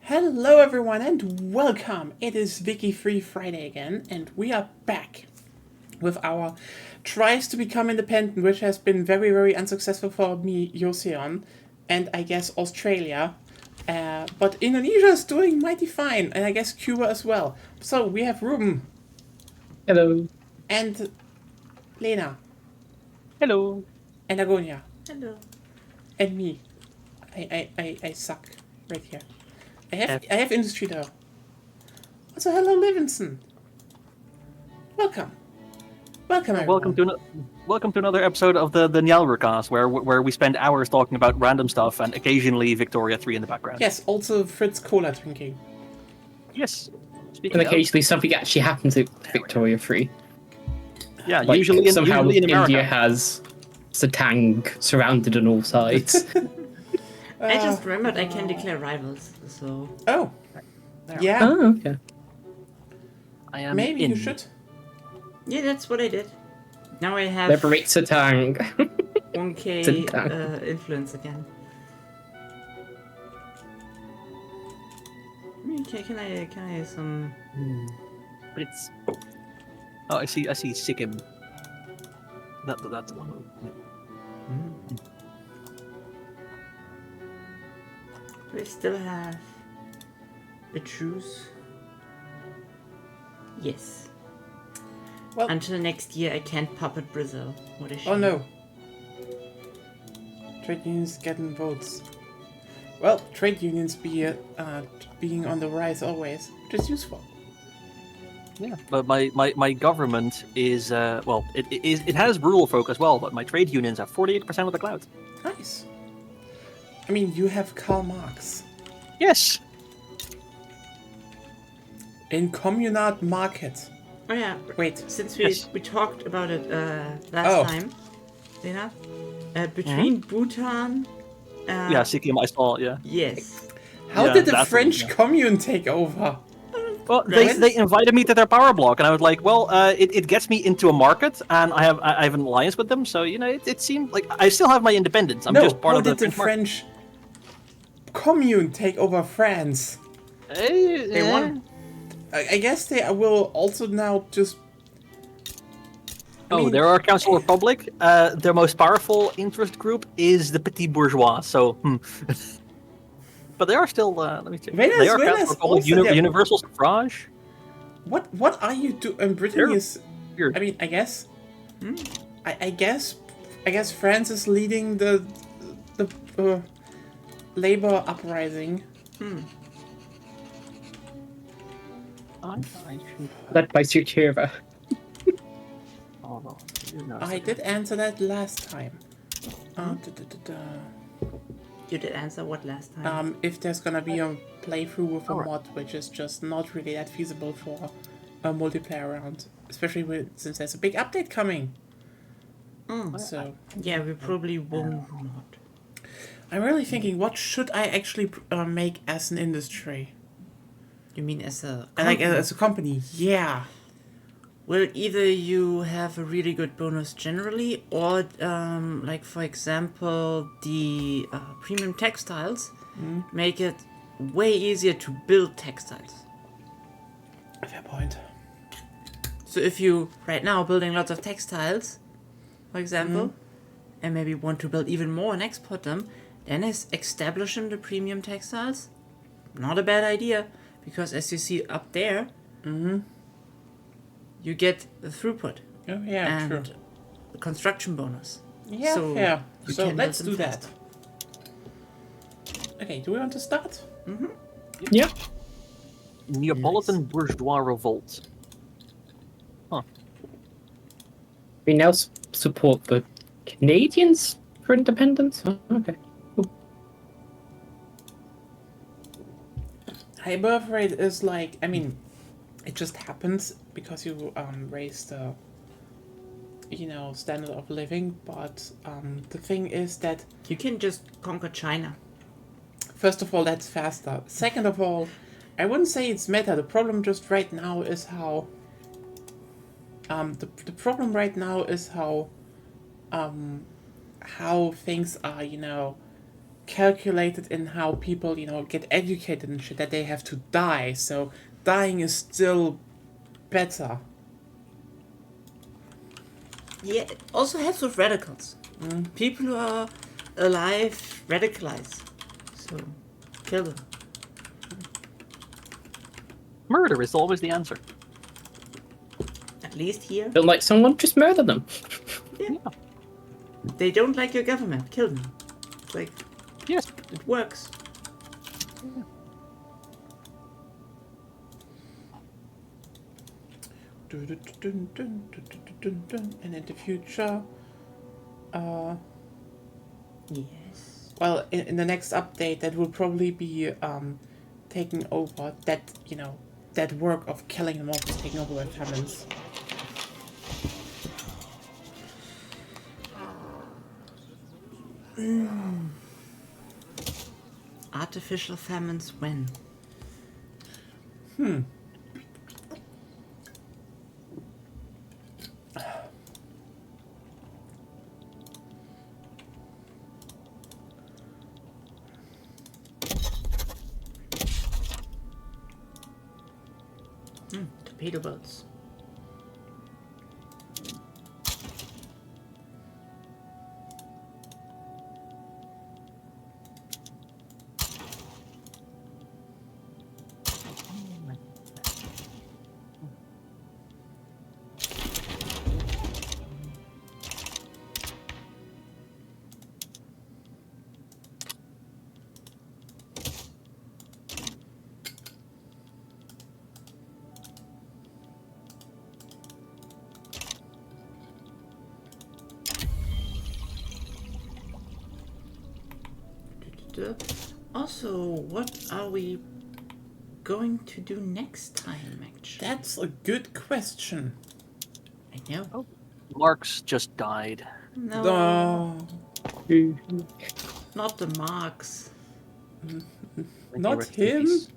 Hello everyone and welcome! It is Vicky Free Friday again and we are back with our tries to become independent, which has been very, very unsuccessful for me, Joseon, and I guess Australia. But Indonesia is doing mighty fine, and I guess Cuba as well. So we have Ruben Hello. and Lena Hello. and Agonia Hello. and me. I suck right here. I have industry though. Also, hello Livingston. Welcome. Welcome everyone. Welcome to another episode of the Nyalvercast, where we spend hours talking about random stuff and occasionally Victoria 3 in the background. Yes, also Fritz Cola drinking. Yes. And occasionally something actually happens at Victoria 3. Yeah, Like usually somehow in America. India has Satang surrounded on all sides. I just remembered I can declare rivals, so... Oh. There. Yeah. Oh, okay. I am Maybe in. you should. Yeah, that's what I did. Now I have Liberate Satang. 1k influence again. Okay, can I some... But it's. Oh, I see Sikkim. That's the one. Do I still have a truce? Yes. Well, Until next year I can't puppet Brazil. What a shame. oh no. Trade unions getting votes. Well, trade unions being on the rise always, which is useful. Yeah, but my government is it has rural folk as well, but my trade unions have 48% of the clout. Nice. I mean, you have Karl Marx. Yes. In Communard Market. Oh yeah, Wait. since Yes. we talked about it Oh. last time, Lena, between Bhutan... Yeah, Sikkim. I saw. Yeah. Yes. How Yeah, did the that's- French yeah. commune take over? Well, Right. they invited me to their power block, and I was like, well, it gets me into a market, and I have an alliance with them, so it seemed like I still have my independence. I'm No, just part how of the did the French market. French commune take over France? They won. I guess they will also now just... I mean, There are Council Republic. Their most powerful interest group is the Petit Bourgeois. So, but they are still. Let me check. They are Venezuela's Council Republic, also there. Universal Suffrage. What are you doing? Britain They're is... weird. I mean, I guess... I guess France is leading the labor uprising. I should. Led by Suchira. Hold on. You know, I did answer that last time. You did answer what last time? If there's gonna be a playthrough with a Alright. mod, which is just not really that feasible for a multiplayer round, especially since there's a big update coming. So Yeah, we probably won't not. I'm really thinking, what should I actually make as an industry? You mean as a Like company? as a company? Yeah. Well, either you have a really good bonus generally, or like for example, the premium textiles make it way easier to build textiles. Fair point. So if you right now building lots of textiles, for example, and maybe want to build even more and export them, then establishing the premium textiles, not a bad idea, because as you see up there, you get the throughput Oh yeah, and true. the construction bonus. Yeah, so fair. you So can let's build do them that. faster. Okay, do we want to start? Yeah. Neapolitan Bourgeois Revolt. We now support the Canadians for independence? Oh, okay. High birth rate is like, I mean, it just happens because you raise the, standard of living. But the thing is that, You can just conquer China. first of all, that's faster. Second of all, I wouldn't say it's meta. The problem just right now is how. The problem right now is how things are, calculated in how people, get educated and shit, that they have to die. So dying is still better. Yeah, it also helps with radicals. People who are alive radicalize. So, kill them. Murder is always the answer. At least here. Don't like someone, just murder them. Yeah. They don't like your government. Kill them. It's like, Yes. it works. And in the future, Yes. well, in the next update, that will probably be taking over. That that work of killing them off is taking over by famines. Artificial famines when? Torpedo boats. Also, what are we going to do next time, actually? That's a good question. I know. Marx just died. No, No, not the marks. not Rest in him. peace.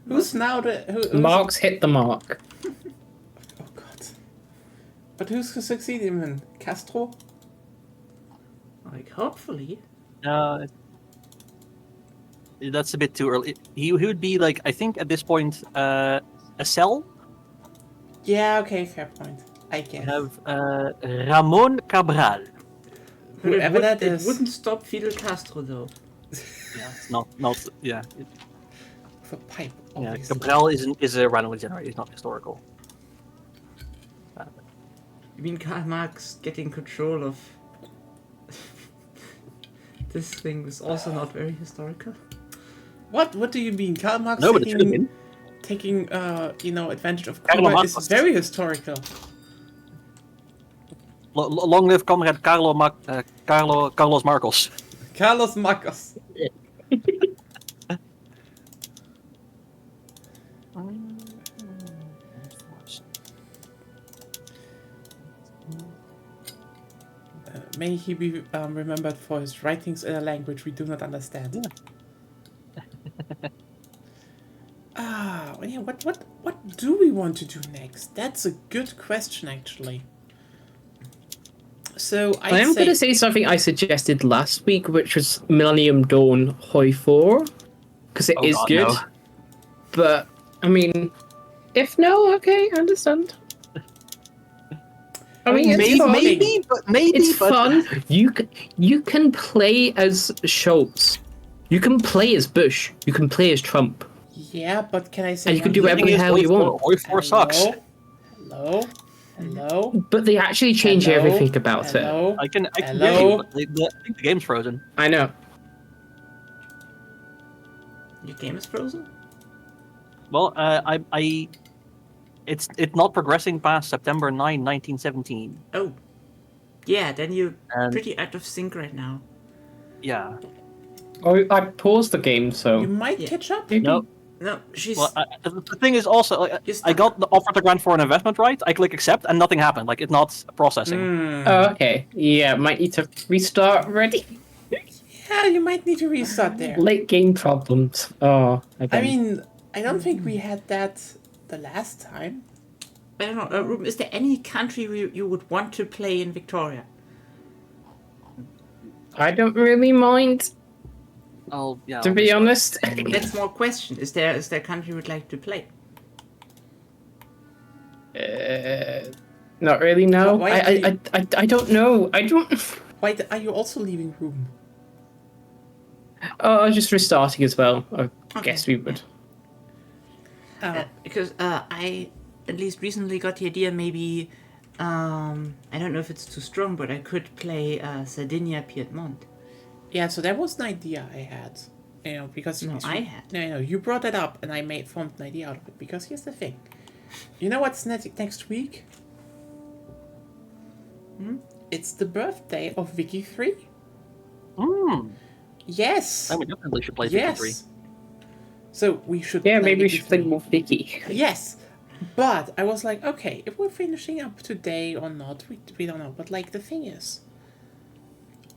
Who's now the who's, Mark's hit the mark. Oh God! But who's succeeding him? Castro? Like, hopefully. That's a bit too early. He would be like, I think at this point, a cell. Yeah. Okay. Fair point. I We guess. have Ramon Cabral. Whoever that It is. wouldn't stop Fidel Castro, though. Yeah, it's not yeah. With a pipe. Yeah, Obviously. Cabral is a randomly generated. He's not historical. You mean Karl Marx getting control of this thing was also not very historical? What? What do you mean? Karl Marx No, but it should have been. taking advantage of Karl Cuba Marx is was- very historical. Long live Comrade Carlos Marcos. Carlos Marcos. May he be remembered for his writings in a language we do not understand. Well, yeah, what do we want to do next? That's a good question, actually. So I am going to say something I suggested last week, which was Millennium Dawn Hoi 4, because it is good. No. But, I mean, if no, okay, I understand. I mean, it's Maybe- fun. maybe, It's but fun. You can play as Schultz. You can play as Bush. You can play as Trump. Yeah, but can I say And you can one do thing? whatever the hell you want. Hoi 4 sucks. Hello? But they actually change Hello? everything about it. Hello? I can Hello? hear you, but I think the game's frozen. I know. Your game is frozen? Well, it's not progressing past September 9, 1917. Oh. Yeah, then you're And pretty out of sync right now. yeah, Oh, I paused the game, so You might Yeah. catch up? maybe. no. No, she's... Well, the thing is also, like, You're I stuck. got the offer to grant for an investment right. I click accept, and nothing happened. Like it's not processing. Oh, okay. Yeah, might need to restart. Ready? Yeah, you might need to restart there. Late game problems. Oh, again. I mean, I don't think we had that the last time. I don't know, Ruben, is there any country you would want to play in Victoria? I don't really mind. To be honest, That's more question. Is there a country you would like to play? not really. No, Why do you- I don't know. I don't. Why are you also leaving room? Oh, I was just restarting as well. I Okay. guess we would. Because I at least recently got the idea maybe I don't know if it's too strong, but I could play Sardinia Piedmont. Yeah, so that was an idea I had. You know, because No, I had. No, you brought it up, and I formed an idea out of it. Because here's the thing, you know what's next week? It's the birthday of Vicky 3. Yes. Then we definitely should play Yes. 53. So we should. Yeah, play maybe we Vicky should play 3. more Vicky. Yes, but I was like, okay, if we're finishing up today or not, we don't know. But like the thing is,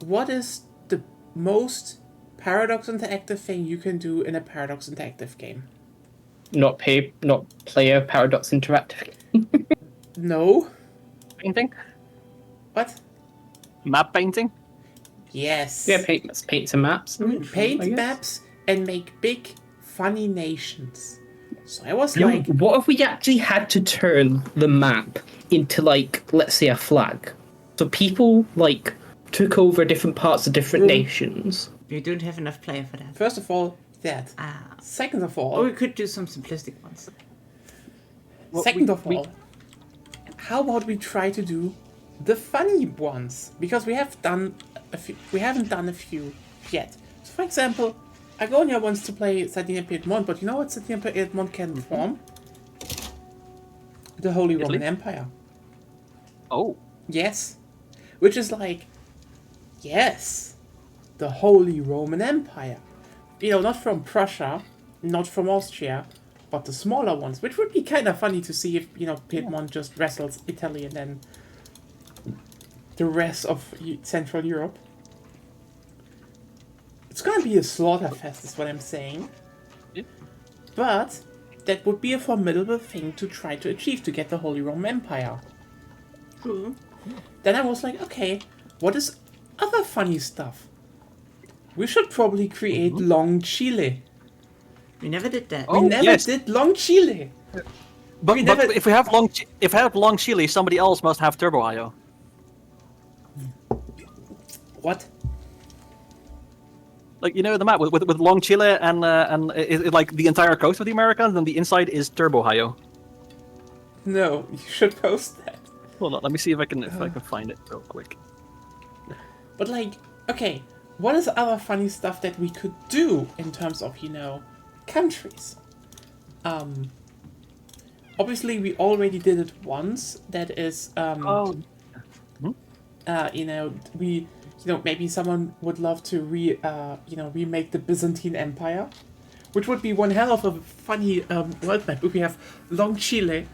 what is the most Paradox Interactive thing you can do in a Paradox Interactive game? Not play a Paradox Interactive. No. Painting? What? Map painting? Yes. Yeah, paint some maps. I Paint guess. maps and make big, funny nations. So I was Yo, like, what if we actually had to turn the map into, like, let's say a flag? So people, like, took over different parts of different nations. We don't have enough player for that. first of all, that. Ah. Second of all, Or we could do some simplistic ones. Second of all, how about we try to do the funny ones? Because we have done a few. We haven't done a few yet. So, for example, Agonia wants to play Sardinia Piedmont, but you know what Sardinia Piedmont can form? The Holy Roman Empire. Oh. Yes, which is like, yes, the Holy Roman Empire. You know, not from Prussia, not from Austria, but the smaller ones, which would be kind of funny to see if, you know, Piedmont just wrestles Italy and then the rest of Central Europe. It's gonna be a slaughterfest, is what I'm saying. Yeah. But that would be a formidable thing to try to achieve, to get the Holy Roman Empire. True. Then I was like, okay, what is other funny stuff? We should probably create Long Chile. We never did that. Oh, We never yes. did Long Chile. But, We but never- if we have long Chile, somebody else must have Turbo IO. What? Like, you know the map with long Chile and like the entire coast of the Americas, and the inside is Turbo IO. No, you should post that. Hold on, let me see if I can find it real quick. But like, okay, what is other funny stuff that we could do in terms of, you know, countries? Obviously we already did it once. That is, you know, maybe someone would love to remake the Byzantine Empire, which would be one hell of a funny world map. If we have Long Chile,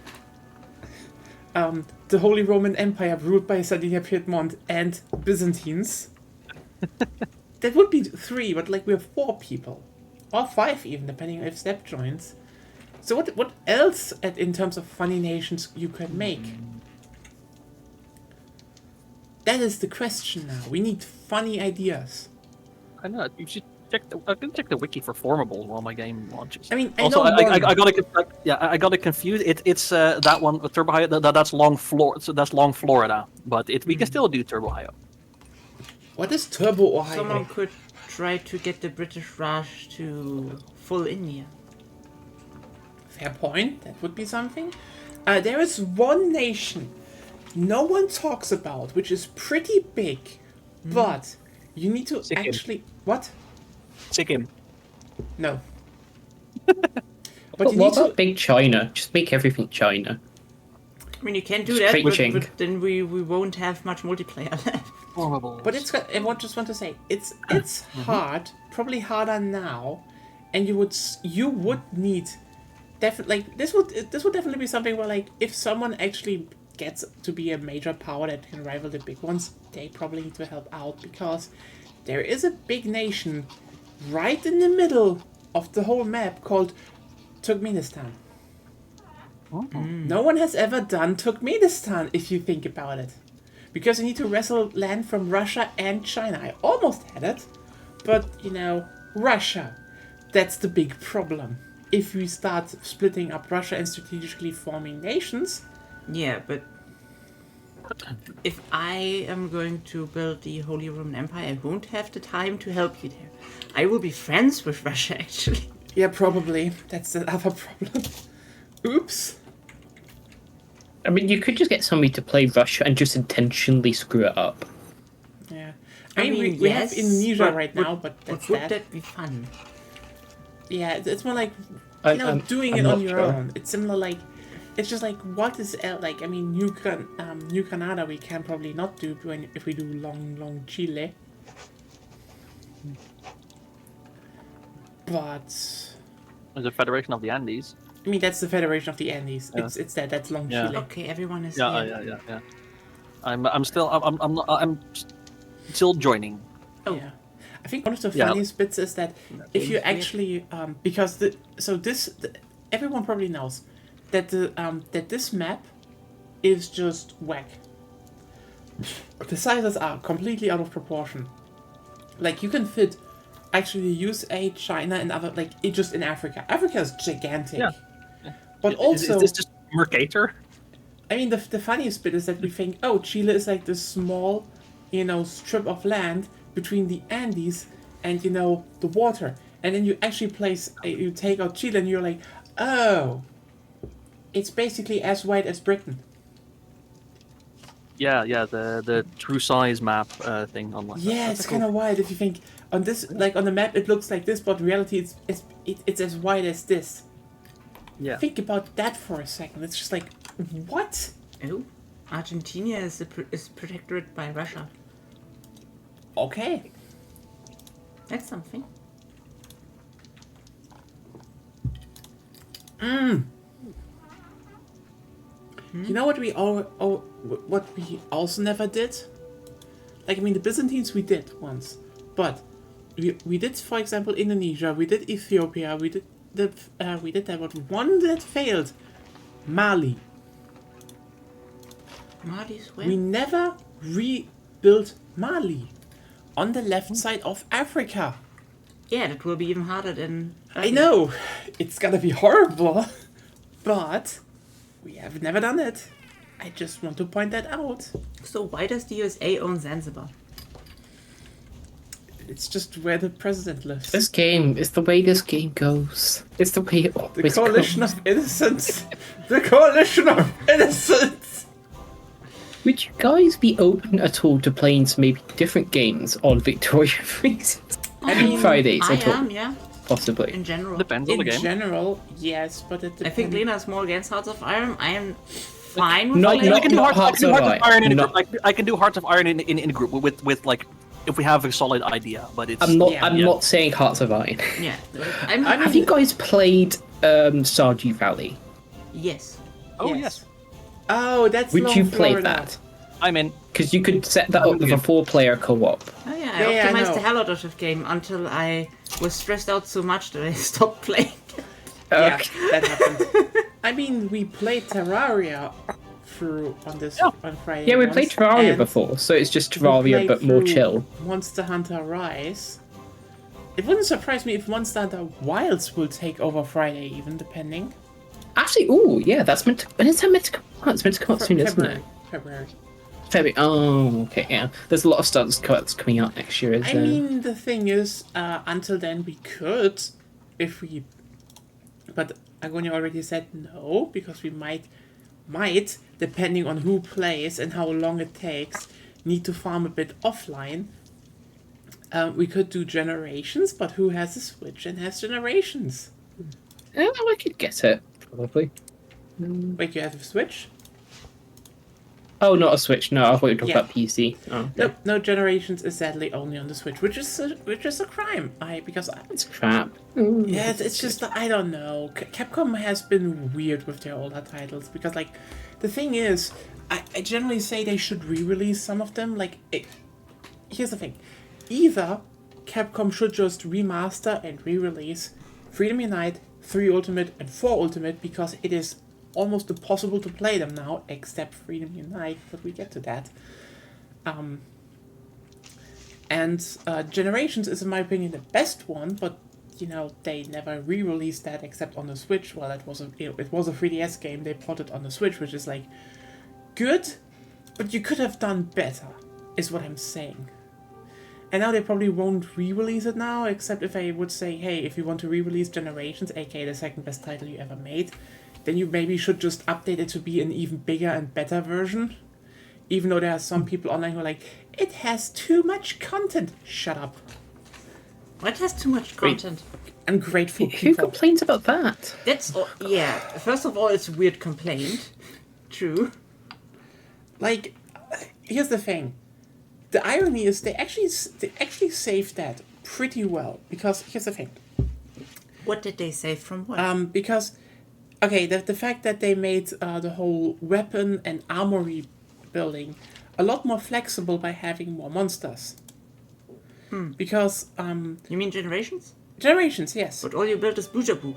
the Holy Roman Empire ruled by Sardinia Piedmont and Byzantines. That would be 3, but like we have 4 people, or 5 even, depending if Step joins. So what else in terms of funny nations you can make? That is the question now. We need funny ideas. I know. You should I can check the wiki for formables while my game launches. I mean, I also, know I got it confused. It's that one with Turbo IO. That's Long Florida, but we can still do Turbo IO. What is Turbo Ohio? Someone could try to get the British Raj to full India. Fair point. That would be something. There is one nation no one talks about, which is pretty big, but you need to Sikkim. actually... What? Sikkim. No. But But you what need to... about Big China? Just make everything China. I mean, you can do Just that, switching. but then we won't have much multiplayer left. Formables. But just want to say, it's hard, probably harder now, and you would need definitely like this would definitely be something where like if someone actually gets to be a major power that can rival the big ones, they probably need to help out, because there is a big nation right in the middle of the whole map called Turkmenistan. No one has ever done Turkmenistan, if you think about it. Because you need to wrestle land from Russia and China. I almost had it, but, you know, Russia. That's the big problem. If we start splitting up Russia and strategically forming nations, Yeah, but if I am going to build the Holy Roman Empire, I won't have the time to help you there. I will be friends with Russia, actually. yeah, probably. That's the other problem. Oops. I mean, you could just get somebody to play Russia and just intentionally screw it up. Yeah. I mean, we have yes, Indonesia but right now, but that's would that. that be fun? Yeah, it's more like, I'm doing it not on your sure. own. It's similar like, it's just like, what is, like, I mean, New Canada we can probably not do if we do long Chile. But, There's a Federation of the Andes. I mean, that's the Federation of the Andes. Yeah. It's that's long Yeah. Chile. Okay, everyone is Yeah, here. yeah. I'm still joining. Oh. Yeah. I think one of the Yeah. funniest bits is that if you actually, because everyone probably knows that that this map is just whack. The sizes are completely out of proportion. Like, you can fit actually USA, China, and other, like, it just in Africa. Africa is gigantic. Yeah. But also, is this just Mercator? I mean, the funniest bit is that we think, oh, Chile is like this small, strip of land between the Andes and, the water. And then you actually you take out Chile and you're like, oh, it's basically as wide as Britain. Yeah, the true size map thing on. Yeah, it's kind of wide if you think on this, like on the map it looks like this, but in reality it's as wide as this. Yeah. Think about that for a second. It's just like, what? Oh, Argentina is protectorate by Russia. Okay. That's something. You know what what we also never did? Like, I mean, the Byzantines we did once, but we did, for example, Indonesia, we did Ethiopia, we did that, but one that failed, Mali. Mali's where? We never rebuilt Mali on the left side of Africa. Yeah, that will be even harder than... I know, it's gonna be horrible, but we have never done it. I just want to point that out. So why does the USA own Zanzibar? It's just where the president lives. This game is the way this game goes. It's the way it The always coalition goes. of innocence. The coalition of innocence. Would you guys be open at all to playing some maybe different games on Victoria Freezes? I mean, Fridays, I at all, am, yeah, possibly. in general. Depends on In the game. general, yes, but it I think depends. Lena is more against Hearts of Iron. I am fine with Not- playing not- I can do not Hearts Hearts of of Iron in a Iron. group. I can do Hearts of Iron in a group with like if we have a solid idea. But it's I'm not. Yeah. I'm not saying Hearts of Iron. Yeah, Have you guys played Stardew Valley? yes. Oh Yes. yes, Oh, that's Would Long you play Florida. that? I'm in. Because you could set that up with a 4-player co-op. Oh yeah, Yeah, I yeah, I optimized know. the hell out of the game until I was stressed out so much that I stopped playing. Yeah, that happened. I mean, we played Terraria through on Friday. Yeah, we played once, Terraria and before, so it's just we Terraria played but more through chill. Monster Hunter Rise. It wouldn't surprise me if Monster Hunter Wilds will take over Friday, even depending. Actually, oh yeah, that's meant to. When is that meant to come out? It's meant to come out soon, isn't February. it? February. February. Oh, okay, yeah. There's a lot of stuff that's coming out next year. Is I mean, the thing is, until then we could, if we. But Agonia already said no, because we might, depending on who plays and how long it takes, need to farm a bit offline. We could do Generations, but who has a Switch and has Generations? I could get it probably. Wait, you have a Switch? Oh, not a Switch. No, I thought you were talking Yeah. about PC. Oh, Nope, no. Generations is sadly only on the Switch, which is a crime. it's crap. Yeah, it's just that I don't know. Capcom has been weird with their older titles because, like, the thing is, I generally say they should re-release some of them. Like, here's the thing: either Capcom should just remaster and re-release Freedom Unite, 3 Ultimate, and 4 Ultimate because it is almost impossible to play them now, except Freedom Unite. But we get to that. And Generations is, in my opinion, the best one, but you know they never re-released that except on the Switch. Well, it was a 3DS game. They ported on the Switch, which is like good, but you could have done better, is what I'm saying. And now they probably won't re-release it now, except if I would say, hey, if you want to re-release Generations, aka the second best title you ever made, then you maybe should just update it to be an even bigger and better version. Even though there are some people online who are like, it has too much content. Shut up. What has too much content? Ungrateful Who people. complains about that? Yeah. First of all, it's a weird complaint. True. Like, here's the thing. The irony is they actually saved that pretty well, because here's the thing. What did they save from what? Because, okay, the fact that they made the whole weapon and armory building a lot more flexible by having more monsters. Because You mean Generations? Generations, yes. But all you built is Bujaboo.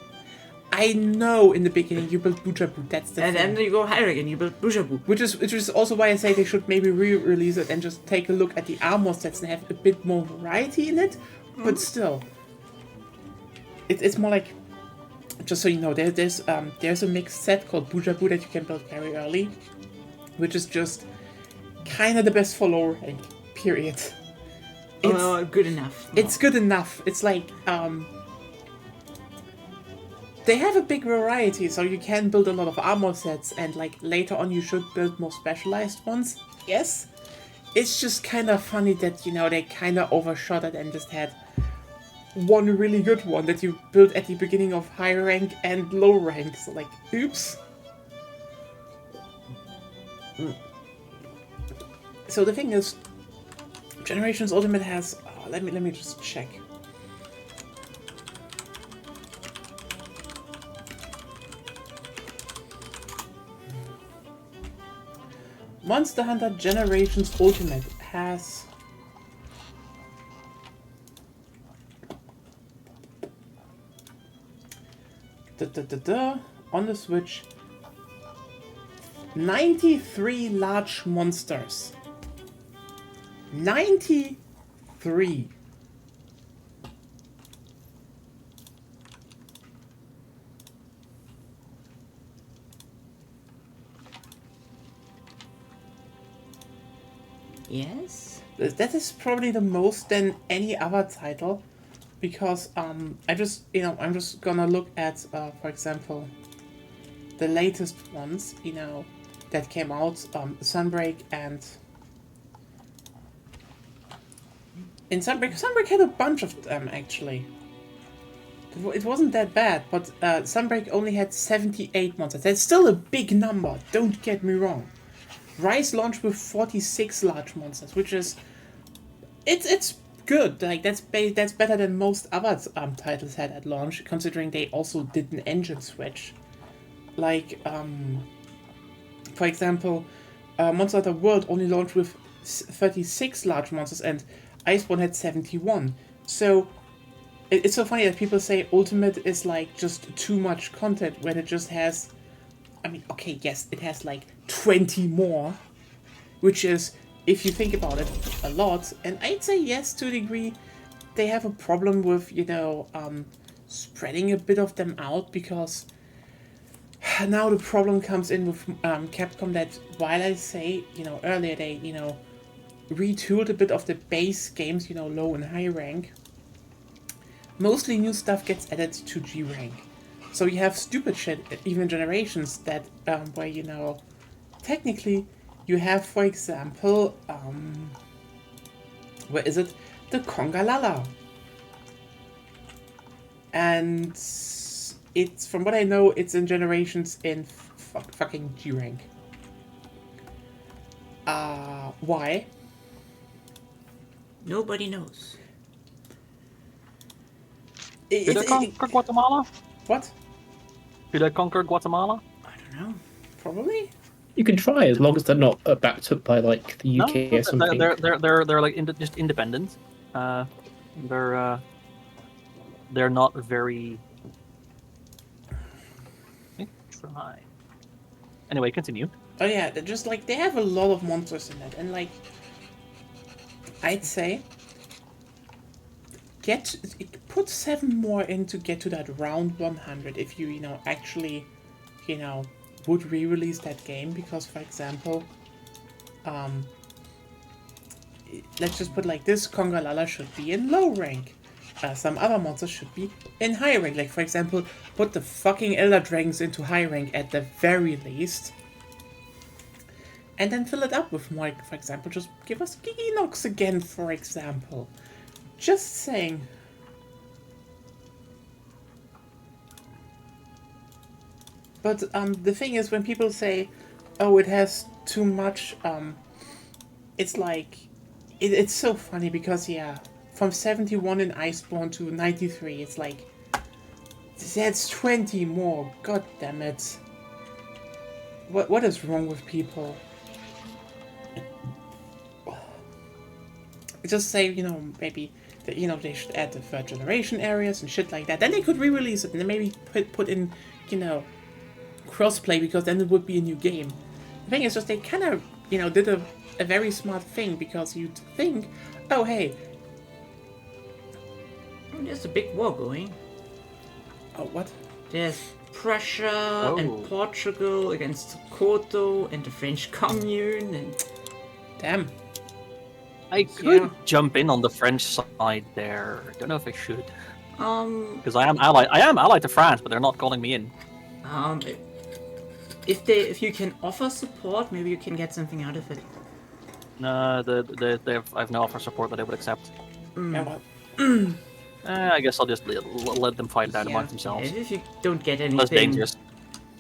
I know in the beginning you built Bujaboo. That's the And thing. then you go higher again, you build Bujaboo. Which is also why I say they should maybe re-release it and just take a look at the armor sets and have a bit more variety in it. But still, it's more like, just so you know, there's a mixed set called Bujaboo that you can build very early, which is just kind of the best for lower rank. Period. It's Good enough. it's good enough. It's like they have a big variety, so you can build a lot of armor sets, and like later on you should build more specialized ones. Yes, it's just kind of funny that they kind of overshot it and just had one really good one that you built at the beginning of high rank and low rank. So like, oops. So the thing is, Generations Ultimate has. Let me just check. Monster Hunter Generations Ultimate has. On the Switch, 93 large monsters. 93. Yes? That is probably the most than any other title, because I'm just gonna look at for example the latest ones that came out, Sunbreak. And in Sunbreak had a bunch of them actually. It wasn't that bad, but Sunbreak only had 78 monsters. That's still a big number, don't get me wrong. Rise launched with 46 large monsters, which is it's good. Like that's better than most other titles had at launch, considering they also did an engine switch. Like for example, Monster Hunter World only launched with 36 large monsters, and Iceborne had 71. So it's so funny that people say Ultimate is like just too much content when it just has. I mean, okay, yes, it has like 20 more, which is, if you think about it, a lot. And I'd say yes, to a degree, they have a problem with, spreading a bit of them out, because now the problem comes in with Capcom that while I say, earlier they, retooled a bit of the base games, low and high rank, mostly new stuff gets added to G rank. So you have stupid shit, even in Generations, that where technically you have, for example, where is it? The Congalala. And it's, from what I know, it's in Generations in fucking G rank. Why? Nobody knows. Did I conquer Guatemala? What? Did I conquer Guatemala? I don't know. Probably? You can try as long as they're not backed up by like the UK or something. They're like just independent. They're not very. Try. Anyway, continue. Oh yeah, they're just like, they have a lot of monsters in it, and like, I'd say put 7 more in to get to that round 100 if you actually would re-release that game, because for example, let's just put like this: Kongalala should be in low rank. Some other monsters should be in high rank. Like for example, put the fucking Elder Dragons into high rank at the very least. And then fill it up with more, like, for example, just give us Giginox again, for example. Just saying. But the thing is, when people say, oh, it has too much, it's like, it's so funny because, yeah, from 71 in Iceborne to 93, it's like, that's 20 more, god damn it. What is wrong with people? Just say, maybe that, they should add the 3rd generation areas and shit like that. Then they could re-release it and then maybe put in, crossplay, because then it would be a new game. The thing is just they kind of, did a very smart thing, because you'd think, oh hey. There's a big war going. Oh, what? There's Prussia and Portugal against Koto and the French Commune and... Damn. I could jump in on the French side there. Don't know if I should. Because I am allied to France, but they're not calling me in. If you can offer support, maybe you can get something out of it. No, I have no offer support that they would accept. Yeah, well. I guess I'll just let them fight it out among themselves. If you don't get anything... Less dangerous.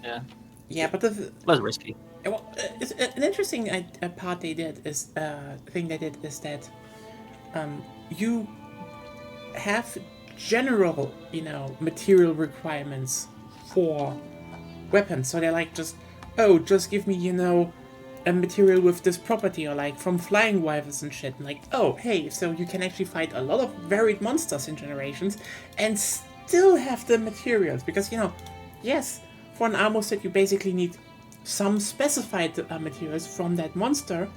Yeah. Yeah, but less risky. Well, an interesting part they did is thing they did is that you have general material requirements for weapons. So they're like, just give me a material with this property, or like from flying wyverns and shit. And like, oh hey, so you can actually fight a lot of varied monsters in Generations and still have the materials, because yes, for an armor set you basically need some specified materials from that monster,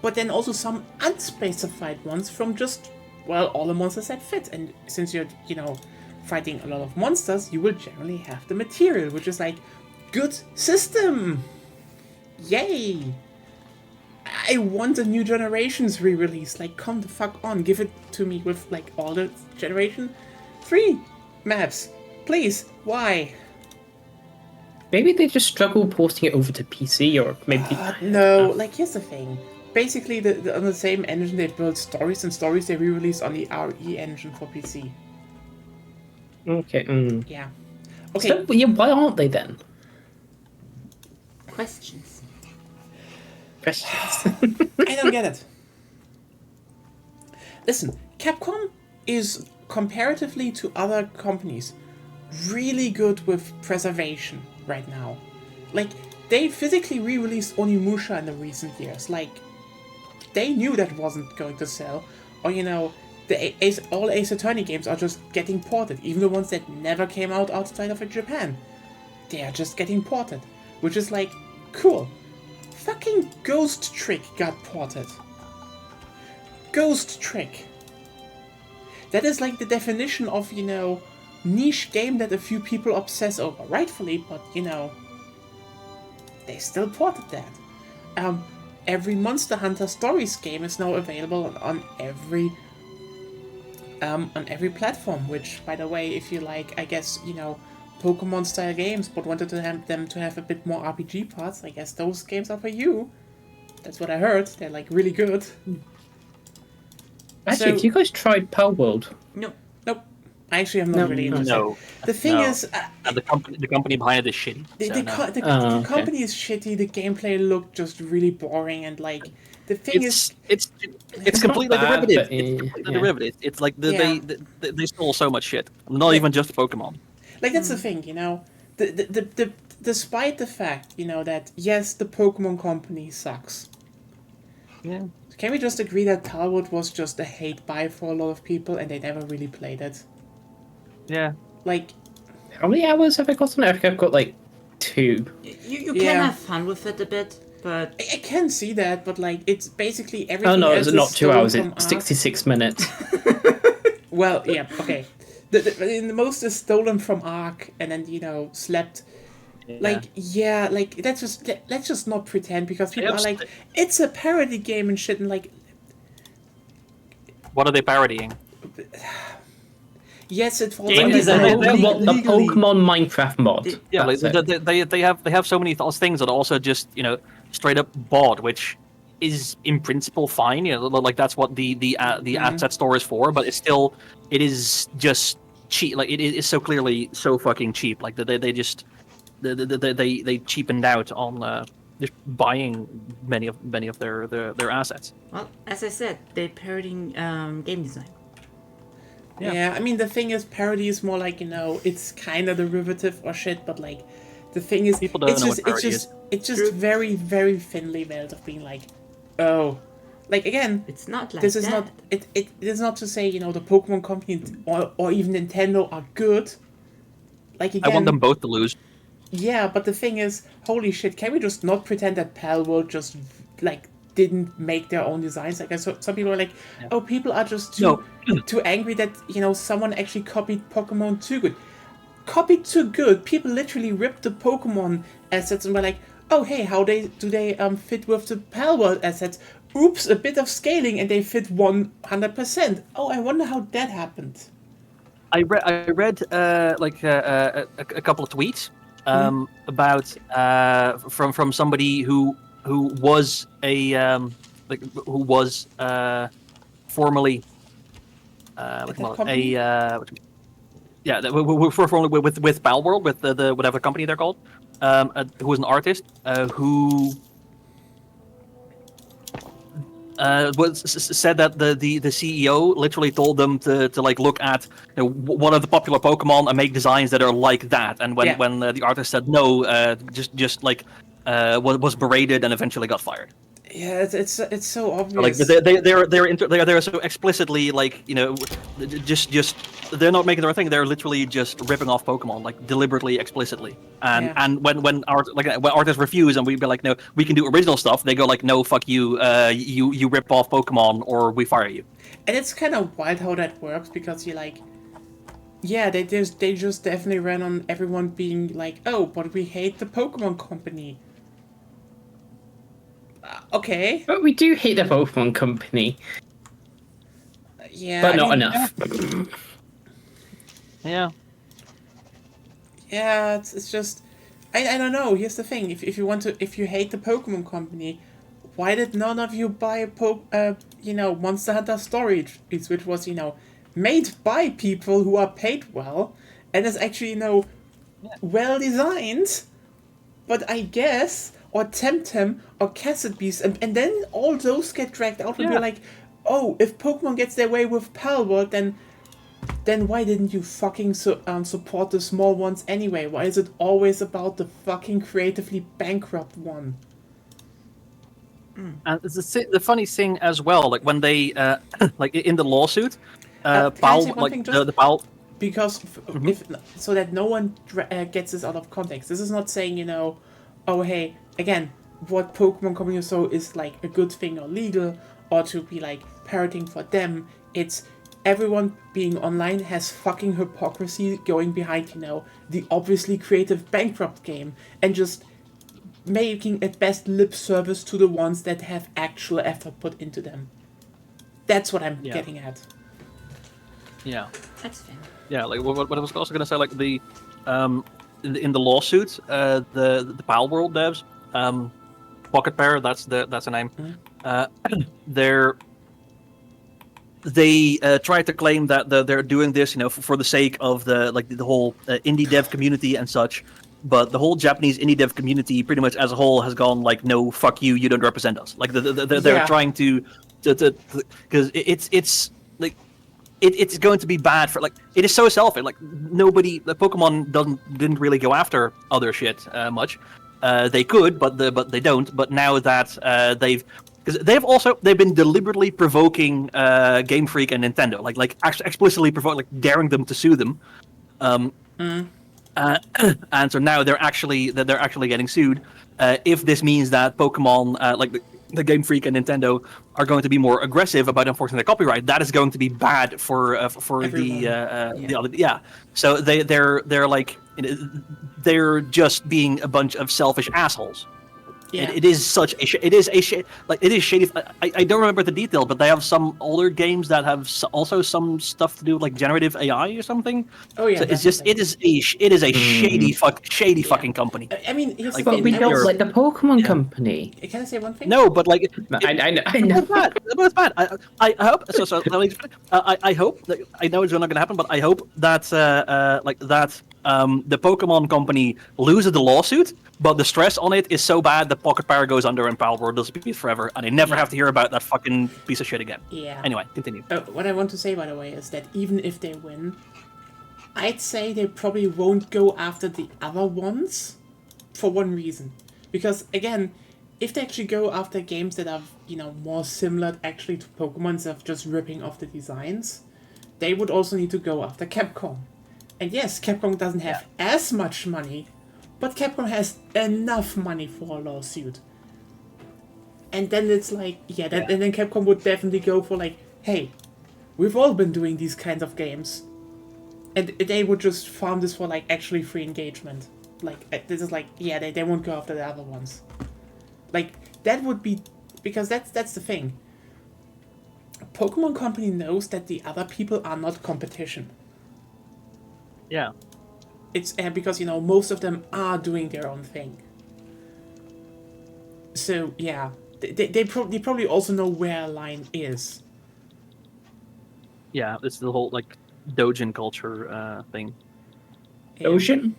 but then also some unspecified ones from just, well, all the monsters that fit. And since you're, fighting a lot of monsters, you will generally have the material, which is like, good system! Yay! I want a new Generations re-release. Like, come the fuck on, give it to me with, like, all the Generation 3 maps. Please, why? Maybe they just struggle porting it over to PC, or maybe... No, like, here's the thing. Basically, on the same engine they built Stories, and Stories they re-released on the RE engine for PC. Okay. Yeah. Okay. So, yeah, why aren't they then? Questions. I don't get it. Listen, Capcom is, comparatively to other companies, really good with preservation right now. Like, they physically re-released Onimusha in the recent years. Like, they knew that wasn't going to sell. Or, all Ace Attorney games are just getting ported. Even the ones that never came out outside of Japan. They are just getting ported. Which is like, cool. Fucking Ghost Trick got ported. Ghost Trick. That is like the definition of, niche game that a few people obsess over. Rightfully, but, they still ported that. Every Monster Hunter Stories game is now available on every platform, which, by the way, if you like, I guess, Pokemon style games, but wanted to have them to have a bit more RPG parts, I guess those games are for you. That's what I heard. They're like really good. Actually, have you guys tried Palworld? No. Nope. I actually am not really interested. No. The thing is, the company behind it is shitty. The company is shitty. The gameplay looked just really boring, and like the thing it's It's completely not bad, derivative. but, It's completely yeah. derivative. It's like they stole so much shit. Not even just Pokemon. Like, that's the thing, despite the fact, that, yes, the Pokemon company sucks. Yeah. Can we just agree that Palworld was just a hate buy for a lot of people and they never really played it? Yeah. Like... How many hours have I got on it? I think I've got, 2. You can have fun with it a bit, but... I can see that, but, it's basically everything Oh no, else it's not is 2 hours, stolen it's from 66 minutes. Well, yeah, okay. The most is stolen from Ark and then slept. Like let's just not pretend because people are like it's a parody game and shit and like. What are they parodying? Yes, it falls The under Pokemon Minecraft mod. Yeah, like, That's it. they have so many things that are also just straight up bought, which is in principle fine. Like that's what the asset store is for. But it is just cheap. Like it is so clearly so fucking cheap. Like they just they cheapened out on just buying many of their assets. Well, as I said, they're parodying game design. Yeah, I mean the thing is, parody is more like it's kind of derivative or shit, but like the thing is, People don't know what parody is. It's just very very thinly veiled of being like, oh, like again, It's not like this is that. not it is not to say the Pokemon Company or even Nintendo are good. Like again, I want them both to lose. Yeah, but the thing is, holy shit, can we just not pretend that Palworld just like didn't make their own designs? Like some people are like, oh, people are just too angry that someone actually copied Pokemon too good. Copied too good. People literally ripped the Pokemon assets and were like, oh hey, how do they fit with the Palworld assets? Oops, a bit of scaling and they fit 100%. Oh, I wonder how that happened. I read a couple of tweets about from somebody who was formerly formerly with Palworld, with the whatever company they're called, who was an artist who said that the CEO literally told them to like look at one of the popular Pokemon and make designs that are like that, and when the artist said no, just like was berated and eventually got fired. Yeah, it's so obvious. Like they're so explicitly like just they're not making the right thing. They're literally just ripping off Pokemon like deliberately, explicitly. And when artists refuse and we be like, no, we can do original stuff, they go like, no, fuck you, you rip off Pokemon or we fire you. And it's kind of wild how that works because you're like, yeah, they just definitely ran on everyone being like, oh, but we hate the Pokemon Company. Okay. But we do hate the Pokemon Company. Yeah. But not enough. Yeah. Yeah, it's just I don't know. Here's the thing: if you hate the Pokemon Company, why did none of you buy Monster Hunter Stories, which was made by people who are paid well and is actually well designed, but I guess. Or Temtem, or Cassette Beast, and then all those get dragged out and be like, oh, if Pokemon gets their way with Palworld, then why didn't you fucking support the small ones anyway? Why is it always about the fucking creatively bankrupt one? And the funny thing as well, like when they like in the lawsuit, Pal, like the Pal. Because so that no one gets this out of context. This is not saying oh hey, again, what Pokemon Company so is like a good thing or legal or to be like parroting for them. It's everyone being online has fucking hypocrisy going behind the obviously creative bankrupt game and just making at best lip service to the ones that have actual effort put into them. That's what I'm getting at. Yeah. That's fair. Yeah, like what I was also gonna say, like the in the lawsuit, the Palworld devs, Pocket Pair, that's the name. They try to claim that they're doing this, for the sake of the whole indie dev community and such. But the whole Japanese indie dev community, pretty much as a whole, has gone like, no, fuck you, you don't represent us. Like they're trying to because it's like. It's going to be bad for it is so selfish. Like nobody, the Pokemon didn't really go after other shit much. They could, but they don't. But now that they've been deliberately provoking Game Freak and Nintendo, like explicitly provoking, like daring them to sue them. And so now they're actually getting sued. If this means that Pokemon the Game Freak and Nintendo are going to be more aggressive about enforcing their copyright, that is going to be bad for the other. Yeah. So they're like, they're just being a bunch of selfish assholes. Yeah. It is such a it is shady. I don't remember the detail, but they have some older games that have also some stuff to do with like generative AI or something. Oh yeah. So it's just it is a shady fucking company. I mean, here's Like, the But thing. we I don't was- like the Pokemon Yeah. Company. Can I say one thing? No, but like I know. It's bad. It's bad. I hope. So let me. I hope. I know it's not going to happen, but I hope that the Pokemon Company loses the lawsuit, but the stress on it is so bad that Pocket Power goes under and Palworld disappears forever, and I never have to hear about that fucking piece of shit again. Yeah. Anyway, continue. What I want to say, by the way, is that even if they win, I'd say they probably won't go after the other ones for one reason. Because, again, if they actually go after games that are, more similar actually to Pokemon instead of just ripping off the designs, they would also need to go after Capcom. And yes, Capcom doesn't have as much money, but Capcom has enough money for a lawsuit. And then it's like, and then Capcom would definitely go for like, hey, we've all been doing these kinds of games. And they would just farm this for like actually free engagement. Like, this is like, they won't go after the other ones. Like, that would be, because that's the thing. Pokemon Company knows that the other people are not competition. Yeah. It's because most of them are doing their own thing. So yeah, they probably also know where a line is. Yeah. It's the whole like Dojin culture thing. Ocean?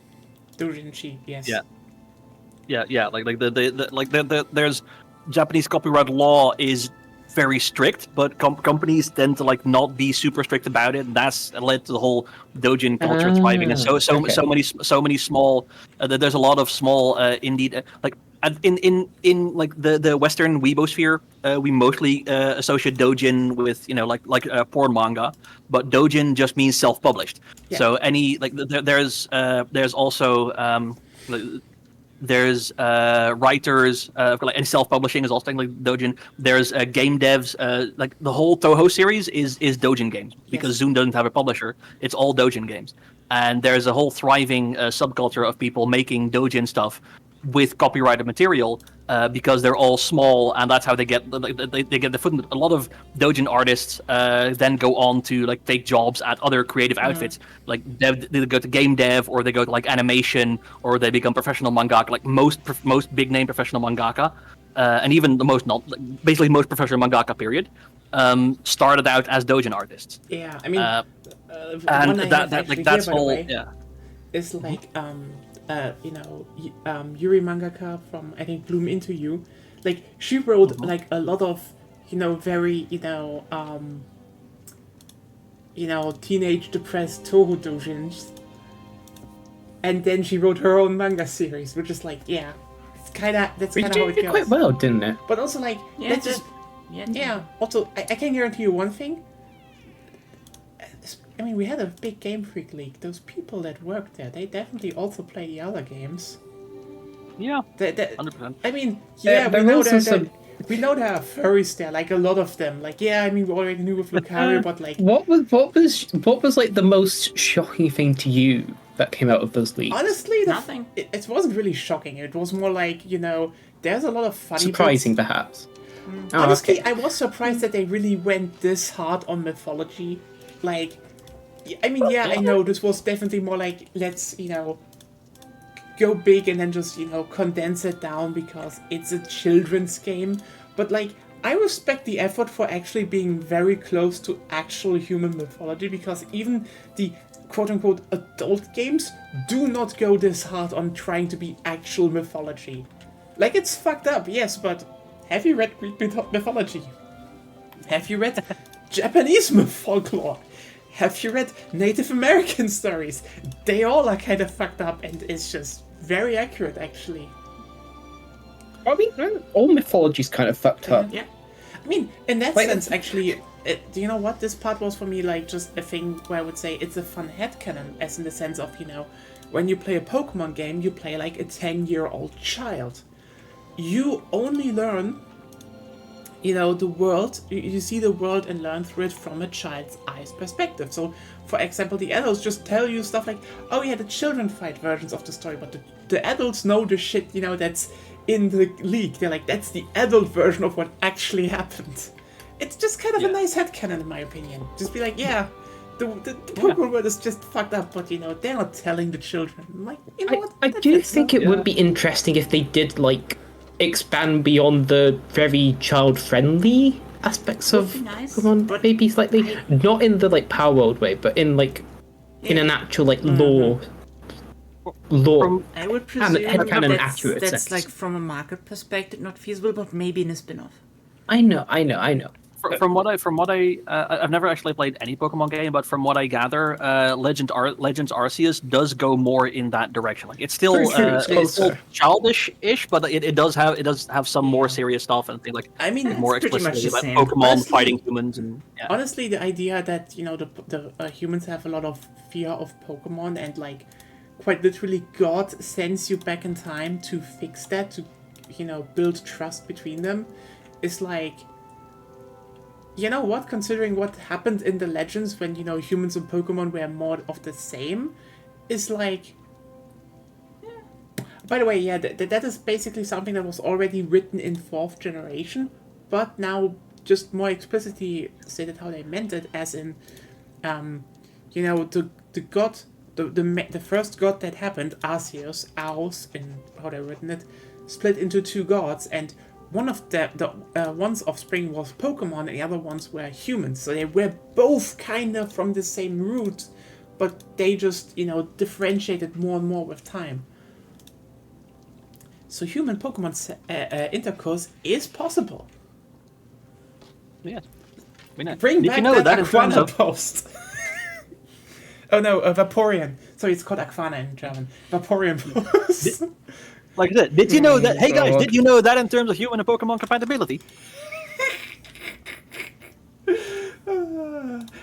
Doujinshi, yes. Yeah. Yeah. Like the there's Japanese copyright law is very strict, but companies tend to like not be super strict about it. And that's led to the whole Dojin culture thriving. And so many small. There's a lot of small indie like in like the Western Weibosphere. We mostly associate Dojin with like porn manga, but Dojin just means self-published. Yeah. So any like there's also there's writers and self-publishing is also like Dojin. There's game devs. Like the whole Toho series is Dojin games because Zoom doesn't have a publisher. It's all Dojin games, and there's a whole thriving subculture of people making Dojin stuff with copyrighted material because they're all small, and that's how they get they get the foot. A lot of Dojin artists then go on to like take jobs at other creative outfits, like they go to game dev, or they go to like animation, or they become professional mangaka. Like most big name professional mangaka, and even the most basically most professional mangaka period, started out as Dojin artists. Yeah, I mean, And one I have that actually like that's here, by the all. way, Yeah. is like Yuri mangaka from I think Bloom Into You, like she wrote like a lot of very teenage depressed Toho doujins, and then she wrote her own manga series, which is like that's kind of how it did goes. quite well, didn't it? But also like that's just Also, I can guarantee you one thing. I mean, we had a big Game Freak League. Those people that worked there, they definitely also play the other games. Yeah. 100%. I mean, There we know also that we know there are furries there, like a lot of them. Like, I mean, we already knew with Lucario, but like, What was like the most shocking thing to you that came out of those leagues? honestly, Nothing. It wasn't really shocking. It was more like there's a lot of funny. Surprising, bits. perhaps. Honestly, okay. I was surprised that they really went this hard on mythology. Like, I mean, I know this was definitely more like, let's, go big and then just, condense it down because it's a children's game. But, like, I respect the effort for actually being very close to actual human mythology because even the quote-unquote adult games do not go this hard on trying to be actual mythology. Like, it's fucked up, yes, but have you read Greek mythology? Have you read Japanese folklore? Have you read Native American stories? They all are kind of fucked up, and it's just very accurate, actually. I mean, all mythology's kind of fucked up. Yeah. I mean, in that Like- sense, actually, do you know what? This part was for me, like, just a thing where I would say it's a fun headcanon, as in the sense of, when you play a Pokemon game, you play like a 10-year-old child. You only learn you know, the world, you see the world and learn through it from a child's eyes perspective. So, for example, the adults just tell you stuff like, oh yeah, the children fight versions of the story, but the adults know the shit, you know, that's in the league. They're like, that's the adult version of what actually happened. It's just kind of a nice headcanon, in my opinion. Just be like, yeah, the Pokemon world is just fucked up, but, you know, they're not telling the children. I'm like, you know what? I do think it would be interesting if they did, like, expand beyond the very child-friendly aspects of Would be nice, Pokemon, but maybe slightly. Not in the, like, Power World way, but in, like, in an actual, like, lore. I would presume headcanon that's, accurate that's sense. like from a market perspective not feasible, but maybe in a spin-off. I know. From what I've never actually played any Pokemon game, but from what I gather, Legends Arceus does go more in that direction. Like it's still it's still childish-ish, but it does have some more serious stuff and things like I mean, more it's pretty much explicitly the about same. Pokemon Honestly- fighting humans and Honestly, the idea that, you know, the humans have a lot of fear of Pokemon and, like, quite literally God sends you back in time to fix that, to, you know, build trust between them, is like, you know what, considering what happened in the Legends when, you know, humans and Pokemon were more of the same, is like... By the way, yeah, that is basically something that was already written in 4th generation, but now just more explicitly stated how they meant it, as in, you know, the god, the first god that happened, Arceus, in how they written it, split into 2 gods, and one of the one's offspring was Pokemon, and the other ones were humans. So they were both kind of from the same root, but they just, you know, differentiated more and more with time. So human Pokemon intercourse is possible. yeah. I mean, Bring did back you know that in terms Aquana of post. Oh no, Vaporeon. Sorry, it's called Aquana in German. Vaporeon post. like I said, did you know that? Hey guys, God. did you know that in terms of human and Pokemon compatibility?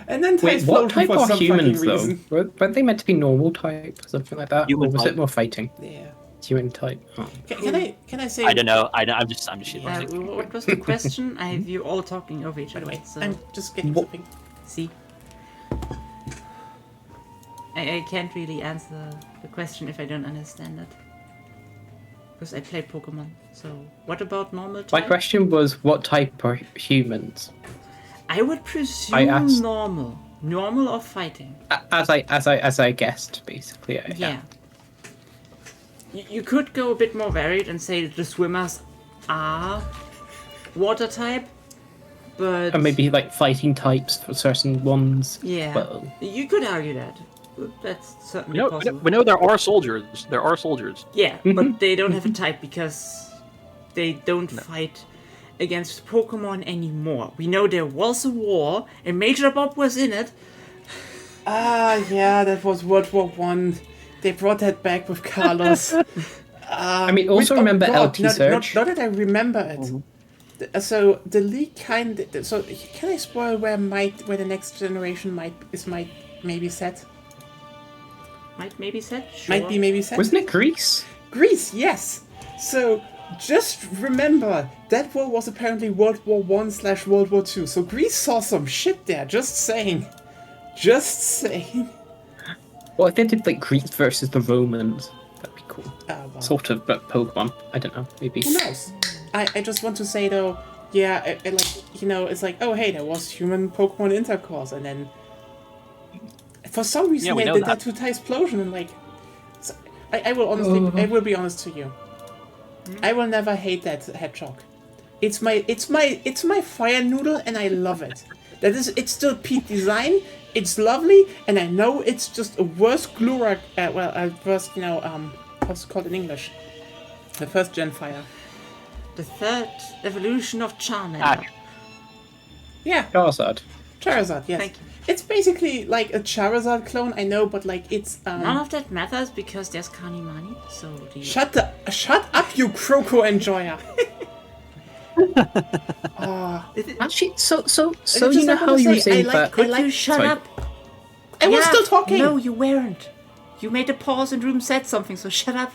And then Wait, Ty's what floating type for are some humans, fucking though? reason. Weren't they meant to be normal type or something like that? Human or was type. it more fighting? Yeah. Human type. Oh. Can I say? I don't know. I'm just shitting. What was the question? I have you all talking over each By the other. way, So I'm just getting What- something. see. I can't really answer the question if I don't understand it. Because I play Pokemon. So what about normal My type? question was, what type are humans? I would presume I asked- normal. Normal or fighting. As I guessed, basically. Yeah. You could go a bit more varied and say that the swimmers are water type, but And maybe like fighting types for certain ones. yeah, Well, you could argue that. That's certainly We possible. know there are soldiers. There are soldiers. Yeah, but they don't have a type because they don't fight against Pokemon anymore. We know there was a war, and Major Bob was in it. Ah, yeah, that was World War One. They brought that back with Carlos. I mean, also remember LT Surge. Not that I remember it. So the league So can I spoil where the next generation might maybe set? Might maybe set? Sure. Might be maybe set. Wasn't it Greece? Greece, yes. So just remember that war was apparently World War One/World War Two. So Greece saw some shit there. Just saying. Just saying. Well, if they did like Greece versus the Romans, that'd be cool. Oh, well. Sort of, but Pokemon. I don't know. Maybe. Who knows? I just want to say though, yeah, like, you know, it's like, oh hey, there was human Pokemon intercourse, and then for some reason Yeah, we they know did that. that to Tysplosion, and like, so, I will honestly, I will be honest to you, I will never hate that hedgehog. It's my fire noodle, and I love it. It's still Pete design. It's lovely, and I know it's just a worse Glurak. First, you know, what's it called in English? The first gen fire. The third evolution of Charmander. Ash. Yeah, Charizard. Charizard. Yes. Thank you. It's basically like a Charizard clone. I know, but like it's None of that matters because there's Kanimani, so the... Shut up, you Croco enjoyer. Actually, so just you know like how what I you were say, saying I that. like- Could you shut Sorry. up? I was Yeah, still talking. No, you weren't. You made a pause and Room said something, so shut up.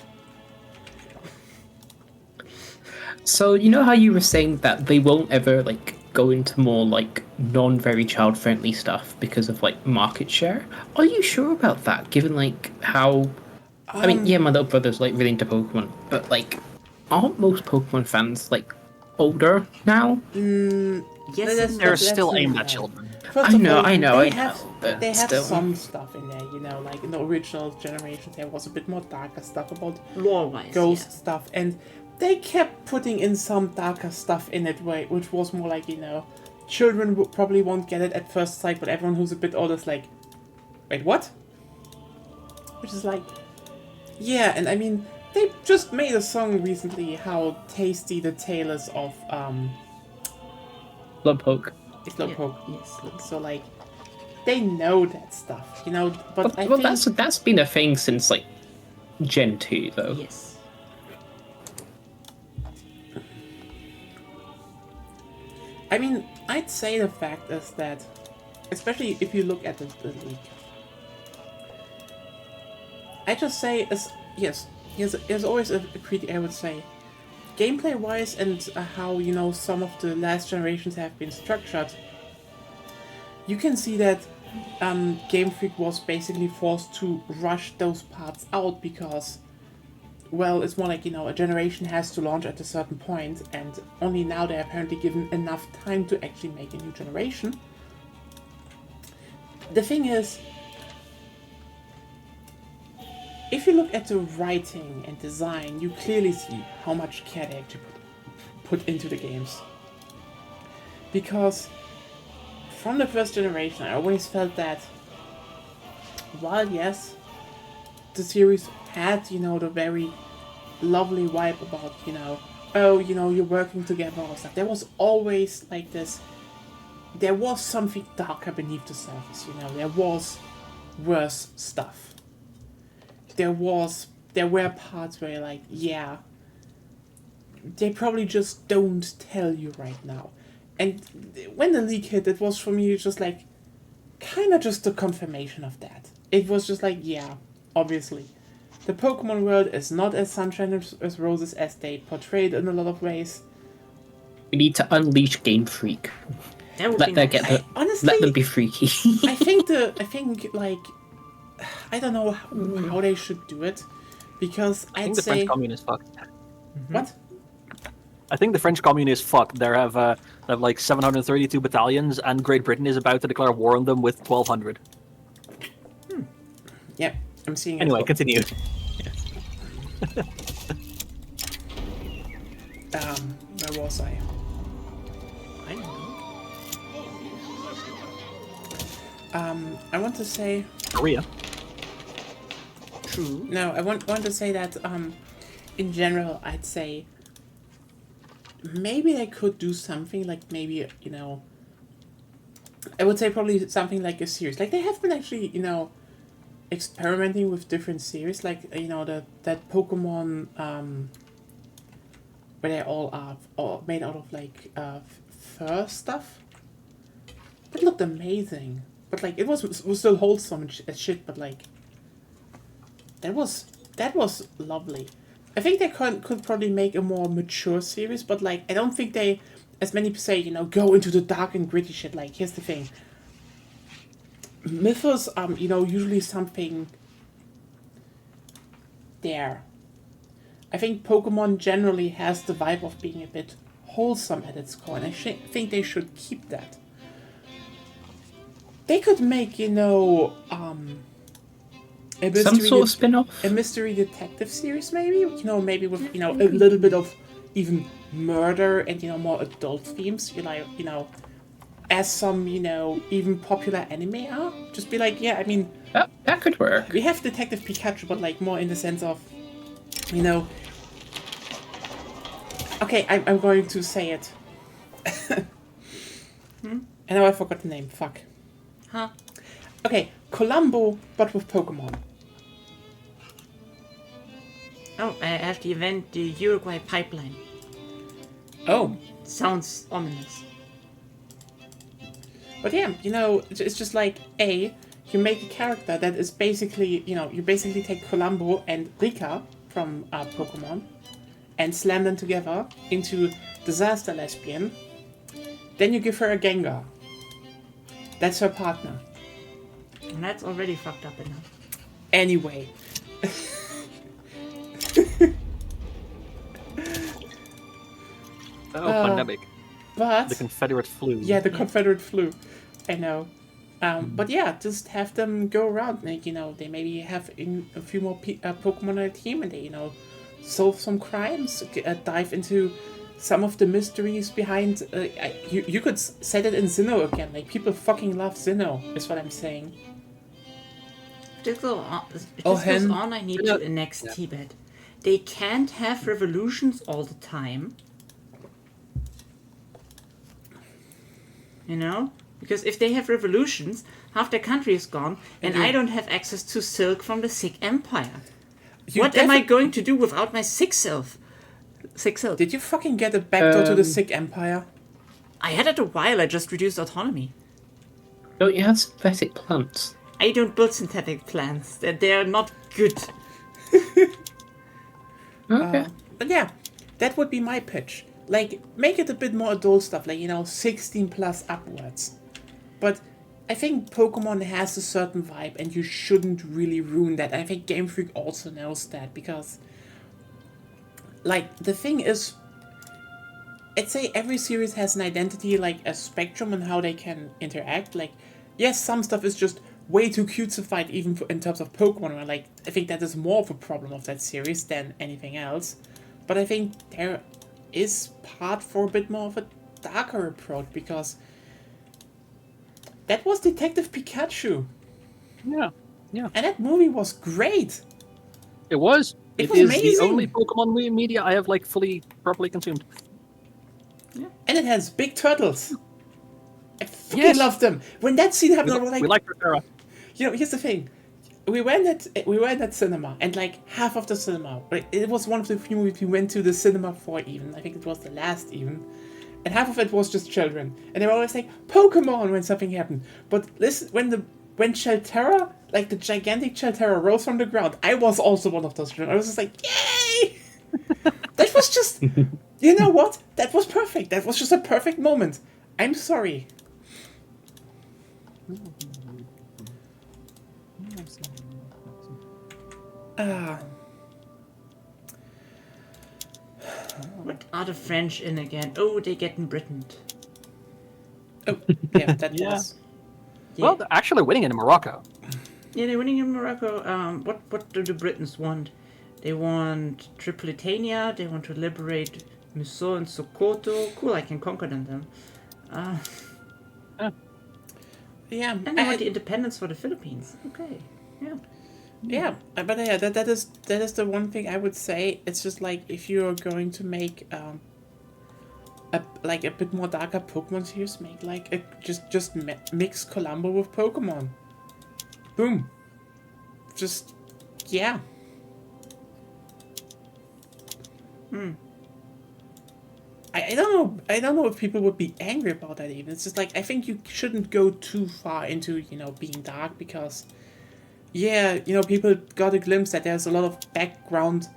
So you know how you were saying that they won't ever like go into more like non-very child-friendly stuff because of like market share? Are you sure about that? Given like how, I mean, yeah, my little brother's like really into Pokemon, but like, aren't most Pokemon fans like older now? Yes, Let's- They're let's still not aimed do at that. children. First I of know, all, I know, they I have know, but they have still. some stuff in there, like in the original generation there was a bit more darker stuff about lore-wise. ghost Yeah. stuff, and they kept putting in some darker stuff in it, which was more like children probably won't get it at first sight, but everyone who's a bit older is like, wait, what? Which is like, yeah, and I mean they just made a song recently how tasty the tail is of Slowpoke. Slowpoke. Yes. So like, they know that stuff, But I Well, think that's been a thing since like Gen 2 though. Yes. I mean, I'd say the fact is that, especially if you look at the league, I just say yes. There's always a critique. I would say, gameplay wise and how some of the last generations have been structured. You can see that Game Freak was basically forced to rush those parts out because, well, it's more like, a generation has to launch at a certain point, and only now they're apparently given enough time to actually make a new generation. The thing is, if you look at the writing and design, you clearly see how much care they actually put into the games. Because from the first generation, I always felt that while, yes, the series had, the very lovely vibe about, you're working together or stuff, there was always like this, there was something darker beneath the surface, there was worse stuff. There were parts where you're like, yeah, they probably just don't tell you right now. And when the leak hit, it was for me just like, kind of just a confirmation of that. It was just like, yeah, obviously. The Pokemon world is not as sunshine as roses as they portrayed in a lot of ways. We need to unleash Game Freak. That would Let be them nice. get the, Honestly, let them be freaky. I think like, I don't know how they should do it, because I I'd think the say French Commune is fucked. what? I think the French Commune is fucked. They have like 732 battalions, and Great Britain is about to declare war on them with 1,200. Yep, I'm seeing it. Anyway, continue. Where was I? I don't know. I want to say Korea. True. no. I want to say that in general, I'd say maybe they could do something like maybe I would say probably something like a series. Like they have been actually experimenting with different series, like that Pokemon where they all are all made out of like fur stuff. It looked amazing, but like it was still wholesome as shit. But like that was lovely. I think they could probably make a more mature series, but like I don't think they, as many say, go into the dark and gritty shit. Like here's the thing. Mythos, usually something there. I think Pokemon generally has the vibe of being a bit wholesome at its core, and I think they should keep that. They could make, a mystery Some sort of spin-off. a mystery detective series, maybe. Maybe with a little bit of even murder and more adult themes. As some even popular anime are. Just be like, yeah, I mean, That could work. we have Detective Pikachu, but like more in the sense of, Okay, I'm going to say it. And now I forgot the name. Fuck. Huh? Okay, Columbo, but with Pokemon. Oh, I have the event, the Uruguay Pipeline. Oh. Sounds ominous. But yeah, it's just like, you make a character that is basically, you basically take Columbo and Rika from Pokemon, and slam them together into Disaster Lesbian. Then you give her a Gengar. That's her partner. And that's already fucked up enough. Anyway. Pandemic. But The Confederate flu. yeah, the Confederate flu. I know. But yeah, just have them go around. Like, they maybe have a few more Pokemon on their team, and they, solve some crimes, dive into some of the mysteries behind. You could set it in Sinnoh again. Like, people fucking love Sinnoh, is what I'm saying. If this goes on, Hen. I need to annex Tibet. They can't have revolutions all the time. Because if they have revolutions, half their country is gone, and I don't have access to silk from the Sikh Empire. What am I going to do without my Sikh silk? Did you fucking get a backdoor to the Sikh Empire? I had it a while, I just reduced autonomy. Don't you have synthetic plants? I don't build synthetic plants. They're not good. Okay. But yeah, that would be my pitch. Like, make it a bit more adult stuff, like, 16 plus upwards. But I think Pokemon has a certain vibe, and you shouldn't really ruin that. I think Game Freak also knows that, because, like, the thing is, I'd say every series has an identity, like a spectrum on how they can interact. Like, yes, some stuff is just way too cutesified, even in terms of Pokemon, where, like, I think that is more of a problem of that series than anything else. But I think there is part for a bit more of a darker approach, because that was Detective Pikachu. Yeah. And that movie was great. It was. It was is amazing. the only Pokemon media I have fully properly consumed. And it has big turtles. I fucking Yes. love them. When that scene happened, I was like, We like Rotera. here's the thing. We went at cinema, and like half of the cinema, it was one of the few movies we went to the cinema for even. I think it was the last even. And half of it was just children. And they were always like, Pokemon when something happened. But listen, when Shelterra, like the gigantic Shelterra rose from the ground, I was also one of those children. I was just like, yay! That was just, you know what? That was perfect. That was just a perfect moment. I'm sorry. What are the French in again? Oh, they getting Britain. Oh, yeah, that Yeah. was. Yeah. Well, they're actually winning in Morocco. Yeah, they're winning in Morocco. What do the Britons want? They want Tripolitania. They want to liberate Miso and Sokoto. Cool, I can conquer them then. Yeah, And they want the independence for the Philippines. Okay, yeah. yeah, but yeah, that is the one thing I would say. It's just like, if you're going to make a bit more darker Pokemon series, make like mix Columbo with Pokemon. Boom. Just yeah. I don't know if people would be angry about that even. It's just like, I think you shouldn't go too far into, being dark, because people got a glimpse that there's a lot of background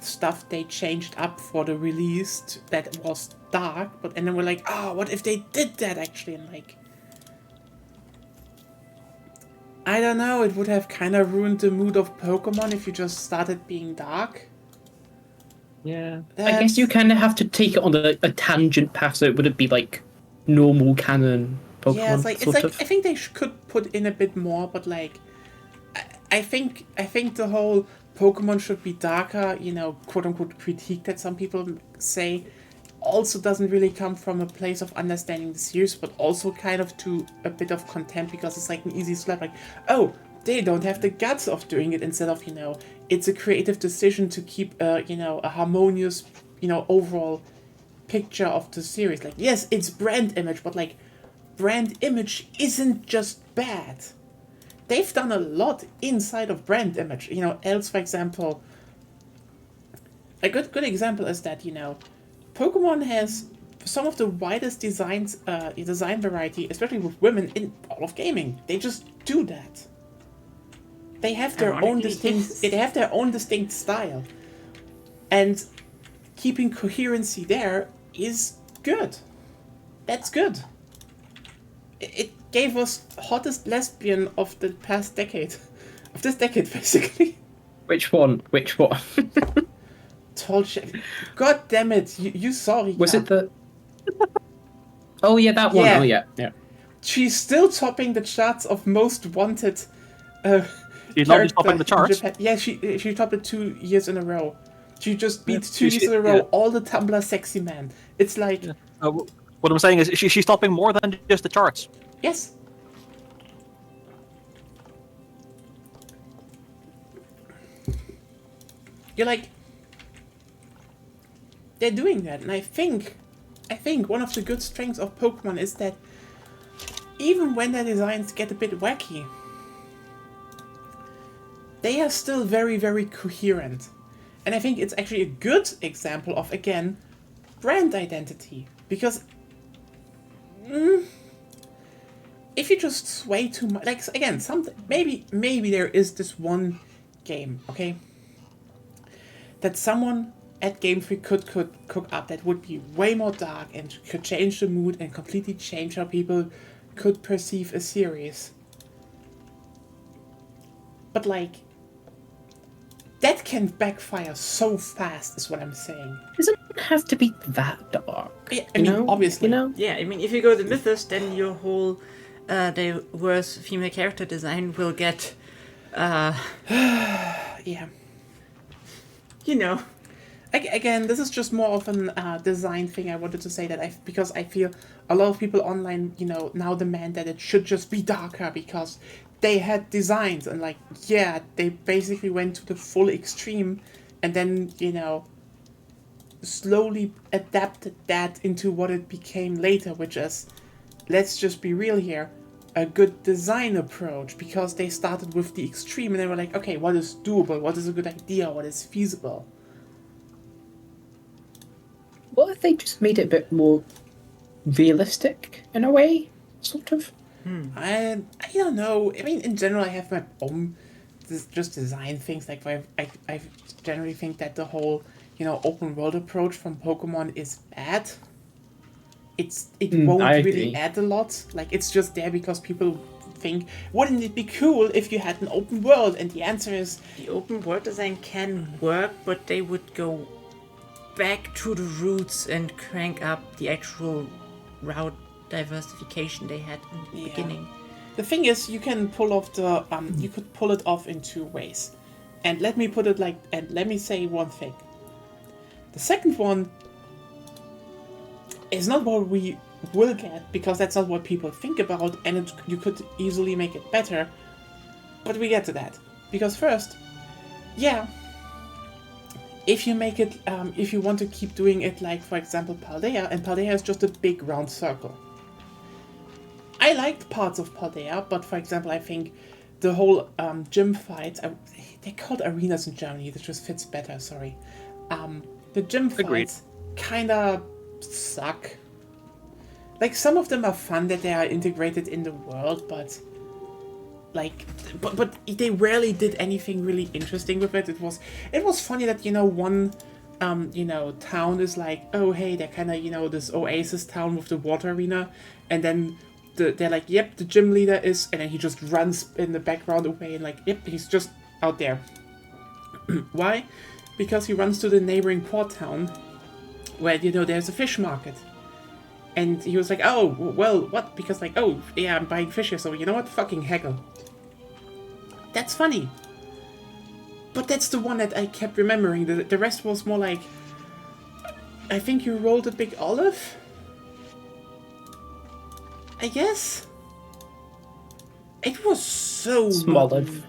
stuff they changed up for the release that was dark, and then we're like, what if they did that actually? And like, I don't know, it would have kind of ruined the mood of Pokemon if you just started being dark. Yeah. I guess you kind of have to take it on a tangent path, so it wouldn't be like normal canon Pokemon. Yeah, it's like of. I think they could put in a bit more, but like, I think the whole Pokemon should be darker, quote unquote critique that some people say, also doesn't really come from a place of understanding the series, but also kind of to a bit of contempt, because it's like an easy slap, like, oh, they don't have the guts of doing it, instead of, it's a creative decision to keep a harmonious, overall picture of the series. Like, yes, it's brand image, but like, brand image isn't just bad. They've done a lot inside of brand image. Else, for example, a good example is that, Pokemon has some of the widest design variety, especially with women, in all of gaming. They just do that. They have their own Ironically, distinct. yes. They have their own distinct style, and keeping coherency there is good. That's good. It gave us hottest lesbian of the past decade. Of this decade, basically. Which one? Which one? Tall shit. God damn it, you saw Rika. Was it the... Oh, yeah, that one. Yeah. Oh, yeah. Yeah. She's still topping the charts of most wanted. She's not just character topping the in charts. Japan. Yeah, she topped it 2 years in a row. She just beat Yeah, 2 years in a row yeah. all the Tumblr sexy men. It's like, What I'm saying is she's topping more than just the charts. yes. You're like, they're doing that, and I think one of the good strengths of Pokemon is that even when their designs get a bit wacky, they are still very, very coherent. And I think it's actually a good example of, again, brand identity. Because if you just sway too much, like, again, maybe there is this one game, okay, that someone at Game Freak could cook up that would be way more dark and could change the mood and completely change how people could perceive a series. But like, that can backfire so fast is what I'm saying. It doesn't have to be that dark. Yeah, I mean, obviously. You know? Yeah, I mean, if you go the Mythos, then your whole diverse female character design will get, Yeah. you know. Again, this is just more of a design thing. I wanted to say that because I feel a lot of people online, now demand that it should just be darker because they had designs and like, yeah, they basically went to the full extreme and then, slowly adapted that into what it became later, which is, let's just be real here, a good design approach, because they started with the extreme and they were like, okay, what is doable? What is a good idea? What is feasible? What if they just made it a bit more realistic in a way, sort of? I don't know. I mean, in general, I have my own just design things. Like, I generally think that the whole, open world approach from Pokemon is bad. It won't I really agree. add a lot. Like, it's just there because people think, wouldn't it be cool if you had an open world? And the answer is, The open world design can work, but they would go back to the roots and crank up the actual route diversification they had in the Yeah. beginning. the thing is, you can pull off you could pull it off in 2 ways. And let me say one thing. The second one is not what we will get, because that's not what people think about, and you could easily make it better. But we get to that. Because first, yeah, if you make it, if you want to keep doing it like, for example, Paldea, and Paldea is just a big round circle. I liked parts of Paldea, but for example, I think the whole gym fights, they're called arenas in Germany, that just fits better, sorry. The gym Agreed. fights kinda suck. Like, some of them are fun that they are integrated in the world, but they rarely did anything really interesting with it. It was funny that, one town is like, oh hey, they're kinda, this oasis town with the water arena, and then they're like, yep, the gym leader is, and then he just runs in the background away and like, yep, he's just out there. Why? Because he runs to the neighboring port town where, there's a fish market. And he was like, oh, well, what? Because like, oh, yeah, I'm buying fish here, so you know what? Fucking haggle. That's funny. But that's the one that I kept remembering. The rest was more like, I think you rolled a big olive? I guess? It was so Smoliv.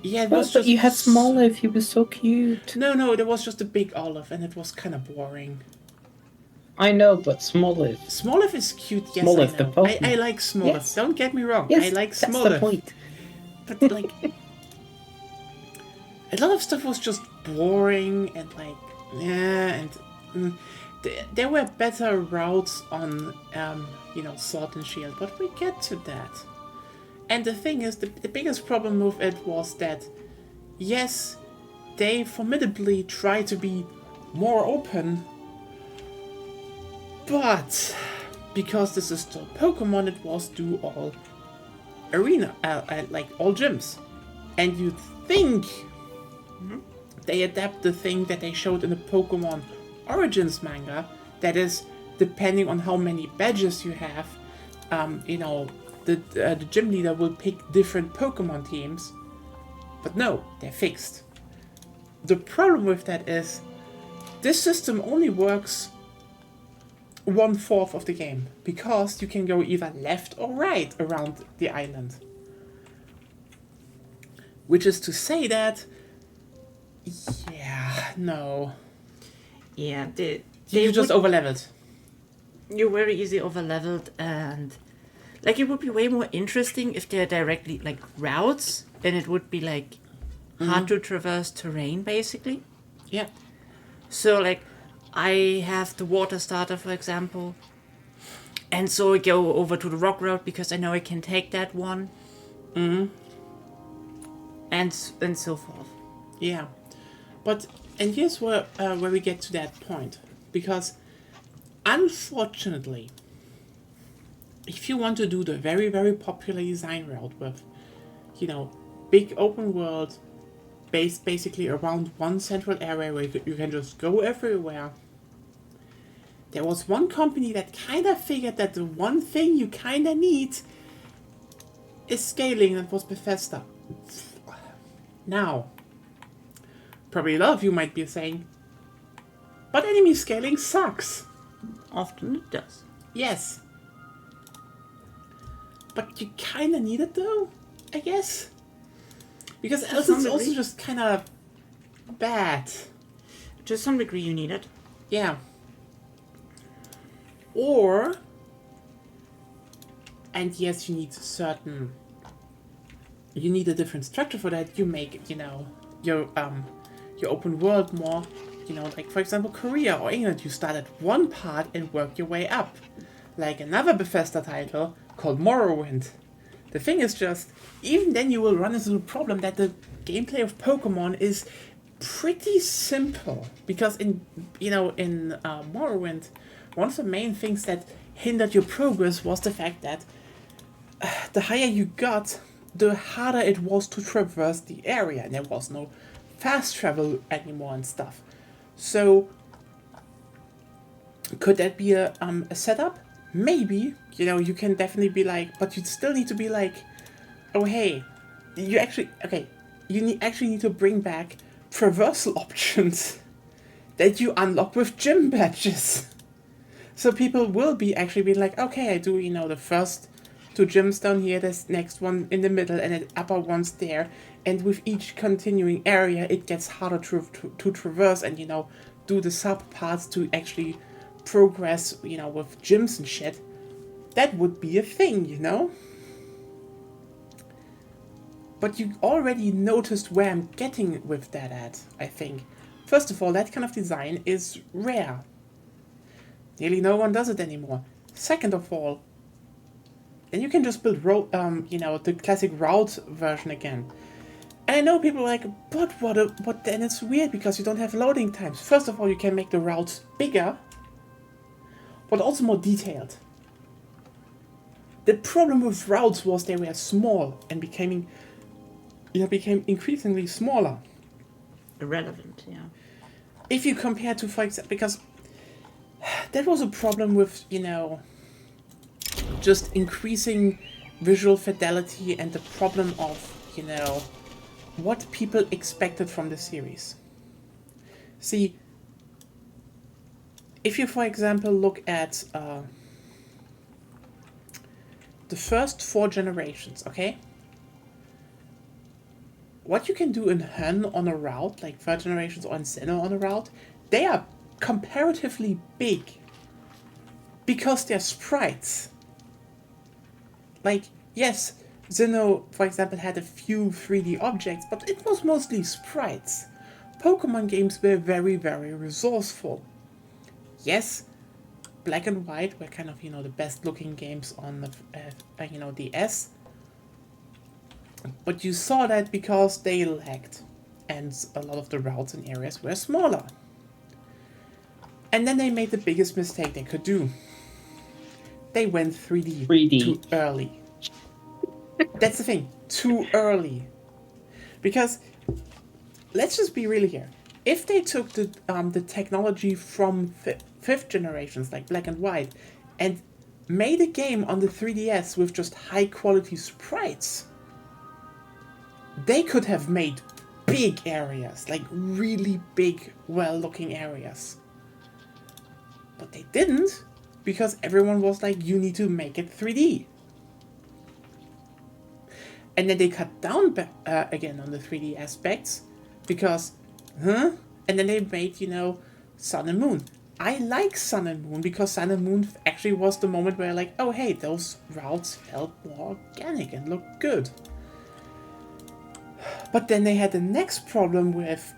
Yeah, it Well, was but just... you had Smoliv, he was so cute. No, there was just a big olive, and it was kind of boring. I know, but Smoliv. Smoliv is cute, yes, Smoliv, I the know. Pokemon. I like Smoliv, Yes. don't get me wrong. Yes, I like that's Smoliv. the point. But, like, a lot of stuff was just boring, and, like, yeah, and there were better routes on, Sword and Shield, but we get to that. And the thing is, the biggest problem with it was that, yes, they formidably try to be more open. But because this is still Pokemon, it was do all arena, like all gyms. And you'd think they adapt the thing that they showed in the Pokemon Origins manga, that is, depending on how many badges you have, the gym leader will pick different Pokemon teams. But no, they're fixed. The problem with that is, this system only works 1/4 of the game, because you can go either left or right around the island. Which is to say that, yeah, no. Yeah, You just overleveled. you're very easy overleveled, and like it would be way more interesting if they're directly like routes, and it would be like hard to traverse terrain basically. Yeah. So like I have the water starter, for example, and so I go over to the rock route because I know I can take that one. And so forth. Yeah. But, and here's where we get to that point. Because, unfortunately, if you want to do the very, very popular design route with, big open world, based basically around one central area where you can just go everywhere, there was one company that kind of figured that the one thing you kind of need is scaling, and that was Bethesda. Now, probably a lot of you might be saying, but enemy scaling sucks. Often it does. Yes. But you kind of need it though, I guess. Because else some it's also degree. just kind of bad. To some degree you need it. Yeah. Or, and yes, you need a different structure for that. You make, your open world more, like for example Korea or England, you start at one part and work your way up. Like another Bethesda title called Morrowind. The thing is just, even then you will run into the problem that the gameplay of Pokemon is pretty simple. Because in Morrowind, one of the main things that hindered your progress was the fact that the higher you got, the harder it was to traverse the area, and there was no fast travel anymore and stuff. So, could that be a setup? Maybe. You can definitely be like, but you still need to be like, oh hey, you actually need to bring back traversal options that you unlock with gym badges. So people will be like, okay, I do, the first 2 gyms down here, this next one in the middle, and the upper one's there. And with each continuing area, it gets harder to traverse and, do the sub parts to actually progress, with gyms and shit. That would be a thing, But you already noticed where I'm getting with that at, I think. First of all, that kind of design is rare. Nearly no one does it anymore. Second of all, then you can just build the classic route version again. And I know people are like, but then it's weird because you don't have loading times. First of all, you can make the routes bigger, but also more detailed. The problem with routes was they were small and became increasingly smaller. Irrelevant, yeah. If you compare to, for example, because that was a problem with, just increasing visual fidelity and the problem of, what people expected from the series. See, if you, for example, look at the first 4 generations, okay? What you can do in Hen on a route, like 3rd generations, or in Sinnoh on a route, they are comparatively big. Because they're sprites. Like, yes, Sinnoh, for example, had a few 3D objects, but it was mostly sprites. Pokemon games were very, very resourceful. Yes, Black and White were kind of, the best looking games on the, the S. But you saw that because they lagged, and a lot of the routes and areas were smaller. And then they made the biggest mistake they could do. They went 3D, 3D. too early. That's the thing, too early. Because, let's just be real here. If they took the technology from fifth generations, like Black and White, and made a game on the 3DS with just high quality sprites, they could have made big areas, like really big, well looking areas. But they didn't, because everyone was like, you need to make it 3D. And then they cut down again on the 3D aspects, because, And then they made, Sun and Moon. I like Sun and Moon, because Sun and Moon actually was the moment where like, oh hey, those routes felt more organic and looked good. But then they had the next problem with,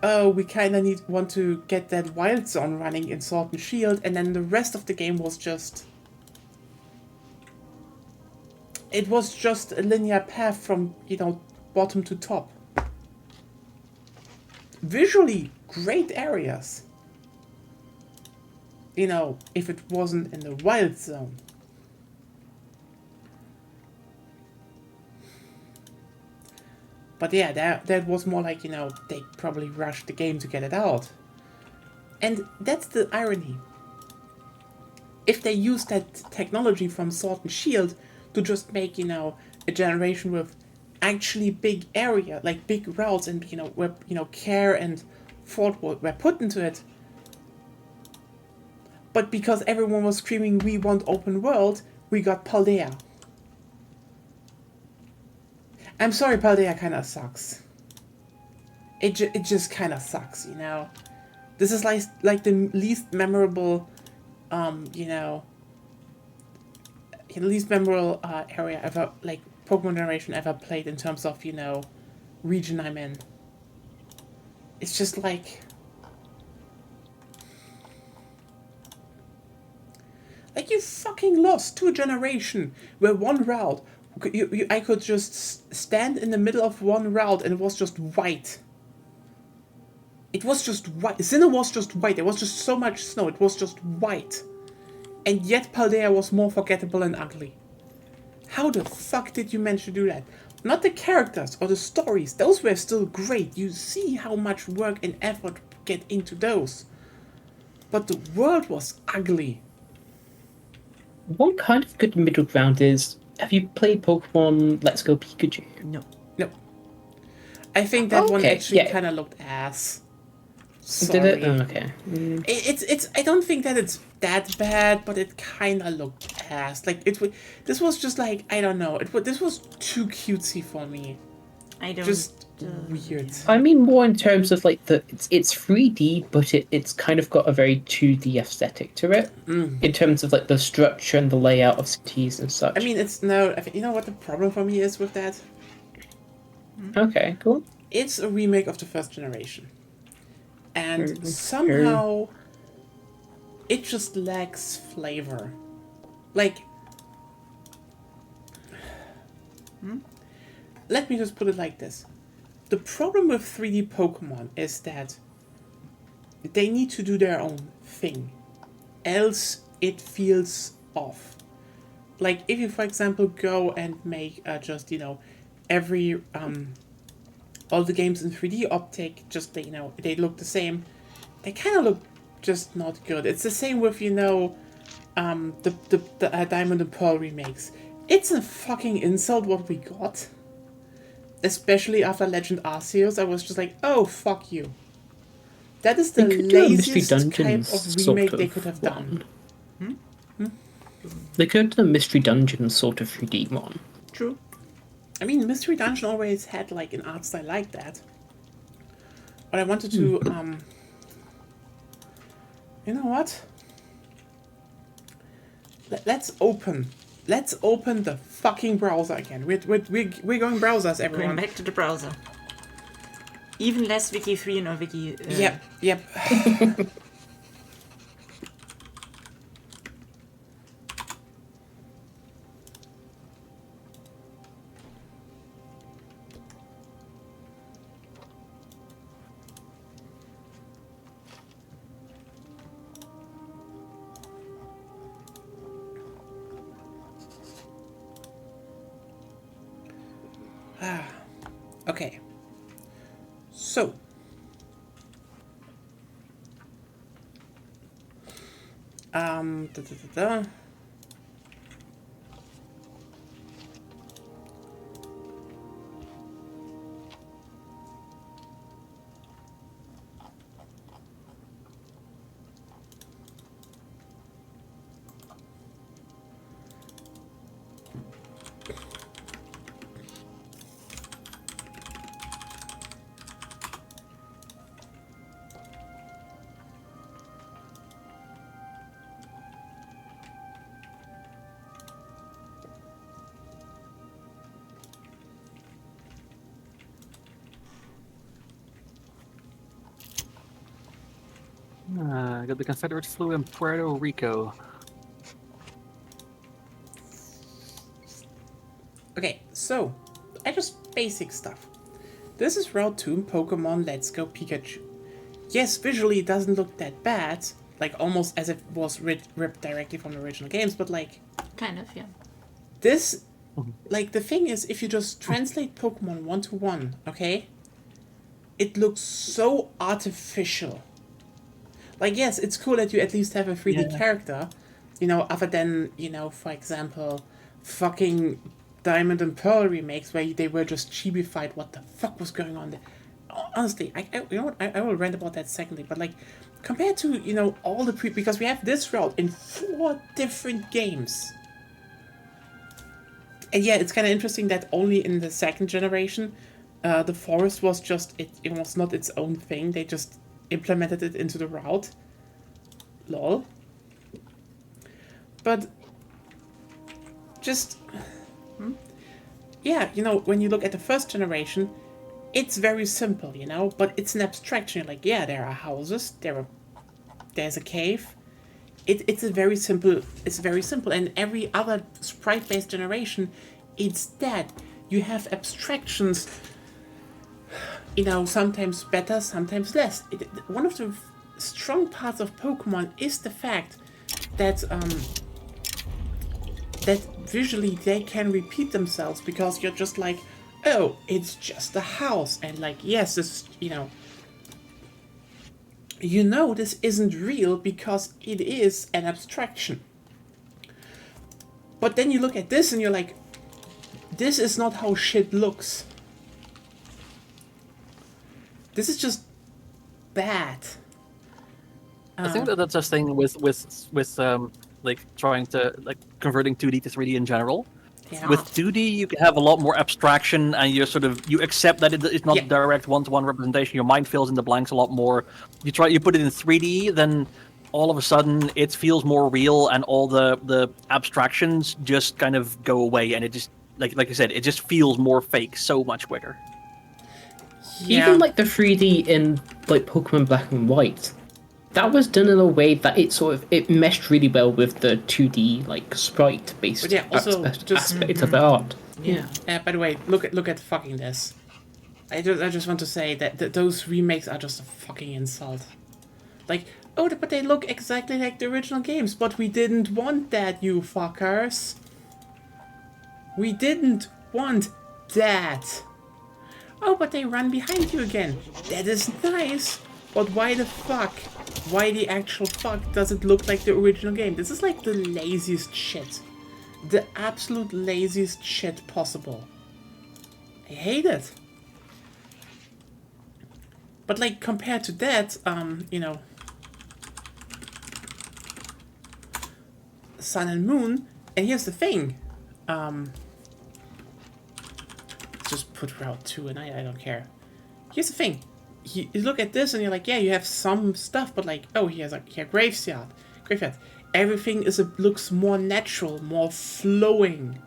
oh, we kind of want to get that wild zone running in Sword and Shield, and then the rest of the game was just... It was just a linear path from, bottom to top. Visually, great areas. If it wasn't in the wild zone. But yeah, that was more like, they probably rushed the game to get it out. And that's the irony. If they used that technology from Sword and Shield to just make, a generation with actually big area, like big routes, and, where, care and thought were put into it. But because everyone was screaming, we want open world, we got Paldea. I'm sorry, Paldea kind of sucks. It just kind of sucks, This is like the least memorable, least memorable area ever, like Pokemon generation ever played in terms of, region I'm in. It's just like you fucking lost to a generation where one route, I could just stand in the middle of one route and it was just white. It was just white. Sinnoh was just white. There was just so much snow. It was just white. And yet Paldea was more forgettable and ugly. How the fuck did you manage to do that? Not the characters or the stories. Those were still great. You see how much work and effort get into those. But the world was ugly. One kind of good middle ground is, have you played Pokemon Let's Go Pikachu? No. No. I think that one Okay, actually yeah. kind of looked ass. Did it? Sorry. Oh, okay. It's. I don't think that it's that bad, but it kind of looked ass. Like this was just like, I don't know. This was too cutesy for me. I don't. Just weird. I mean more in terms of like it's 3D, but it's kind of got a very 2D aesthetic to it in terms of like the structure and the layout of cities and such. I mean, it's no. You know what the problem for me is with that? Okay, cool. It's a remake of the first generation, and somehow it just lacks flavor. Like, let me just put it like this. The problem with 3D Pokemon is that they need to do their own thing, else it feels off. Like, if you, for example, go and make just, every, all the games in 3D optic, just, they look the same, they kind of look just not good. It's the same with, the Diamond and Pearl remakes. It's a fucking insult what we got. Especially after Legend Arceus, I was just like, oh, fuck you. That is the laziest type of remake they could have done. They could have done a Mystery Dungeon sort of 3D one. True. I mean, Mystery Dungeon always had, like, an art style like that. But I wanted to, you know what? Let's open the fucking browser again. We're going browsers, everyone. Going back to the browser. Even less Wiki 3 or Wiki... Yep. Okay. So. Da, da, da, da. Got the Confederate flew in Puerto Rico. Okay, so, just basic stuff. This is Route 2 in Pokemon Let's Go Pikachu. Yes, visually it doesn't look that bad, like almost as if it was ripped directly from the original games, but like, Kind of, yeah. this, like the thing is, if you just translate Pokemon 1-to-1, okay, it looks so artificial. Like, yes, it's cool that you at least have a 3D character, you know, other than, you know, for example, fucking Diamond and Pearl remakes where they were just chibified. What the fuck was going on there? Honestly, you know what? I will rant about that secondly, but like, compared to, you know, all the because we have this route in 4 different games. And yeah, it's kind of interesting that only in the second generation, the forest was just, it was not its own thing. They just implemented it into the route. Lol. But just yeah, you know, when you look at the first generation, it's very simple, you know, but it's an abstraction. Like, yeah, there are houses, there's a cave. It's very simple, and every other sprite-based generation, it's that. You have abstractions, you know, sometimes better, sometimes less. One of the strong parts of Pokemon is the fact that that visually they can repeat themselves, because you're just like, oh, it's just a house, and like, yes, this, you know this isn't real because it is an abstraction. But then you look at this and you're like, this is not how shit looks. This is just bad. I think that's a thing with like trying to like converting 2D to 3D in general. Yeah. With 2D, you can have a lot more abstraction, and you accept that it's not direct one-to-one representation. Your mind fills in the blanks a lot more. You put it in 3D, then all of a sudden it feels more real, and all the abstractions just kind of go away, and it just like I said, it just feels more fake so much quicker. Yeah. Even like the 3D in like Pokemon Black and White, that was done in a way that it meshed really well with the 2D like sprite based aspect of the art. Yeah. By the way, look at fucking this. I just want to say that those remakes are just a fucking insult. Like, oh, but they look exactly like the original games, but we didn't want that, you fuckers. We didn't want that. Oh, but they run behind you again. That is nice. But why the fuck? Why the actual fuck does it look like the original game? This is like the laziest shit. The absolute laziest shit possible. I hate it. But like, compared to that, you know, Sun and Moon, and here's the thing, just put Route 2 and I don't care. Here's the thing, you look at this and you're like, yeah, you have some stuff, but like, oh, here's like, here, graveyard. Everything looks more natural, more flowing.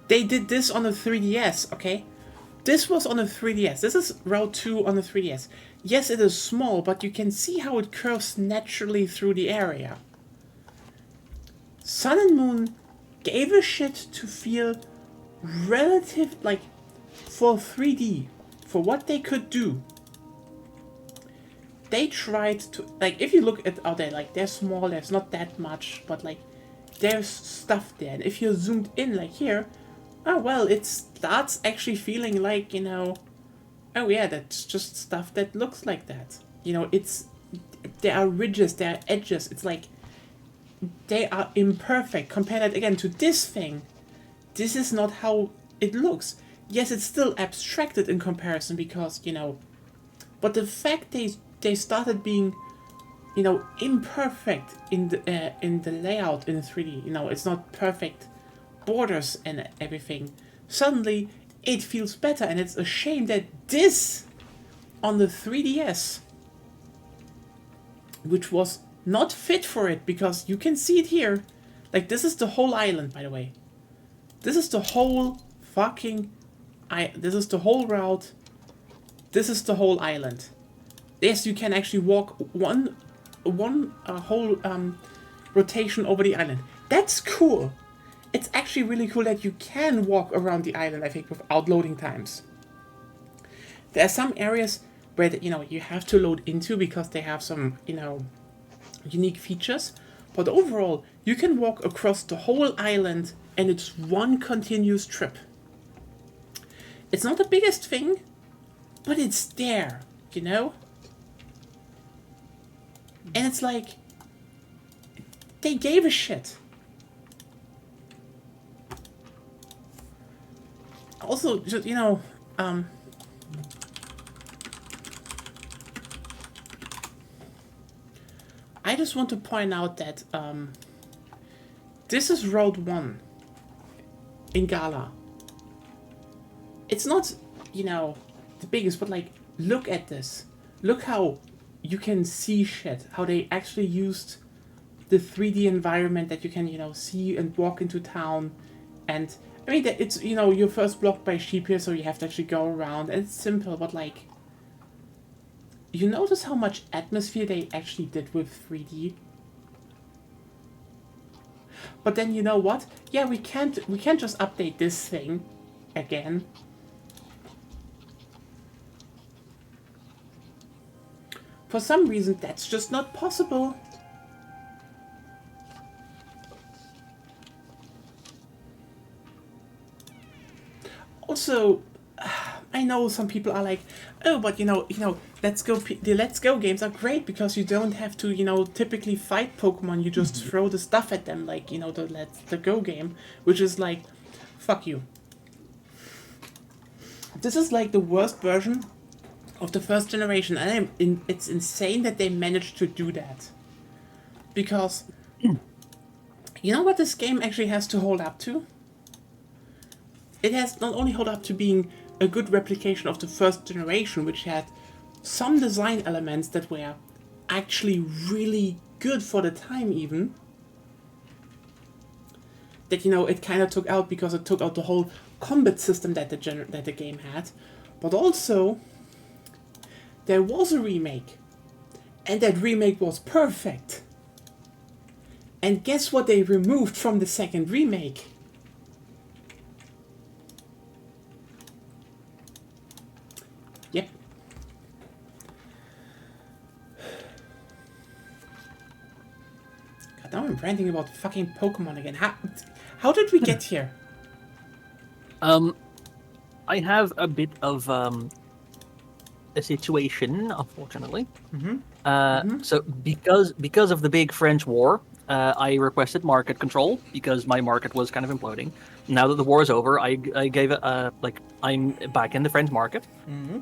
They did this on a 3DS, okay? This was on a 3DS. This is Route 2 on a 3DS. Yes, it is small, but you can see how it curves naturally through the area. Sun and Moon gave a shit to feel relative, like, for 3D, for what they could do. They tried to, like, if you look at out there, like, they're small, there's not that much, but like, there's stuff there. And if you're zoomed in, like here, oh well, it starts actually feeling like, oh yeah, that's just stuff that looks like that. There are ridges, there are edges. It's like they are imperfect. Compare that again to this thing. This is not how it looks. Yes, it's still abstracted in comparison because, but the fact they started being, imperfect in the layout in 3D. It's not perfect borders and everything. Suddenly, it feels better, and it's a shame that this on the 3DS, which was not fit for it, because you can see it here. Like, this is the whole island, by the way. This is the whole fucking... this is the whole route. This is the whole island. Yes, you can actually walk one whole rotation over the island. That's cool. It's actually really cool that you can walk around the island, I think, without loading times. There are some areas where, you have to load into because they have some, unique features. But overall, you can walk across the whole island and it's one continuous trip. It's not the biggest thing, but it's there, And it's like, they gave a shit. Also, just, I just want to point out that this is Road 1 in Gala. It's not, the biggest, but like, look at this. Look how you can see shit. How they actually used the 3D environment that you can, see and walk into town. And, I mean, it's, you're first blocked by sheep here, so you have to actually go around. And it's simple, but like, you notice how much atmosphere they actually did with 3D? But then you know what? Yeah, we can't just update this thing again. For some reason, that's just not possible. Also, I know some people are like, oh, but Let's Go games are great because you don't have to, typically fight Pokemon. You just throw the stuff at them, like, the Let's Go game, which is like, fuck you. This is like the worst version of the first generation, and it's insane that they managed to do that. Because, you know what this game actually has to hold up to? It has not only hold up to being a good replication of the first generation, which had some design elements that were actually really good for the time even, that, it kind of took out because it took out the whole combat system that the game had, but also there was a remake, and that remake was perfect. And guess what they removed from the second remake? Yep. God, now I'm ranting about fucking Pokemon again. How did we get here? I have a bit of a situation, unfortunately. So because of the big French war, I requested market control because my market was kind of imploding. Now that the war is over, I gave it I'm back in the French market.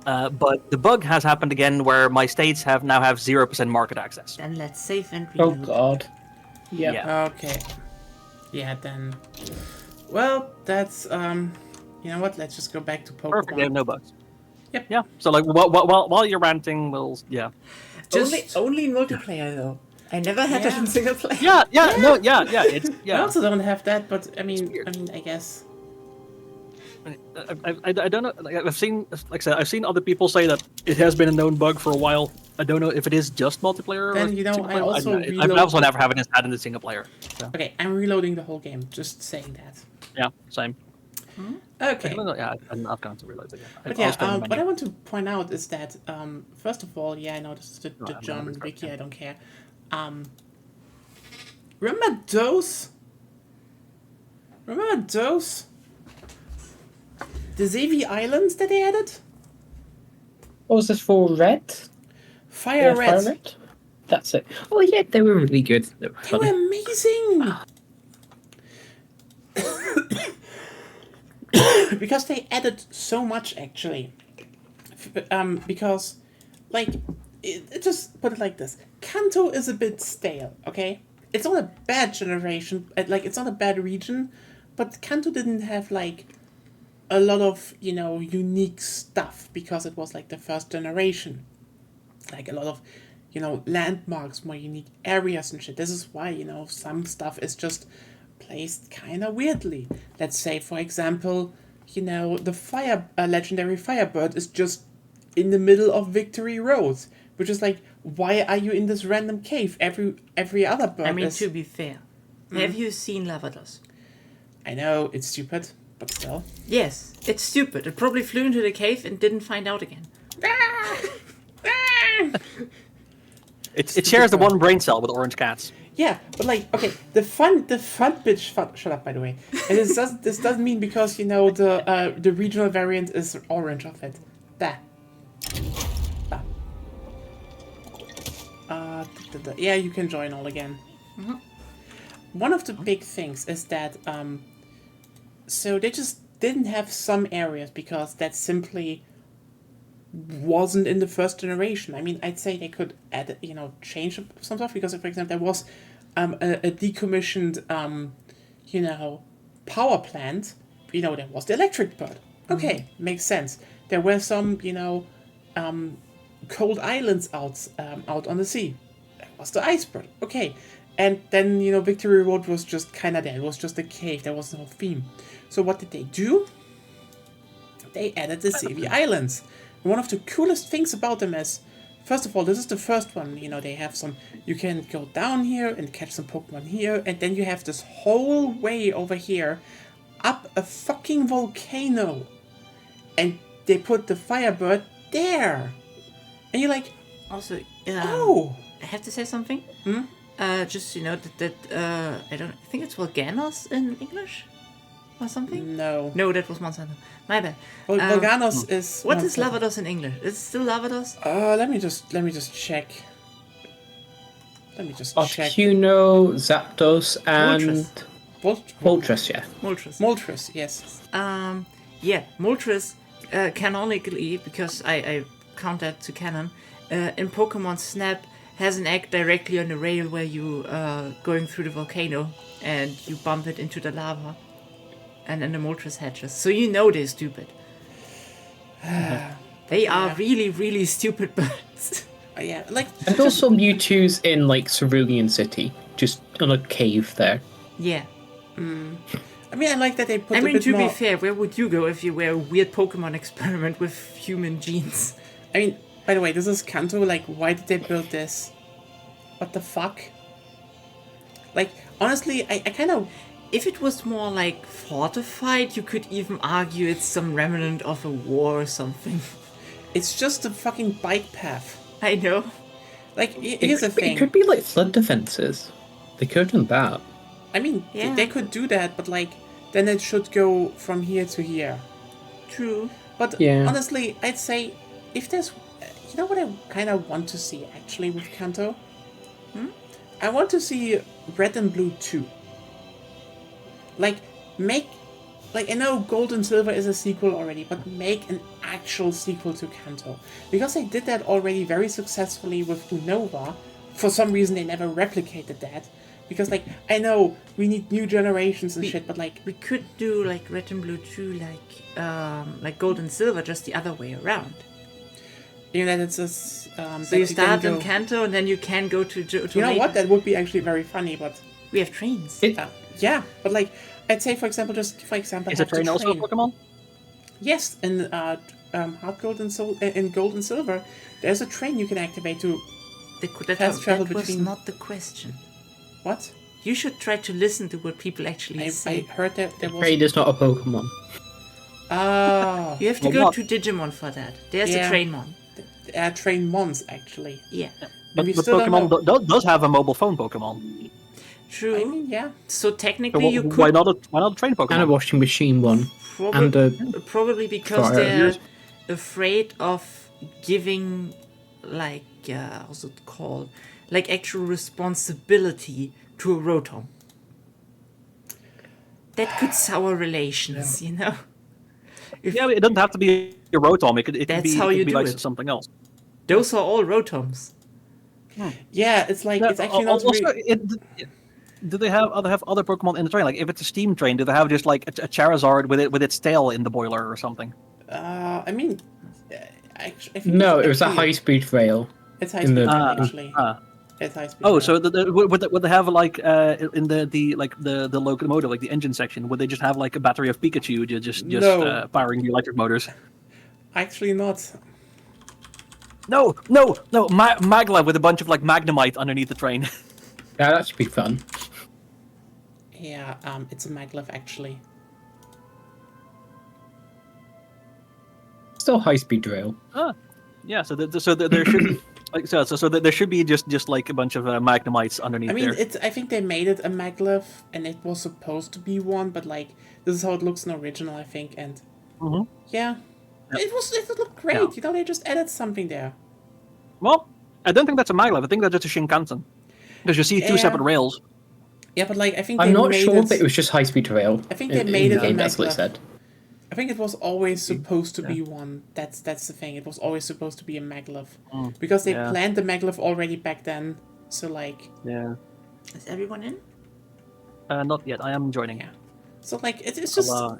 But the bug has happened again where my states now have 0% market access. Then let's save and Oh reload. god. Yep. Yeah. Okay. Yeah, then. Well, that's you know what? Let's just go back to Pokemon. Perfect. They have no bugs. Yep. Yeah. So like while you're ranting, Only in multiplayer though. I never had that in single player. Yeah. It's I also don't have that, but I guess. I don't know. Like I've seen, like I said, I've seen other people say that it has been a known bug for a while. I don't know if it is just multiplayer. Then, or single I player. also I also never have it had in the single player. So. Okay, I'm reloading the whole game. Just saying that. Yeah, same. Okay. Yeah, I'm not going to reload it again. But yeah, what I want to point out is that, first of all, yeah, I know this is the John and Vicky, I don't care. Remember those The Zevi Islands that they added? What was this for? Red? Fire Yeah, Red. Fire Red? That's it. Oh yeah, they were really good. They were They funny. were amazing! Because they added so much, actually. Because, like, just put it like this. Kanto is a bit stale, okay? It's not a bad generation, like, it's not a bad region, but Kanto didn't have, like, a lot of, unique stuff because it was, like, the first generation. Like, a lot of, landmarks, more unique areas and shit. This is why, some stuff is just placed kind of weirdly. Let's say, for example, the legendary Firebird is just in the middle of Victory Road, which is like, why are you in this random cave? Every other bird I mean, is... to be fair, have you seen Lavados? I know, it's stupid, but still. Yes, it's stupid. It probably flew into the cave and didn't find out again. It shares the one brain cell with orange cats. Yeah, but like, okay, the fun bitch, shut up, by the way. And this doesn't mean because, the regional variant is orange of it. There. Yeah, you can join all again. Mm-hmm. One of the big things is that, so they just didn't have some areas because that simply wasn't in the first generation. I mean, I'd say they could add, change some stuff because, for example, there was a decommissioned, power plant. There was the electric bird. Okay, makes sense. There were some, cold islands out on the sea. There was the iceberg. Okay, and then Victory Road was just kind of there. It was just a cave. There was no theme. So what did they do? They added the Zevi Islands. And one of the coolest things about them is, first of all, this is the first one. They have some. You can go down here and catch some Pokemon here, and then you have this whole way over here, up a fucking volcano, and they put the Firebird there, and you're like, Also, oh, I have to say something. Just that I think it's Volganos in English, or something. no. No, that was Monsanto. My bad. Volganos is. What is Lavados in English? Is it still Lavados? Let me just check. Let me just check. Articuno, Zapdos, and Moltres. Moltres, yeah. Moltres. Moltres, yes. Yeah, Moltres, canonically, because I count that to canon, in Pokemon Snap has an egg directly on the rail where you going through the volcano and you bump it into the lava, and then the Moltres hatches. So they're stupid. They are really, really stupid birds. Yeah, like. And also Mewtwo's in, like, Cerulean City, just on a cave there. Yeah. I mean, I like that they put. I mean, to more... be fair, where would you go if you were a weird Pokemon experiment with human genes? I mean, by the way, this is Kanto. Like, why did they build this? What the fuck? Like, honestly, I kind of. If it was more like fortified, you could even argue it's some remnant of a war or something. It's just a fucking bike path. I know. Like, here's the thing. It could be like flood defenses. They could have done that. I mean, Yeah. they could do that, but like, then it should go from here to here. True. But Yeah. honestly, I'd say if there's, what I kind of want to see actually with Kanto. I want to see Red and Blue 2. Like, I know Gold and Silver is a sequel already, but make an actual sequel to Kanto. Because they did that already very successfully with Unova. For some reason, they never replicated that. Because, like, I know we need new generations and shit, but like, We could do like Red and Blue 2 like Gold and Silver, just the other way around. that it's just. So you start in Kanto and then you can go to You know what? That would be actually very funny, but. We have trains. Yeah, but like, I'd say, for example, Is have a the train also a Pokemon? Yes, in Heart Gold and in Gold and Silver, there's a train you can activate to. Fast travel that was between- not the question. What? You should try to listen to what people actually I say. heard that there was. Raid is not a Pokemon. Oh, You have to Well, go not- to Digimon for that. There's Yeah. a Trainmon. train Mons actually. Yeah. But we still don't Pokemon does have a mobile phone Pokemon. True. I mean, yeah. So So technically, you why could not a train Pokemon? And a washing machine one. And a probably because Fire. they're Yes. afraid of giving, like, how's it called? Like actual responsibility to a Rotom. That could sour relations, you know? Yeah, but it doesn't have to be a Rotom. It could That's be, how it could you be do like it. something else. Those are all Rotoms. Yeah, it's like, Yeah, it's actually not also, really... do they have other Pokemon in the train? Like if it's a Steam train, do they have just like a Charizard with its tail in the boiler or something? I mean, actually, I think no, it's it was a actually- high-speed rail. It's high in speed the- rail, actually. Ah. It's high speed. Oh, rail. so would they have like in the locomotive, like the engine section, would they just have like a battery of Pikachu just No. powering the electric motors? Actually not. No, Maglev with a bunch of like Magnemite underneath the train. Yeah, that should be fun. Yeah, it's a maglev actually. Still high-speed rail. Yeah, so there should be like there should be just like a bunch of Magnemites underneath I mean, there. I think they made it a maglev, and it was supposed to be one, but like this is how it looks in original, I think, and Mhm. yeah, it looked great. Yeah. You know, they just added something there. Well, I don't think that's a Maglev. I think that's just a Shinkansen. Because you see two Yeah. separate rails. Yeah, but like I think I'm they not made sure it. that it was just high-speed rail. I think in- they made in it the a game, that's what it maglev. said. I think it was always supposed to be one. That's the thing. It was always supposed to be a maglev because they yeah. planned the maglev already back then. So like, Yeah. Is everyone in? Not yet. I am joining. Yeah. so like it's just Hello,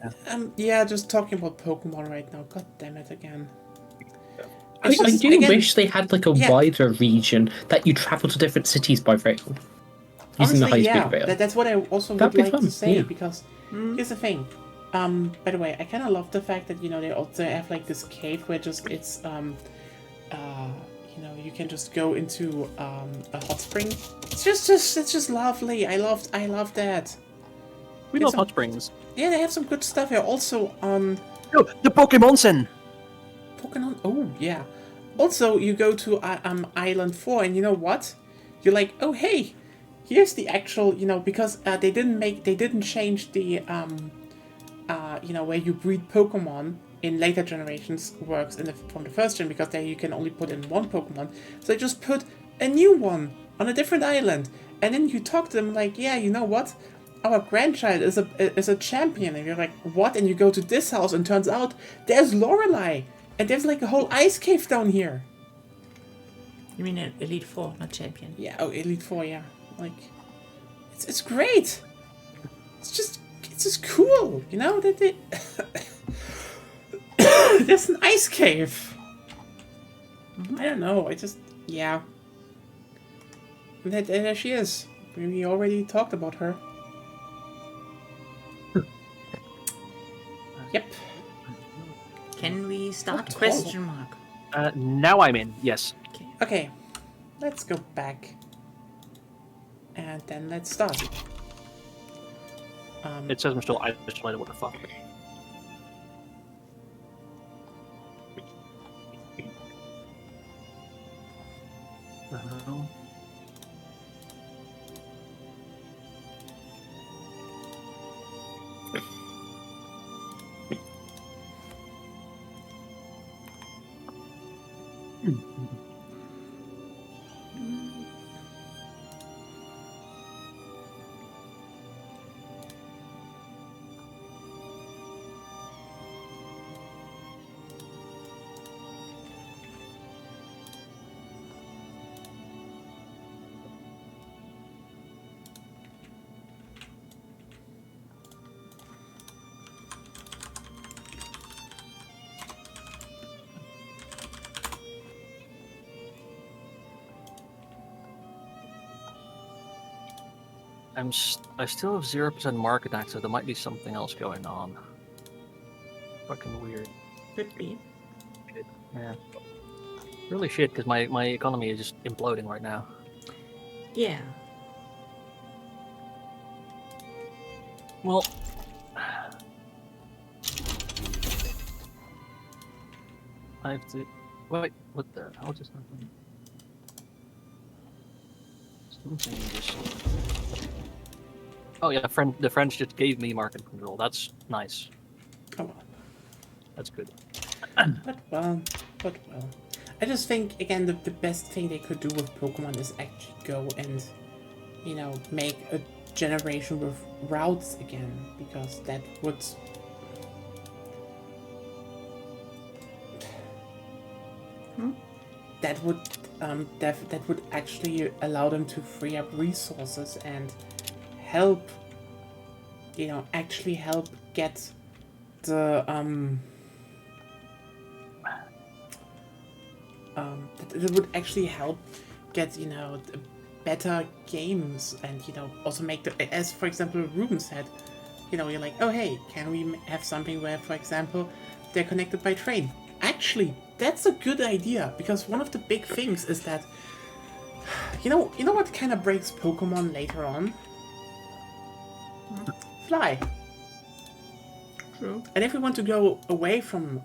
yeah, just talking about Pokemon right now. God damn it again. I It's just, do again, wish they had like a yeah. wider region that you travel to different cities by rail. Using the honestly, high-speed rail. that's what I also That'd would be like to fun, say yeah. because here's the thing. By the way, I kind of love the fact that they also have like this cave where just it's you can just go into a hot spring. It's just lovely. I love that. We Get love some- hot springs. Yeah, they have some good stuff here. Also, No, the Pokemonsen! Pokemon. Oh yeah. Also, you go to Island 4, and you know what? You're like, oh hey, here's the actual, because they didn't change the where you breed Pokemon in later generations works from the first gen because there you can only put in one Pokemon. So they just put a new one on a different island, and then you talk to them like, yeah, you know what? Our grandchild is a champion, and you're like, what? And you go to this house, and turns out there's Lorelei, and there's like a whole ice cave down here. You mean Elite Four, not Champion? Yeah, oh, Elite Four, yeah, like, it's great. It's just cool, that they. There's an ice cave. I don't know. Yeah. And there she is. We already talked about her. Yep. Can we start? What? Question mark. Now I'm in, yes. Okay. Let's go back. And then let's start. It says I'm still isolated, what the fuck. I still have 0% market attack, so there might be something else going on. Fucking weird. Could be. Yeah. Really shit, because my economy is just imploding right now. Yeah. Well, I have to. Wait, what the? How is this not? Something just. Oh yeah, the French just gave me market control. That's nice. Oh well. That's good. But well. I just think, again, the best thing they could do with Pokemon is actually go and, make a generation with routes again, because that would... That would that would actually allow them to free up resources and help, actually help get the that would actually help get the better games, and also make the, as for example Ruben said, you're like, oh hey, can we have something where, for example, they're connected by train? Actually, that's a good idea, because one of the big things is that you know what kind of breaks Pokemon later on? Fly. True. And if we want to go away from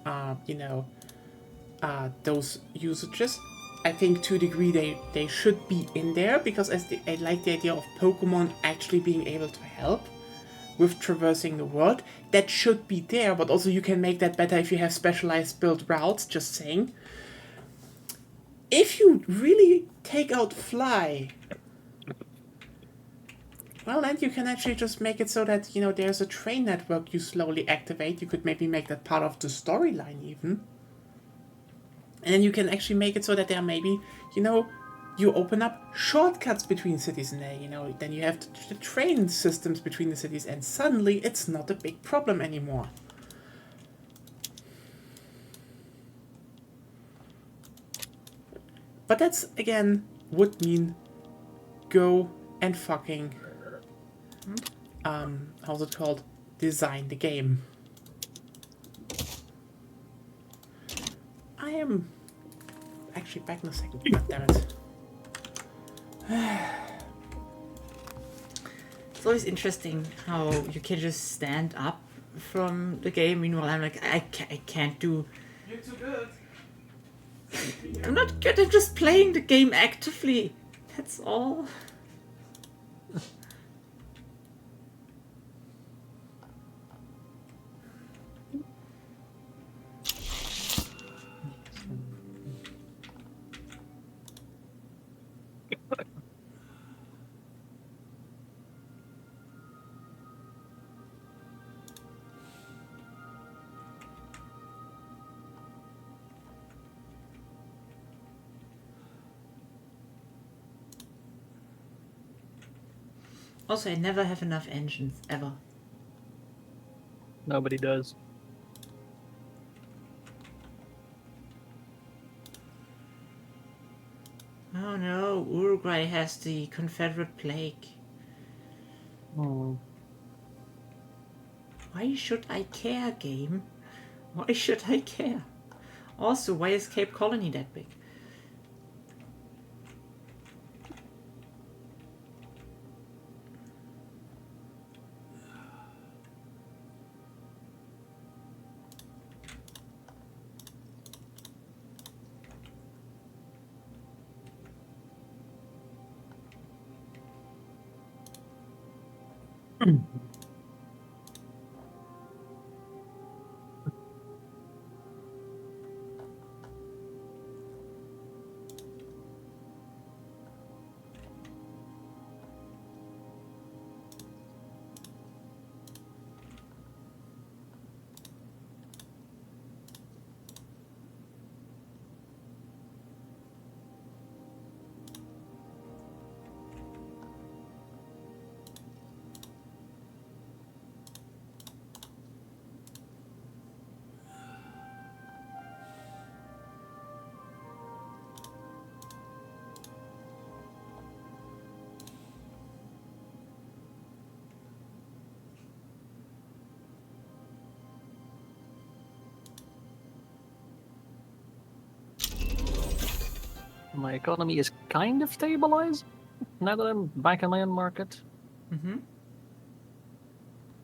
those usages, I think to a degree they should be in there, because I like the idea of Pokemon actually being able to help with traversing the world. That should be there, but also you can make that better if you have specialized built routes, just saying. If you really take out Fly, well, then you can actually just make it so that, there's a train network you slowly activate. You could maybe make that part of the storyline even. And then you can actually make it so that there maybe, you open up shortcuts between cities, and then you have the train systems between the cities, and suddenly it's not a big problem anymore. But that's, again, would mean go and fucking, how's it called? Design the game. I am actually back in a second. God damn it. It's always interesting how you can just stand up from the game. Meanwhile, I'm like, I can't do. You're too good. I'm not good. I'm just playing the game actively. That's all. Also, I never have enough engines, ever. Nobody does. Oh no, Uruguay has the Confederate plague. Oh. Why should I care, game? Why should I care? Also, why is Cape Colony that big? My economy is kind of stabilized now that I'm back in my own market. Mm-hmm.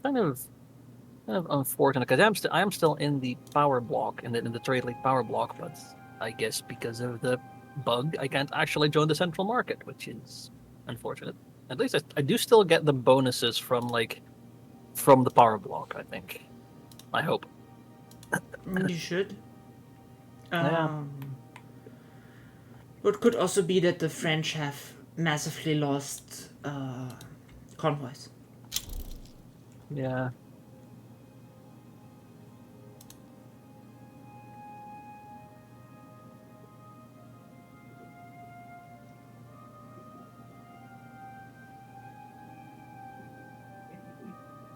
Kind of unfortunate, because I am still in the power block, in the trade league power block, but I guess because of the bug, I can't actually join the central market, which is unfortunate. At least I do still get the bonuses from the power block. I think. I hope. You should. Yeah. It could also be that the French have massively lost convoys. Yeah.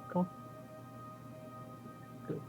Cool. Good.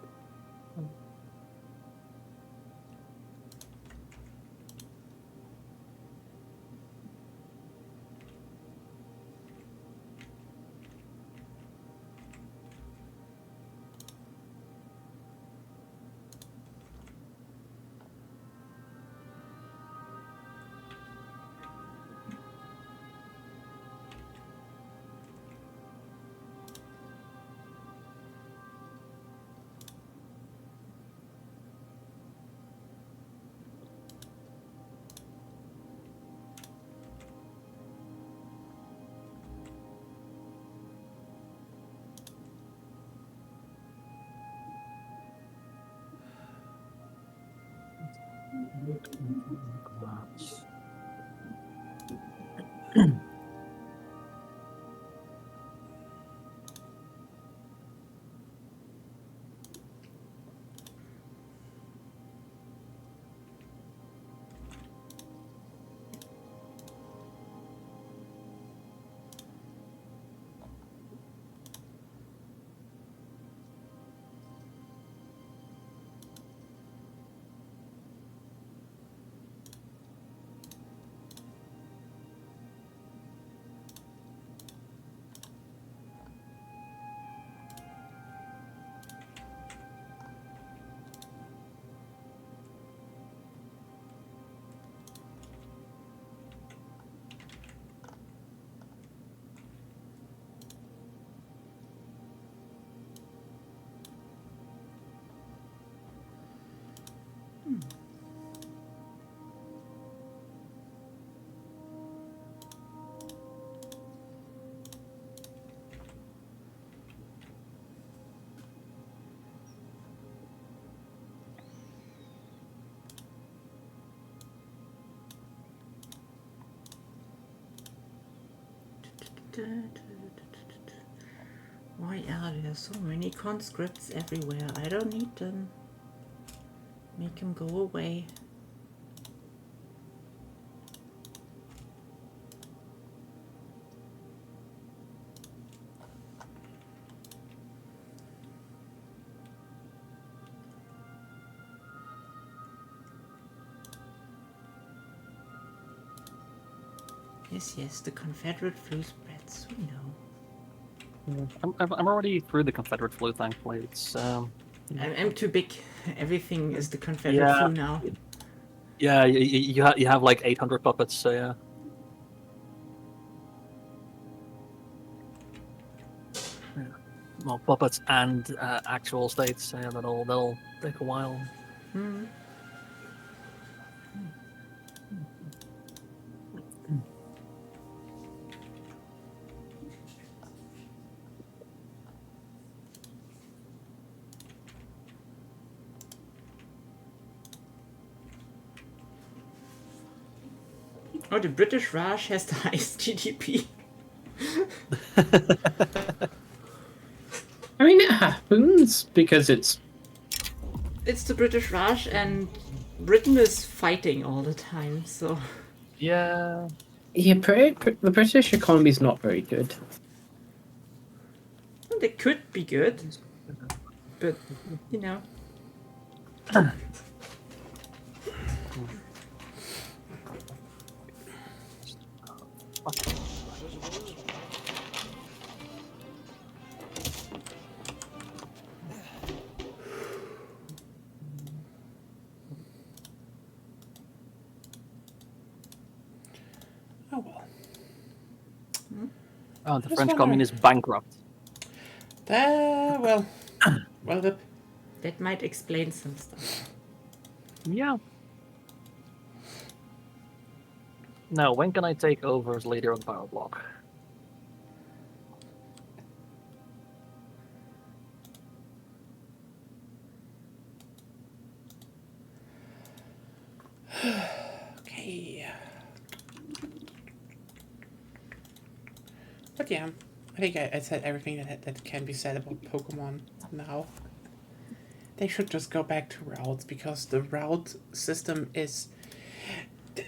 Why are there so many conscripts everywhere? I don't need them. Make them go away. Yes, the Confederate flu spreads. We know. I'm already through the Confederate flu, thankfully. It's I'm too big. Everything is the Confederate Yeah. flu now. yeah, you have like 800 puppets, so yeah. Yeah. Well, puppets and actual states, so yeah, that'll take a while. Oh, the British Raj has the highest GDP. I mean, it happens because it's It's the British Raj, and Britain is fighting all the time, so. Yeah. yeah, the British economy is not very good. Well, they could be good, but, you know. Oh well. Oh, the Just French wondering. commune is bankrupt. Well, That might explain some stuff. Yeah. Now, when can I take over as leader on Power Block? Okay. But yeah, I think I said everything that can be said about Pokemon now. They should just go back to routes, because the route system is...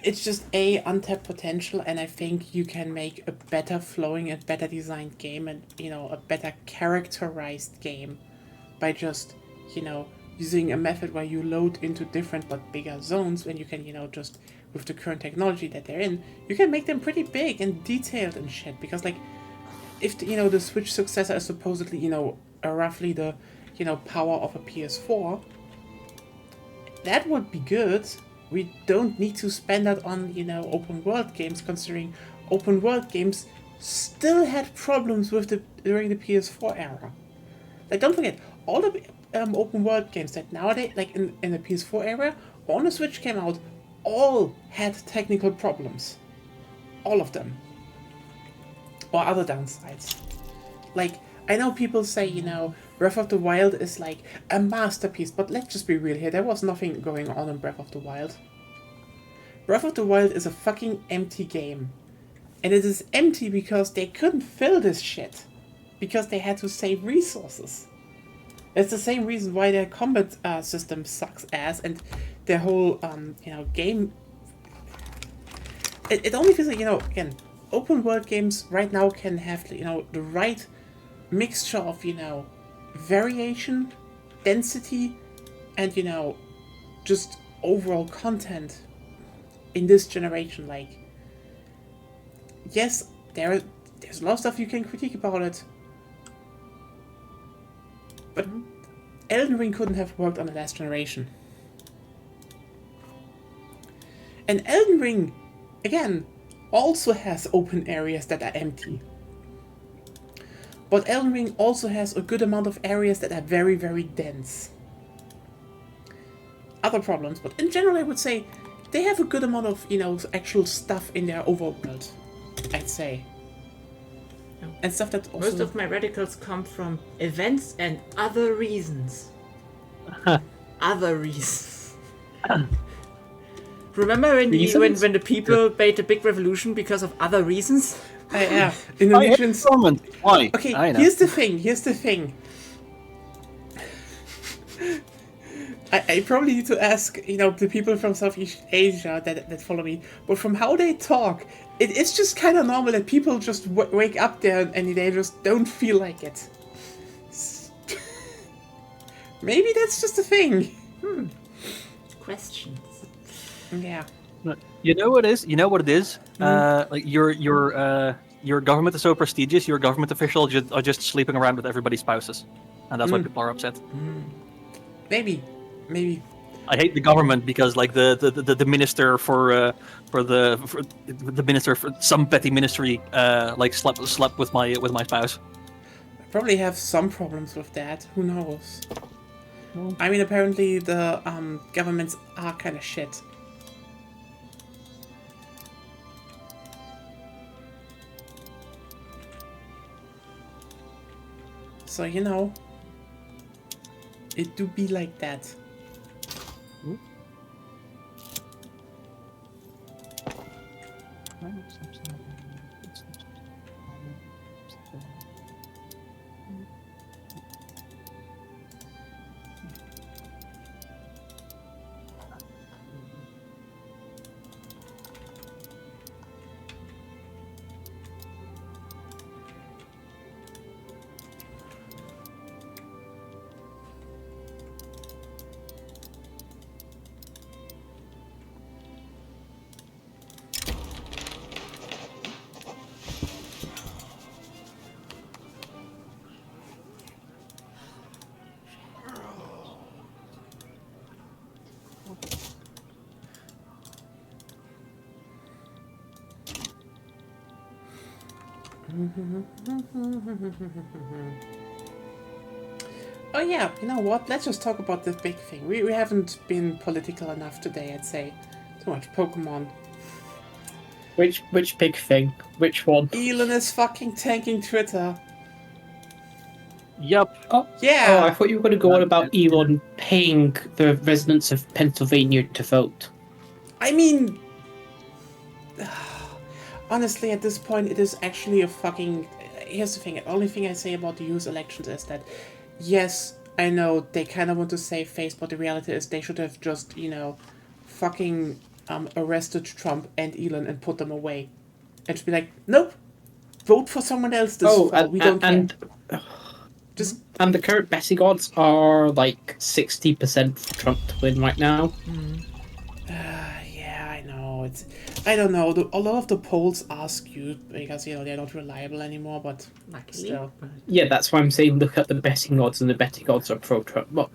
It's just untapped potential, and I think you can make a better flowing and better designed game, and, a better characterized game by just, using a method where you load into different but bigger zones, when you can, just with the current technology that they're in, you can make them pretty big and detailed and shit. Because, like, if the Switch successor is supposedly, roughly the, power of a PS4, that would be good. We don't need to spend that on, open world games, considering open world games still had problems during the PS4 era. Like, don't forget, all the open world games that nowadays, like in the PS4 era, when the Switch came out, all had technical problems. All of them. Or other downsides. Like, I know people say, Breath of the Wild is like a masterpiece, but let's just be real here, there was nothing going on in Breath of the Wild. Breath of the Wild is a fucking empty game. And it is empty because they couldn't fill this shit. Because they had to save resources. It's the same reason why their combat system sucks ass, and their whole, game... It only feels like, again, open world games right now can have, the right mixture of, variation, density, and, just overall content in this generation. Like, yes, there's a lot of stuff you can critique about it, but Elden Ring couldn't have worked on the last generation. And Elden Ring, again, also has open areas that are empty. But Elden Ring also has a good amount of areas that are very, very dense. Other problems, but in general I would say they have a good amount of, actual stuff in their overworld, I'd say. And stuff that also... Most of my radicals come from events and other reasons. Other reasons. Remember when the people made a big revolution because of other reasons? Yeah, Indonesians... Why? Okay, here's the thing. I probably need to ask, the people from Southeast Asia that follow me, but from how they talk, it's just kind of normal that people just wake up there and they just don't feel like it. Maybe that's just a thing. Questions. Yeah. You know what it is? Like your government is so prestigious, your government officials are just sleeping around with everybody's spouses, and that's why people are upset. Maybe. I hate the government because, like, the minister for the minister for some petty ministry like slept with my spouse. I probably have some problems with that. Who knows? I mean, apparently the governments are kind of shit. So, it do be like that. Oh yeah, you know what? Let's just talk about the big thing. We haven't been political enough today, I'd say. Too much Pokemon. Which big thing? Which one? Elon is fucking tanking Twitter. Yep. Oh, Yeah. Oh, I thought you were going to go on about Elon paying the residents of Pennsylvania to vote. I mean, honestly, at this point, it is actually a fucking. Here's the thing. The only thing I say about the US elections is that, yes, I know they kind of want to save face, but the reality is they should have just, fucking arrested Trump and Elon and put them away, and just be like, nope, vote for someone else this fall. We don't care. Just And the current betting odds are like 60% for Trump to win right now. yeah, I know. I don't know. A lot of the polls are skewed because they're not reliable anymore. But Luckily. still, Yeah, that's why I'm saying look at the betting odds, and the betting odds are pro Trump. Well,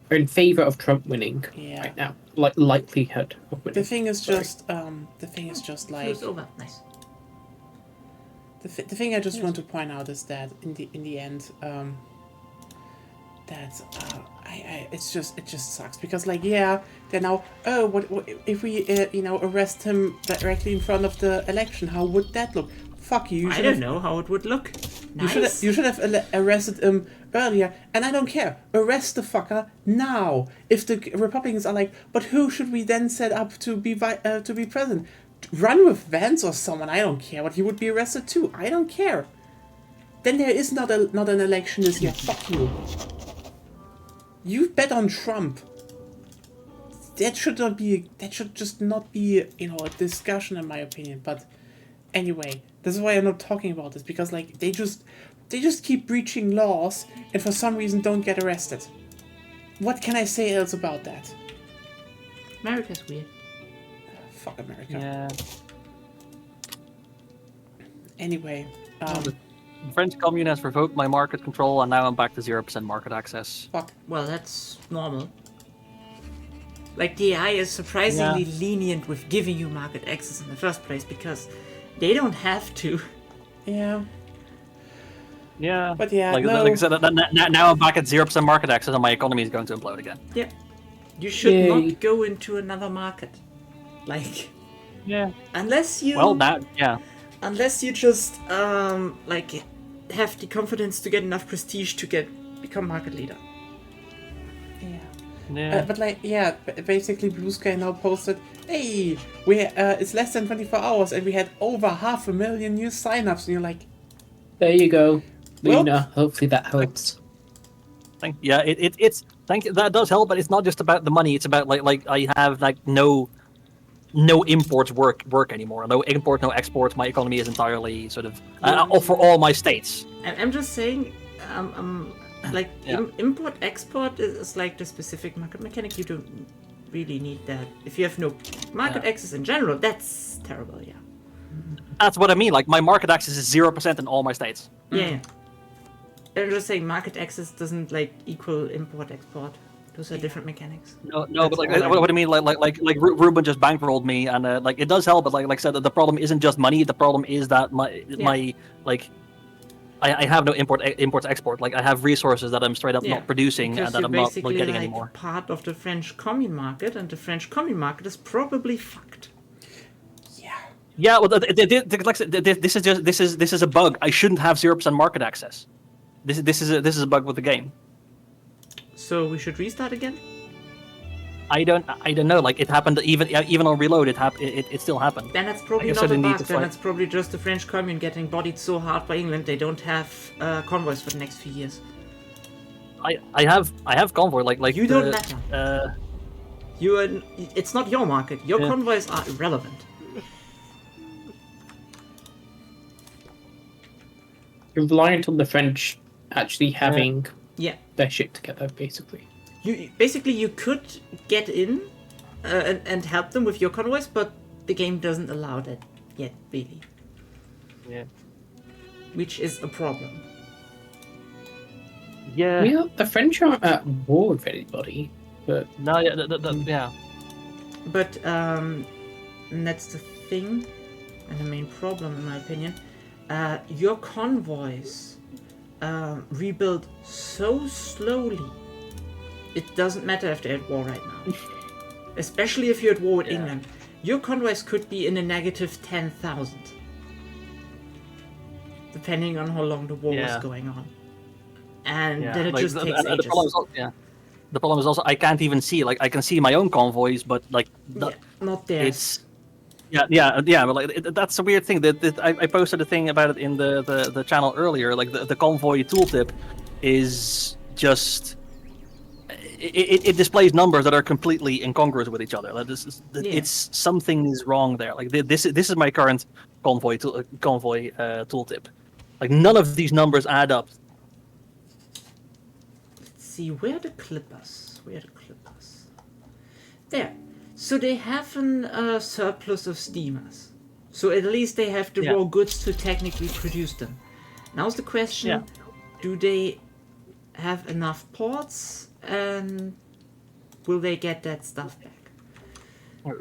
are in favor of Trump winning Yeah. right now. Like likelihood of winning. the thing is just like It's over. Nice. the thing I just want to point out is that in the end, it just sucks because like they're now what if we arrest him directly in front of the election, how would that look? Fuck you. I don't know how it would look. Nice. You should have arrested him earlier, and I don't care. Arrest the fucker now. If the Republicans are like, but who should we then set up to be president? Run with Vance or someone. I don't care. But he would be arrested too. I don't care. Then there is not an election this year. Fuck you. You bet on Trump. That should just not be a discussion in my opinion. But anyway, this is why I'm not talking about this, because like they just keep breaching laws and for some reason don't get arrested. What can I say else about that? America's weird. Fuck America. Yeah. Anyway, The French Commune has revoked my market control, and now I'm back to 0% market access. fuck. Well, that's normal. Like, the AI is surprisingly lenient with giving you market access in the first place because they don't have to. Yeah. Yeah. But yeah, like, no. like I said, now I'm back at 0% market access, and my economy is going to implode again. Yeah. You should Yay. not go into another market. Like, Yeah. unless you... Well, yeah. Unless you just, have the confidence to get enough prestige to become market leader. Yeah. Yeah. But like, basically Blue Sky now posted, hey, it's less than 24 hours and we had over 500,000 new signups, and you're like, There you go, Well- Luna. Hopefully that helps. Yeah, it's thank you. That does help, but it's not just about the money. It's about like I have like no imports work anymore. No import, no exports. My economy is entirely sort of for all my states. I'm just saying, like, Yeah. import-export is like the specific market mechanic. You don't really need that. If you have no market Yeah. access in general, that's terrible, yeah. That's what I mean. Like my market access is 0% in all my states. Yeah. I'm just saying market access doesn't, like, equal import-export. Those are different mechanics. No, That's but like all I what I mean, like Ruben just bankrolled me, and like it does help, but like I said, the problem isn't just money. The problem is that my like. I have no import to export. Like I have resources that I'm straight up Yeah, not producing because and that you're I'm not basically getting like anymore. part of the French commune market, and the French commune market is probably fucked. yeah. Yeah, well, like I said, this is a bug. I shouldn't have 0% market access. This is a bug with the game. So we should restart again? I don't know. Like it happened even on reload. It still happened. Then it's probably I guess not I a didn't need bug, to then fight. it's probably just the French commune getting bodied so hard by England they don't have convoys for the next few years. I have convoy like You don't the, matter. It's not your market. Your Yeah. convoys are irrelevant. You're reliant on the French actually having Yeah. their shit together, basically. You could get in and help them with your convoys, but the game doesn't allow that yet, really. Yeah. Which is a problem. Yeah. The French aren't at war with anybody, but No. Yeah. Yeah. But and that's the thing, and the main problem, in my opinion. Your convoys rebuild so slowly. It doesn't matter if they're at war right now. Especially if you're at war with Yeah. England. Your convoys could be in a negative 10,000. Depending on how long the war Yeah. was going on. And Yeah. then it like, just takes the ages. problem is, yeah. the problem is also I can't even see. Like I can see my own convoys, but like not theirs. it's yeah. But like that's a weird thing. That I posted a thing about it in the channel earlier. Like the convoy tooltip is just it displays numbers that are completely incongruous with each other. Like it's something is wrong there. Like this is my current convoy tooltip. Like none of these numbers add up. Let's see, where are the clippers? There. So they have a surplus of steamers. So at least they have the raw goods to technically produce them. Now's the question, do they have enough ports, and will they get that stuff back?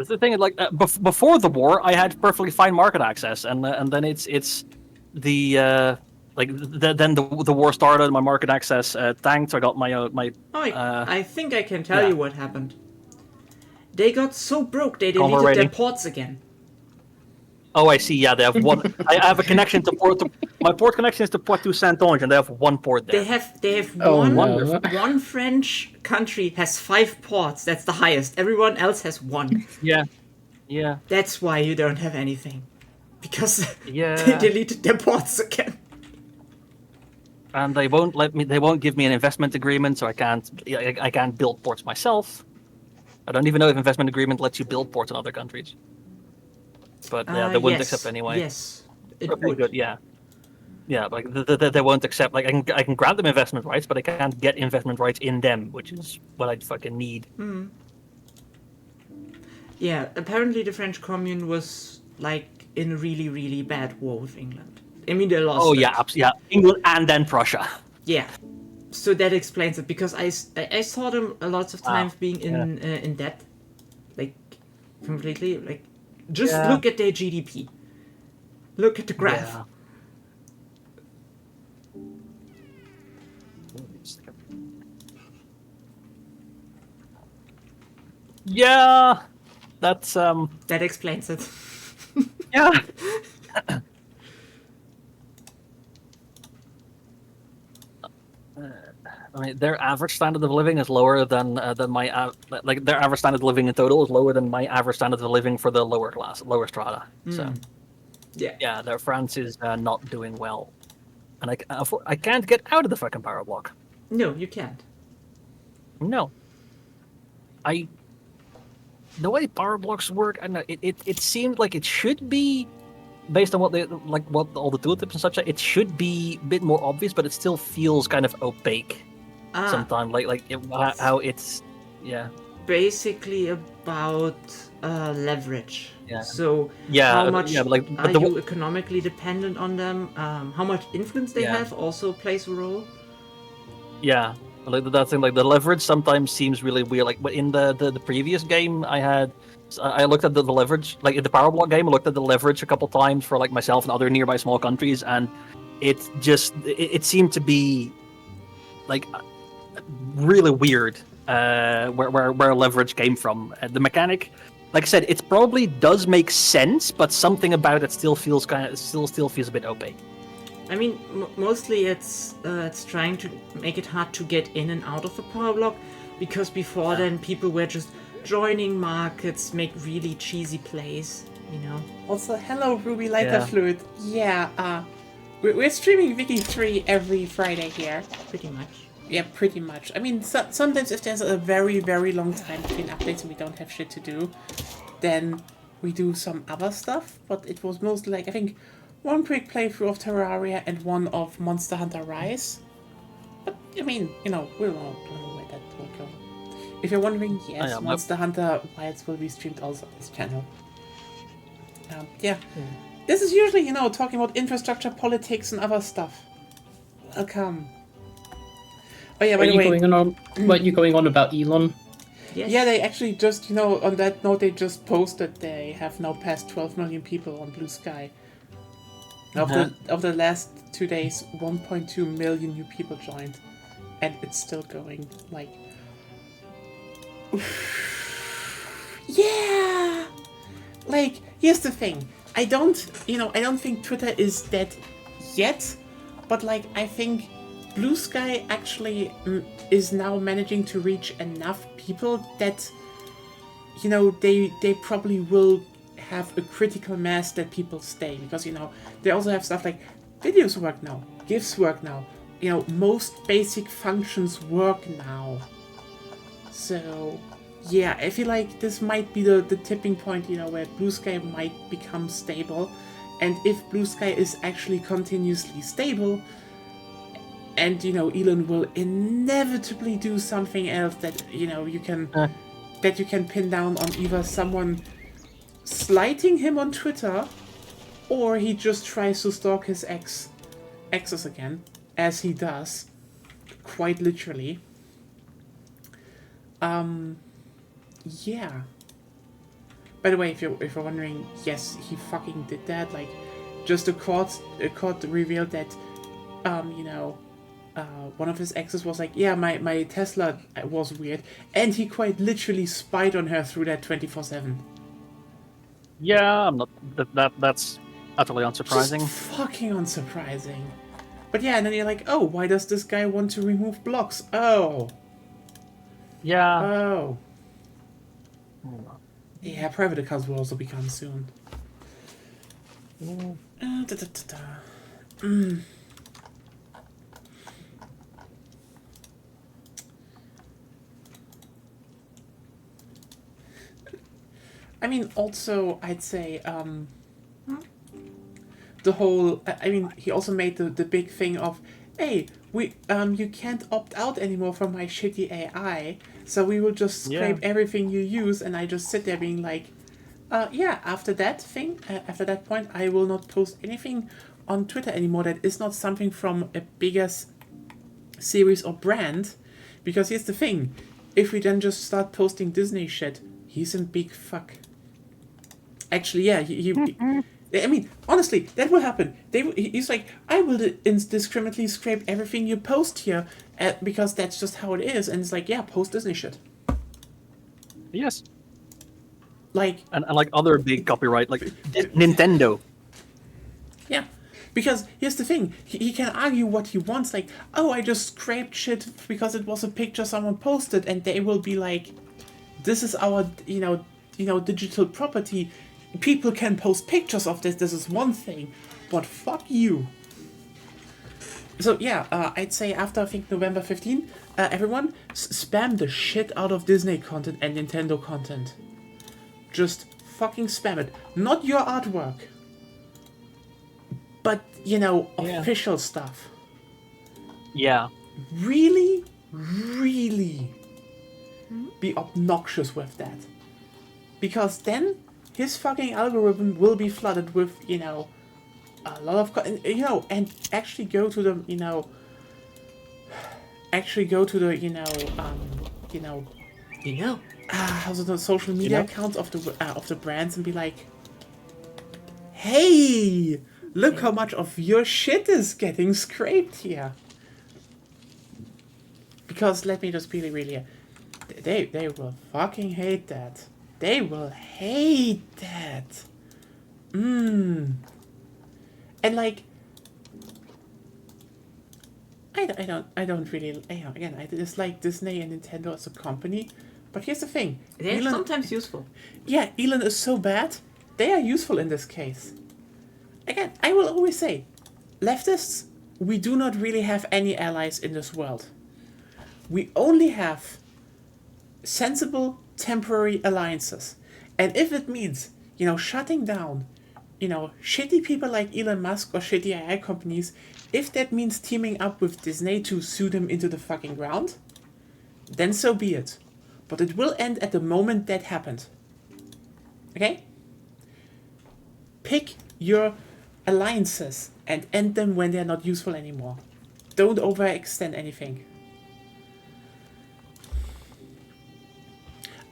The thing is, like before the war, I had perfectly fine market access, and then it's the then the war started. My market access tanked. So I got my. I think I can tell you what happened. They got so broke they deleted their ports again. Oh, I see. Yeah, they have one. I have a connection to port. My port connection is to Poitou-Saint-Onge, and they have one port there. They have wonderful. one French country has 5 ports. That's the highest. Everyone else has 1. Yeah. That's why you don't have anything, because Yeah. they deleted their ports again. And they won't let me. They won't give me an investment agreement, so I can't build ports myself. I don't even know if investment agreement lets you build ports in other countries. But yeah, they wouldn't accept anyway. Yes, it Okay, would. good. Yeah. Like they won't accept. Like I can grant them investment rights, but I can't get investment rights in them, which is what I fucking need. Yeah, apparently the French Commune was like in a really, really bad war with England. I mean, they lost. Oh it. yeah, England and then Prussia. Yeah, so that explains it, because I saw them a lot of times being in debt, like completely. Like, just look at their GDP. Look at the graph. Yeah. Yeah, that's That explains it. yeah. I mean, their average standard of living is lower than my like their average standard of living in total is lower than my average standard of living for the lower strata. So yeah, their France is not doing well, and I can't get out of the fucking power block. No, you can't. No, the way power blocks work, I don't know, it seemed like it should be. Based on what all the tooltips and such, it should be a bit more obvious, but it still feels kind of opaque sometimes. How it's basically about leverage. Yeah. So how much are you economically dependent on them? How much influence they have also plays a role. Yeah, like that thing, like the leverage sometimes seems really weird. Like in the previous game I looked at the leverage, like in the power block game, I looked at the leverage a couple times for like myself and other nearby small countries, and it seemed to be like really weird where leverage came from. The mechanic, like I said, it probably does make sense, but something about it still feels still feels a bit opaque. I mean, mostly it's trying to make it hard to get in and out of the power block, because before then people were just joining markets, make really cheesy plays, you know. Also, hello Ruby Lighterfluid. Yeah, we're streaming Wiki 3 every Friday here. Pretty much. Yeah, pretty much. I mean, sometimes if there's a very, very long time between updates and we don't have shit to do, then we do some other stuff. But it was mostly like, I think, one quick playthrough of Terraria and one of Monster Hunter Rise. But, I mean, you know, we'll all know where that will go. If you're wondering, yes, Monster Hunter Wilds will be streamed also on this channel. This is usually, you know, talking about infrastructure, politics, and other stuff. Welcome. Oh yeah, by the way, what are you going on about Elon? Yes. Yeah, they actually just, you know, on that note, they just posted they have now passed 12 million people on Blue Sky. Of the last 2 days, 1.2 million new people joined, and it's still going. Like, yeah. Like, here's the thing. I don't think Twitter is dead yet, but like, I think Blue Sky actually is now managing to reach enough people that, you know, they probably will have a critical mass that people stay, because, you know, they also have stuff like videos work now, GIFs work now, you know, most basic functions work now. So yeah, I feel like this might be the tipping point, you know, where Blue Sky might become stable. And if Blue Sky is actually continuously stable, and, you know, Elon will inevitably do something else that, you know, you can pin down on either someone slighting him on Twitter, or he just tries to stalk his exes again, as he does, quite literally. Yeah. By the way, if you're wondering, yes, he fucking did that. Like, just a court revealed that, you know, one of his exes was like, yeah, my Tesla was weird, and he quite literally spied on her through that 24/7. Yeah, I'm not. That's utterly unsurprising. Just fucking unsurprising. But yeah, and then you're like, oh, why does this guy want to remove blocks? Oh. Yeah. Oh. Yeah, private accounts will also become soon. I mean, also, I'd say, the whole, I mean, he also made the big thing of, hey, you can't opt out anymore from my shitty AI, so we will just scrape everything you use, and I just sit there being like, yeah, after that point, I will not post anything on Twitter anymore that is not something from a bigger series or brand, because here's the thing, if we then just start posting Disney shit, he's in big fuck. Actually, yeah, he I mean, honestly, that will happen. He's like, I will indiscriminately scrape everything you post here, because that's just how it is. And it's like, yeah, post Disney shit. Yes. Like, and like other big copyright, like Nintendo. Yeah, because here's the thing, he can argue what he wants, like, oh, I just scraped shit because it was a picture someone posted, and they will be like, this is our, you know, digital property. People can post pictures of this is one thing, but fuck you. So yeah, I'd say after, I think, November 15, everyone, spam the shit out of Disney content and Nintendo content. Just fucking spam it. Not your artwork, but, you know, official stuff. Yeah. Really, really be obnoxious with that. Because then his fucking algorithm will be flooded with, you know, a lot of, you know, and actually go to the, you know, how's it, the social media accounts of the brands, and be like, hey, look how much of your shit is getting scraped here. Because let me just be really, they will fucking hate that. They will hate that. And like, I don't really, again, I dislike Disney and Nintendo as a company, but here's the thing. They're sometimes useful. Yeah, Elon is so bad, they are useful in this case. Again, I will always say, leftists, we do not really have any allies in this world. We only have sensible, temporary alliances. And if it means, you know, shutting down, you know, shitty people like Elon Musk or shitty AI companies, if that means teaming up with Disney to sue them into the fucking ground, then so be it. But it will end at the moment that happened. Okay? Pick your alliances and end them when they're not useful anymore. Don't overextend anything.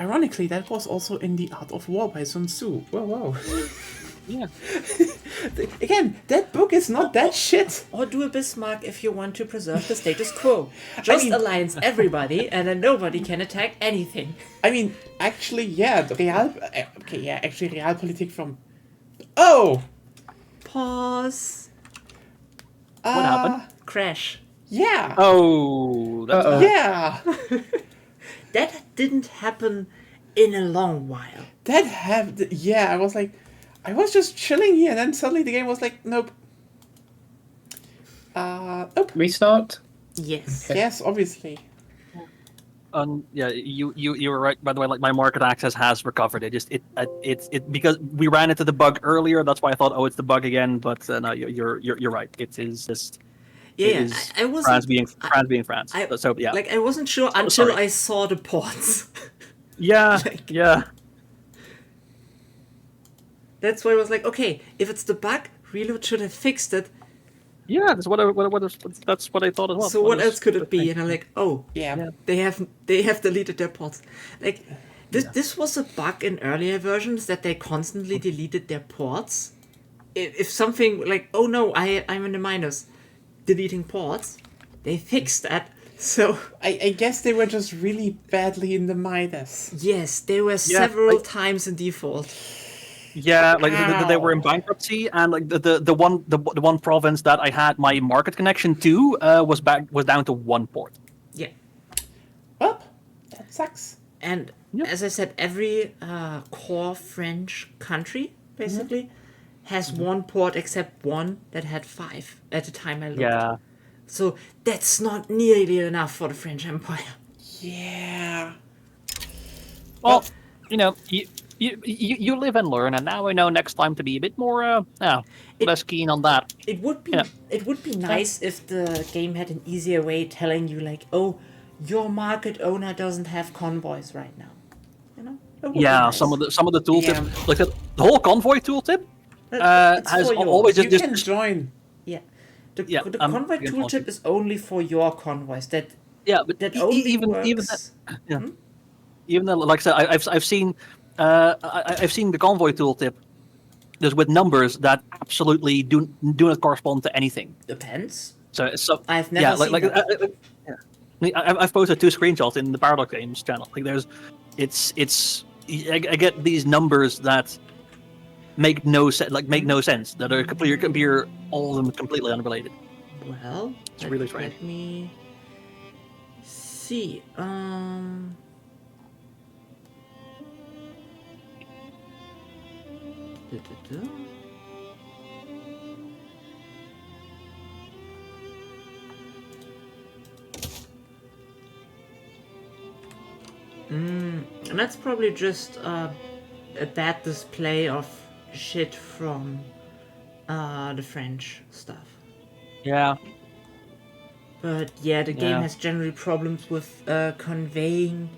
Ironically, that was also in The Art of War by Sun Tzu. Whoa. Yeah. Again, that book is not that shit. Or do a Bismarck if you want to preserve the status quo. Just alliance everybody, and then nobody can attack anything. I mean, actually, yeah, Realpolitik from... Oh! Pause. What happened? Crash. Yeah. Oh, that's Uh-oh. bad. Yeah. That didn't happen in a long while. I was like, I was just chilling here, and then suddenly the game was like, nope. Nope. Restart? Yes. Okay. Yes, obviously. Yeah, you were right. By the way, like my market access has recovered. It because we ran into the bug earlier. That's why I thought, oh, it's the bug again. But no, you're right. It is just Yeah, it yeah. is I wasn't. France being France. So yeah, Like I wasn't sure until sorry. I saw the ports. yeah, like- yeah. That's why I was like, okay, if it's the bug, Reload should have fixed it. Yeah, that's that's what I thought as well. So what else could it be? And I'm like, oh, Yeah. they have deleted their ports. Like this was a bug in earlier versions that they constantly deleted their ports. If something like, oh no, I'm in the minus, deleting ports, they fixed that. So I guess they were just really badly in the minus. yes, they were several times in default. Yeah, like they were in Ow. bankruptcy, and like the one province that I had my market connection to was down to one port. Yeah. Well, that sucks. And Yep. as I said, every core French country basically has one port except one that had 5 at the time I looked. Yeah, So that's not nearly enough for the French Empire. Yeah. well, you know, you live and learn, and now I know next time to be a bit more less keen on that. It would be Yeah. it would be nice if the game had an easier way telling you like, oh, your market owner doesn't have convoys right now. You know? It would be Yeah, nice. some of the tooltip, Yeah. like the whole convoy tooltip, It's has for yours. always You just can join. Yeah. The Yeah, convoy again, tooltip is only for your convoys. That but only even works. that, even though, like I said, I've seen I've seen the convoy tooltip just with numbers that absolutely do not correspond to anything. Depends. So I've never yeah, seen like that. I've posted 2 screenshots in the Paradox Games channel. Like it's I get these numbers that make no sense. Like make no sense. That are completely all of them completely unrelated. Well, It's really strange. Let me see. Du-du-du. And that's probably just a bad display of shit from the French stuff. Yeah, But yeah, the game Yeah. has generally problems with conveying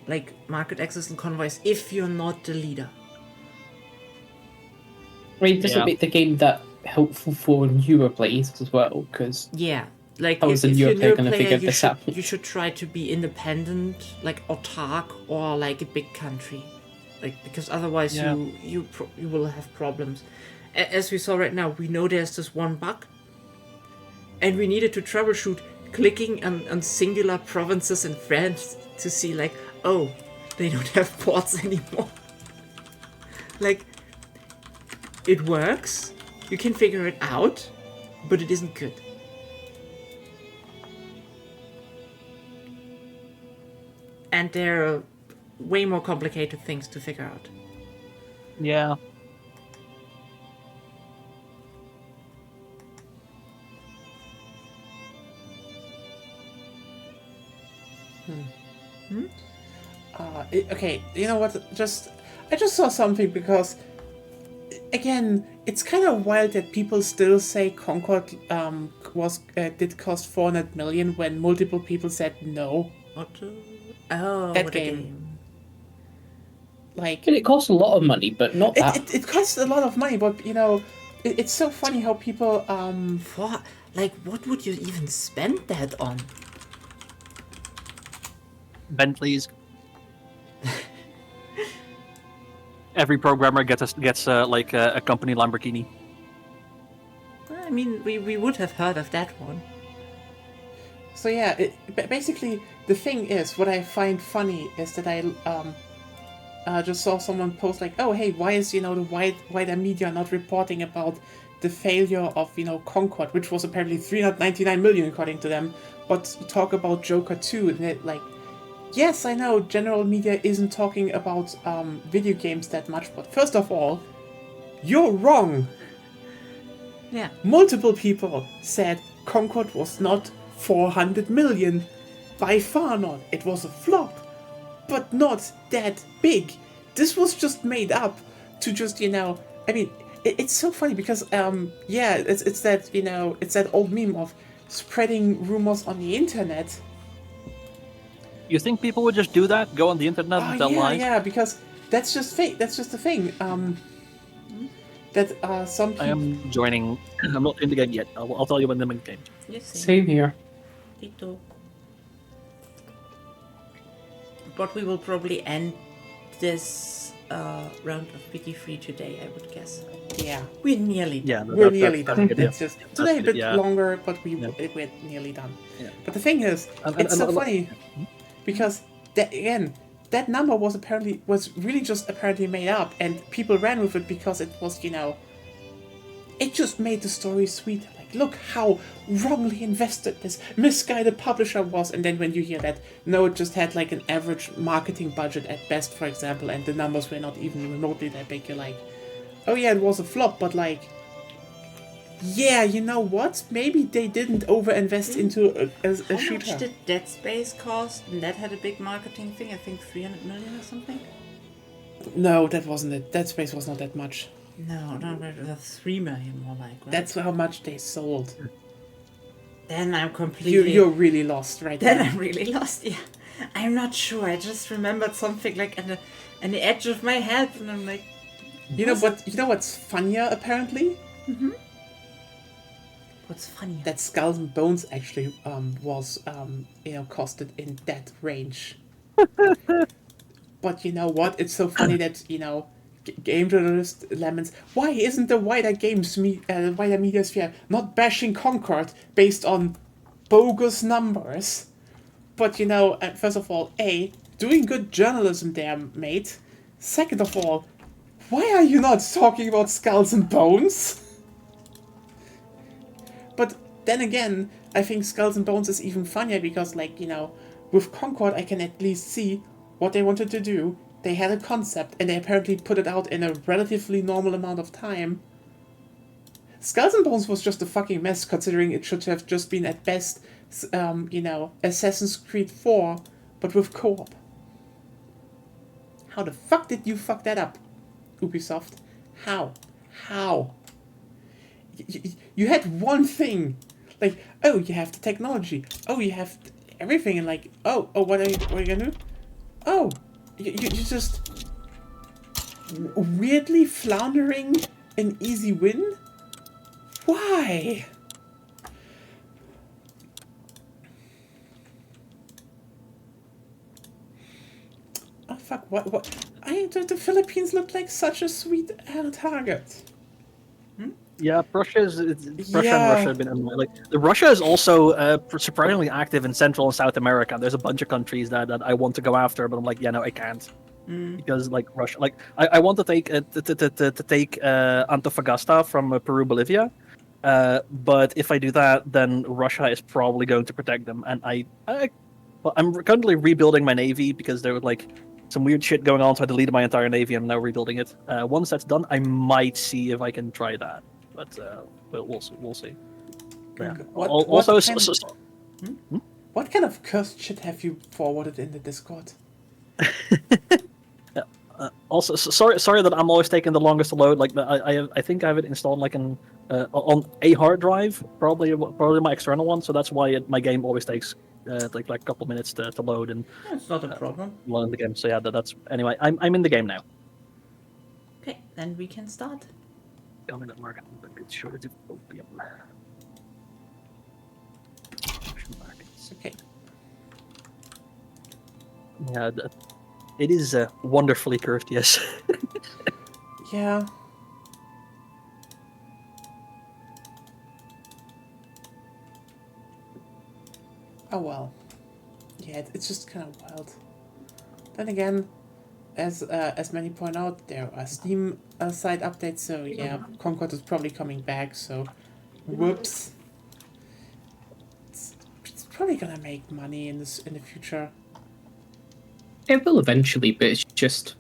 like market access and convoys if you're not the leader. I mean, does Yeah. it make the game that helpful for newer players as well? Because Yeah, like How if, is a if newer you're a player new gonna player, figure you this should, out? you should try to be independent, like autark or like a big country, like because otherwise Yeah. you will have problems. As we saw right now, we know there's this one bug, and we needed to troubleshoot clicking on singular provinces in France to see like, oh, they don't have ports anymore. Like, it works, you can figure it out, but it isn't good. And there are way more complicated things to figure out. yeah. Okay, you know what? I just saw something because, again, it's kind of wild that people still say Concord did cost 400 million when multiple people said no. What? Oh, That what a game. game. Like it costs a lot of money, but not that. it costs a lot of money, but you know, it's so funny how people For, like, what would you even spend that on? Bentleys. Every programmer gets like a company Lamborghini. I mean, we would have heard of that one. So yeah, basically the thing is, what I find funny is that I just saw someone post like, oh hey, why is the wider media not reporting about the failure of, Concord, which was apparently 399 million according to them, but talk about Joker 2, and it, like, yes, I know general media isn't talking about video games that much, but first of all, you're wrong. Yeah. Multiple people said Concord was not 400 million. By far not. It was a flop, but not that big. This was just made up to just, I mean, it's so funny because, it's that, it's that old meme of spreading rumors on the internet. You think people would just do that? Go on the internet and tell lies? Yeah, because that's just fake. That's just the thing. That some people... I am joining. I'm not in the game yet. I'll tell you when I'm in the game. Yes, Same here. Tito. But we will probably end this round of PT3 today, I would guess. Yeah. We're nearly done. Yeah, We're nearly that's done. good, yeah. It's just today a bit yeah. longer, but we're nearly done. But the thing is, it's so funny because that number was really just apparently made up, and people ran with it because it was, it just made the story sweeter. Like, look how wrongly invested this misguided publisher was, and then when you hear that, no, it just had like an average marketing budget at best, for example, and the numbers were not even remotely that big, you're like, oh yeah, it was a flop, but like, yeah, you know what? Maybe they didn't over-invest into a How much shooter. did Dead Space cost? And that had a big marketing thing, I think 300 million or something? No, that wasn't it. Dead Space was not that much. No, it was 3 million more like, right? That's how much they sold. Then I'm completely... You're really lost right Then now. I'm really lost, yeah. I'm not sure, I just remembered something like on the edge of my head, and I'm like... You know what's funnier apparently? What's funny? That Skulls and Bones actually was costed in that range. But you know what? It's so funny that game journalist Lemons. Why isn't the wider wider media sphere not bashing Concord based on bogus numbers? But first of all, doing good journalism there, mate. Second of all, why are you not talking about Skulls and Bones? But then again, I think Skulls and Bones is even funnier because, with Concord, I can at least see what they wanted to do. They had a concept, and they apparently put it out in a relatively normal amount of time. Skulls and Bones was just a fucking mess, considering it should have just been at best, Assassin's Creed 4, but with co-op. How the fuck did you fuck that up, Ubisoft? How? You had one thing, like, oh, you have the technology, oh, you have everything, and like, oh, what are you gonna do? Oh, you just weirdly floundering an easy win? Why? Oh fuck! What? The Philippines looked like such a sweet target. Yeah, Russia and Yeah. Russia have been Russia is also surprisingly active in Central and South America. There's a bunch of countries that I want to go after, but I'm like, yeah, no, I can't because Russia. I want to take Antofagasta from Peru, Bolivia, but if I do that, then Russia is probably going to protect them, and I'm currently rebuilding my navy because there was some weird shit going on, so I deleted my entire navy. I'm now rebuilding it. Once that's done, I might see if I can try that. But we'll see. Yeah. What kind of cursed shit have you forwarded in the Discord? Also, sorry that I'm always taking the longest to load. I think I have it installed on a hard drive, probably my external one. So that's why my game always takes a couple minutes to load and. That's not a problem. Load the game. So yeah, that's anyway. I'm in the game now. Okay, then we can start. Dominant market, but it's shortage of opium. Okay. Yeah, it is wonderfully curved. Yes. Yeah. Oh well. Yeah, it's just kind of wild. Then again, as many point out, there are Steam side updates. So yeah, Concord is probably coming back. So, whoops. It's probably gonna make money in the future. It will eventually, but it's just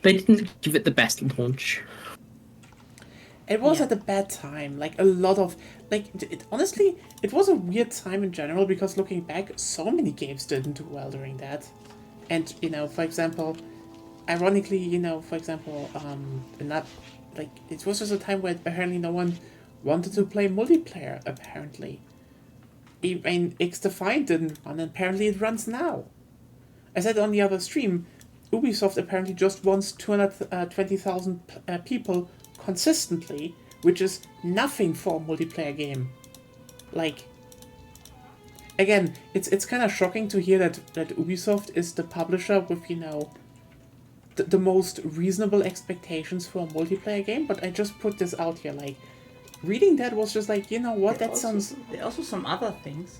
they didn't give it the best launch. It was Yeah. at a bad time. Like a lot of honestly, it was a weird time in general because looking back, so many games didn't do well during that. And for example, ironically, for example, not like it was just a time where apparently no one wanted to play multiplayer. Apparently, even X Defiant didn't run, and apparently it runs now. I said on the other stream, Ubisoft apparently just wants 220,000 people consistently, which is nothing for a multiplayer game. Like, again, it's kind of shocking to hear that Ubisoft is the publisher with the most reasonable expectations for a multiplayer game. But I just put this out here, like, reading that was just like, what, that sounds. There are also some other things.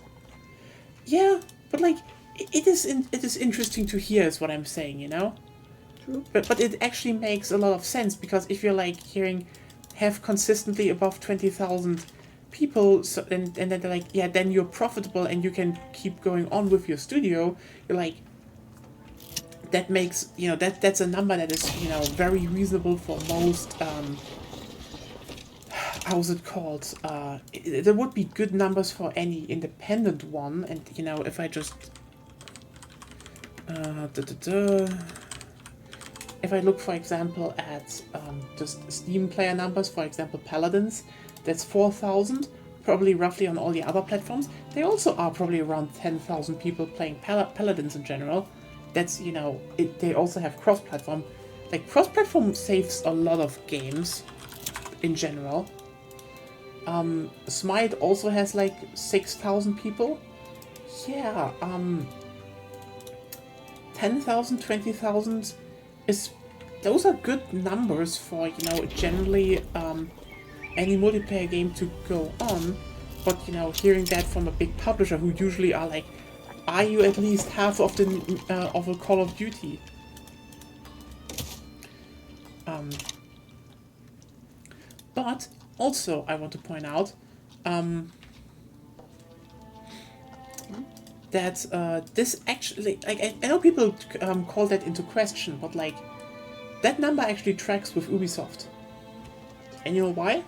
Yeah, but like, it is interesting to hear, is what I'm saying, True. But it actually makes a lot of sense, because if you're like have consistently above 20,000 people, so and then they're like, yeah, then you're profitable and you can keep going on with your studio. You're like, that makes that's a number that is very reasonable for most. How's it called? There would be good numbers for any independent one, and if I just if I look, for example, at just Steam player numbers, for example, Paladins, that's 4,000, probably roughly on all the other platforms. They also are probably around 10,000 people playing Paladins in general. That's, they also have cross-platform. Like, cross-platform saves a lot of games in general. Smite also has like 6,000 people. Yeah, 10,000, 20,000 those are good numbers for generally any multiplayer game to go on. But hearing that from a big publisher who usually are like, are you at least half of the of a Call of Duty? But also I want to point out that this actually, like, I know people call that into question, but like, that number actually tracks with Ubisoft. And you know why?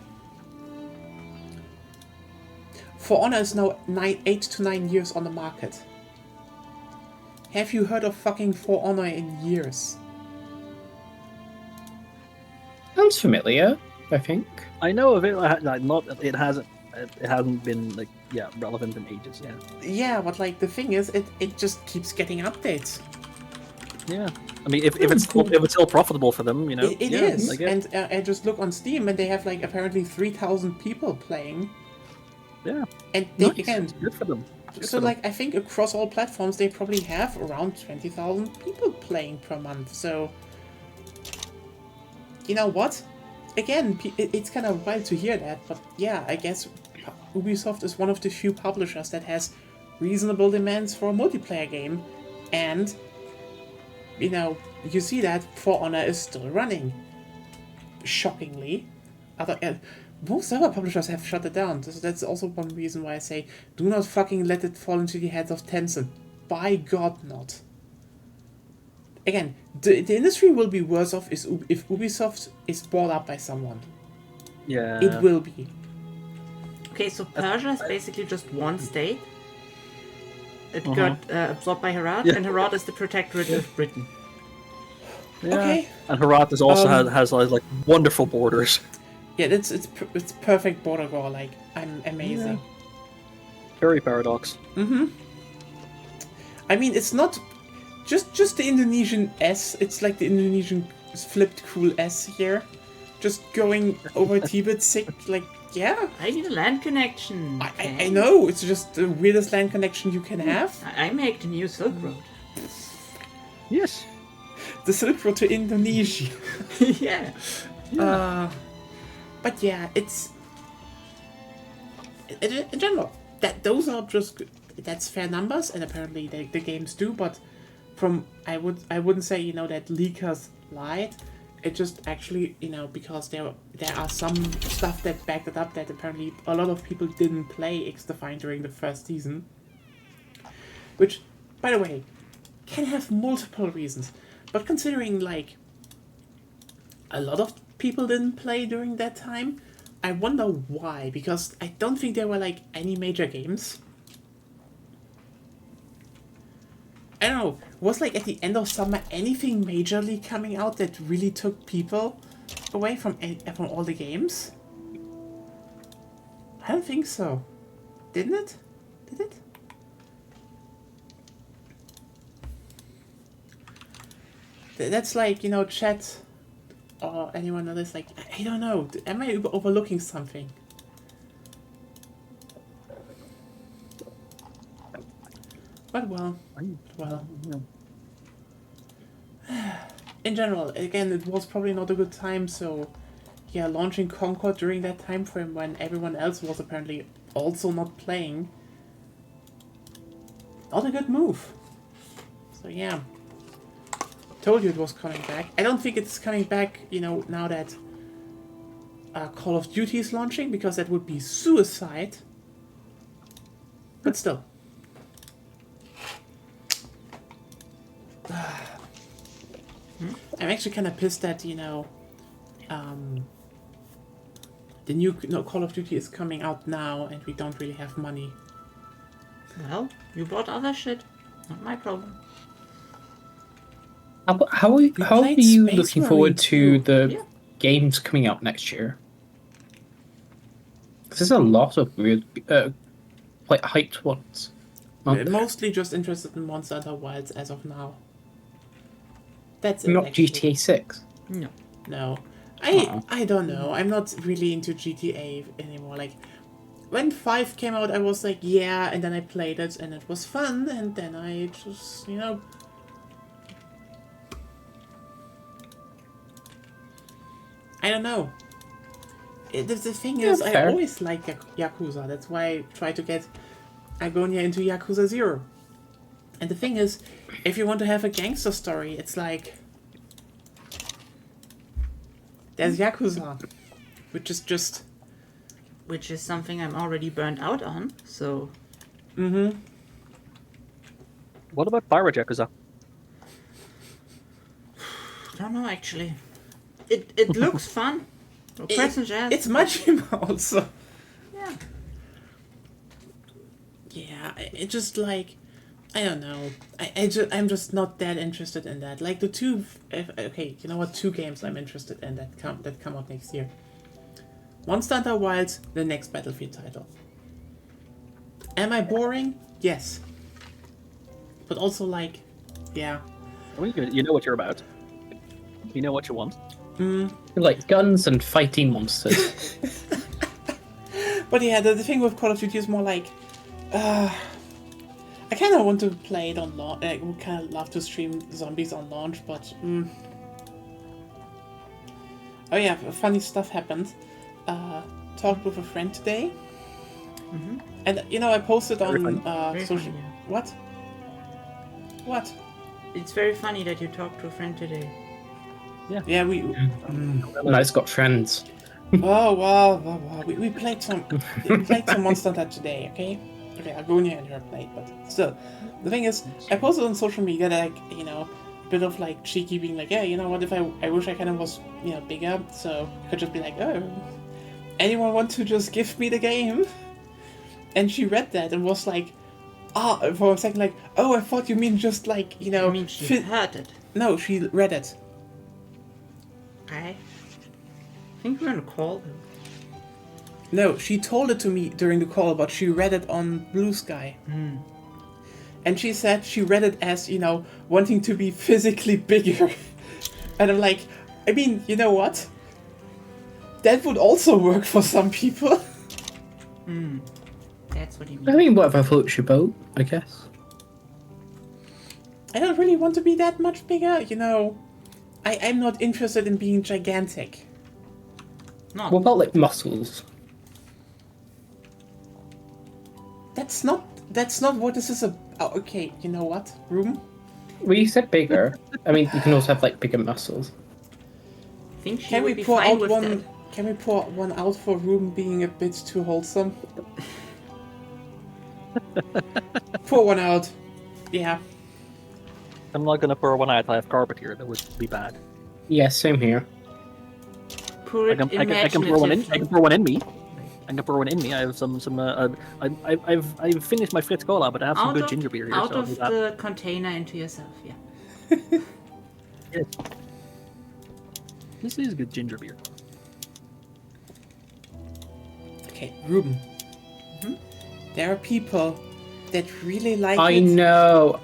For Honor is now 8 to 9 years on the market. Have you heard of fucking For Honor in years? Sounds familiar, I think. I know of it. It hasn't been like relevant in ages. Yeah. Yeah, but like the thing is, it just keeps getting updates. Yeah. I mean, if it's still profitable for them, It yeah, is, I guess. and I just look on Steam, and they have like apparently 3,000 people playing, Yeah. and they Nice. again. Good for them. Good So for them. like I think across all platforms they probably have around 20,000 people playing per month. So you know what? Again, it's kind of wild to hear that, but yeah, I guess Ubisoft is one of the few publishers that has reasonable demands for a multiplayer game, and you see that For Honor is still running. Shockingly, most other publishers have shut it down. So that's also one reason why I say, do not fucking let it fall into the hands of Tencent. By God, not. Again, the industry will be worse off if Ubisoft is bought up by someone. Yeah. It will be. Okay, so Persia is basically just one state. It got absorbed by Herat, Yeah. and Herat is the protectorate of Britain. Yeah. Okay. And Herat is also has like wonderful borders. Yeah, it's perfect border war. Like, I'm amazing. Very paradox. I mean, it's not just the Indonesian S. It's like the Indonesian flipped cool S here, just going over Tibet. Sick, like, yeah. I need a land connection. I know, it's just the weirdest land connection you can have. I make the new Silk Road. Yes. The Silk Road to Indonesia. Yeah. But yeah, it's in general those are just that's fair numbers, and apparently the games do. But I wouldn't say, you know, that leakers lied. It just actually, you know, because there are some stuff that backed it up that apparently a lot of people didn't play XDefiant during the first season. Which, by the way, can have multiple reasons. But considering, like, a lot of people didn't play during that time, I wonder why. Because I don't think there were, like, any major games. I don't know, was like at the end of summer anything majorly coming out that really took people away from all the games? I don't think so. Didn't it? Did it? That's like, you know, chat or anyone else, like, I don't know. Am I overlooking something? But well. In general, again, it was probably not a good time, so yeah, launching Concord during that time frame when everyone else was apparently also not playing, not a good move. So yeah, told you it was coming back. I don't think it's coming back, you know, now that Call of Duty is launching, because that would be suicide. But still. I'm actually kind of pissed that, you know, the new Call of Duty is coming out now and we don't really have money. Well, you bought other shit. Not my problem. How are you Space looking Marine forward to too. the Yeah. games coming out next year? 'Cause there's a lot of weird, like hyped ones. aren't there? Mostly just interested in Monster Hunter Wilds as of now. That's it. Not actually. GTA 6. No. No. Aw. I don't know. I'm not really into GTA anymore. Like, when 5 came out, I was like, yeah, and then I played it, and it was fun, and then I just, you know... I don't know. The thing is, I fair. always liked Yakuza. That's why I try to get Agonia into Yakuza 0. And the thing is, if you want to have a gangster story, it's like... There's Yakuza, which is just... Which is something I'm already burnt out on, so... Mm-hmm. What about Pirate Yakuza? I don't know, actually. It looks fun. Present jazz. It's Majima also. Yeah. Yeah, it just like... I don't know. I'm just not that interested in that. Like the two... Okay, you know what? 2 games I'm interested in that come out next year. Monster Hunter Wilds, the next Battlefield title. Am I boring? Yes. But also like... Yeah. I mean, you know what you're about. You know what you want. Like guns and fighting monsters. But yeah, the thing with Call of Duty is more like... I kind of want to play it on launch. I would kind of love to stream zombies on launch, but... Oh yeah, funny stuff happened. Talked with a friend today. And, you know, I posted Very on Very social... funny, yeah. What? What? It's very funny that you talked to a friend today. Yeah, we... Nice got friends. Oh, wow. We played some Monster Hunter today, okay? Okay, Agonia and her played, but still. The thing is, I posted on social media that, like, you know, a bit of, like, cheeky being like, yeah, you know what, if I wish I kind of was, you know, bigger, so I could just be like, oh, anyone want to just give me the game? And she read that and was like, for a second, like, oh, I thought you mean just, like, you know... I mean, she heard it. No, she read it. I think we're on a call. No, she told it to me during the call, but she read it on Blue Sky. And she said she read it as, you know, wanting to be physically bigger. And I'm like, I mean, you know what? That would also work for some people. That's what you I mean. mean, whatever floats your boat, I guess. I don't really want to be that much bigger, you know. I'm not interested in being gigantic. No. What about like muscles? That's not what this is about. Okay, you know what, Ruben? Well, you said bigger. I mean, you can also have like bigger muscles. I think she Can we would be pour fine out with one? that. Can we pour one out for Ruben being a bit too wholesome? Pour one out. Yeah. I'm not gonna pour one out. I have carpet here. That would be bad. Yeah, same here. Pour it I can pour one in. I can pour one in me. I can pour one in me. I have some. I've finished my Fritz Cola, but I have some good ginger beer here. Out so I'll of do that. the container into yourself, yeah. Yes. This is good ginger beer. Okay, Ruben. There are people that really like I it. know.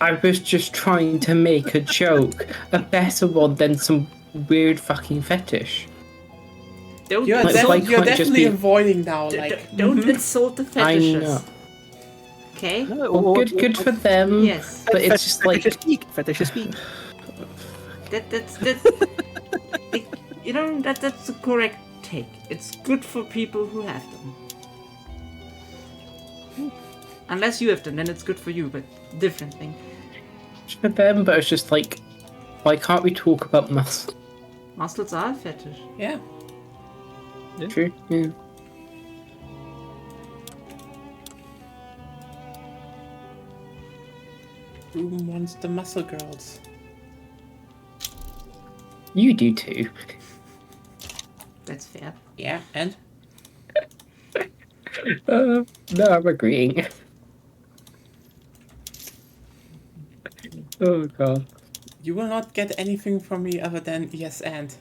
I was just trying to make a joke, a better one than some weird fucking fetish. Don't You're, Like, def- why you're can't it just definitely be- avoiding now. Like, don't insult the I fetishes. know. Okay? Well, good for them. Yes. But it's just like Fetishes speak. Fetishes speak. That's you know, that's the correct take. It's good for people who have them. Unless you have them, then it's good for you, but different thing. for them, but it's just like, why can't we talk about muscle? Muscles are a fetish. yeah. True. Yeah. Ruben wants the muscle girls. You do too. That's fair. Yeah, and No, I'm agreeing. Oh god. you will not get anything from me other than yes and.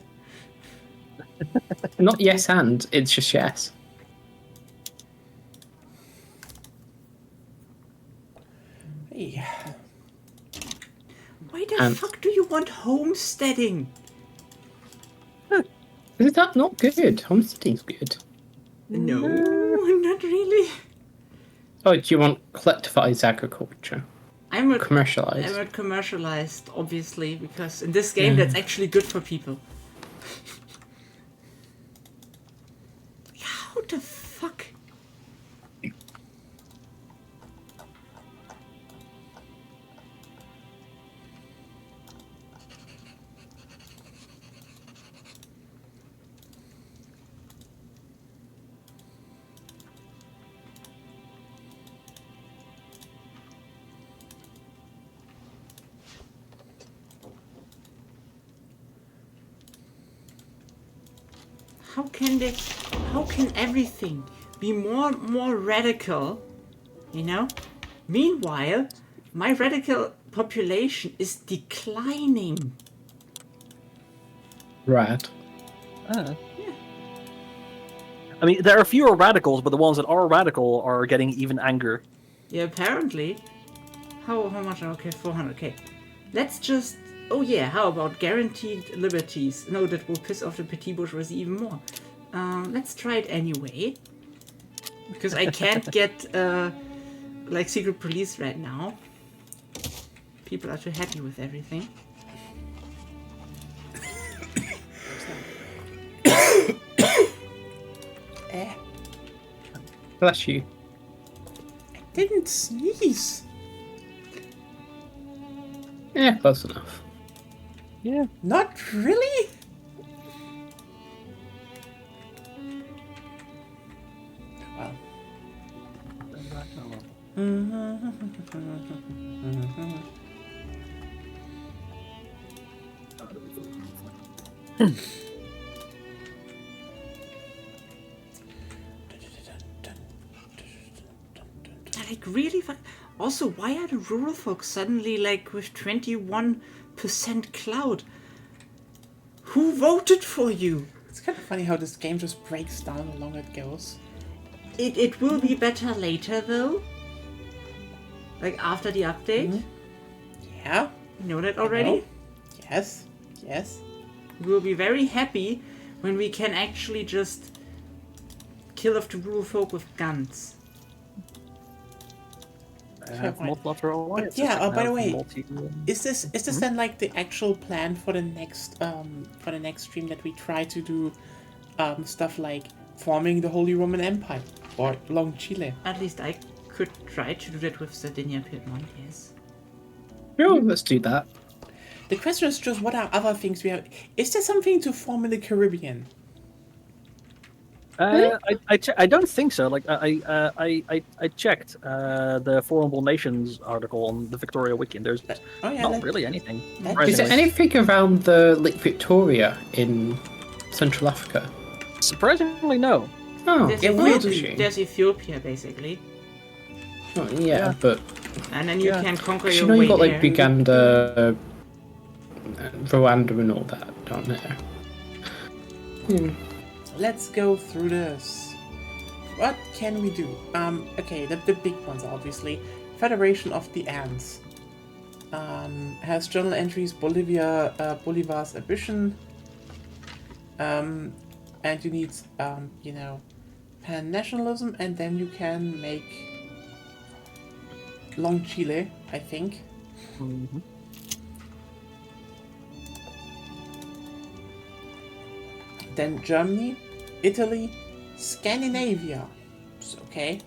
Not yes and, it's just yes. Hey. Why the And- fuck do you want homesteading? Is that not good? Homesteading's good. No, not really. Oh, do you want collectivized agriculture? I'm a Commercialized? commercialized, obviously, because in this game that's actually good for people. How the fuck? How can everything be more radical, you know? Meanwhile, my radical population is declining. Rad. I mean, there are fewer radicals, but the ones that are radical are getting even angrier. Yeah, apparently. How much? Okay, 400k. Let's just... Oh yeah, how about guaranteed liberties? No, that will piss off the petit bourgeoisie even more. Let's try it anyway. Because I can't get, like, secret police right now. People are too happy with everything. Bless you. I didn't sneeze. Yeah, close enough. Yeah. Not really? Well. Like, really? Also, why are the rural folks suddenly, like, with 21% cloud? Who voted for you? It's kind of funny how this game just breaks down the longer it goes. It will be better later, though. Like, after the update. Yeah. You know that already? know. Yes. Yes. We'll be very happy when we can actually just kill off the rural folk with guns. Fair point. Multilateral alliance. yeah, by the way, Is this then like the actual plan for the next stream that we try to do stuff like forming the Holy Roman Empire or Long Chile? At least I could try to do that with Sardinia, Piedmont, yes. Sure, let's do that. The question is just what are other things we have? Is there something to form in the Caribbean? I don't think so. Like I checked the Formable Nations article on the Victoria Wiki, and there's Oh yeah, not really anything. Is Is there surprisingly. anything around the Lake Victoria in Central Africa? Surprisingly, no. Oh, There's, it would Ethiopia, there's Ethiopia, basically. yeah, but And then you Yeah. can conquer you your know way you got like there. Uganda, Rwanda, and all that down there. Let's go through this. What can we do? Okay, the big ones obviously. Federation of the Ants. Has journal entries Bolivia, Bolivar's ambition. And you need, you know, pan-nationalism, and then you can make Long Chile, I think. Mhm. Then Germany, Italy, Scandinavia. Okay,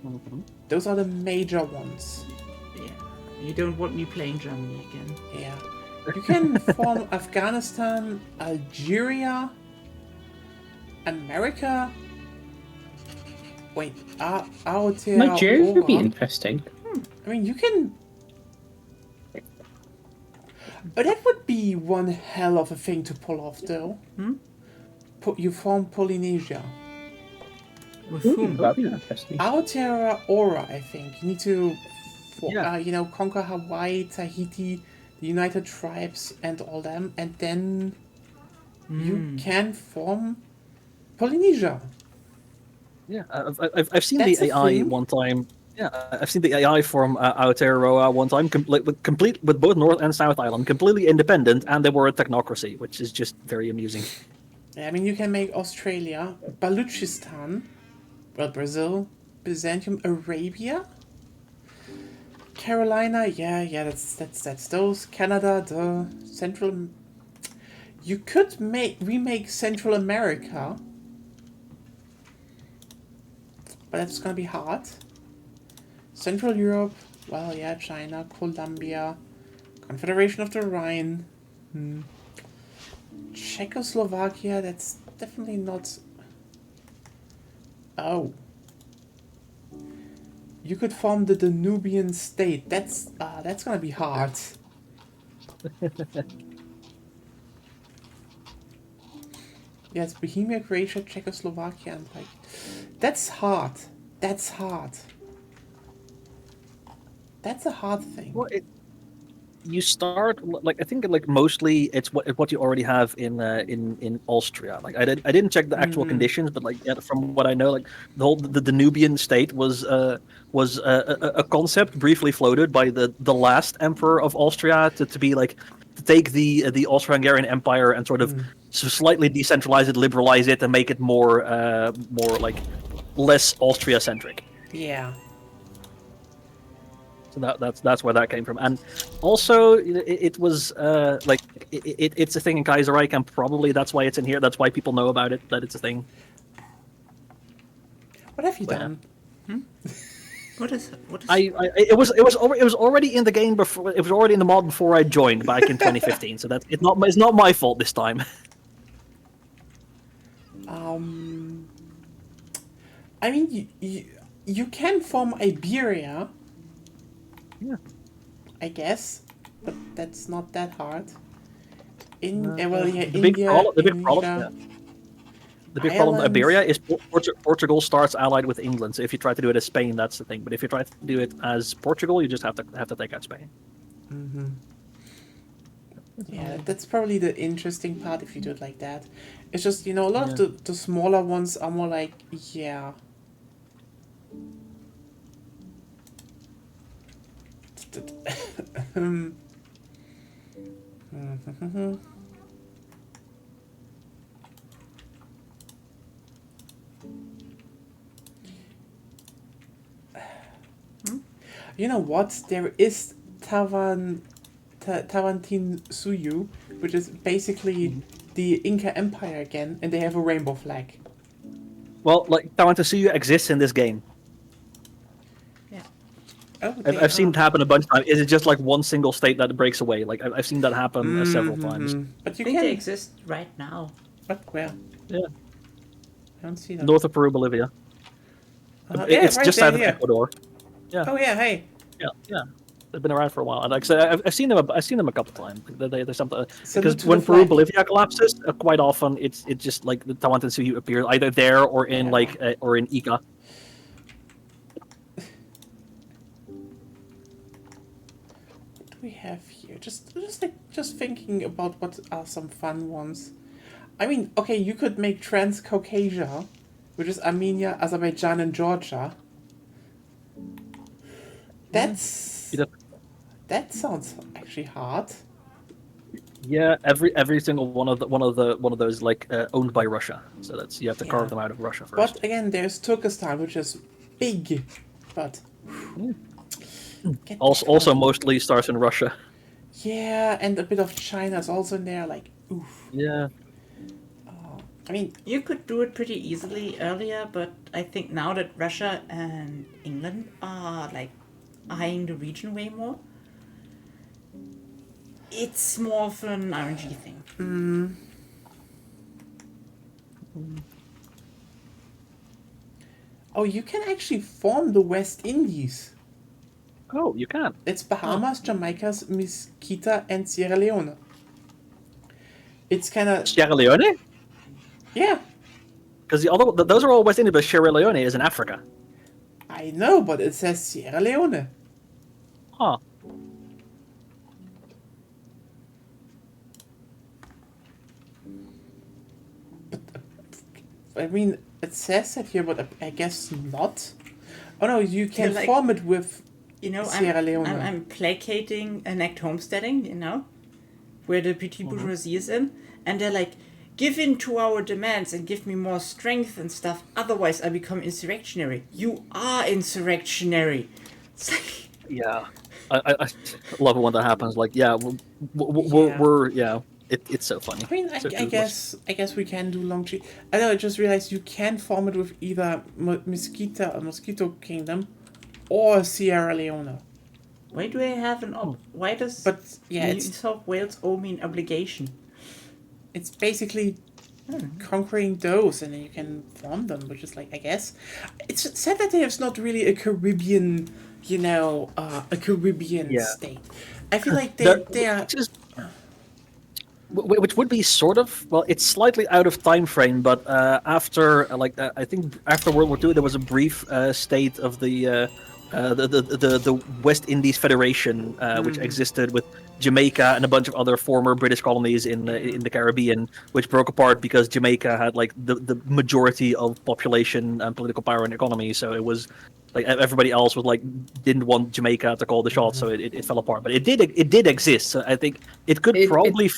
Mhm. those are the major ones. Yeah. You don't want me playing Germany again. Yeah. You can form Afghanistan, Algeria, America. Wait, Aotearoa. Nigeria would be interesting. I mean, you can. But that would be one hell of a thing to pull off, though. You form Polynesia. With Ooh, whom? that'd be interesting. Aotearoa, I think. You need to, Yeah. you know, conquer Hawaii, Tahiti, the United Tribes, and all them, and then you can form Polynesia. Yeah, I've seen That's the a AI thing. one time. Yeah, I've seen the AI from Aotearoa one time, complete with both North and South Island, completely independent, and they were a technocracy, which is just very amusing. I mean, you can make Australia, Baluchistan, well, Brazil, Byzantium, Arabia, Carolina. Yeah, that's those. Canada, the Central. You could remake Central America, but that's gonna be hard. Central Europe, well, yeah, China, Colombia, Confederation of the Rhine, Czechoslovakia. That's definitely not. Oh, you could form the Danubian state. That's gonna be hard. Yes, Bohemia, Croatia, Czechoslovakia, and like, that's hard. That's hard. That's a hard thing. Well, you start like I think like mostly it's what you already have in Austria. Like I didn't check the actual conditions, but like yeah, from what I know, like the Danubian state was a concept briefly floated by the last emperor of Austria to be like to take the Austro-Hungarian Empire and sort of slightly decentralize it, liberalize it, and make it more like less Austria centric. Yeah. So that's where that came from, and also it was like it's a thing in Kaiserreich, and probably that's why it's in here. That's why people know about it. That it's a thing. What have you Yeah. done? What is It was already in the game before. It was already in the mod before I joined back in 2015. So it's not my fault this time. I mean, you can form Iberia, Yeah. I guess, but that's not that hard. Well, yeah, The big India, problem. The big Indonesia, problem. Yeah. The big problem with Ireland. Iberia is Portugal starts allied with England. So if you try to do it as Spain, that's the thing. But if you try to do it as Portugal, you just have to take out Spain. Yeah, that's probably the interesting part if you do it like that. It's just, you know, a lot of the smaller ones are more like, yeah. You know what? There is Tawantinsuyu, which is basically the Inca Empire again, and they have a rainbow flag. Well, like Tawantinsuyu exists in this game. Oh, I've seen it happen a bunch of times. Is it just like one single state that breaks away? Like I've seen that happen several times. But I you think can. they exist right now. But where? Yeah, I don't see them. north of Peru, Bolivia. Yeah, It's right just there, south of here. Ecuador. Yeah, Oh yeah, hey. yeah. They've been around for a while, and like I said, I've seen them. I've seen them a couple times. There's something because to when the Peru flag. Bolivia collapses, quite often it's just like the Tawantinsuyu appears either there or in Yeah. like or in Ica. What do we have here? Just thinking about what are some fun ones. I mean, okay, you could make Transcaucasia, which is Armenia, Azerbaijan, and Georgia. That's You know, that sounds actually hard. Yeah, every single one of those like owned by Russia. So that's you have to Yeah. carve them out of Russia first. But again, there's Turkestan, which is big, but get Also mostly starts in Russia. yeah, and a bit of China is also in there. Like, oof. Yeah. I mean, You could do it pretty easily earlier, but I think now that Russia and England are like eyeing the region way more, it's more of an RNG thing. oh, you can actually form the West Indies. Oh, you can. It's Bahamas, Jamaica, Mesquita, and Sierra Leone. It's kind of Sierra Leone? yeah. Because those are all West Indies, but Sierra Leone is in Africa. I know, but it says Sierra Leone. Huh. I mean, it says it here, but I guess not. Oh no, you can You're like- form it with You know, Sierra Leone. I'm placating an act homesteading, you know, where the petit bourgeoisie is in, and they're like, give in to our demands and give me more strength and stuff, otherwise I become insurrectionary. You are insurrectionary. It's like, Yeah. I love it when that happens. Like, yeah, we're it's so funny. I mean, So I toothless. guess we can do long tree. I know. I just realized you can form it with either Mesquita or Mosquito Kingdom, or Sierra Leone. why do I have an why does But yeah, New it's South Wales owe me an obligation? it's basically conquering those, and then you can form them, which is like I guess it's said that there's not really a Caribbean, a Caribbean Yeah. state. I feel like There- they are. Which would be sort of well, it's slightly out of time frame, but after I think after World War II, there was a brief state of the West Indies Federation, which existed with Jamaica and a bunch of other former British colonies in the Caribbean, which broke apart because Jamaica had like the majority of population and political power and economy. So it was like everybody else was like didn't want Jamaica to call the shots, so it fell apart. But it did exist. So I think it could probably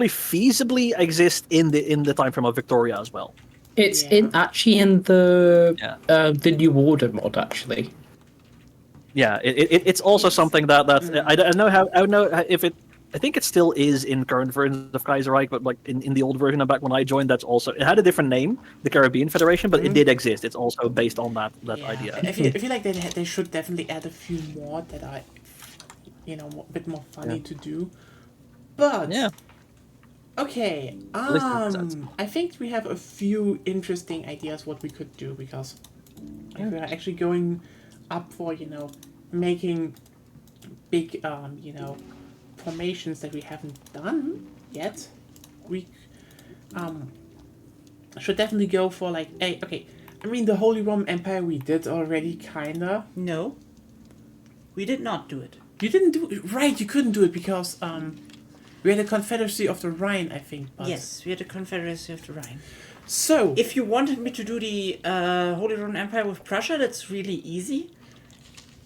feasibly exist in the time frame of Victoria as well. It's Yeah. actually in the Yeah. the New Order mod actually. Yeah, it's also something that I don't know how I don't know if it. I think it still is in current versions of Kaiserreich, but like in the old version and back when I joined, that's also it had a different name, the Caribbean Federation, but it did exist. It's also based on that Yeah. idea. I feel like they should definitely add a few more that are, a bit more funny to do. But Yeah. okay, least it makes sense. I think we have a few interesting ideas what we could do because if we're actually going up for making big formations that we haven't done yet, we should definitely go for like okay. I mean, the Holy Roman Empire we did already, kinda. No, we did not do it. You didn't do it, right? You couldn't do it because we had a Confederacy of the Rhine, I think. But... Yes, we had a Confederacy of the Rhine. So If you wanted me to do the Holy Roman Empire with Prussia, that's really easy.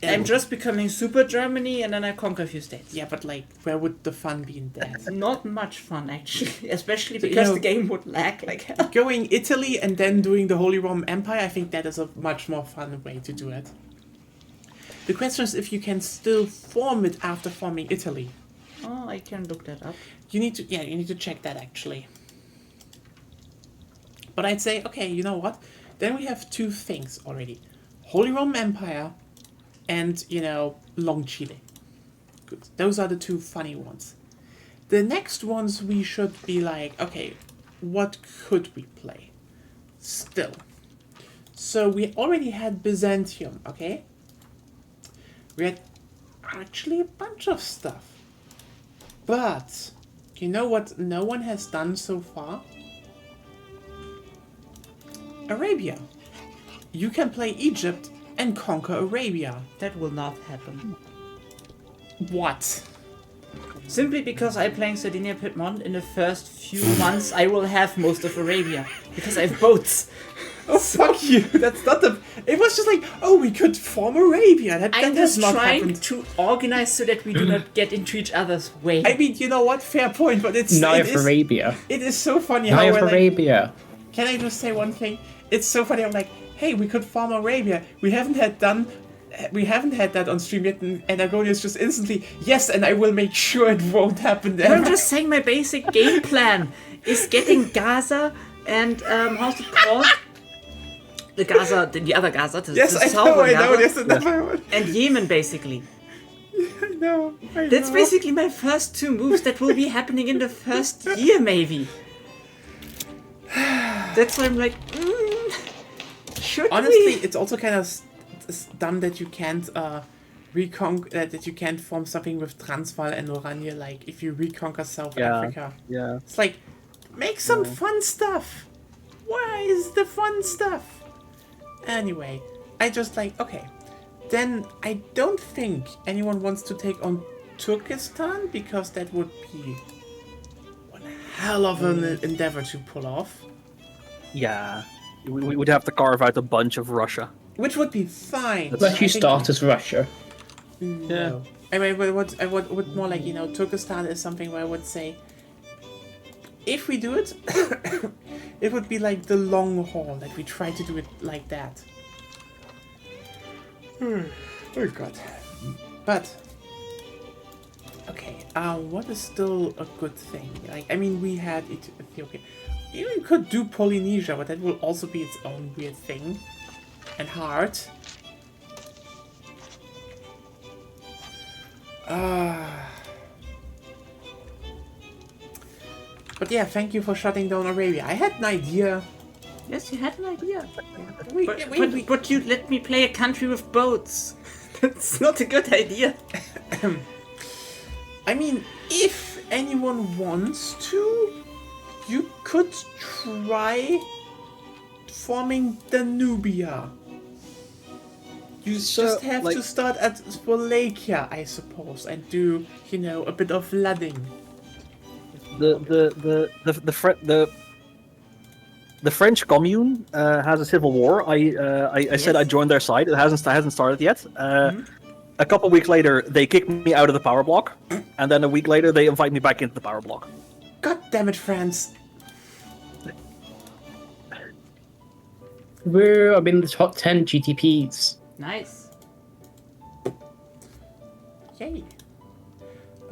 I'm just becoming super Germany and then I conquer a few states. yeah, but like, where would the fun be in that? Not much fun actually, especially So, because the game would lag like hell. Going Italy and then doing the Holy Roman Empire, I think that is a much more fun way to do it. The question is if you can still form it after forming Italy. Oh, I can look that up. You need to check that actually. But I'd say, okay, you know what? Then we have two things already. Holy Roman Empire and, long Chile. Good. Those are the two funny ones. The next ones we should be like, okay, what could we play? Still. So we already had Byzantium, okay? We had actually a bunch of stuff. But, you know what no one has done so far? Arabia. You can play Egypt and conquer Arabia. That will not happen. What? Simply because I'm playing Sardinia Piedmont, in the first few months I will have most of Arabia. Because I have boats. Oh, fuck you. That's not the... It was just like, oh, we could form Arabia. That I'm has just not trying happened. to organize so that we do not get into each other's way. I mean, you know what? Fair point, but it is, Arabia. it is so funny how Nye we're of like... Arabia. Can I just say one thing? It's so funny. I'm like, hey, we could form Arabia. We haven't had that on stream yet, and Argonius just instantly, yes, and I will make sure it won't happen. I'm just saying my basic game plan is getting Gaza and how's it called? The other Gaza, the Yes, I southern know. Gaza, There's another one. and Yemen basically. I know. That's basically my first two moves that will be happening in the first year, maybe. That's why I'm like, should Honestly, we? it's also kind of dumb that you can't that you can't form something with Transvaal and Oranje. Like if you reconquer South Africa, Yeah. it's like make some fun stuff. Where is the fun stuff? Anyway, I just like okay. Then I don't think anyone wants to take on Turkestan because that would be one hell of an endeavor to pull off. Yeah. We would have to carve out a bunch of Russia. Which would be fine. Let you I think- start as Russia. No. I mean, I would more like, Turkestan is something where I would say, if we do it, it would be like the long haul, that we try to do it like that. Oh god. But, okay, what is still a good thing? Like, I mean, we had Ethiopia. You could do Polynesia, but that will also be its own weird thing. And hard. But yeah, thank you for shutting down Arabia. I had an idea. Yes, you had an idea. We- But you let me play a country with boats. That's not a good idea. I mean, if anyone wants to, you could try forming Danubia. You just have to start at Wallachia, I suppose, and do, a bit of flooding. The French Commune has a civil war. I said I joined their side. It hasn't started yet. A couple weeks later, they kick me out of the power block, and then a week later, they invite me back into the power block. God damn it, France! I'm in the top 10 GTPs. Nice. Yay.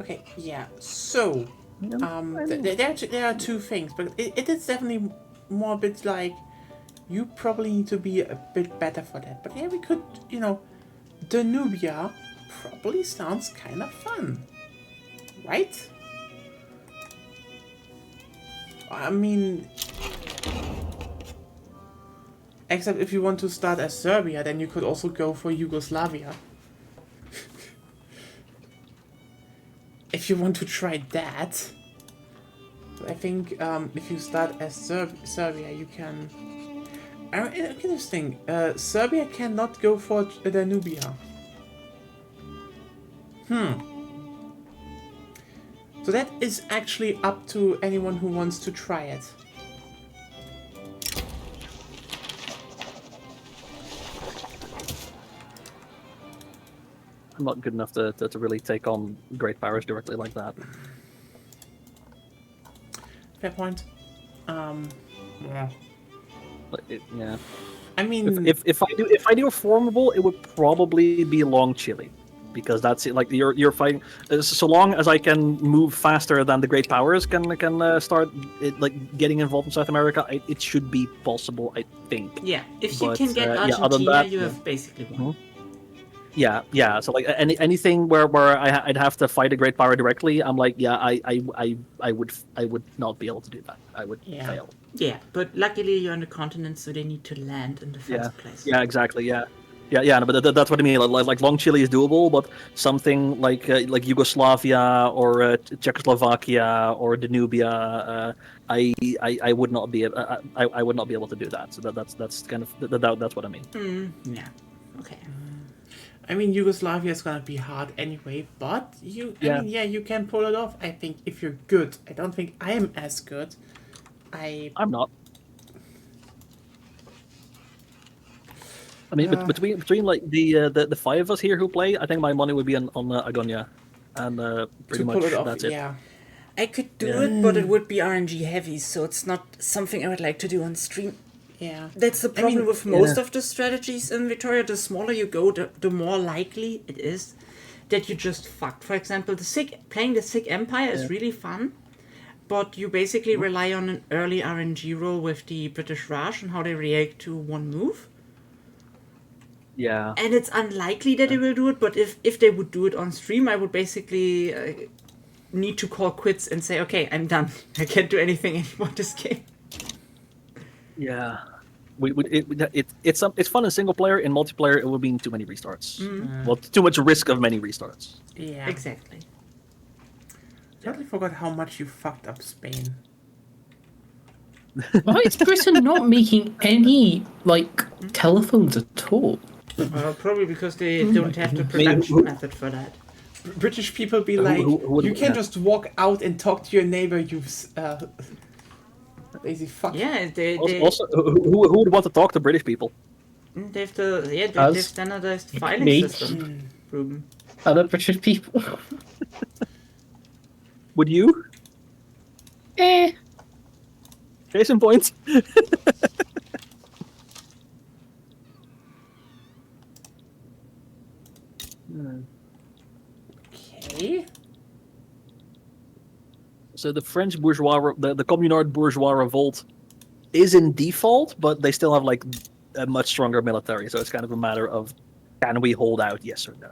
Okay, yeah. So, there are two things, but it is definitely more a bit like you probably need to be a bit better for that. But yeah, we could, Danubia probably sounds kind of fun, right? I mean, except if you want to start as Serbia, then you could also go for Yugoslavia. If you want to try that, I think if you start as Serbia, you can. Interesting. Serbia cannot go for Danubia. So that is actually up to anyone who wants to try it. I'm not good enough to really take on great powers directly like that. Fair point. Yeah. Yeah. I mean, If I do a formable, it would probably be Long Chile, because that's it. Like you're fighting. So long as I can move faster than the great powers can start getting involved in South America, it should be possible. I think. Yeah, if you But, can get yeah, Argentina, other than that, you yeah. have basically won. yeah. So like anything where I'd have to fight a great power directly, I'm like, yeah, I would not be able to do that. I would Yeah. fail. Yeah, but luckily you're on the continent, so they need to land in the Yeah, first place. yeah, exactly. Yeah. No, but that's what I mean. Like Long Chile is doable, but something like Yugoslavia or Czechoslovakia or Danubia, I would not be I would not be able to do that. So that's kind of that's what I mean. Yeah. Okay. I mean, Yugoslavia is gonna be hard anyway, but I mean, you can pull it off. I think if you're good. I don't think I am as good. I'm not. I mean, between like the five of us here who play, I think my money would be on Agonia, and pretty to much pull it off, that's it. yeah. I could do it, but it would be RNG heavy, so it's not something I would like to do on stream. Yeah. That's the problem mean, with most of the strategies in Victoria. The smaller you go, the more likely it is that you just fucked. For example, playing the Sikh Empire is really fun, but you basically rely on an early RNG roll with the British Raj and how they react to one move. Yeah. And it's unlikely that they will do it, but if they would do it on stream, I would basically need to call quits and say, okay, I'm done. I can't do anything anymore this game. Yeah. It's fun in single player. In multiplayer, it would be too many restarts. Well, too much risk of many restarts. Yeah. Exactly. I totally forgot how much you fucked up Spain. Why is Britain not making any like telephones at all? Probably because they don't have the production method for that. British people be like, who you can't just walk out and talk to your neighbor, you lazy fuck. Yeah, they Also, who would want to talk to British people? have the Us? standardized filing Me? system. Ruben. Other British people? Would you? Case in point. Okay. So the French bourgeois, the Communard bourgeois revolt, is in default, but they still have like a much stronger military. So it's kind of a matter of, can we hold out? Yes or no.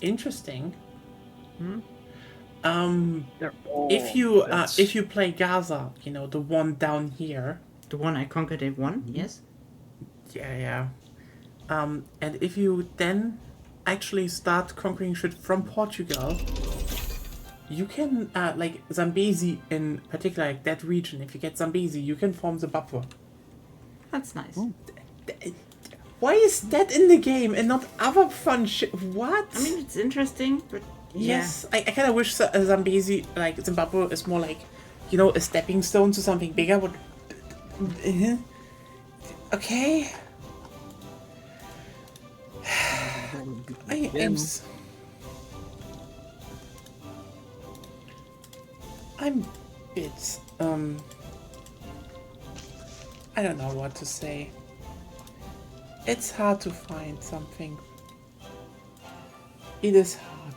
Interesting. They're all If you defense. if you play Gaza, you know, the one down here. The one I conquered, they won, yes? Yeah. And if you then actually start conquering shit from Portugal, you can like Zambezi in particular, like that region. If you get Zambezi, you can form Zimbabwe. That's nice. Why is that in the game and not other fun shit? What? I mean, it's interesting, but yes, I kind of wish Zambezi, like Zimbabwe, is more like, you know, a stepping stone to something bigger. But okay. I'm bit I don't know what to say. It's hard to find something. It is hard.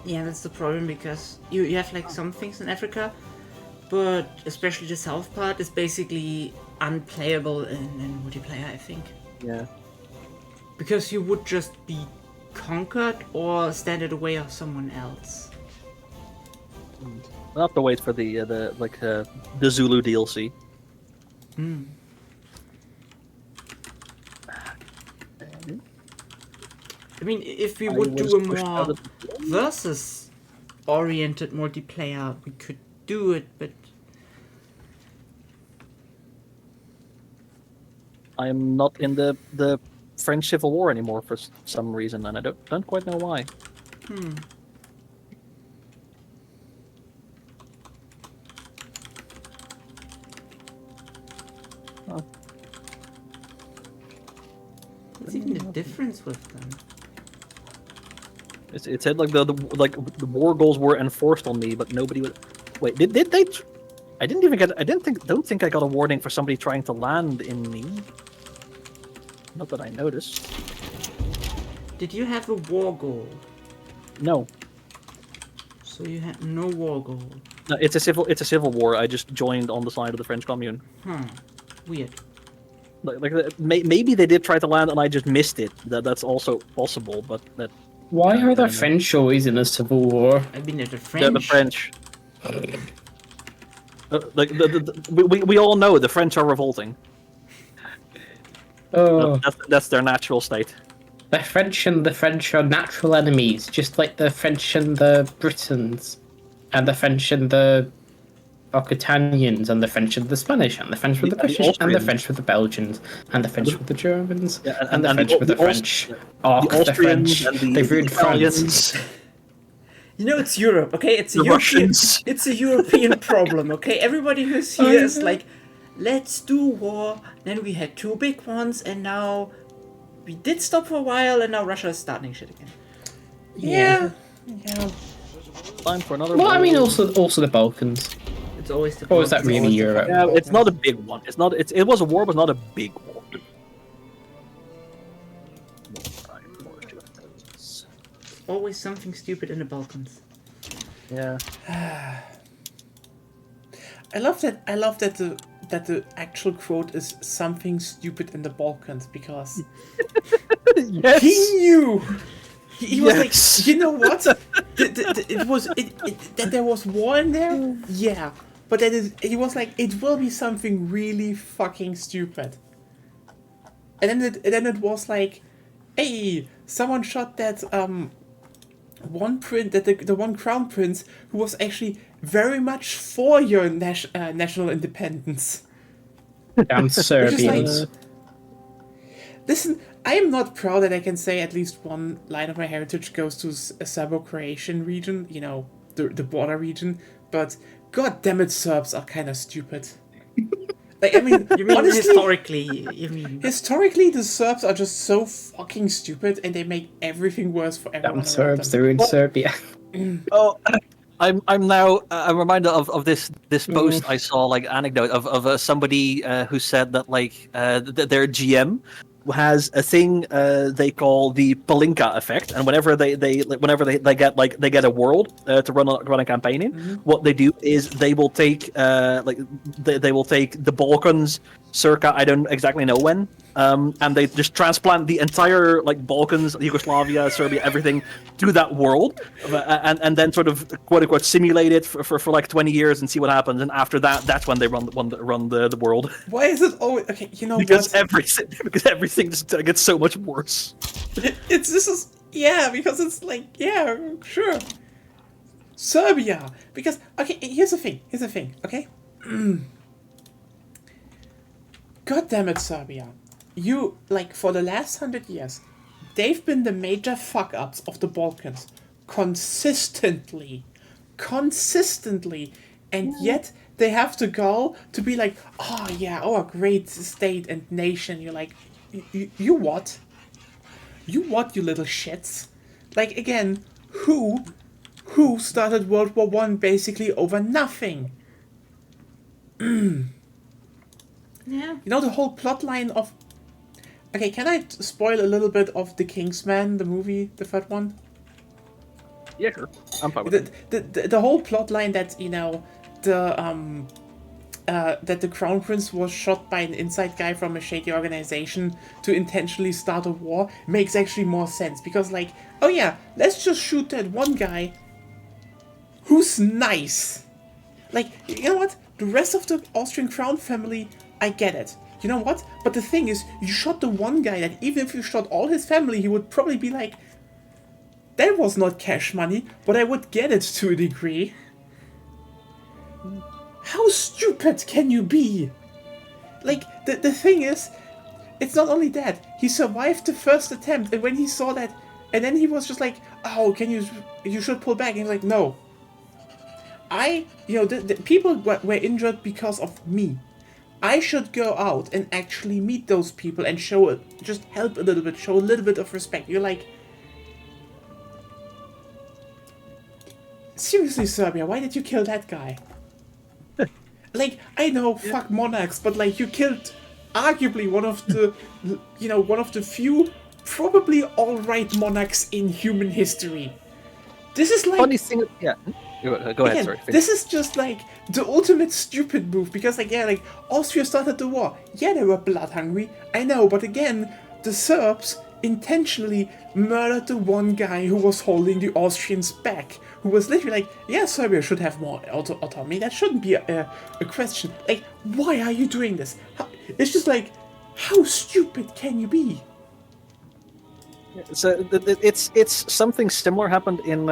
Yeah, that's the problem because you have like some things in Africa, but especially the south part is basically unplayable in multiplayer, I think. Yeah. Because you would just be conquered or stand in the way of someone else. I'll have to wait for the Zulu DLC. I mean, if we would do a more versus oriented multiplayer, we could do it, but I am not in the French Civil War anymore for some reason, and I don't quite know why. what's even the difference with them? It said like the war goals were enforced on me, but nobody would. Wait, did they? I didn't even get. Don't think I got a warning for somebody trying to land in me. Not that I noticed. Did you have a war goal? No. So you had no war goal. No, it's a civil war. I just joined on the side of the French Commune. Weird. Maybe they did try to land and I just missed it. That's also possible, but that Why are the know. French always in a civil war? I mean, the the French. French. We all know the French are revolting. Oh, That's their natural state. the French and the French are natural enemies, just like the French and the Britons, and the French and the Occitanians, and the French and the Spanish, and the French with the And the British, and the Austrians. French with the Belgians, and the French with the Germans, Yeah, and the and French the- with the the Aus- French. the Oh, the Austrians French! and They've ruined France. Italians. You know, it's Europe, okay? It's a The European. Russians. It's a European problem, okay? Everybody who's I here is know. like, let's do war. Then we had two big ones, and now we did stop for a while, and now Russia is starting shit again. Yeah. Time for another. Well, I mean, war. also the Balkans. It's always the. Or is that it's really always the Europe? problem. Yeah, it's not a big one. It's not. It was a war, but not a big war. Always something stupid in the Balkans. Yeah. I love that the actual quote is something stupid in the Balkans because Yes. he knew. He was Yes. like, you know what? That there was war in there. Yeah, but he was like, it will be something really fucking stupid. And then it was like, hey, someone shot that one the one crown prince who was actually very much for your national independence. Damn Serbians. Listen, I am not proud that I can say at least one line of my heritage goes to a Serbo-Croatian region, you know, the border region, but god damn it, Serbs are kind of stupid. Like, I mean, You mean honestly, historically? You mean? historically, the Serbs are just so fucking stupid and they make everything worse for everyone Damn around Serbs, them. they're in Serbia. Oh, I'm now I'm reminded of this post I saw, like anecdote of somebody who said that like their GM has a thing they call the Palinka effect, and whenever they get a world to run a campaign in, what they do is they will take they will take the Balkans circa I don't exactly know when, and they just transplant the entire like Balkans, Yugoslavia, Serbia, everything to that world, and then sort of quote unquote simulate it for like 20 years and see what happens, and after that's when they run the world. Why is it always okay? You know Because what? everything just gets so much worse. Because it's like, yeah, sure. Serbia. Because, okay, here's the thing, okay? God damn it, Serbia. You, like, for the last 100 years, they've been the major fuck-ups of the Balkans. Consistently. And yet, they have to go to be like, oh yeah, our great state and nation. You're like, you what? You what, you little shits? Like, again, who started World War One basically over nothing? Yeah. You know, the whole plot line of... Okay, can I spoil a little bit of The Kingsman, the movie, the third one? Yeah, sure. I'm fine with it. The whole plot line that, you know, that the crown prince was shot by an inside guy from a shady organization to intentionally start a war makes actually more sense, because like, oh yeah, let's just shoot that one guy who's nice. Like, you know what, the rest of the Austrian crown family, I get it, you know what, but the thing is, you shot the one guy that even if you shot all his family, he would probably be like, that was not cash money, but I would get it to a degree. How stupid can you be? Like, the thing is, it's not only that, he survived the first attempt, and when he saw that, and then he was just like, oh, you should pull back, and he was like, no. The people were injured because of me. I should go out and actually meet those people and just help a little bit, show a little bit of respect. You're like, seriously, Serbia, why did you kill that guy? Like, I know, fuck monarchs, but like, you killed arguably one of the few, probably alright monarchs in human history. This is like Funny thing, yeah. Go ahead. again, Sorry. this is just like the ultimate stupid move because like yeah, like Austria started the war. Yeah, they were blood hungry. I know, but again, the Serbs intentionally murdered the one guy who was holding the Austrians back. Who was literally like, yeah, Serbia should have more autonomy. That shouldn't be a question. Like, why are you doing this? It's just like, how stupid can you be? So it's something similar happened in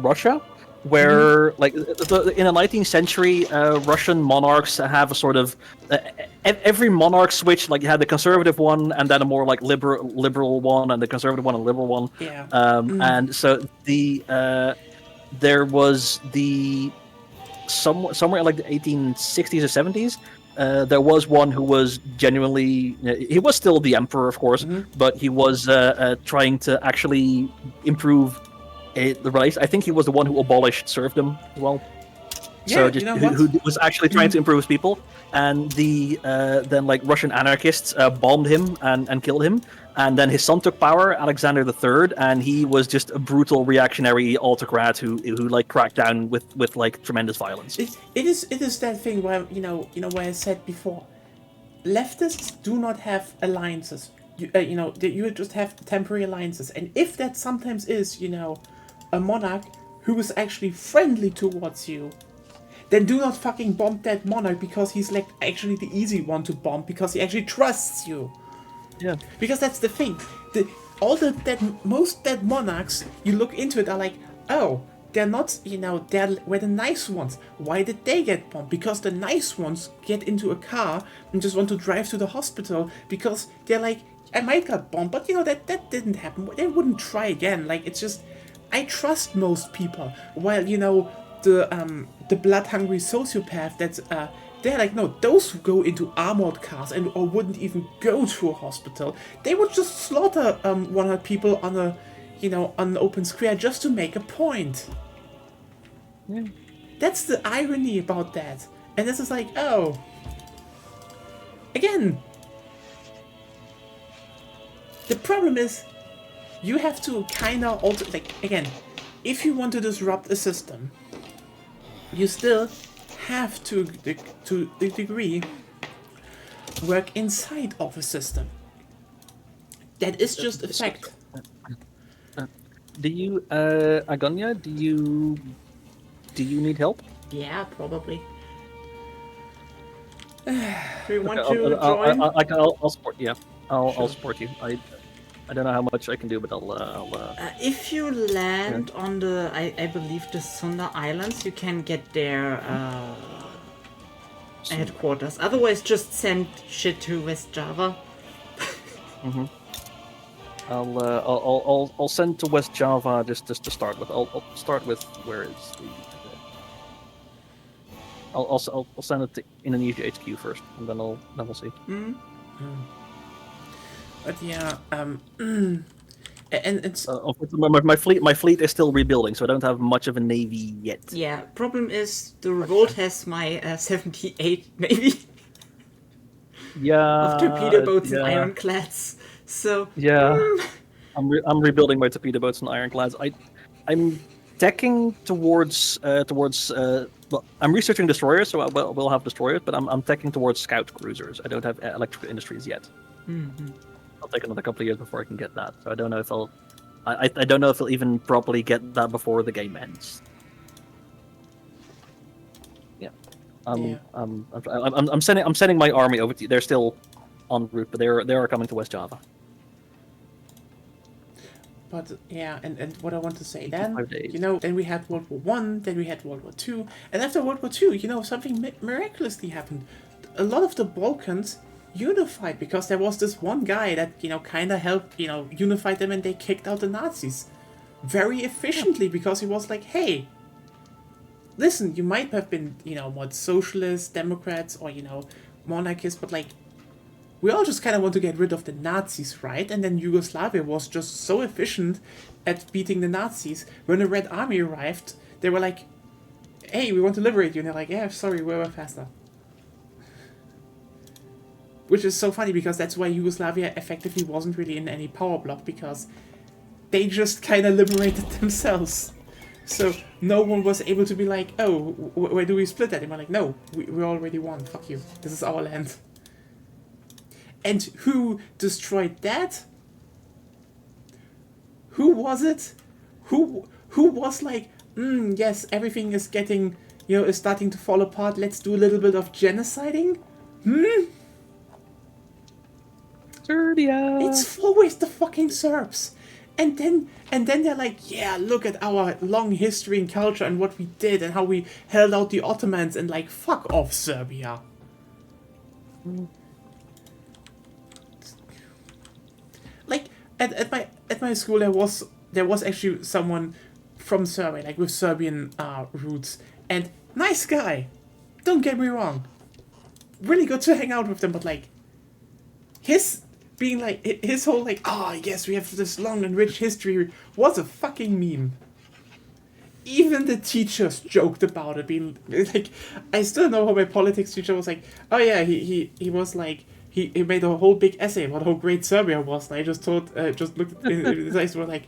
Russia, where like in the 19th century, Russian monarchs have a sort of every monarch switch. Like you had the conservative one, and then a more like liberal one, and the conservative one, and liberal one. Yeah. And so there was somewhere in like the 1860s or 70s. There was one who was genuinely. He was still the emperor, of course, but he was trying to actually improve the rights. I think he was the one who abolished serfdom as well. Yeah, So just you know what? who was actually trying to improve his people, and then like Russian anarchists bombed him and killed him, and then his son took power, Alexander III, and he was just a brutal reactionary autocrat who like cracked down with like tremendous violence. It is that thing where you know where I said before, leftists do not have alliances. You just have temporary alliances, and if that sometimes is a monarch who is actually friendly towards you, then do not fucking bomb that monarch because he's like actually the easy one to bomb because he actually trusts you. Yeah. Because that's the thing. Most dead monarchs, you look into it, are like, oh, they're not, we're the nice ones. Why did they get bombed? Because the nice ones get into a car and just want to drive to the hospital because they're like, I might get bombed, but that didn't happen. They wouldn't try again. Like, it's just, I trust most people. While, the blood-hungry sociopath that's, they're like, no, those who go into armored cars or wouldn't even go to a hospital, they would just slaughter 100 people on on an open square just to make a point. Yeah. That's the irony about that. And this is like, oh. Again. The problem is, you have to kinda alter, like, again, if you want to disrupt a system, you still have to the degree work inside of a system. That is just a fact. Do you, Agonia? Do you need help? Yeah, probably. Do you want Okay, to join? I'll support. Yeah, I'll support you. I don't know how much I can do, but I'll. If you land on the, I believe the Sunda Islands, you can get their headquarters. Otherwise, just send shit to West Java. I'll send to West Java just to start with. I'll start with where is the. I'll send it to Indonesia HQ first, and then we'll see. But yeah, and it's My fleet is still rebuilding, so I don't have much of a navy yet. Yeah, problem is the revolt has my 78 Navy Yeah. of torpedo boats and yeah. ironclads. So Yeah, I'm rebuilding my torpedo boats and ironclads. I'm teching towards well, I'm researching destroyers, so we'll have destroyers, but I'm teching towards scout cruisers. I don't have electrical industries yet. It'll take another couple of years before I can get that. So I don't know if I don't know if I'll even properly get that before the game ends. Yeah. I'm sending my army over to you. They're still en route, but they are coming to West Java. But yeah, and what I want to say then, 5 days. then we had World War One, then we had World War Two, and after World War Two, something miraculously happened. A lot of the Balkans unified because there was this one guy that kind of helped unify them, and they kicked out the Nazis very efficiently because he was like, hey, listen, you might have been more socialists, Democrats, or monarchists, but like, we all just kind of want to get rid of the Nazis, right? And then Yugoslavia was just so efficient at beating the Nazis. When the Red Army arrived, they were like, hey, we want to liberate you. And they're like, yeah, sorry, we were faster. Which is so funny because that's why Yugoslavia effectively wasn't really in any power block, because they just kind of liberated themselves. So no one was able to be like, oh, where do we split that? And we're like, no, we already won. Fuck you. This is our land. And who destroyed that? Who was it? Who was like, yes, everything is getting, is starting to fall apart. Let's do a little bit of genociding. Serbia. It's always the fucking Serbs. And then they're like, yeah, look at our long history and culture and what we did and how we held out the Ottomans, and like, fuck off, Serbia. Like at my school there was actually someone from Serbia, like with Serbian roots, and nice guy. Don't get me wrong. Really good to hang out with them, but like his whole like, yes, we have this long and rich history was a fucking meme. Even the teachers joked about it, being like, I still know how my politics teacher was like, oh yeah, he was like, he made a whole big essay about how great Serbia was, and I just looked at his eyes, were like,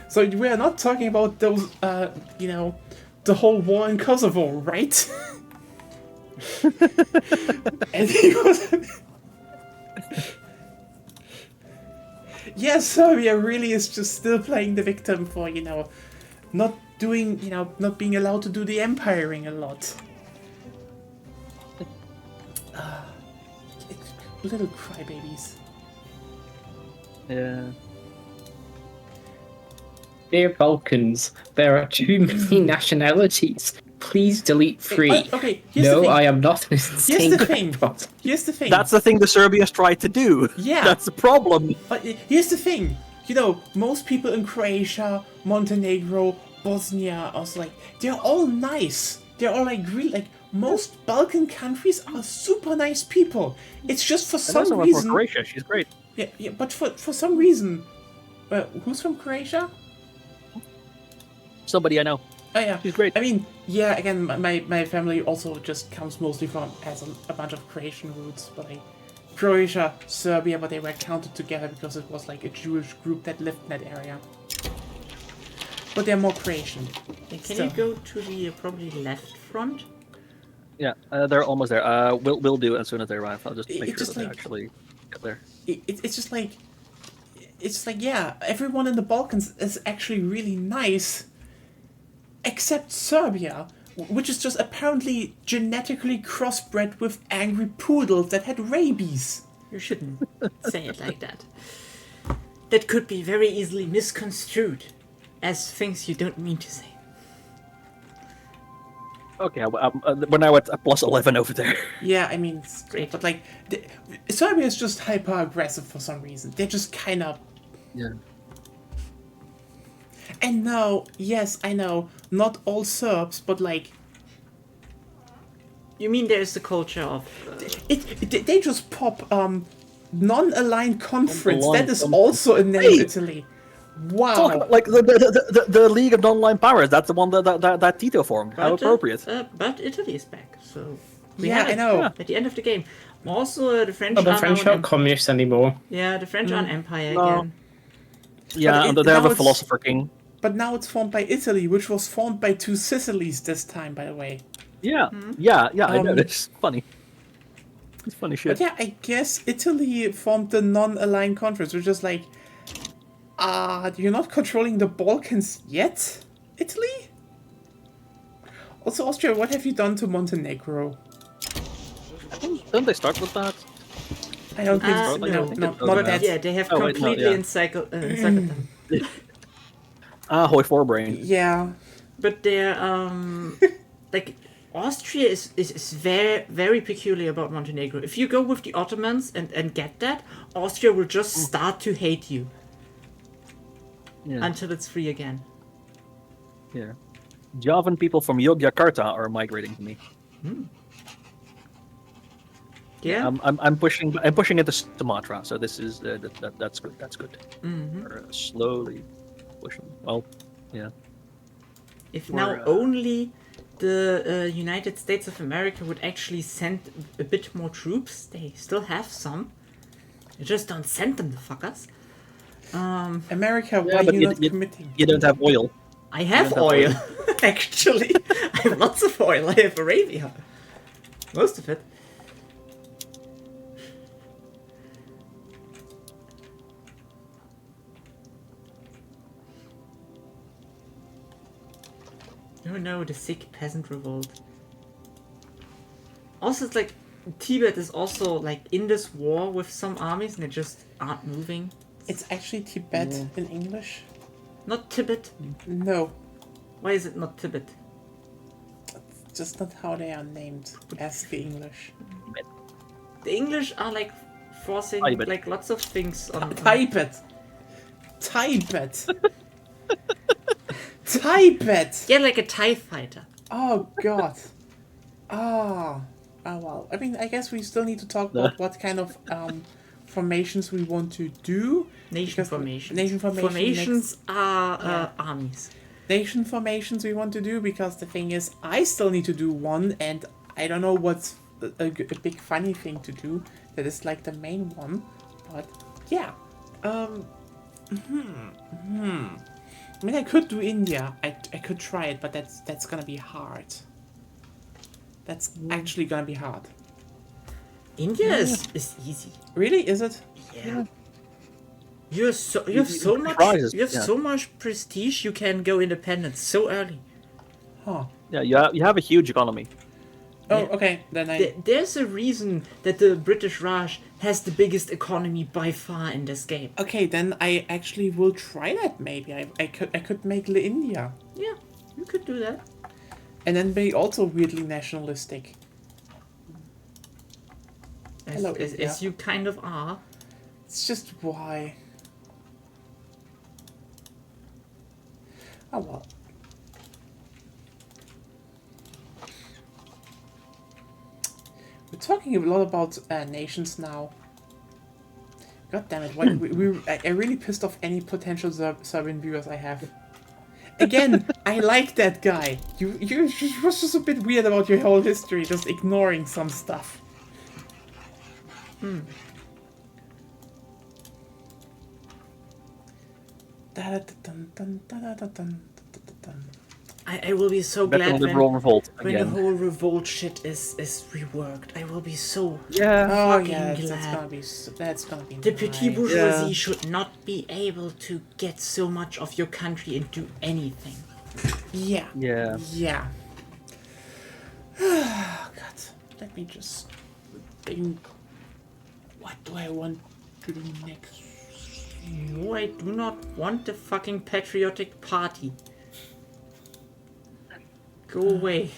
so we are not talking about those, the whole war in Kosovo, right? And he was... Yeah, Serbia really is just still playing the victim for, not doing, not being allowed to do the empiring a lot. Little crybabies. Yeah. Dear Balkans, there are too many nationalities. Please delete 3. Okay, here's the No, thing. I am not an insane Here's the thing. That's the thing the Serbians tried to do. Yeah. That's the problem. But here's the thing. Most people in Croatia, Montenegro, Bosnia, also like, they're all nice. They're all like really like, most Balkan countries are super nice people. It's just for some reason. Croatia, she's great. Yeah, but for some reason, who's from Croatia? Somebody I know. Oh yeah, She's great. I mean, yeah. Again, my family also just comes mostly has a bunch of Croatian roots, but like Croatia, Serbia, but they were counted together because it was like a Jewish group that lived in that area. But they're more Croatian. Can you go to the probably left front? Yeah, they're almost there. We'll do it as soon as they arrive. I'll just make sure just that they like- actually get there. It's just like, yeah, everyone in the Balkans is actually really nice, except Serbia, which is just apparently genetically crossbred with angry poodles that had rabies. You shouldn't say it like that. That could be very easily misconstrued as things you don't mean to say. Okay, we're now at plus 11 over there. Yeah, I mean, Great. but like, Serbia is just hyper aggressive for some reason. They're just kind of. Yeah. And no, yes, I know, not all Serbs, but like, You mean there's the culture of... they just pop non-aligned conference. Non-aligned That is conference. also a name in Hey! Italy. Wow. Talk about, like the League of Non-Aligned Powers. That's the one that Tito formed. How appropriate. But Italy is back, so... we Yeah, have I it know. At the end of the game. Also, the French Oh, the are French now aren't communists anymore. Yeah, the French are an empire No. again. Yeah, But and they have now a it's- philosopher king. But now it's formed by Italy, which was formed by two Sicilies this time, by the way. Yeah, yeah. I know. Um, It's funny. It's funny shit. But yeah, I guess Italy formed the non-aligned conference, which is like, you're not controlling the Balkans yet, Italy? Also, Austria, what have you done to Montenegro? Don't they start with that? I don't think so. like, No, I think no, it's not over that. Yeah, they have Oh, wait, no, completely yeah. encircled them. Ahoy forebrain. Yeah. But they're, like, Austria is very, very peculiar about Montenegro. If you go with the Ottomans and get that, Austria will just start to hate you Yeah. until it's free again. Yeah. Javan people from Yogyakarta are migrating to me. Yeah? I'm pushing it to Sumatra, so this is that's good. That's good. We're slowly pushing. Well, yeah. If Or, now only the United States of America would actually send a bit more troops, they still have some. You just don't send them, the fuckers. America, Yeah, why but are you not you- committing? You don't have oil. I have don't have oil, actually. I have lots of oil. I have Arabia. Most of it. Oh no, the sick peasant revolt. Also, it's like Tibet is also like in this war with some armies and they just aren't moving. It's actually Tibet Yeah. in English. Not Tibet. No, Why is it not Tibet? just not how they are named as the English. The English are like forcing Tibet. like lots of things on. Tibet. Tibet. Tibet. Yeah, like a TIE fighter. Oh God. Oh. Oh well. I mean, I guess we still need to talk about what kind of formations we want to do. Nation Because formations. nation formation Formations are Yeah. armies. Nation formations we want to do, because the thing is, I still need to do one, and I don't know what's a big funny thing to do that is like the main one, but yeah. I mean, I could do India. I could try it, but that's gonna be hard. That's actually gonna be hard. India is easy. Really? Is it? Yeah. You have so much prizes, you have yeah. so much prestige you can go independent so early. Huh. Yeah, you have a huge economy. Oh, Yeah. okay. Then I. There's a reason that the British Raj has the biggest economy by far in this game. Okay, then I actually will try that. Maybe I could make India, Yeah, you could do that. and then be also weirdly nationalistic. As, Hello, as, India. as you kind of are. It's just why. Oh well. We're talking a lot about nations now. God damn it! Why, I really pissed off any potential Serbian viewers I have. Again, I like that guy. You was just a bit weird about your whole history, just ignoring some stuff. I will be so Back glad on the liberal revolt when the again. whole revolt shit is reworked. I will be so Yeah. Oh fucking yeah, glad. that's gonna be. The petit nice. bourgeoisie Yeah. should not be able to get so much of your country and do anything. Yeah. Yeah. Yeah. God, let me just think. What do I want to do next? No, I do not want the fucking patriotic party. Go away.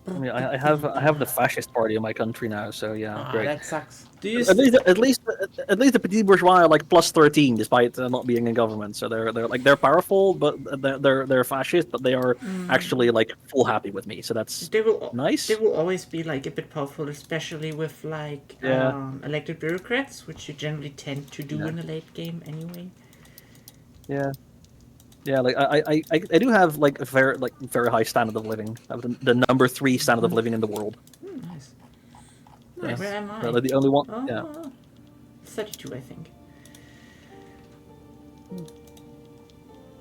I mean, I have the fascist party in my country now, so yeah, Ah, great. that sucks. Do you At least the petit bourgeois are like plus 13 despite not being in government. So they're powerful, but they're fascist, but they are actually like full happy with me. So that's They will nice. They will always be like a bit powerful, especially with like Yeah. elected bureaucrats, which you generally tend to do Yeah. in a late game anyway. Yeah. Yeah, like I do have like a very high standard of living. I have the number 3 standard of living in the world. Nice. Nice. Where am I? So, like, the only one. Oh, Yeah. 32, I think.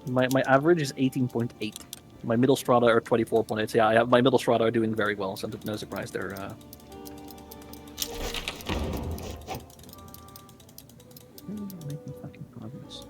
My average is 18.8. My middle strata are 24.8. So yeah, my middle strata are doing very well. So no surprise they're. Making fucking progress.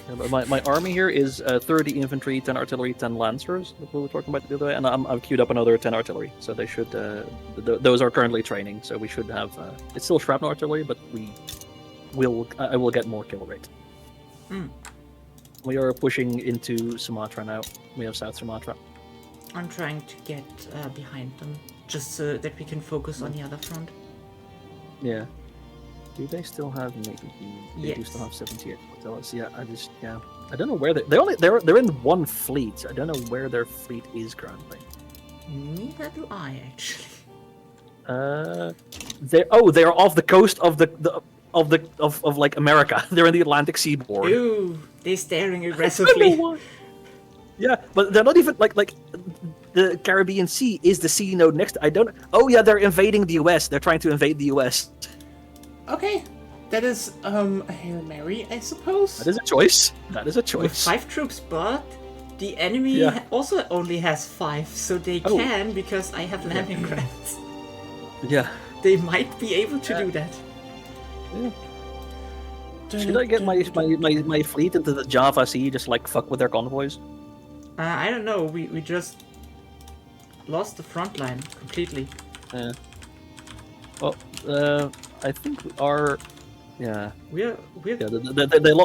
Yeah, but my army here is 30 infantry, 10 artillery, 10 lancers. That we were talking about the other way, and I've queued up another 10 artillery. So they should. Those are currently training, so we should have. It's still shrapnel artillery, but I will get more kill rate. We are pushing into Sumatra now. We have South Sumatra. I'm trying to get behind them, just so that we can focus on the other front. Yeah. Do they still have maybe? They do Yes. still have 78 hotels. Yeah, I don't know where they're in one fleet. I don't know where their fleet is currently. Neither do I, actually. They're off the coast of of like America. They're in the Atlantic seaboard. Ooh, they're staring I don't aggressively. know why. Yeah, but they're not even like the Caribbean Sea is the sea node next. I don't. Oh yeah, they're invading the U.S. They're trying to invade the U.S. Okay, that is a Hail Mary, I suppose. That is a choice. That is a With choice. 5 troops, but the enemy Yeah. also only has 5, so they Oh. can, because I have landing crafts. Yeah. They might be able to do that. Should I get my fleet into the Java Sea, just like fuck with their convoys? I don't know, we just lost the front line completely. Well, I think we are. Yeah. We're Yeah.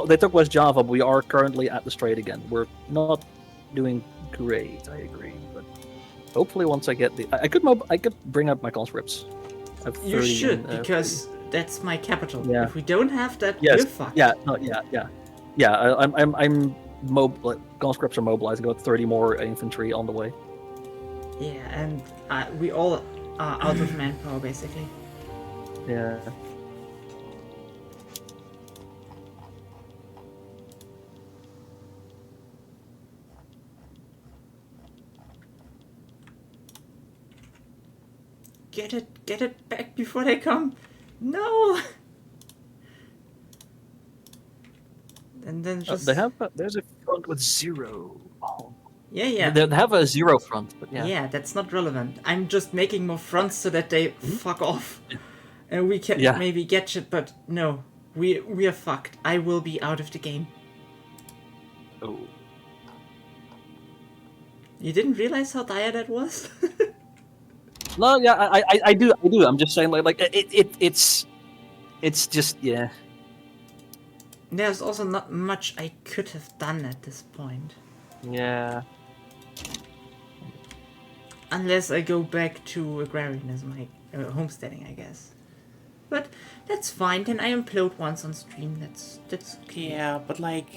They took West Java, but we are currently at the Strait again. We're not doing great. I agree, but hopefully once I get I could bring up my conscripts. I have you 30 should, in, because that's my capital. Yeah. If we don't have that, Yes. we're fucked. Yeah. No. Yeah. I'm conscripts are mobilizing. Got 30 more infantry on the way. Yeah, and we all are out of manpower, basically. Yeah. Get it back before they come. No. And then just There's a front with 0. Oh. yeah. They have a 0 front, but yeah. Yeah, that's not relevant. I'm just making more fronts so that they fuck off. And we can Yeah. maybe get it, but no. We are fucked. I will be out of the game. Oh. You didn't realize how dire that was? No, yeah, I do. I'm just saying, like it's just yeah. There's also not much I could have done at this point. Yeah. Unless I go back to agrarianism, homesteading, I guess. But that's fine. Then I implode once on stream. That's okay. Yeah, but like,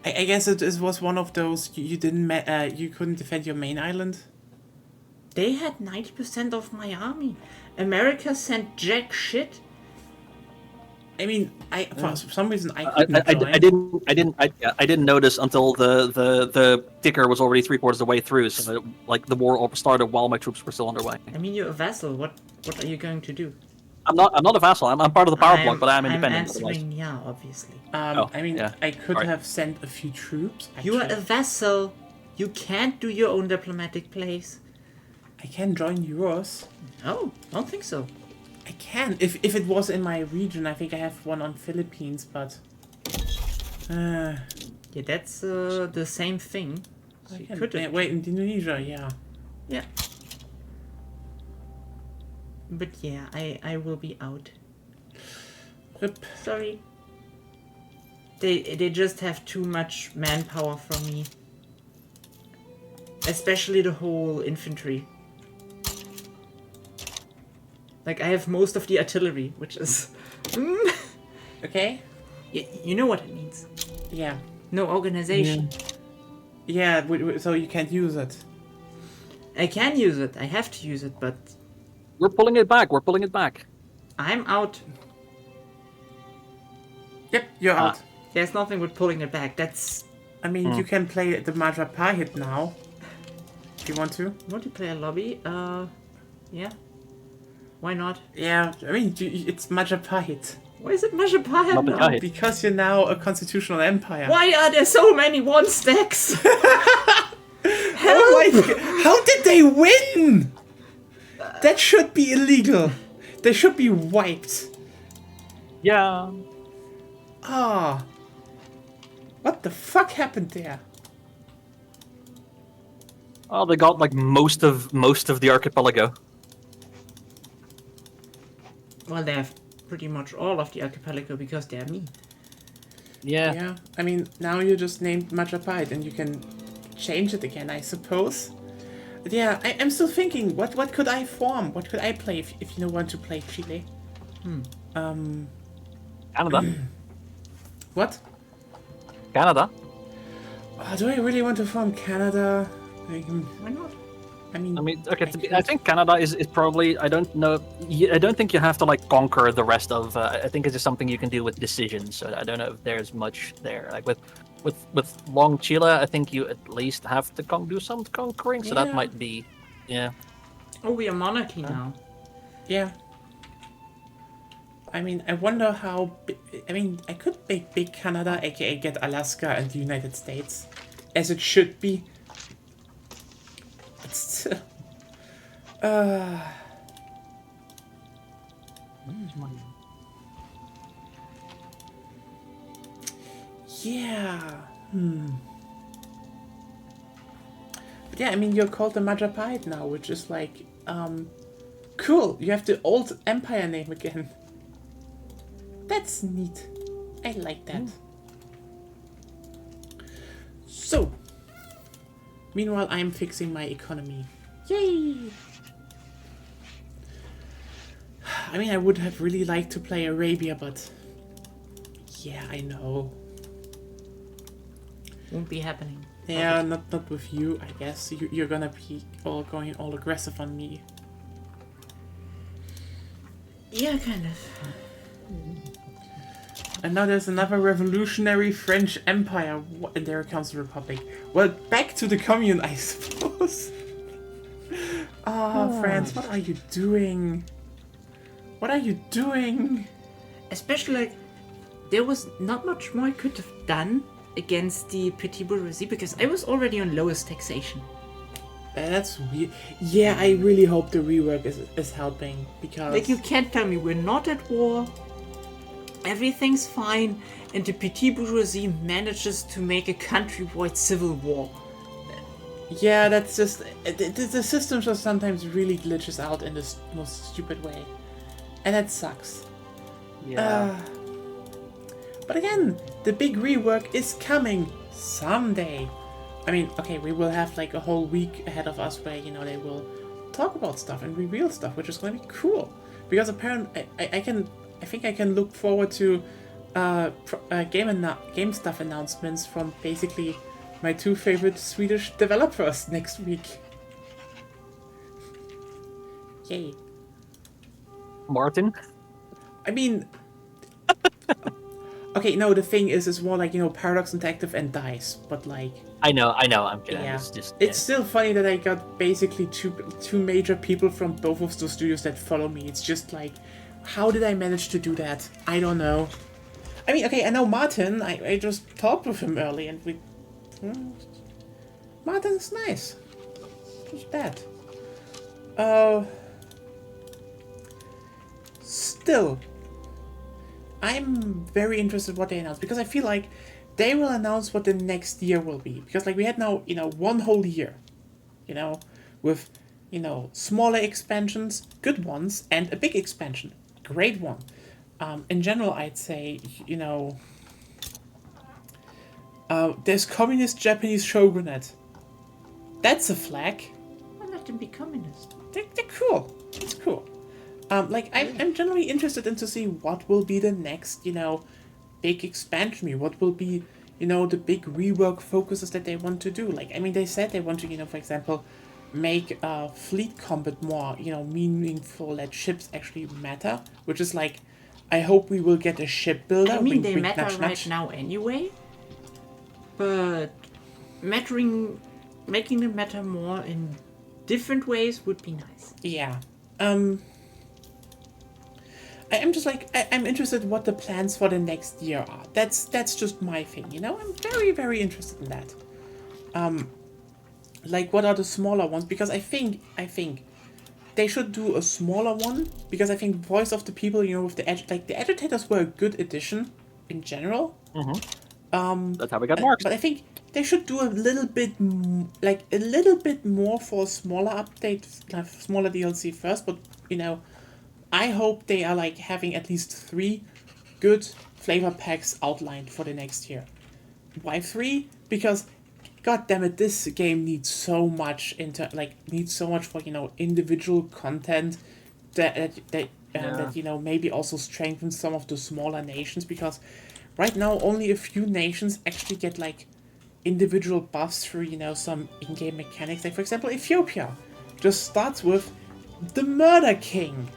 I guess it was one of those you didn't you couldn't defend your main island. They had 90% of my army. America sent jack shit. I mean, for some reason I couldn't join. I didn't notice until the ticker was already 3/4 of the way through. So like the war started while my troops were still underway. I mean, you're a vassal. What are you going to do? I'm not a vassal. I'm part of the power block, but I'm independent. I'm answering yeah, obviously. I mean, yeah. I could Alright. have sent a few troops. You are a actually. vassal. You can't do your own diplomatic plays. I can join yours. Oh, don't think so. I can if it was in my region. I think I have one on Philippines, but Yeah, that's the same thing. So you could have. wait in Indonesia. Yeah. Yeah. But yeah, I will be out. Rip. Sorry. They just have too much manpower from me. Especially the whole infantry. Like, I have most of the artillery, which is... Okay. You know what it means. Yeah. No organization. Yeah. So you can't use it. I can use it, I have to use it, but We're pulling it back. We're pulling it back. I'm out. Yep. You're out. There's nothing with pulling it back. That's... I mean, you can play the Majapahit now. If you want to. Multiplayer lobby, yeah. Why not? Yeah. I mean, it's Majapahit. Why is it Majapahit now? Majapahit. Because you're now a constitutional empire. Why are there so many 1 stacks? Oh my god! How did they win? That should be illegal. They should be wiped. Yeah. Ah. What the fuck happened there? Oh, they got like most of the archipelago. Well, they have pretty much all of the archipelago because they're me. Yeah. Yeah. I mean, now you just named Majapahit and you can change it again, I suppose. But yeah, I'm still thinking, what could I form? What could I play if you don't want to play Chile? Canada. What? Canada. Do I really want to farm Canada? Like, Why not? I mean, Okay. I think Canada is probably. I don't know. I don't think you have to like conquer the rest of. I think it's just something you can do with decisions. So I don't know if there's much there. Like with Long Chile, I think you at least have to do some conquering. So Yeah. that might be. Yeah. Oh, we are monarchy now. yeah. I mean, I wonder how. I mean, I could make big Canada, aka get Alaska and the United States, as it should be. But still. Yeah. But yeah, I mean, you're called the Majapahit now, which is like, cool. You have the old empire name again. That's neat. I like that. So, meanwhile, I'm fixing my economy. Yay! I mean, I would have really liked to play Arabia, but yeah, I know. Won't be happening. Yeah, not with you, I guess. You're gonna be going all aggressive on me. Yeah, kind of. And now there's another revolutionary French empire. And there comes the Republic. Well, back to the commune, I suppose. France, what are you doing? What are you doing? Especially, like, there was not much more I could have done against the petit bourgeoisie because I was already on lowest taxation. That's weird. Yeah, I really hope the rework is helping because... Like, you can't tell me we're not at war, everything's fine, and the petit bourgeoisie manages to make a countrywide civil war. Yeah, that's just... The system just sometimes really glitches out in this most stupid way. And that sucks. Yeah. But again, the big rework is coming someday. I mean, okay, we will have like a whole week ahead of us where, you know, they will talk about stuff and reveal stuff, which is going to be cool. Because apparently, I think I can look forward to game stuff announcements from basically my two favorite Swedish developers next week. Yay. Martin. I mean... Okay, no, the thing is more like, you know, Paradox Interactive and DICE, but like... I know, I'm kidding. Yeah. It's It's still funny that I got basically two major people from both of those studios that follow me. It's just like, how did I manage to do that? I don't know. I mean, okay, I know Martin. I just talked with him early and we... Martin's nice. Just that. Still... I'm very interested what they announce because I feel like they will announce what the next year will be. Because like we had now, you know, one whole year, you know, with, you know, smaller expansions, good ones, and a big expansion, great one. In general, I'd say, you know, there's communist Japanese shogunate. That's a flag. Why let them be communist? They're cool. It's cool. Like, I'm generally interested in to see what will be the next, you know, big expansion. What will be, you know, the big rework focuses that they want to do. Like, I mean, they said they want to, you know, for example, make fleet combat more, you know, meaningful, that ships actually matter. Which is like, I hope we will get a ship builder. I mean, Wink, they wink, matter nudge, right nudge. now anyway, but making them matter more in different ways would be nice. Yeah. I'm just like, I'm interested what the plans for the next year are. That's just my thing, you know? I'm very, very interested in that. Like, what are the smaller ones? Because I think they should do a smaller one. Because I think Voice of the People, you know, with the agitators were a good addition in general. That's how we got marks. But I think they should do a little bit more for a smaller update, like smaller DLC first. But, you know, I hope they are like having at least 3 good flavor packs outlined for the next year. Why 3? Because, god damn it, this game needs so much for, you know, individual content that that, you know, maybe also strengthens some of the smaller nations, because right now only a few nations actually get like individual buffs through, you know, some in-game mechanics. Like for example, Ethiopia just starts with the Murder King.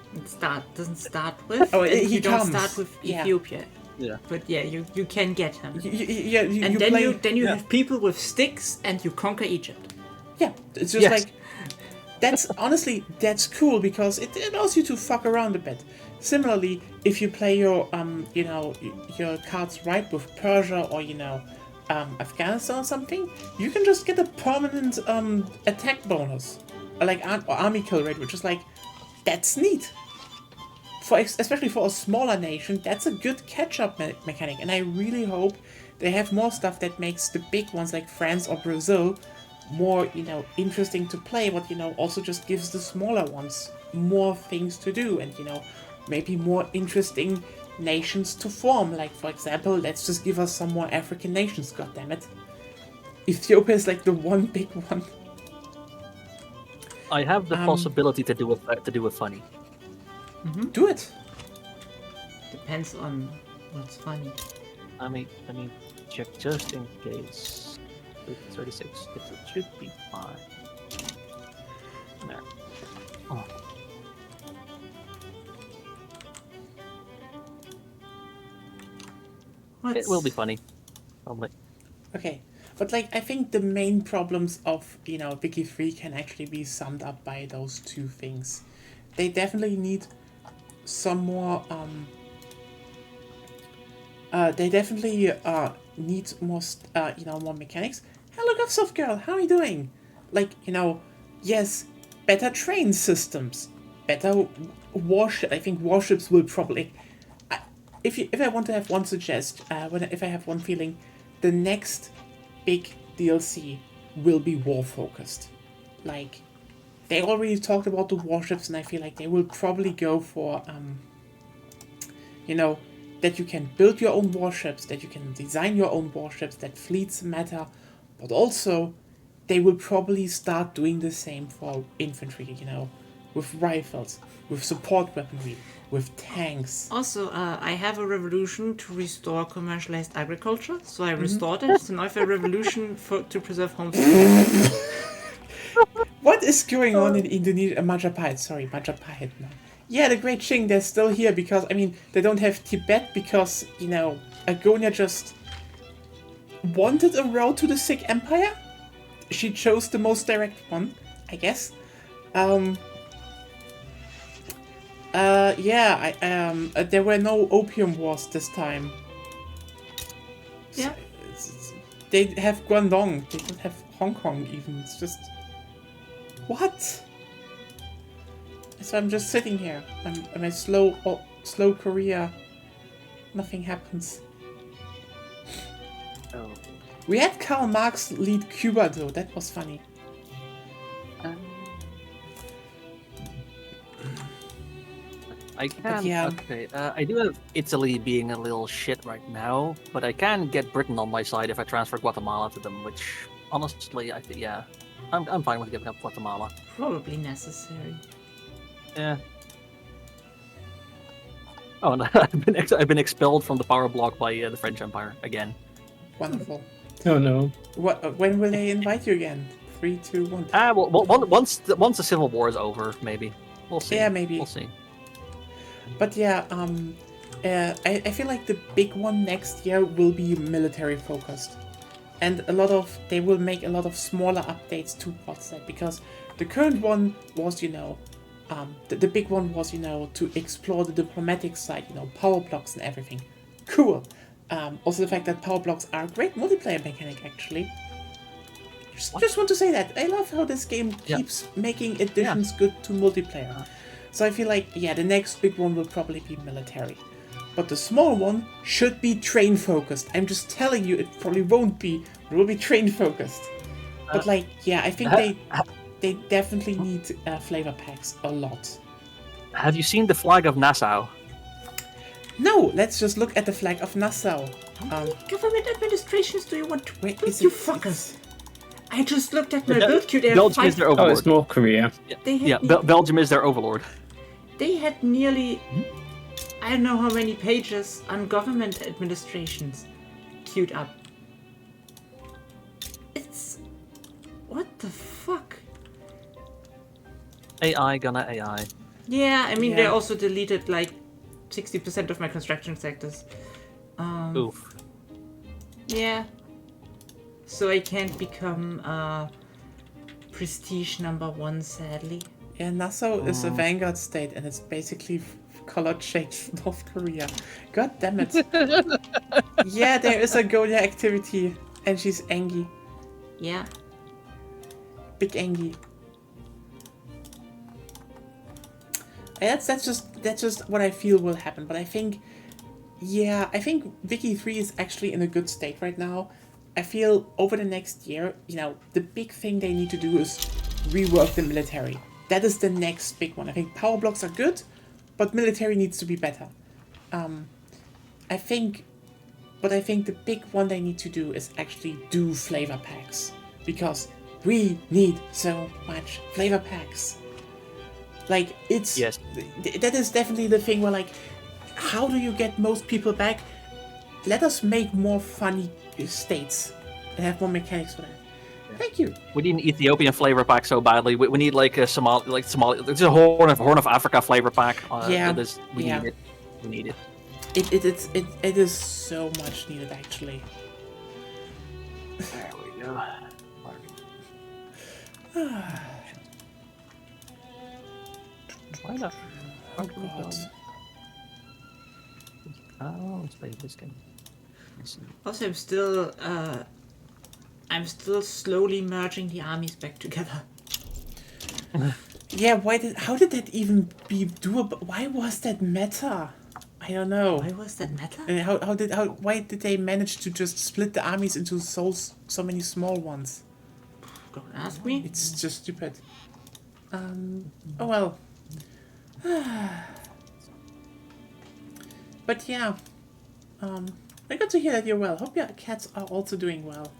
Doesn't start with. Oh, and he you don't comes. start with Yeah. Ethiopia. Yeah. But yeah, you can get him. Yeah, And you then play, you have people with sticks and you conquer Egypt. yeah, it's just Yes. like that's honestly that's cool because it allows you to fuck around a bit. Similarly, if you play your you know, your cards right with Persia or, you know, Afghanistan or something, you can just get a permanent attack bonus, like or army kill rate, which is like, that's neat. Especially for a smaller nation, that's a good catch-up mechanic, and I really hope they have more stuff that makes the big ones like France or Brazil more, you know, interesting to play, but, you know, also just gives the smaller ones more things to do, and, you know, maybe more interesting nations to form. Like, for example, let's just give us some more African nations, goddammit. Ethiopia is like the one big one. I have the possibility to do it funny. Do it! Depends on what's funny. Let me check just in case. 36. It should be fine. There. Oh. It will be funny. Probably. Okay, but like I think the main problems of, you know, Wiki 3 can actually be summed up by those two things. They definitely need some more they definitely need more you know, more mechanics. Hello Govsoft Girl, how are you doing? Like, you know, yes, better train systems, better warship. I think warships will probably, if I want to have one if I have one feeling, the next big DLC will be war focused. Like, they already talked about the warships, and I feel like they will probably go for you know, that you can build your own warships, that you can design your own warships, that fleets matter, but also they will probably start doing the same for infantry, you know, with rifles, with support weaponry, with tanks. Also, I have a revolution to restore commercialized agriculture, so I restored it. So now I have a revolution to preserve homesteading. What is going on in Indonesia? Majapahit now. Yeah, the Great Qing, they're still here because, I mean, they don't have Tibet because, you know, Agonia just wanted a road to the Sikh Empire. She chose the most direct one, I guess. There were no opium wars this time. Yeah. They have Guangdong, they don't have Hong Kong even, it's just... What? So I'm just sitting here. I'm a slow Korea. Nothing happens. Oh. We had Karl Marx lead Cuba though, that was funny. I can. yeah. Okay. I do have Italy being a little shit right now, but I can get Britain on my side if I transfer Guatemala to them. Which, honestly, I think I'm fine with giving up Guatemala. Probably necessary. Yeah. Oh, and I've been expelled from the power block by the French Empire again. Wonderful. Oh no. What? When will they invite you again? 3, 2, 1. Well, once the Civil War is over, maybe we'll see. Yeah, maybe. We'll see. But yeah, I feel like the big one next year will be military focused, and they will make a lot of smaller updates to Potsdam, because the current one was, you know, the big one was, you know, to explore the diplomatic side, you know, power blocks and everything. Cool. Also the fact that power blocks are a great multiplayer mechanic, actually. Just want to say that. I love how this game keeps making additions good to multiplayer. So I feel like, yeah, the next big one will probably be military. But the small one should be train focused. I'm just telling you, it probably won't be. It will be train focused. But like, yeah, I think they definitely need flavor packs a lot. Have you seen the flag of Nassau? No, let's just look at the flag of Nassau. How many government administrations do you want to Where build, is you it? fuckers? I just looked at my Bel- build queue. They have Belgium is their Oh, overlord. it's North Korea. They have Belgium is their overlord. They had nearly, I don't know how many pages on government administrations queued up. It's, what the fuck? AI gonna AI. Yeah, I mean, they Yeah. also deleted like 60% of my construction sectors. Oof. Yeah. So I can't become prestige #1, sadly. Yeah, Nassau is a vanguard state, and it's basically color-shaded North Korea. God damn it. Yeah, there is a Golia activity, and she's angry. Yeah. Big angry. And that's just what I feel will happen. But I think Wiki 3 is actually in a good state right now. I feel over the next year, the big thing they need to do is rework the military. That is the next big one. I think power blocks are good, but military needs to be better. I think the big one they need to do is actually do flavor packs, because we need so much flavor packs. Like, it's... Yes. That is definitely the thing where, like, how do you get most people back? Let us make more funny states and have more mechanics for that. Thank you. We need an Ethiopian flavor pack so badly. We need like a Somali. There's a Horn of Africa flavor pack. Yeah. We Yeah. need it. We need it. It is so much needed, actually. There we go. Why not? Oh god. Oh, let's play this game. Let's see. Also, I'm still slowly merging the armies back together. Yeah, how did that even be doable? Why was that meta? I don't know. Why was that meta? And why did they manage to just split the armies into so many small ones? Don't ask me. It's just stupid. Oh well. But yeah. I got to hear that you're well. Hope your cats are also doing well.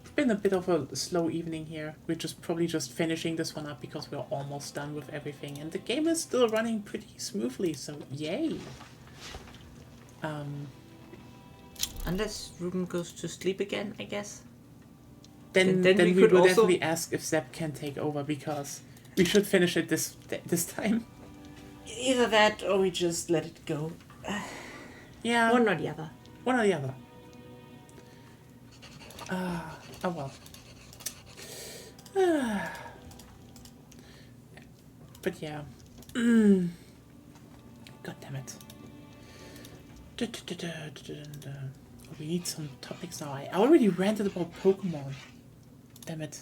It's been a bit of a slow evening here. We're probably just finishing this one up because we're almost done with everything. And the game is still running pretty smoothly, so yay. Unless Ruben goes to sleep again, I guess. Then Then we we could will also- definitely ask if Zeb can take over, because we should finish it this time. Either that or we just let it go. Yeah. One or the other. One or the other. Oh well. But yeah. God damn it. We need some topics now. I already ranted about Pokemon. Damn it.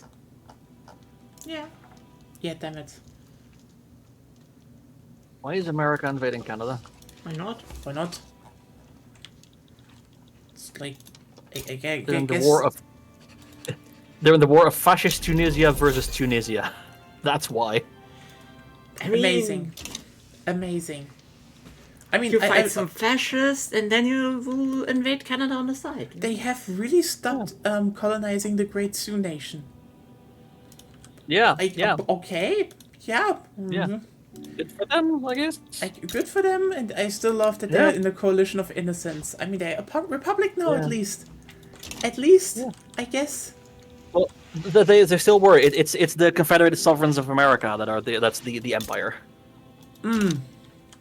Yeah. Yeah, damn it. Why is America invading Canada? Why not? Why not? It's like... I They're in the guess... war of. They're in the war of fascist Tunisia versus Tunisia. That's why. I mean, Amazing. Amazing. I mean, You fight some fascists and then you will invade Canada on the side. they have really stopped colonizing the Great Sioux Nation. Yeah. Like, yeah. okay, yeah. Yeah. mhm. Good for them, I guess. Like, good for them, and I still love that Yeah. they're in the coalition of innocence. I mean, they're a republic now, Yeah. at least. At least, Yeah. I guess. Well, they still were. It's the Confederated Sovereigns of America that are the empire.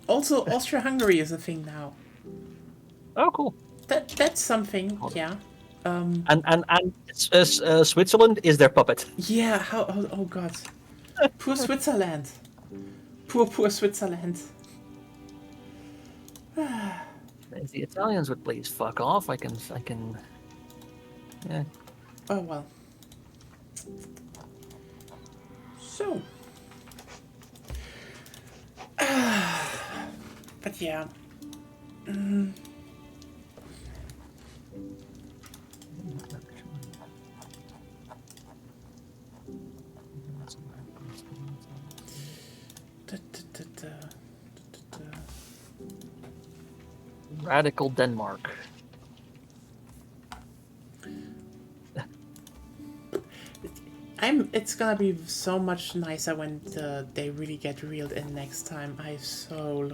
Also, Austria-Hungary is a thing now. Oh, cool. That's something, yeah. And Switzerland is their puppet. Yeah, oh god. Poor Switzerland. Poor Switzerland. If the Italians would please fuck off, I can. Yeah. Oh well. So. But yeah. Radical Denmark. I'm it's gonna be so much nicer when they really get reeled in next time. I'm so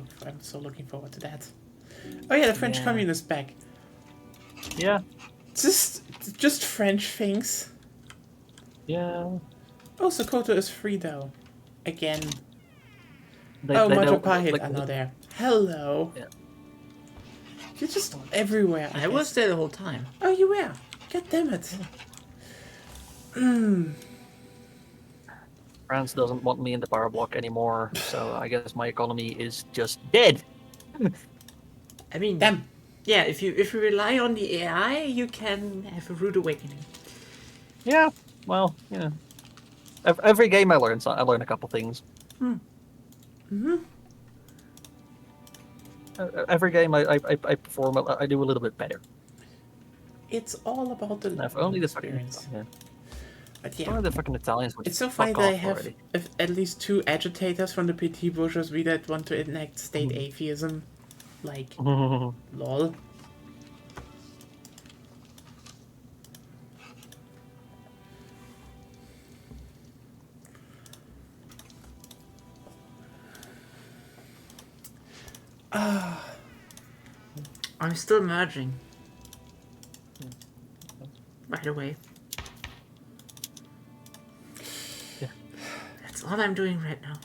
looking forward to that. Oh yeah, the French Yeah. Communist back. Yeah. Just French things. Yeah. Oh, Sokoto is free though. Again. They Oh, don't- Mojopahit like, are not there. Hello. Yeah. You're just everywhere. I was there the whole time. Oh, you were. God damn it. France doesn't want me in the power block anymore, so I guess my economy is just dead. I mean, Damn. yeah, if you rely on the AI, you can have a rude awakening. Yeah. Well, every game I learn a couple things. Every game I perform, I do a little bit better. It's all about the If only the fucking experience. yeah. But If only yeah. the fucking Italians would It's so fuck funny that I off have already. at least 2 agitators from the PT bourgeoisie that want to enact state atheism. Like, lol. I'm still merging. By the way. Yeah. That's all I'm doing right now.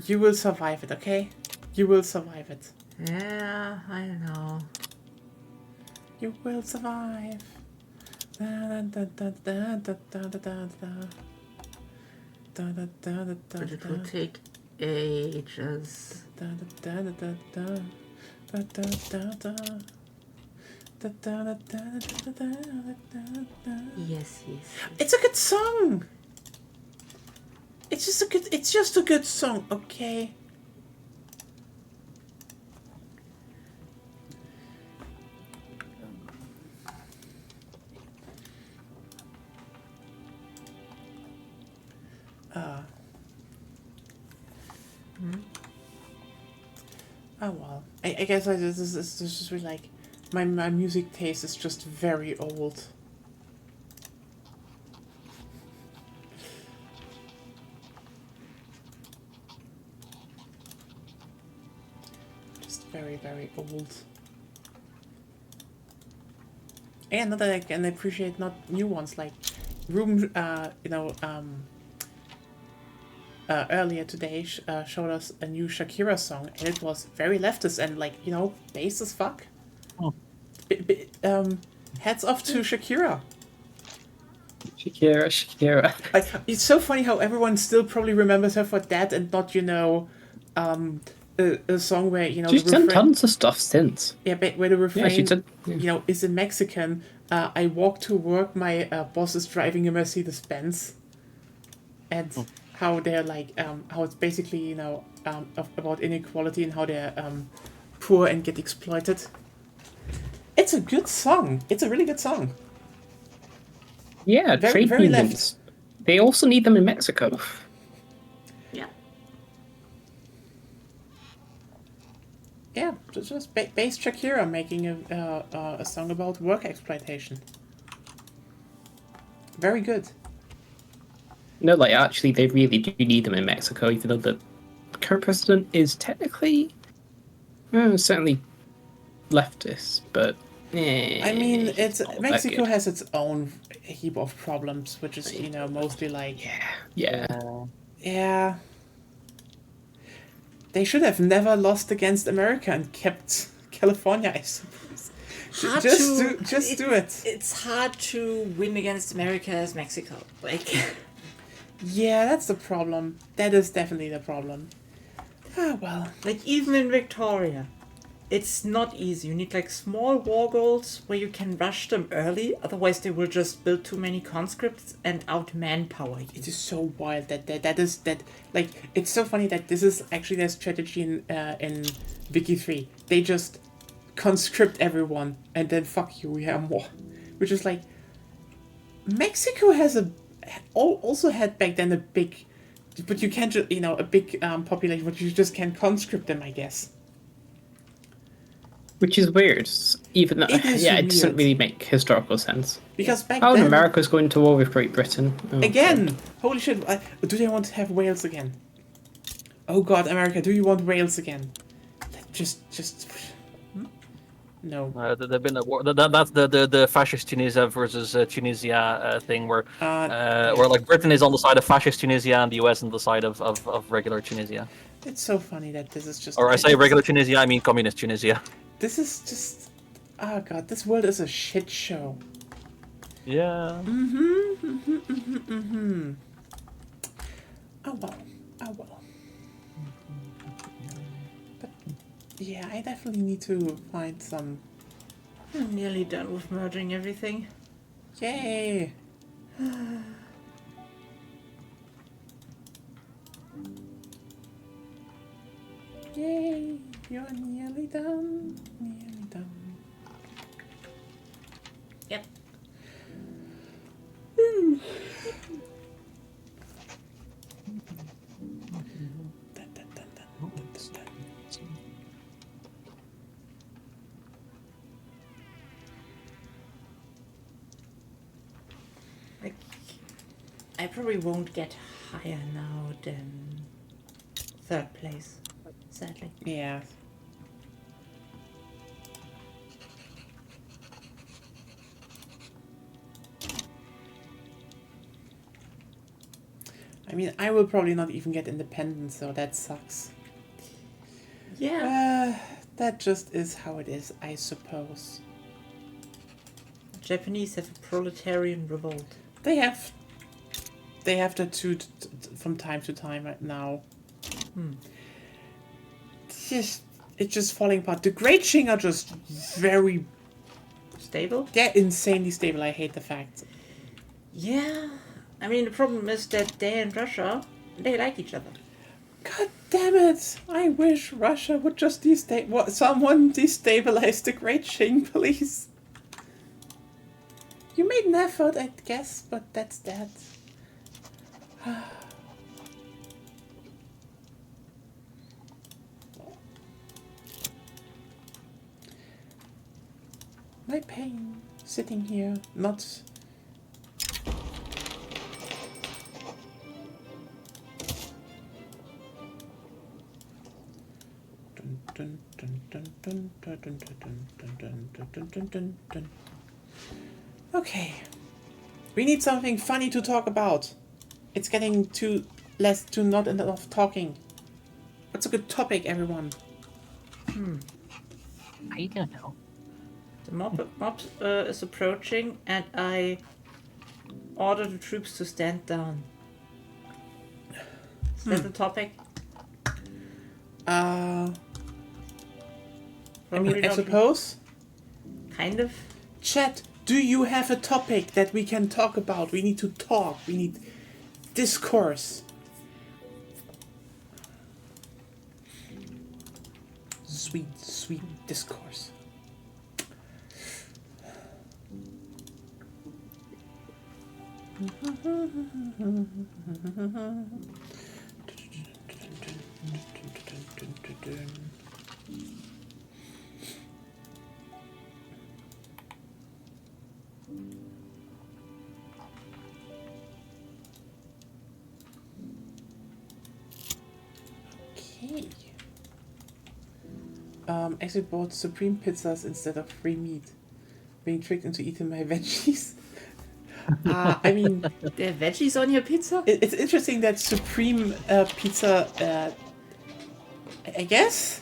You will survive it, okay? You will survive it. Yeah, I know. You will survive. Da, da, da, da, da, da, da, da, da. Da, da, da, da, da, But it da. will take ages. Da, da, da, da, da, da, da, da, da. Da, da, da, da, da, da, da, da. Yes. It's a good song. It's just a good song, okay? Oh well. I guess this is just really like my music taste is just very old. Just very, very old. And not that I can appreciate not new ones like Room earlier today showed us a new Shakira song, and it was very leftist and like bass as fuck. Oh. Hats off to Shakira. Shakira. Like, it's so funny how everyone still probably remembers her for that and not a song where She's the done refrain, tons of stuff since. yeah, but where the refrain she did, yeah. is in Mexican. I walk to work. My boss is driving a Mercedes Benz, and how they're like how it's basically about inequality and how they're poor and get exploited. It's a good song. It's a really good song. Yeah, Very, trade very left. unions. They also need them in Mexico. Yeah. Yeah, just base Shakira making a song about work exploitation. Very good. No, like actually, they really do need them in Mexico, even though the current president is technically, certainly leftist, but. I mean, he's not that Mexico good. has its own heap of problems, which is mostly like Yeah. yeah. They should have never lost against America and kept California, I suppose. Just do it. It's hard to win against America as Mexico. Like, Yeah, that's the problem. That is definitely the problem. Ah, well. like even in Victoria, it's not easy. You need like small war goals where you can rush them early. Otherwise, they will just build too many conscripts and out manpower you. It is so wild it's so funny that this is actually their strategy in Wiki 3. They just conscript everyone and then fuck you, we have more. Which is like Mexico has also had back then a big, but you can't just a big population, but you just can't conscript them, I guess. Which is weird, even though, It is yeah, it doesn't weird. really make historical sense. Because back Oh, and then... America's going to war with Great Britain. Oh, Again! Holy shit, do they want to have Wales again? Oh god, America, do you want Wales again? Just... No. There've been a war. That's the fascist Tunisia versus Tunisia thing, where like Britain is on the side of fascist Tunisia and the US on the side of regular Tunisia. It's so funny that this is just... Or I say regular Tunisia, I mean communist Tunisia. This is just... Oh god, this world is a shit show. Yeah. Oh well. Oh well. But yeah, I definitely need to find some... I'm nearly done with merging everything. Yay! Yay! You're nearly done. Nearly done. Yep. Dun, dun, dun, dun, dun, dun, dun. Like, I probably won't get higher now than 3rd place, sadly. Yeah. I mean, I will probably not even get independence, so that sucks. Yeah. That just is how it is, I suppose. Japanese have a proletarian revolt. They have that too from time to time right now. It's just falling apart. The Great Qing are just very... Stable? They're insanely stable. I hate the fact. Yeah. I mean, the problem is that they and Russia, they like each other. God damn it! I wish Russia would just someone destabilize the Great Qing, please. You made an effort, I guess, but that's that. My pain, sitting here, not... Dun, dun, dun, dun, dun, dun, dun, dun, dun, dun, dun, dun, dun, dun. Okay. We need something funny to talk about. It's getting not enough talking. What's a good topic, everyone? I don't know. The mob is approaching, and I order the troops to stand down. Is that the topic? I mean, Probably I not. suppose. Kind of. Chat, do you have a topic that we can talk about? We need to talk. We need discourse. Sweet, sweet discourse. Okay. Actually bought Supreme pizzas instead of free meat. Being tricked into eating my veggies. I mean, There are veggies on your pizza? it's interesting that Supreme pizza, I guess?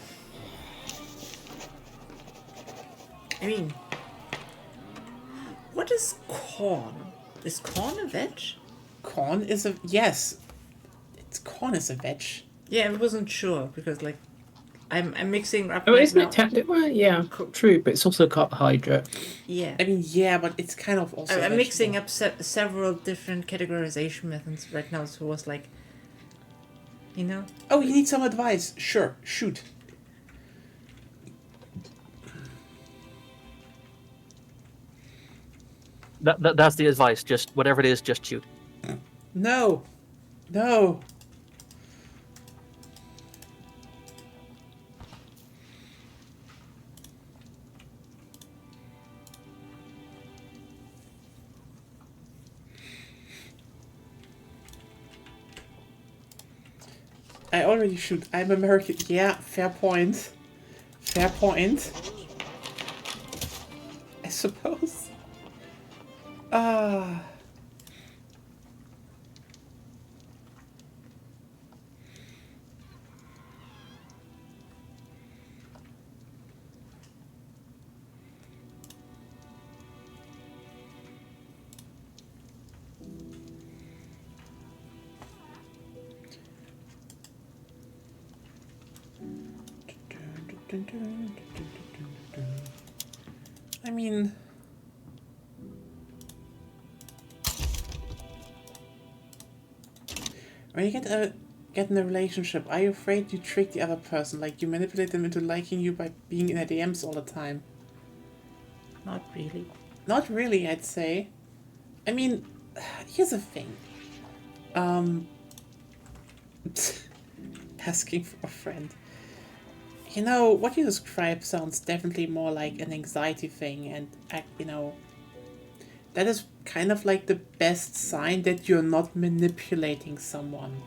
I mean, what is corn? Is corn a veg? Corn is a... Yes. Corn is a veg. Yeah, I wasn't sure because like I'm mixing up. Oh, right isn't now. it technically? Well, yeah, true, but it's also a carbohydrate. Yeah. I mean, yeah, but it's kind of also I'm mixing vegetable. up several different categorization methods right now, so it was like, you know. Oh, you need some advice. Sure, shoot. That's the advice. Just whatever it is, just shoot. No. No. I already shoot. I'm American. Yeah, fair point. Fair point. I suppose. Ah. I mean, when you get in a relationship, are you afraid you trick the other person, like you manipulate them into liking you by being in their DMs all the time? Not really. Not really, I'd say. I mean, here's the thing. Asking for a friend. You know, what you describe sounds definitely more like an anxiety thing, and, you know, that is kind of like the best sign that you're not manipulating someone.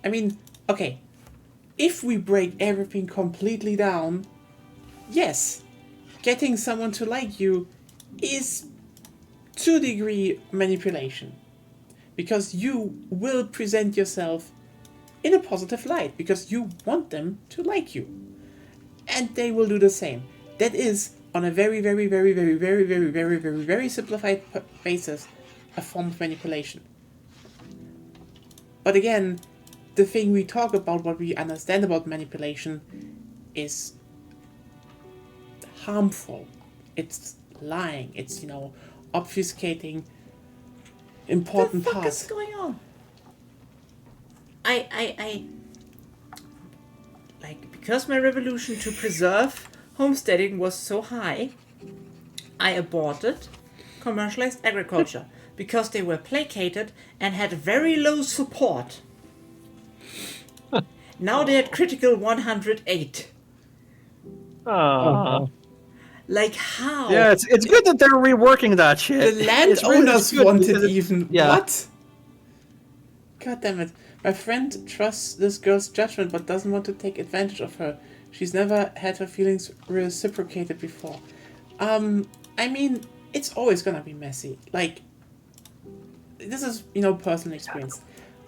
I mean, okay, if we break everything completely down, yes, getting someone to like you is to a degree manipulation. Because you will present yourself in a positive light, because you want them to like you. And they will do the same. That is, on a very, very, very, very, very, very, very, very, very simplified basis, a form of manipulation. But again, the thing we talk about, what we understand about manipulation, is harmful. It's lying. It's, you know, obfuscating important What the fuck parts. is going on? I like, because my revolution to preserve homesteading was so high, I aborted commercialized agriculture because they were placated and had very low support. Now they're at critical 108. Like, how? Yeah, it's good that they're reworking that shit. The landowners wanted even. Yeah. What? God damn it. My friend trusts this girl's judgment but doesn't want to take advantage of her. She's never had her feelings reciprocated before. I mean, it's always gonna be messy. Like, this is, you know, personal experience.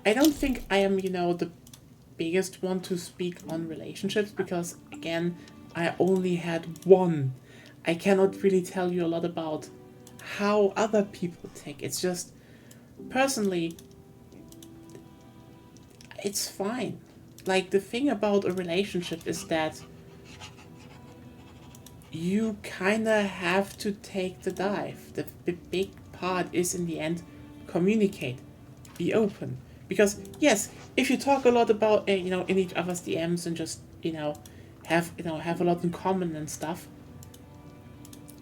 I don't think I am, you know, the biggest one to speak on relationships because, again, I only had one. I cannot really tell you a lot about how other people take. It's just, personally, it's fine. Like, the thing about a relationship is that you kinda have to take the dive. The big part is, in the end, communicate. Be open. Because, yes, if you talk a lot about, you know, in each other's DMs and just, have a lot in common and stuff,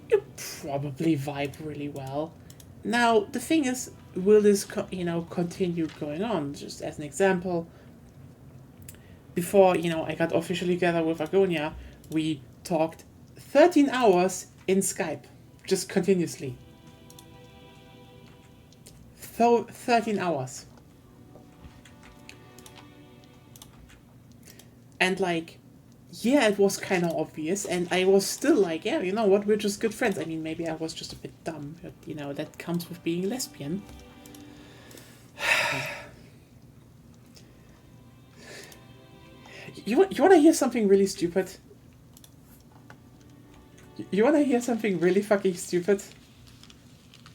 you probably vibe really well. Now, the thing is, will this, continue going on? Just as an example, before, I got officially together with Agonia, we talked 13 hours in Skype, just continuously. 13 hours. And, like, yeah, it was kind of obvious, and I was still like, yeah, you know what, we're just good friends. I mean, maybe I was just a bit dumb, but, that comes with being lesbian. You want to hear something really stupid? You want to hear something really fucking stupid?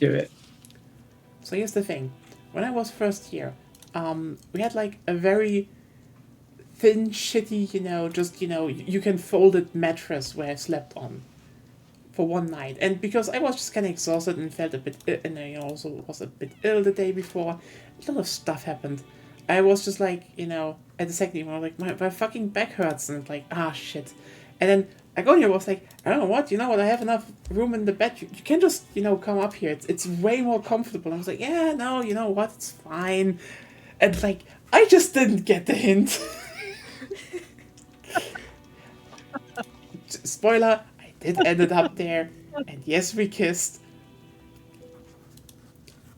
Do it. So here's the thing. When I was first here, we had, like, a very thin, shitty, just, you can fold it mattress where I slept on for one night. And because I was just kind of exhausted and felt a bit, and I also was a bit ill the day before, a lot of stuff happened. I was just like, at the second evening, I was like, my fucking back hurts, and like, shit. And then Agonia was like, I don't know what, I have enough room in the bed. You can just, come up here. It's way more comfortable. I was like, yeah, no, you know what, it's fine. And like, I just didn't get the hint. Spoiler, I did end up there, and yes, we kissed.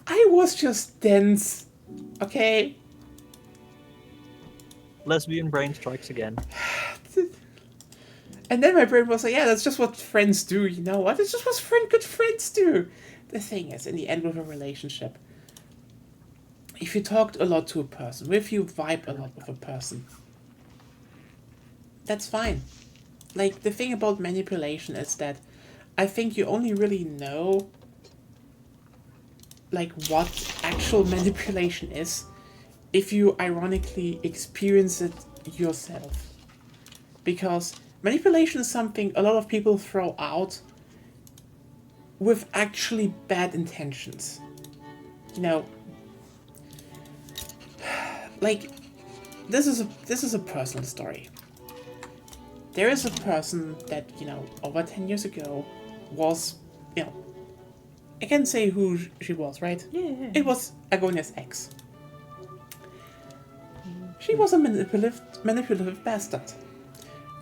I was just dense, okay? Lesbian brain strikes again. And then my brain was like, yeah, that's just what friends do, you know what? It's just what good friends do. The thing is, in the end with a relationship, if you talked a lot to a person, if you vibe a lot with a person, that's fine. Like, the thing about manipulation is that I think you only really know, like, what actual manipulation is if you ironically experience it yourself. Because manipulation is something a lot of people throw out with actually bad intentions. You know, like, this is a personal story. There is a person that, you know, over 10 years ago was, you know, I can say who she was, right? Yeah. It was Agonia's ex. She was a manipulative bastard.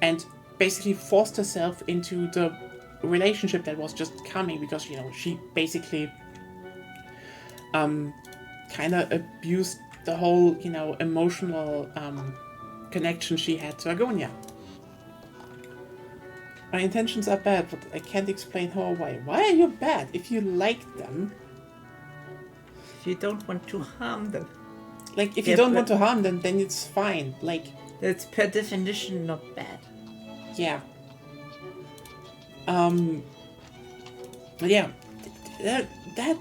And basically forced herself into the relationship that was just coming because, you know, she basically kind of abused the whole, you know, emotional connection she had to Agonia. My intentions are bad, but I can't explain how or why. Why are you bad? If you like them, If you don't want to harm them, like, if you Yeah, don't but- want to harm them, then it's fine. Like, that's per definition not bad. yeah. Yeah. That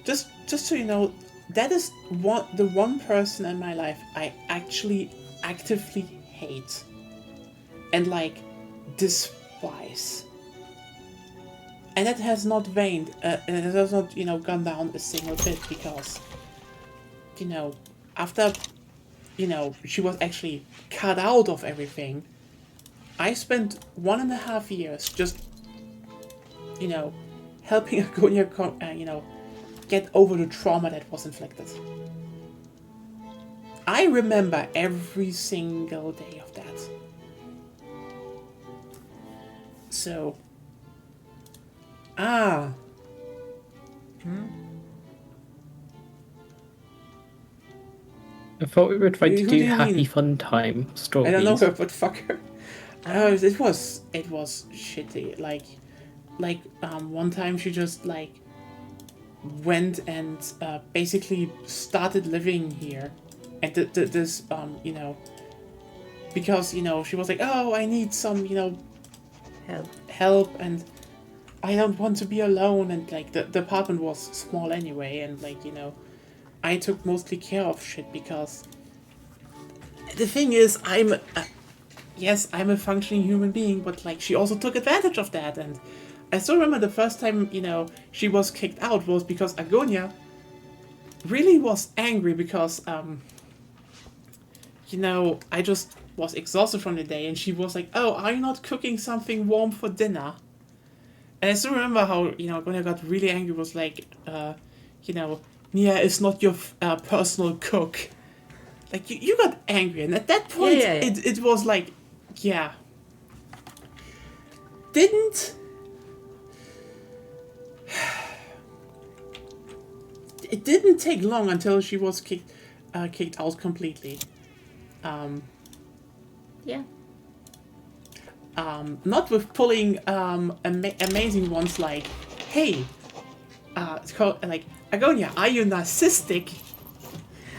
just so you know, that is the one person in my life I actually actively hate and, like, despise. And that has not waned, and it has not, you know, gone down a single bit because, you know, after, you know, she was actually cut out of everything, I spent 1.5 years just, you know, helping Agonia, you know, get over the trauma that was inflicted. I remember every single day of that. So, I thought we were trying to Who do do you happy mean? fun time stories. I don't know her, but fuck her. It was shitty. Like one time she just, like, went and basically started living here, and this you know, because, you know, she was like, oh, I need some, you know, help, and I don't want to be alone, and, like, the apartment was small anyway, and, like, you know, I took mostly care of shit because the thing is, yes, I'm a functioning human being, but, like, she also took advantage of that, and I still remember the first time, you know, she was kicked out was because Agonia really was angry because, you know, I just was exhausted from the day, and she was like, oh, are you not cooking something warm for dinner? And I still remember how, you know, Agonia got really angry, was like, you know, Nia is not your personal cook. Like, you got angry, and at that point, Yeah. it was like, yeah. It didn't take long until she was kicked out completely. Yeah. Not with pulling amazing ones like, hey, it's called, like, Agonia, are you narcissistic?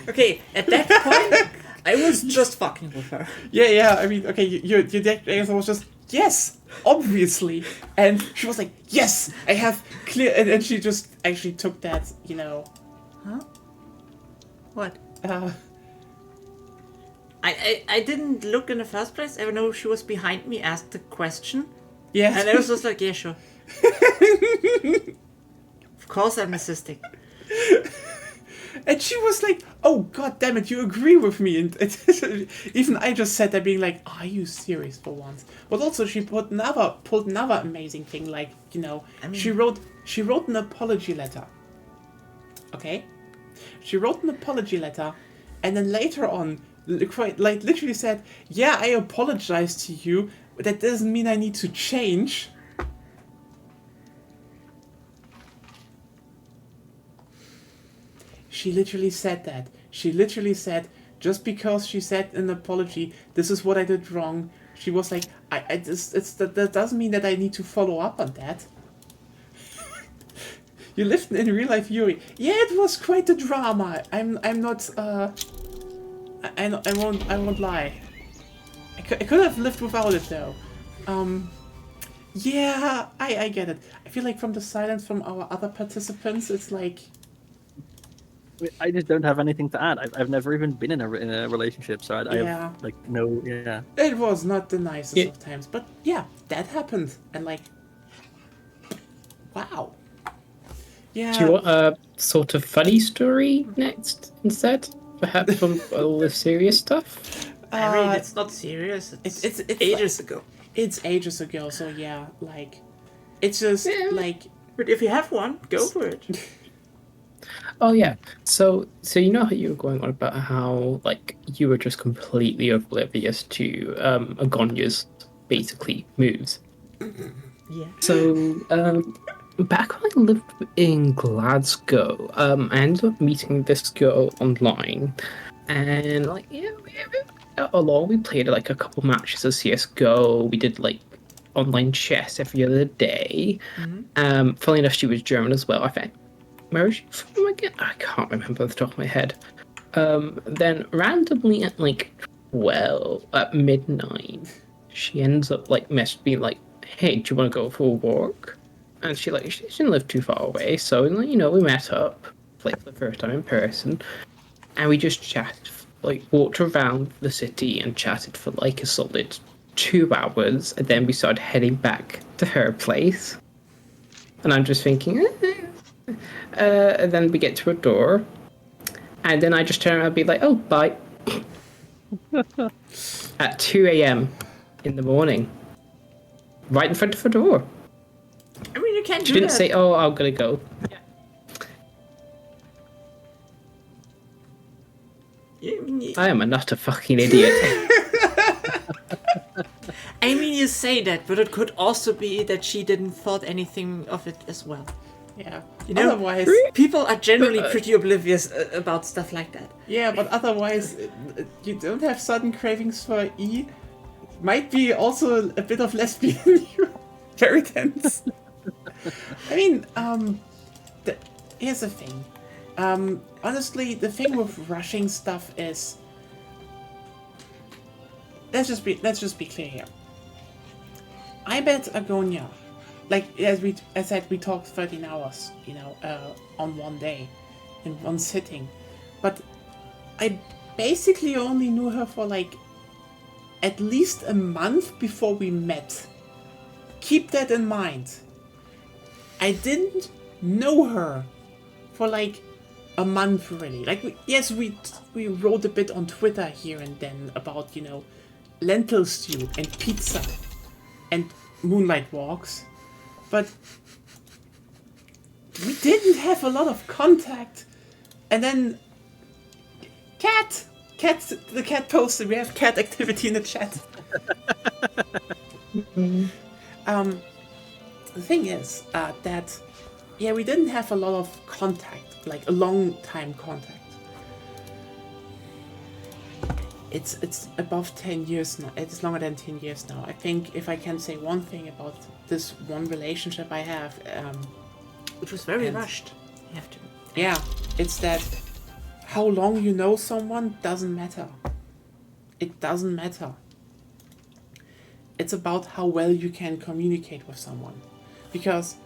Okay, at that point, I was just fucking with her. Yeah, I mean, okay, your deck was just, yes, obviously. And she was like, yes, I have clear, and she just actually took that, you know, Huh? What? uh, I didn't look in the first place. I know she was behind me, asked the question, yeah. and I was just like, yeah, sure. Of course I'm narcissistic. And she was like, oh, god damn it, you agree with me. And even I just sat there being like, are you serious for once? But also she pulled another amazing thing, like, you know, I mean- she wrote an apology letter. Okay? She wrote an apology letter, and then later on, quite, like, literally said, yeah, I apologize to you, but that doesn't mean I need to change. She literally said that. She literally said, just because she said an apology, this is what I did wrong. She was like, that doesn't mean that I need to follow up on that. You lived in real life, Yuri. Yeah, it was quite a drama. I'm not. I won't lie. I could have lived without it though. Yeah, I get it. I feel like from the silence from our other participants, it's like. I just don't have anything to add. I've never even been in a relationship, so I Yeah. have like no. Yeah. It was not the nicest Yeah. of times, but yeah, that happened, and like, wow. Yeah. Do you want a sort of funny story next instead? Perhaps from all the serious stuff? I mean, it's not serious. It's it's ages ago. It's ages ago, so yeah, like, it's just Yeah. like, But if you have one, go for it. Oh yeah. So you know how you were going on about how like you were just completely oblivious to Agonya's basically moves. Yeah. So back when I lived in Glasgow, I ended up meeting this girl online, and like along we played like a couple matches of CS:GO. We did like online chess every other day. Funnily enough, she was German as well. I think. Where is she from again? I can't remember off the top of my head. Then randomly at like 12 at midnight, she ends up like messaging me like, "Hey, do you want to go for a walk?" And she didn't live too far away, so like, we met up, like for the first time in person, and we just chatted, like walked around the city and chatted for like a solid 2 hours, and then we started heading back to her place. And I'm just thinking, and then we get to a door, and then I just turn around and be like, "Oh, bye." At 2 a.m. in the morning, right in front of her door. I mean, you can't She do didn't that. say, "Oh, I'm gonna go." I am a nutter fucking idiot. I mean, you say that, but it could also be that she didn't thought anything of it as well. yeah. You know, Otherwise, people are generally pretty oblivious about stuff like that. yeah, but otherwise, you don't have sudden cravings for E. Might be also a bit of lesbian. Very tense. I mean, here's the thing. Honestly, the thing with rushing stuff is, let's just be clear here. I bet Agonia, like as I said, we talked 13 hours, on one day, in one sitting, but I basically only knew her for like at least a month before we met. Keep that in mind. I didn't know her for like a month really. Like we wrote a bit on Twitter here and then about lentil stew and pizza and moonlight walks, but we didn't have a lot of contact. And then the cat posted. We have cat activity in the chat. The thing is that we didn't have a lot of contact, like a long time contact. It's above 10 years now. It's longer than 10 years now. I think if I can say one thing about this one relationship I have, Which was very And- rushed. You have to. yeah, it's that how long you know someone doesn't matter. It doesn't matter. It's about how well you can communicate with someone. Because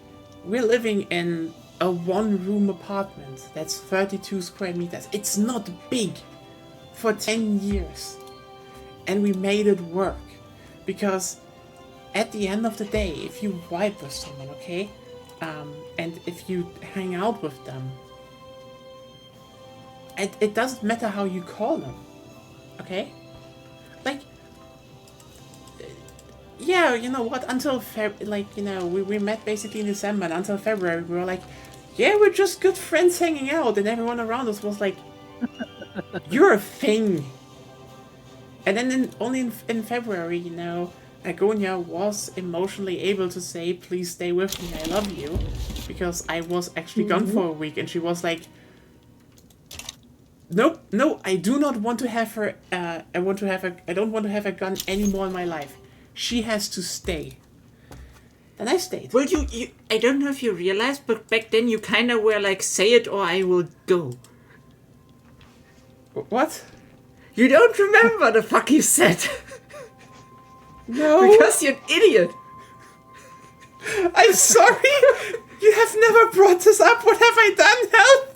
we're living in a one-room apartment that's 32 square meters. It's not big for 10 years. And we made it work. Because at the end of the day, if you vibe with someone, okay? And if you hang out with them, it doesn't matter how you call them, okay? Like, yeah, you know what? Until we met basically in December, and until February, we were like, yeah, we're just good friends hanging out, and everyone around us was like, you're a thing. And then only in February, Agonia was emotionally able to say, please stay with me, I love you, because I was actually gone for a week, and she was like, Nope, no, I do not want to have her. I don't want to have a gun anymore in my life. She has to stay. And I stayed. Well, you I don't know if you realized, but back then you kind of were like, say it or I will go. What? You don't remember the fuck you said. No. Because you're an idiot. I'm sorry. You have never brought this up. What have I done? Help!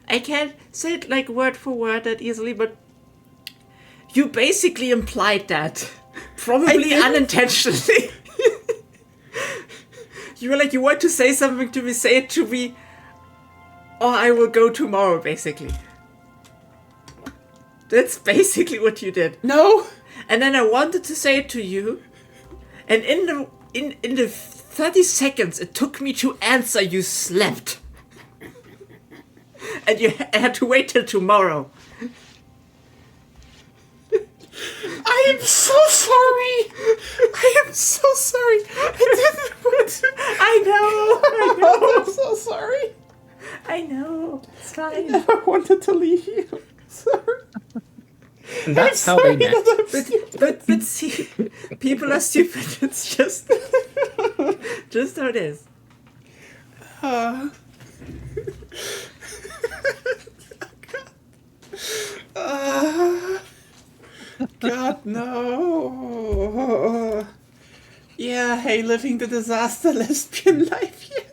I can't say it like word for word that easily, but you basically implied that. Probably didn't. unintentionally. You were like, you want to say something to me, say it to me, or I will go tomorrow, basically. That's basically what you did. No. And then I wanted to say it to you, and in the 30 seconds it took me to answer, you slept. And you had to wait till tomorrow. I am so sorry. I am so sorry. I didn't want to. I know. I'm so sorry. I know. It's fine. I wanted to leave you. Sorry. And that's how Sorry they met. that I'm stupid. But see, people are stupid. It's just how it is. God, no. Yeah, hey, living the disaster lesbian life, yeah.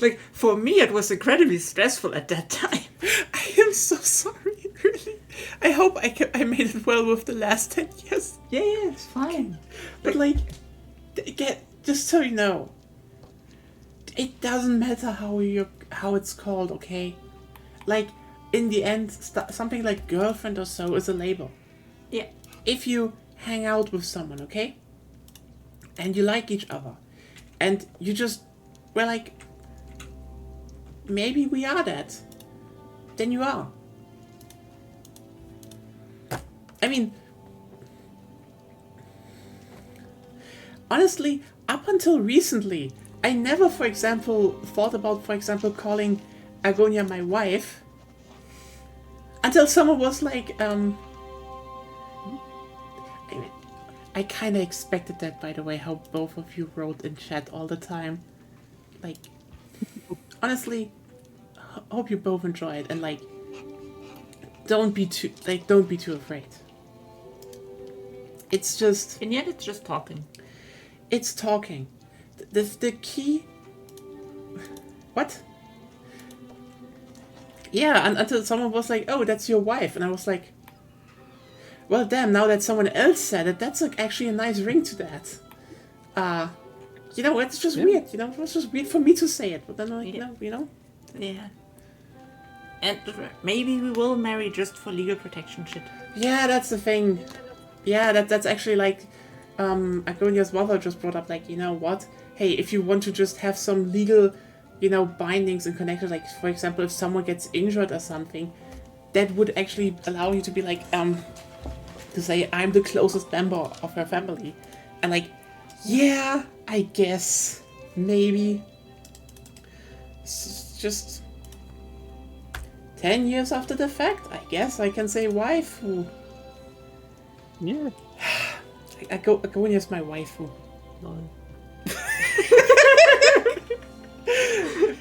Like, for me, it was incredibly stressful at that time. I am so sorry, really. I hope I made it well with the last 10 years. Yeah, it's fine. But, like, just so you know, it doesn't matter how it's called, okay? Like, in the end, something like girlfriend or so is a label. Yeah. If you hang out with someone, okay? And you like each other. And you just, well, like, maybe we are that. Then you are. I mean, honestly, up until recently, I never, for example, thought about, calling Agonia my wife. Until someone was like, I kind of expected that, by the way, how both of you wrote in chat all the time. Like, honestly, hope you both enjoy it, and like, don't be too afraid. It's just, And yet it's just talking. it's talking. The key. What? Yeah, until someone was like, "Oh, that's your wife," and I was like, "Well, damn! Now that someone else said it, that's like actually a nice ring to that." You know, it's just weird. You know, it's just weird for me to say it, but then you know. Yeah. And maybe we will marry just for legal protection shit. Yeah, that's the thing. Yeah, that's actually like, Agonia's mother just brought up, like, you know what? Hey, if you want to just have some legal, bindings and connections, like, for example, if someone gets injured or something, that would actually allow you to be like, to say, I'm the closest member of her family. And like, yeah, I guess, maybe. It's just 10 years after the fact, I guess I can say waifu. Yeah. Agonia's my waifu.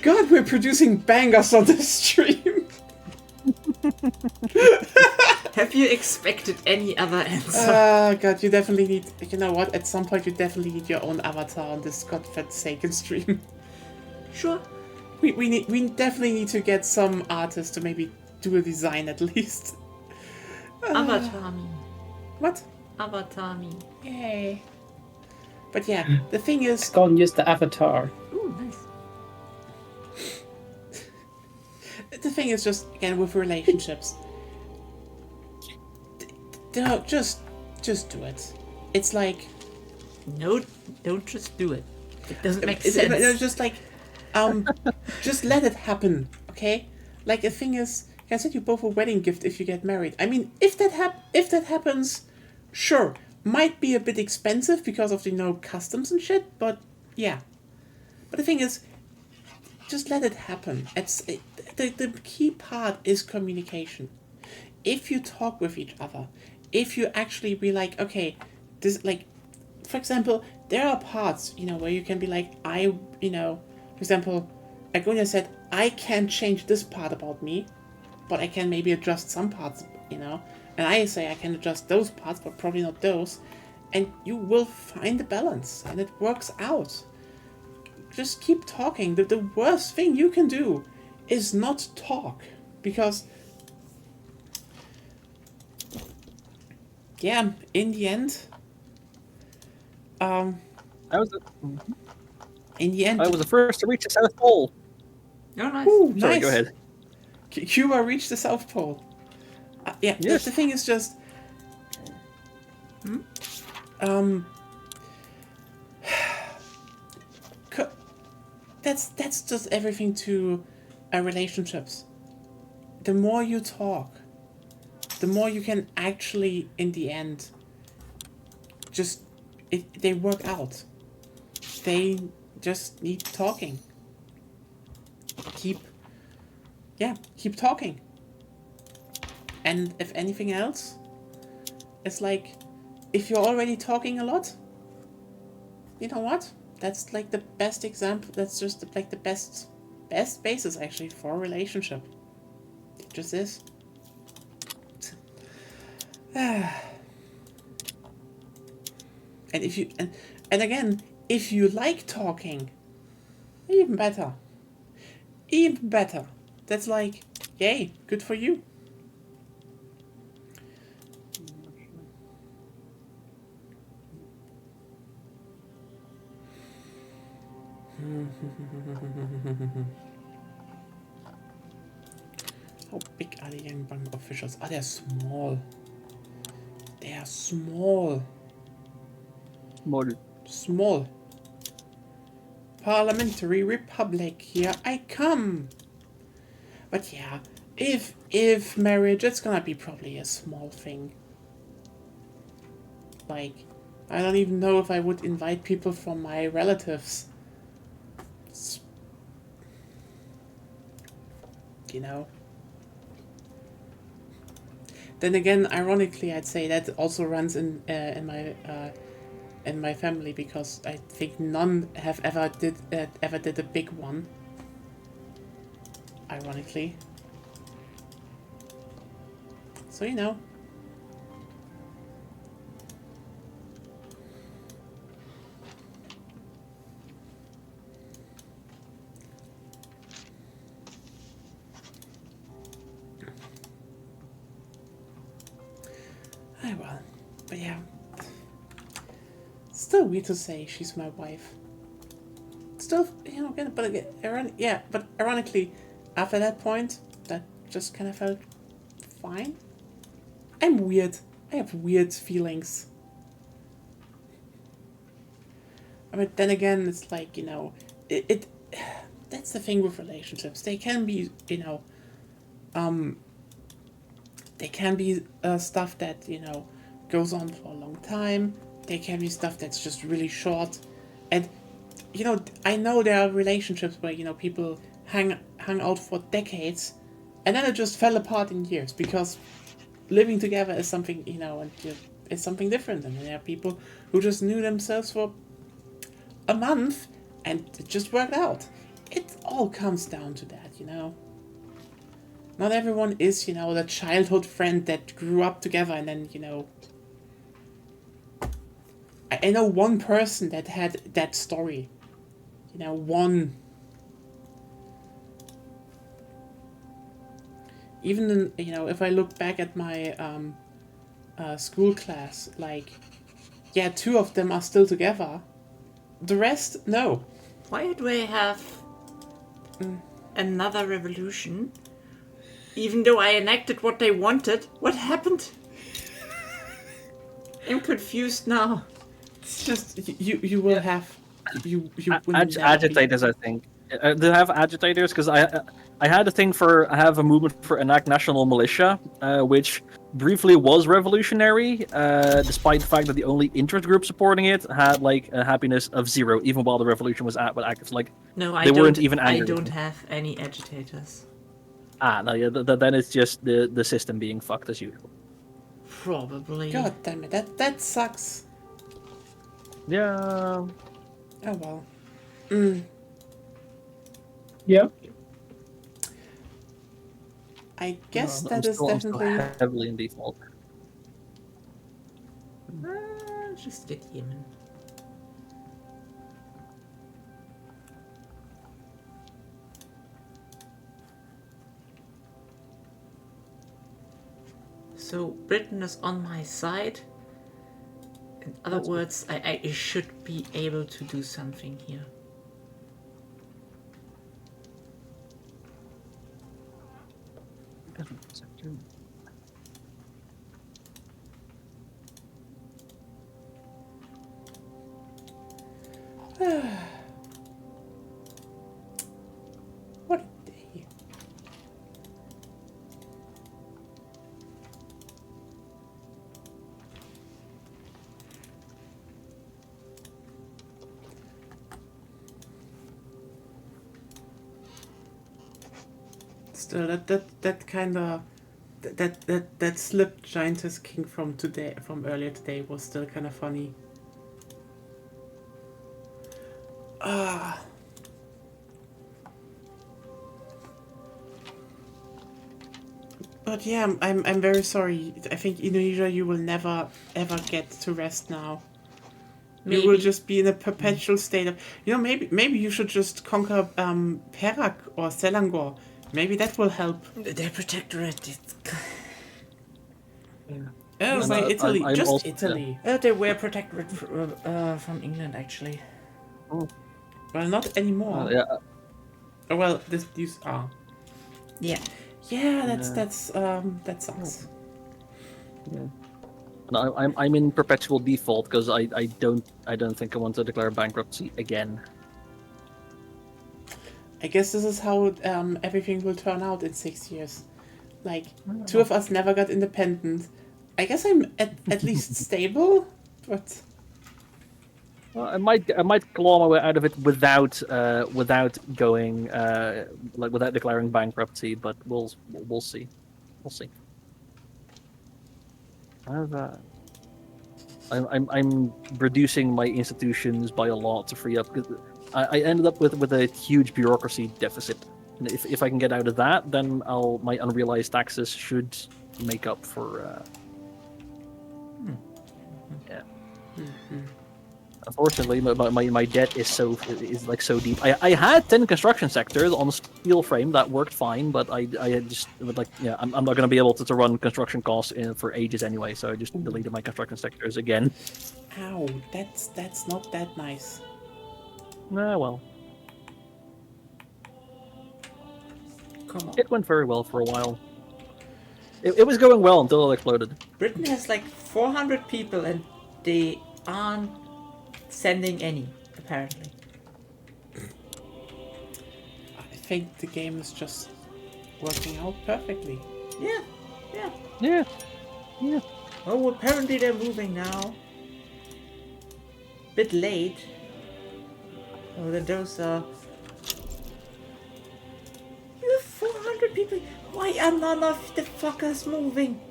God, we're producing bangers on this stream. Have you expected any other answer? God, you definitely need. You know what? At some point, you definitely need your own avatar on this godforsaken stream. Sure. We definitely need to get some artists to maybe do a design at least. Avatar me. What? Avatar me. Yay. But yeah, the thing is, Go and use the avatar. Ooh, nice. the thing is just, again, with relationships. Just do it. It's like, No, don't just do it. It doesn't make it's sense. just like, just let it happen, okay? Like, the thing is, I send you both a wedding gift if you get married. I mean, if that happens, sure, might be a bit expensive because of the customs and shit, but yeah. But the thing is, just let it happen. The key part is communication. If you talk with each other, if you actually be like, okay, this, like, for example, there are parts, where you can be like, for example, Agonia said, I can change this part about me, but I can maybe adjust some parts, and I say I can adjust those parts, but probably not those, and you will find a balance, and it works out. Just keep talking. The worst thing you can do is not talk, because yeah, in the end, I was in the end, I was the first to reach the South Pole. Oh, nice. Ooh, Sorry, nice. go ahead. Cuba reached the South Pole. Yeah, Yes. the thing is just, that's just everything to relationships. The more you talk, the more you can actually, in the end, just they work out. They just need talking. Keep talking. And if anything else, it's like, if you're already talking a lot, you know what? That's like the best example. That's just like the best basis actually for a relationship. It just is. And if you and again, if you like talking, even better. Even better. That's like, yay, good for you. How big are the young bank officials? Ah, they're small. They are small. Small. Parliamentary Republic, here I come. But yeah, if marriage, it's gonna be probably a small thing. Like, I don't even know if I would invite people from my relatives. You know. Then again, ironically, I'd say that also runs in my family, because I think none have ever did a big one. Ironically. So you know. I will. But yeah. Still weird to say she's my wife. Still, you know, but again, yeah, but ironically, after that point, that just kind of felt fine. I'm weird. I have weird feelings. But then again, it's like, you know, it that's the thing with relationships. They can be, you know, they can be stuff that, you know, goes on for a long time. They can be stuff that's just really short. And, you know, I know there are relationships where, you know, people hang out for decades, and then it just fell apart in years, because living together is something, you know, and it's something different. And there are people who just knew themselves for a month, and it just worked out. It all comes down to that, you know. Not everyone is, you know, the childhood friend that grew up together and then, you know... I know one person that had that story. You know, one. Even, in, you know, if I look back at my school class, like, yeah, 2 of them are still together. The rest, no. Why do we have another revolution? Even though I enacted what they wanted, what happened? I'm confused now. It's just you will have you will never Agitators, I think. Do they have agitators? Because I had a thing for I have a movement for Enact National Militia, which briefly was revolutionary, despite the fact that the only interest group supporting it had like a happiness of 0, even while the revolution was active. Like No, I they don't. weren't even I angry. don't have any agitators. No, yeah, then it's just the system being fucked as usual. Probably. God damn it, that sucks. Yeah. Oh well. Yeah. I guess I'm that is still definitely. heavily in default. Just get Yemen. So Britain is on my side. In other words, I should be able to do something here. What a day. Still, that kind of that slipped Giantess King from earlier today was still kind of funny. Ah. But yeah, I'm very sorry. I think Indonesia, you will never ever get to rest now. You will Maybe. just be in a perpetual state of, maybe you should just conquer Perak or Selangor. Maybe that will help. Their protectorate. Oh, And, by Italy, I'm just also- Italy. They were protectorate from England, actually. Well, not anymore. Yeah. Oh, well, these are. Yeah. Yeah, that sucks. And I'm in perpetual default because I don't think I want to declare bankruptcy again. I guess this is how everything will turn out in 6 years. Like, two of us never got independent. I guess I'm at least stable, but Well, I might claw my way out of it without going without declaring bankruptcy, but we'll see. We'll see. I'm reducing my institutions by a lot to free up. I ended up with a huge bureaucracy deficit. And if I can get out of that, then my unrealized taxes should make up for. Yeah. Unfortunately, my debt is so deep. I had 10 construction sectors on a steel frame that worked fine, but I I'm not going to be able to run construction costs for ages anyway. So I just deleted my construction sectors again. ow, that's not that nice. Well, Come on. it went very well for a while. It was going well until it exploded. Britain has like 400 people and they aren't sending any, apparently. I think the game is just working out perfectly. Yeah. Yeah. Oh, apparently they're moving now. Bit late. Oh, then those are... You have 400 people. Why are none of the fuckers moving?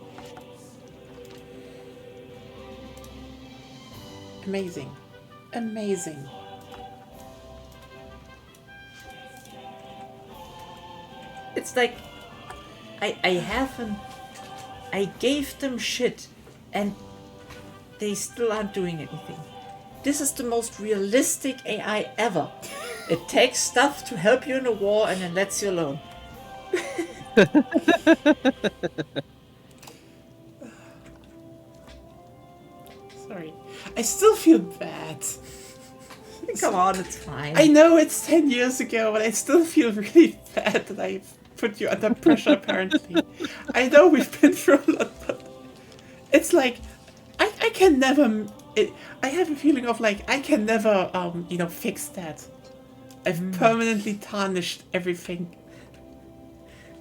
Amazing. Amazing. It's like... I gave them shit and they still aren't doing anything. This is the most realistic AI ever. It takes stuff to help you in a war and then lets you alone. Sorry. I still feel bad. Come on, it's fine. I know it's 10 years ago, but I still feel really bad that I put you under pressure, apparently. I know we've been through a lot, but it's like, I can never... I have a feeling of like, I can never, fix that. I've permanently tarnished everything.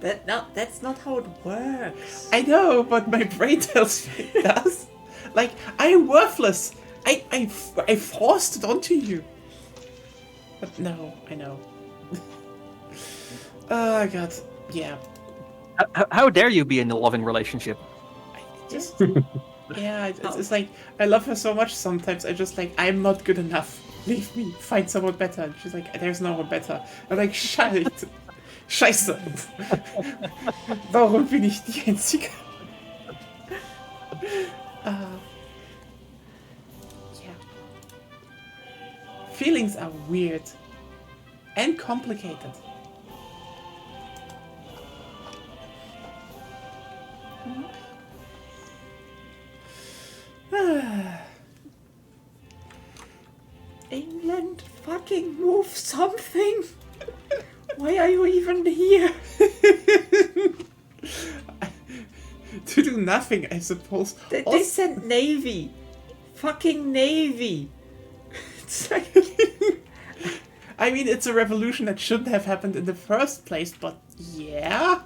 That's not how it works. I know, but my brain tells me it does. Like, I am worthless. I forced it onto you. But no, I know. Oh god, yeah. How dare you be in a loving relationship? I just, yeah, it's like I love her so much. Sometimes I just like I'm not good enough. Leave me, find someone better. And she's like, there's no one better. I'm like, Scheiße. Warum bin ich die Einzige? Yeah. Feelings are weird and complicated. England, fucking move something. Why are you even here? To do nothing, I suppose. They sent Navy. Fucking Navy. It's like... I mean, it's a revolution that shouldn't have happened in the first place, but yeah.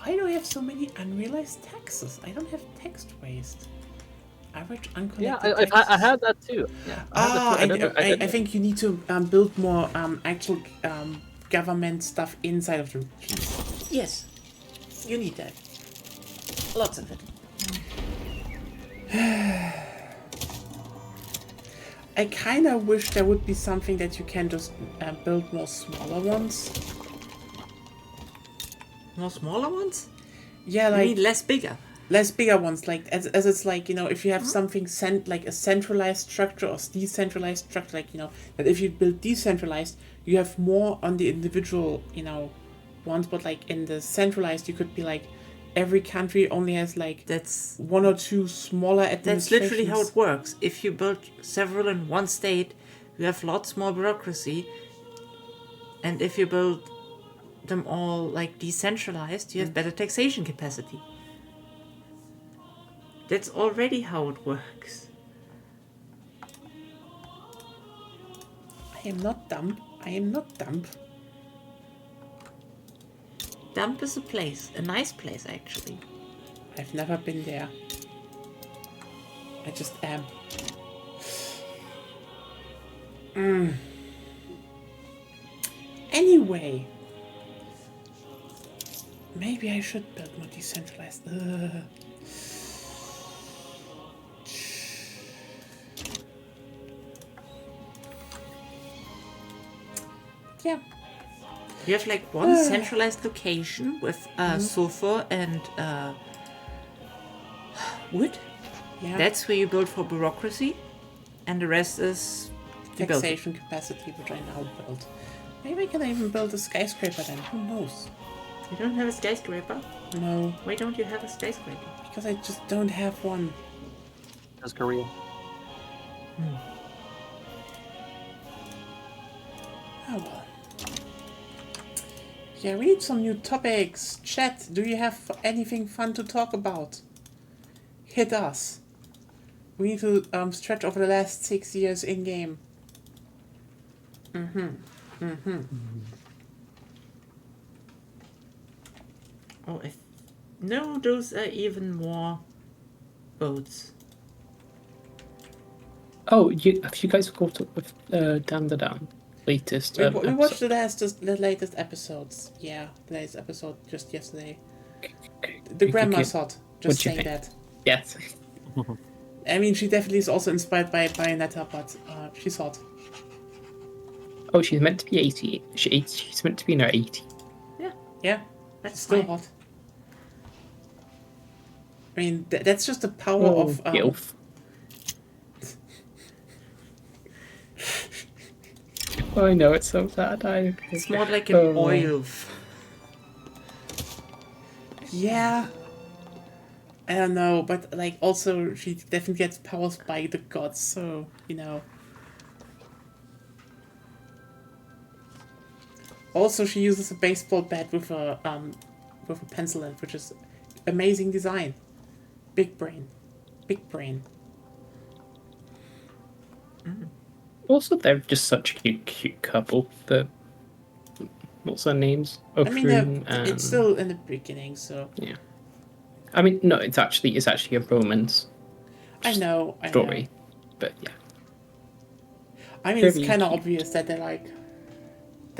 Why do I have so many unrealized taxes? I don't have text waste. Average uncollected taxes. I had that too. Yeah, I think you need to build more actual government stuff inside of the regions. Yes. You need that. Lots of it. I kind of wish there would be something that you can just build more smaller ones. More smaller ones? Yeah, You like mean less bigger? less bigger ones. Like as it's like, you know, if you have something like a centralized structure or decentralized structure, like, you know, that if you build decentralized, you have more on the individual, you know, ones. But like in the centralized, you could be like every country only has like That's one or two smaller That's administrations. literally how it works. If you build several in one state, you have lots more bureaucracy. And if you build them all like decentralized, you have better taxation capacity. That's already how it works. I am not dumb. I am not dumb. Dump is a place, a nice place actually. I've never been there. I just am. Anyway. Maybe I should build more decentralized. Yeah. You have like one centralized location with sulfur and wood. Yeah. That's where you build for bureaucracy, and the rest is you build. taxation capacity, which I now build. Maybe I can even build a skyscraper then. Who knows? You don't have a skyscraper? No, Why don't you have a skyscraper? because I just don't have one. That's Korea. Oh well. Yeah, we need some new topics. Chat, do you have anything fun to talk about? Hit us. We need to stretch over the last 6 years in game. Oh, no, those are even more boats. Oh, have you guys caught up with Down the Down latest? We episode? watched the latest episodes. Yeah, the latest episode just yesterday. The grandma saw it. Just What'd you saying think? that. Yes. I mean, she definitely is also inspired by Bayonetta, but she saw it. Oh, she's meant to be 80. She's meant to be in her 80. Yeah, That's still fine. hot. I mean, that's just the power Oh, of Gilf. Oh, I know, it's so sad. It's more like an Oh. oil. Yeah. I don't know, but like also she definitely gets powers by the gods, so you know. Also, she uses a baseball bat with a pencil in, which is amazing design. Big brain, big brain. Also, they're just such a cute couple. What's their names? I mean, Okrun it's still in the beginning, so yeah. I mean, no, it's actually a romance I know. story, but yeah. I mean, it's Very kind of cute. obvious that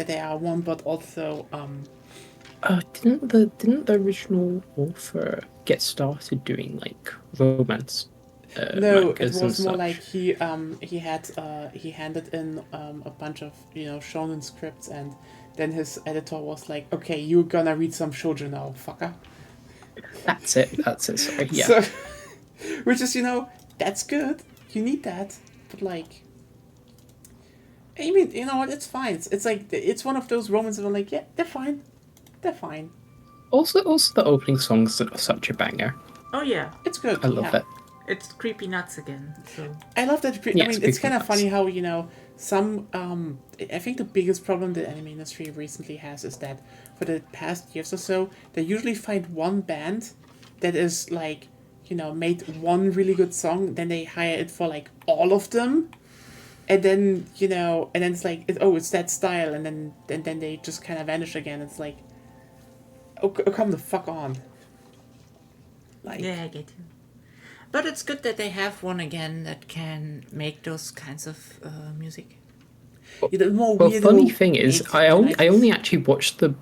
they are one, but also Didn't the original author get started doing like romance? no, it Mangas and was more such? like he handed in a bunch of shonen scripts, and then his editor was like, okay, you're gonna read some shoujo now, fucker. That's it. Sorry, yeah. So, which is that's good. You need that, but like. I mean, you know what? It's fine. It's like it's one of those romances where I'm like, yeah, they're fine. They're fine. Also, the opening songs are such a banger. Oh yeah, It's good. I love yeah. it. it's creepy nuts again. So I love that. Yeah, I mean, it's it's creepy kind of nuts. funny how some. I think the biggest problem the anime industry recently has is that for the past years or so, they usually find one band that is like, made one really good song, then they hire it for like all of them, and then and then it's like, it's that style, and then they just kind of vanish again. It's like, come the fuck on. Like, yeah, I get you. But it's good that they have one again that can make those kinds of music. the more Well, weirdo funny thing is, eight I tonight is- only actually watched the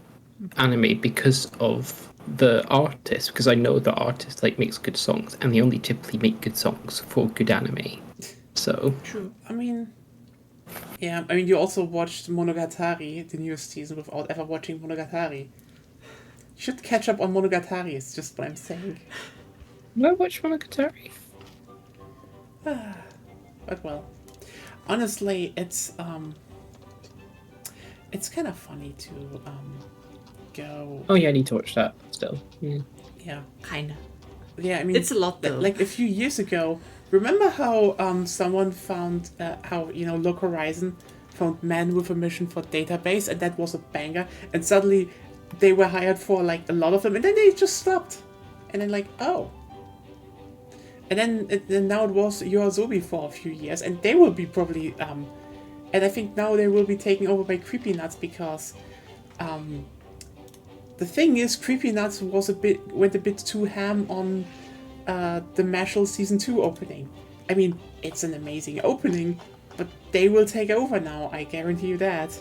anime because of the artist, because I know the artist like makes good songs, and they only typically make good songs for good anime. So True. I mean, yeah, I mean, you also watched Monogatari, the newest season, without ever watching Monogatari. You should catch up on Monogatari, it's just what I'm saying. did I watch Monogatari? But well, honestly, it's kind of funny to go. Oh yeah, I need to watch that still. Yeah. Yeah, Kinda. yeah. I mean, It's a lot, though. Like a few years ago, remember how someone found how Loc Horizon found Man with a Mission for Database, and that was a banger, and suddenly they were hired for like a lot of them, and then they just stopped, and then like, oh. And then now it was Yoasobi for a few years, and they will be probably and I think now they will be taken over by Creepy Nuts because the thing is, Creepy Nuts went a bit too ham on the Mashal season 2 opening. I mean, it's an amazing opening, but they will take over now, I guarantee you that.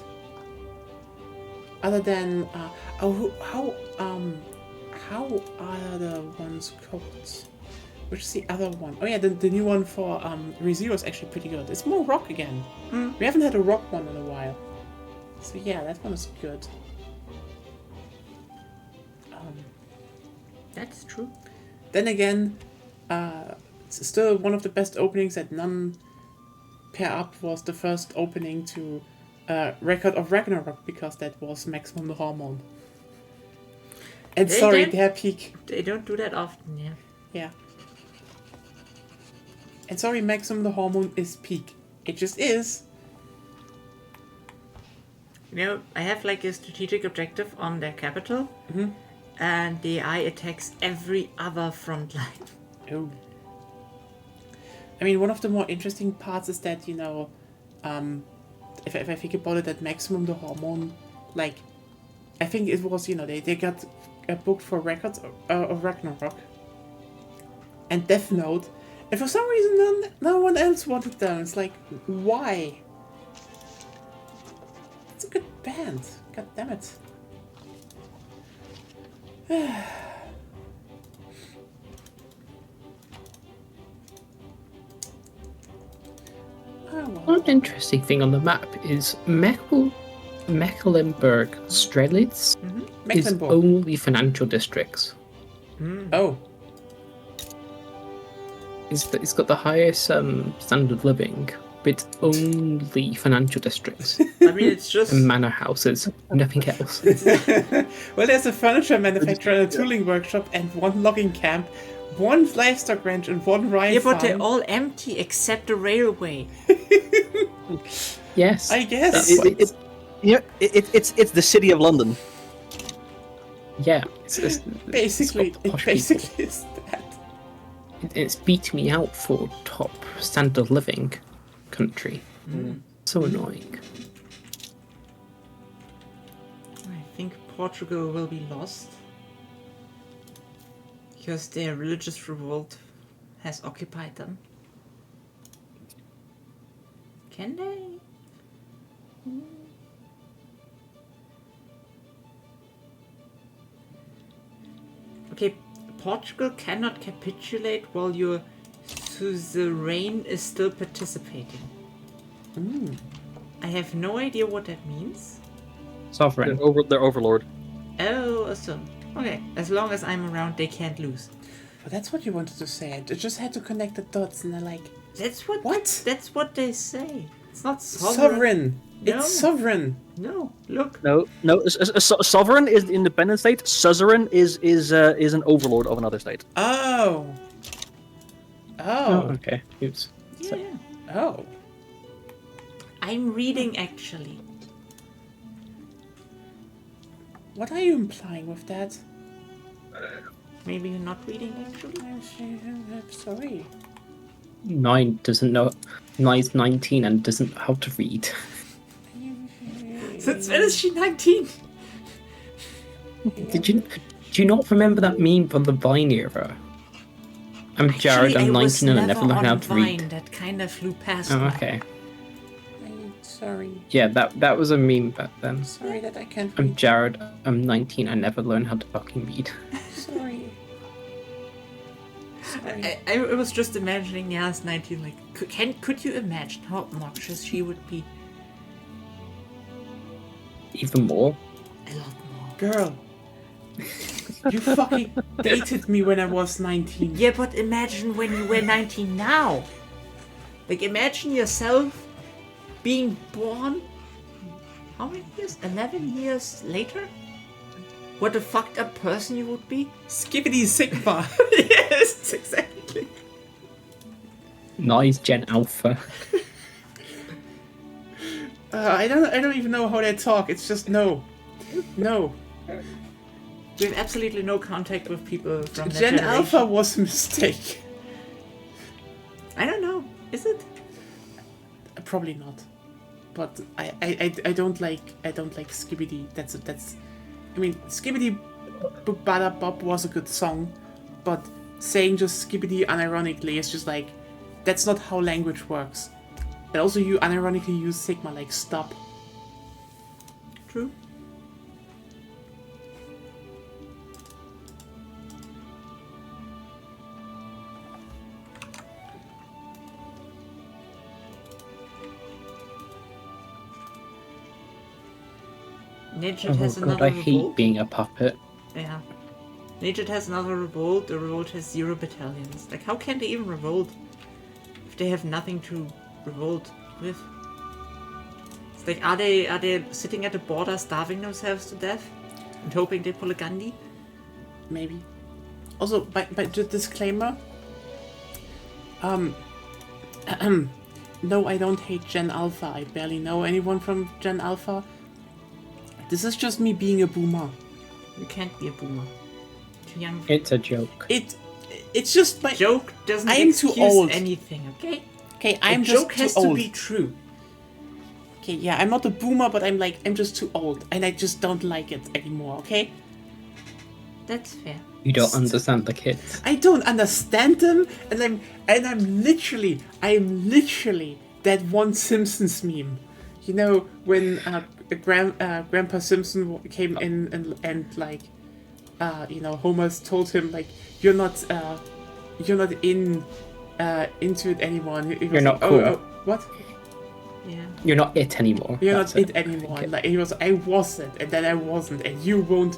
Other than how are the ones called? Which is the other one? Oh yeah, the new one for ReZero is actually pretty good. It's more rock again. We haven't had a rock one in a while. So yeah, that one is good. That's true. Then again, it's still one of the best openings that none pair up was the first opening to Record of Ragnarok, because that was Maximum the Hormone. And They sorry, did. their peak. They don't do that often, yeah. Yeah. And sorry, Maximum the Hormone is peak. It just is. I have like a strategic objective on their capital, and the AI attacks every other front line. Oh. I mean, one of the more interesting parts is that, if I think about it, that Maximum the Hormone, like, I think it was, they got booked for Records of Ragnarok and Death Note, and for some reason no one else wanted them. It's like, why? It's a good band. God damn it. Oh, well. One interesting thing on the map is Mecklenburg Strelitz is Mecklenburg. only financial districts. Oh. It's got the highest standard of living, but it's only financial districts I mean, it's just and manor houses, nothing else. Well, there's a furniture manufacturer and a tooling workshop and one logging camp, one livestock ranch and one rice yeah, but farm. they're all empty except the railway. Yes, I guess. that's what- It's the city of London. yeah. It's Basically, got it posh basically is that. people. It's beat me out for top standard of living country. So annoying. I think Portugal will be lost because their religious revolt has occupied them. Can they? Okay, Portugal cannot capitulate while your suzerain is still participating. I have no idea what that means. Sovereign. Their overlord. Oh, so okay. As long as I'm around, they can't lose. But that's what you wanted to say. I just had to connect the dots, and they're like, That's what. What? That's what they say. It's not sovereign. sovereign. No. It's sovereign. No, look. No. Sovereign is the independent state. Suzerain is an overlord of another state. Oh. Oh, Oh. okay. Oops. Yeah. Oh. I'm reading actually. What are you implying with that? Maybe you're not reading actually. I'm sorry. 9 doesn't know. 9's 19 and doesn't know how to read. Since when is she 19? Do you not remember that meme from the Vine era? I'm Jared, Actually, I'm I was 19 and I never never learned how on to Vine. read. That kind of flew past Oh, me. okay. I'm sorry. Yeah, that was a meme back then. Sorry that I can't I'm read. Jared, I'm 19, I never learned how to fucking read. Sorry. Sorry. I was just imagining Yas 19. Like, could you imagine how obnoxious she would be? Even more. A lot more. Girl. You fucking dated me when I was 19. Yeah, but imagine when you were 19 now. Like, imagine yourself being born. How many years? 11 years later? What a fucked up person you would be. Skippity Sigma. Yes, exactly. Nice Gen Alpha. I don't even know how they talk. It's just no. No. We have absolutely no contact with people from that Gen generation. Alpha was a mistake. I don't know. Is it? Probably not. But I don't like Skibbity. That's I mean Skibbity Bada Bob was a good song, but saying just Skibbity unironically is just like that's not how language works. And also you unironically use Sigma like stop. True. Nature Oh has god, another I revolt. hate being a puppet. Yeah. Nature has another revolt. The revolt has 0 battalions. Like, how can they even revolt if they have nothing to revolt with? It's like, are they sitting at the border starving themselves to death and hoping they pull a Gandhi? Maybe. Also, by the disclaimer, no, I don't hate Gen Alpha. I barely know anyone from Gen Alpha. This is just me being a boomer. You can't be a boomer. Too young. It's a joke. It's just my Joke doesn't I am too excuse old. anything, okay? Okay, I'm a just joke has too old. to be true. Okay, yeah, I'm not a boomer, but I'm just too old, and I just don't like it anymore. Okay, That's fair. You don't understand the kids. I don't understand them, and I'm literally that one Simpsons meme. You know when Grandpa Simpson came in and like, you know, Homer told him like you're not into it anymore. And he was You're not like, cool. Oh, what? Yeah. You're not it anymore. You're That's not it anymore. Okay. Like he was, I wasn't, and then I wasn't, and you won't,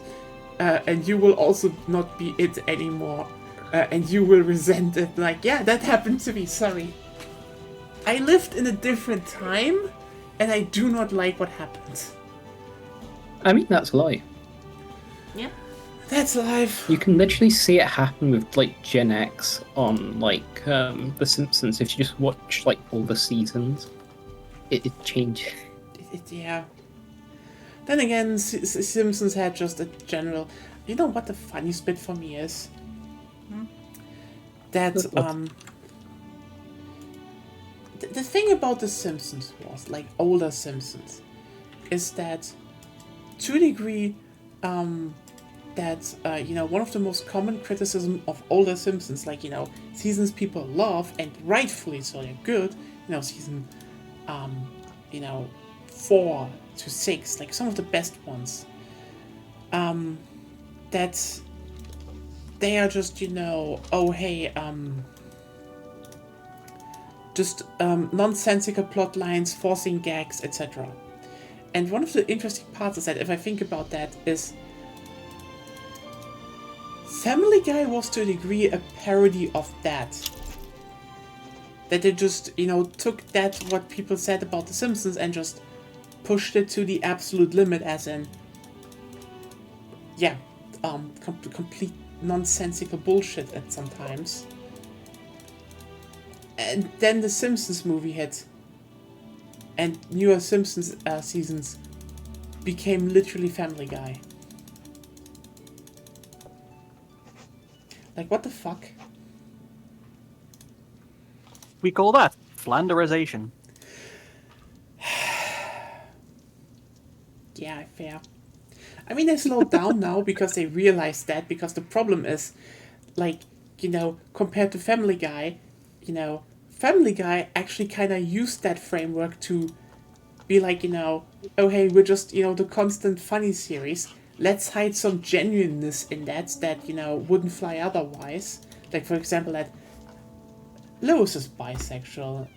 and you will also not be it anymore, and you will resent it. Like, yeah, that happened to me. Sorry. I lived in a different time, and I do not like what happened. I mean, that's life. Yeah. That's life. You can literally see it happen with like Gen X on like The Simpsons. If you just watch like all the seasons, it changes. Yeah. Then again, Simpsons had just a general. You know what the funniest bit for me is? That What? the thing about The Simpsons was, like older Simpsons, is that to a degree, that one of the most common criticism of older Simpsons, like seasons people love and rightfully so, they're good. Season 4 to 6, like some of the best ones. That they are just oh hey just nonsensical plot lines, forcing gags, etc. And one of the interesting parts is that, if I think about that, is Family Guy was to a degree a parody of that. That they just, took that, what people said about The Simpsons, and just pushed it to the absolute limit, as in, complete nonsensical bullshit at sometimes. And then the Simpsons movie hit, and newer Simpsons seasons became literally Family Guy. Like, what the fuck? We call that Flanderization. Yeah, fair. I mean, they slowed down now because they realized that, because the problem is, like, compared to Family Guy, Family Guy actually kind of used that framework to be like, oh hey, we're just, the constant funny series. Let's hide some genuineness in that wouldn't fly otherwise. Like, for example, that Lois is bisexual,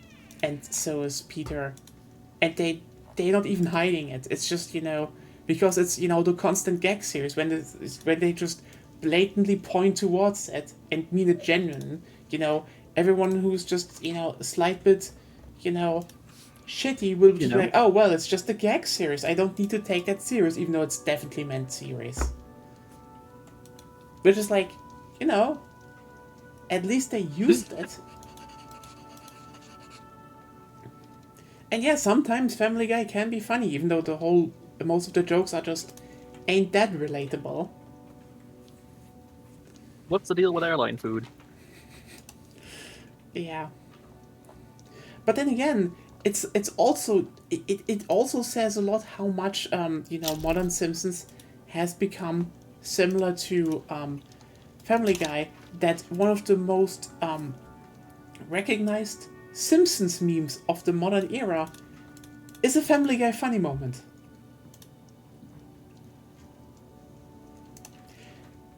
and so is Peter. And they're not even hiding it. It's just, because it's, the constant gag series, when they just blatantly point towards it and mean it genuine. Everyone who's just, a slight bit, shitty will be like, oh, well, it's just a gag series. I don't need to take that serious, even though it's definitely meant serious. Which is like, at least they used it. And yeah, sometimes Family Guy can be funny, even though most of the jokes are just ain't that relatable. What's the deal with airline food? Yeah. But then again, it also says a lot how much modern Simpsons has become similar to Family Guy, that one of the most recognized Simpsons memes of the modern era is a Family Guy funny moment.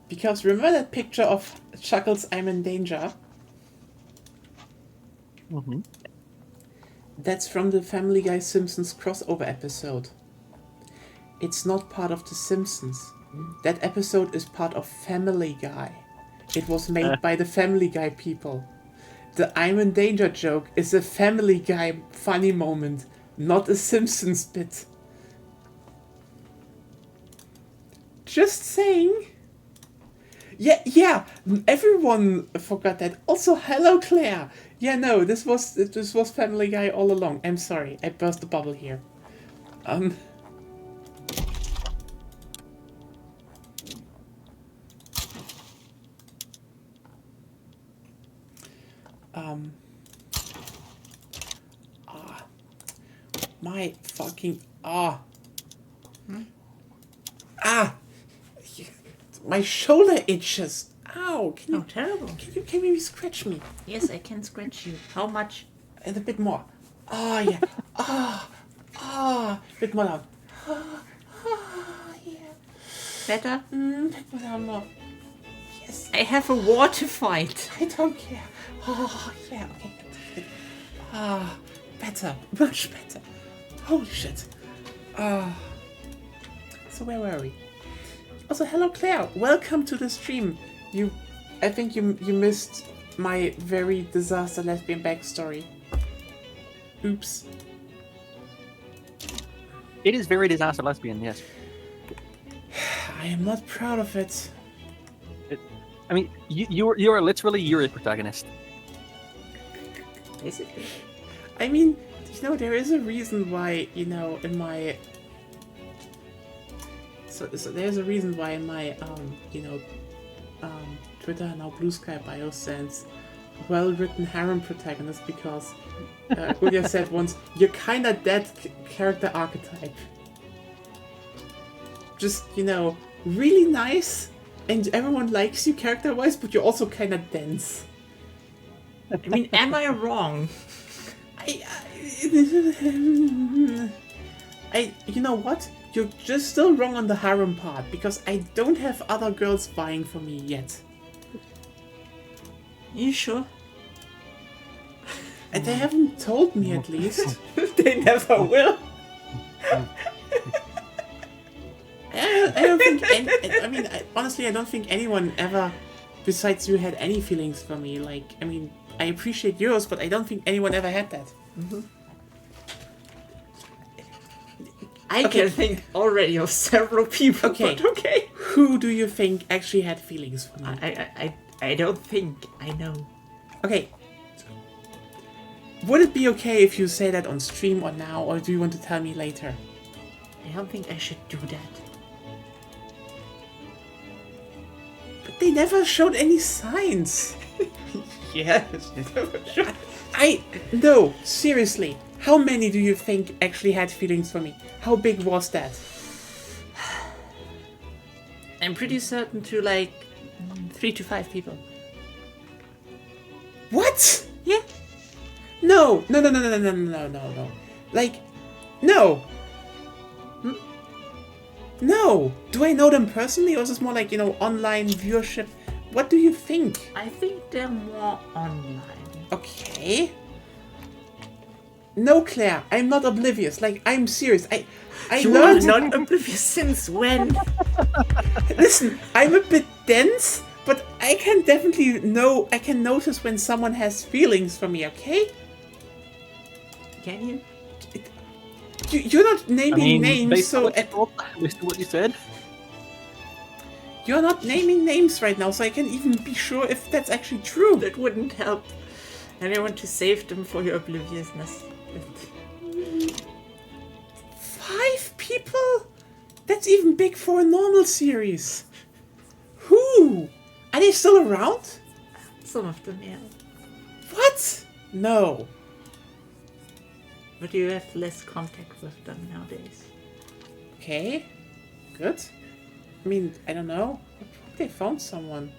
Because remember that picture of Chuckles' I'm in danger? Mm-hmm. That's from the Family Guy Simpsons crossover episode. It's not part of The Simpsons. That episode is part of Family Guy. It was made by the Family Guy people. The I'm in danger joke is a Family Guy funny moment, not a Simpsons bit. Just saying. Yeah, everyone forgot that. Also, hello Claire. Yeah, no, this was Family Guy all along. I'm sorry, I burst the bubble here. My fucking my shoulder itches. Ow! Can you terrible. Can you maybe scratch me? Yes, I can scratch you. How much? And a bit more. Oh yeah. A bit more down. Yeah. Better? Bit more down more. Yes. I have a war to fight. I don't care. Oh yeah. Okay. Better. Much better. Holy shit. So where were we? Also, hello Claire. Welcome to the stream. I think you missed my very disaster lesbian backstory. Oops. It is very disaster lesbian, yes. I am not proud of it. I mean, you are literally a protagonist. Basically. I mean, there is a reason why, in my... So there's a reason why in my, Twitter, now Blue Sky bio sense, well-written harem protagonist because Julia said once, you're kinda that character archetype. Just, really nice, and everyone likes you character-wise, but you're also kinda dense. I mean, am I wrong? You know what? You're just still wrong on the harem part, because I don't have other girls vying for me yet. You sure? And they haven't told me, at least. They never will. I don't think. Honestly, I don't think anyone ever, besides you, had any feelings for me. I appreciate yours, but I don't think anyone ever had that. I can think already of several people. Okay. But okay. Who do you think actually had feelings for me? I don't think I know. Okay. Would it be okay if you say that on stream or now, or do you want to tell me later? I don't think I should do that. But they never showed any signs. Yes. No, seriously. How many do you think actually had feelings for me? How big was that? I'm pretty certain to 3 to 5 people. What? Yeah. No. No. No. No. Do I know them personally, or is this more online viewership? What do you think? I think they're more online. Okay. No, Claire, I'm not oblivious. I'm serious. I You are learned. not oblivious since when? Listen, I'm a bit dense, but I can definitely know. I can notice when someone has feelings for me. Okay? Can you? You're not naming names, based on so what you thought, based on what you said. you're not naming names right now, so I can even be sure if that's actually true. That wouldn't help. And I want to save them for your obliviousness. 5 people? That's even big for a normal series. Who? Are they still around? Some of them, yeah. What? No. But you have less contact with them nowadays. Okay. Good. I mean, I don't know. I hope they found someone.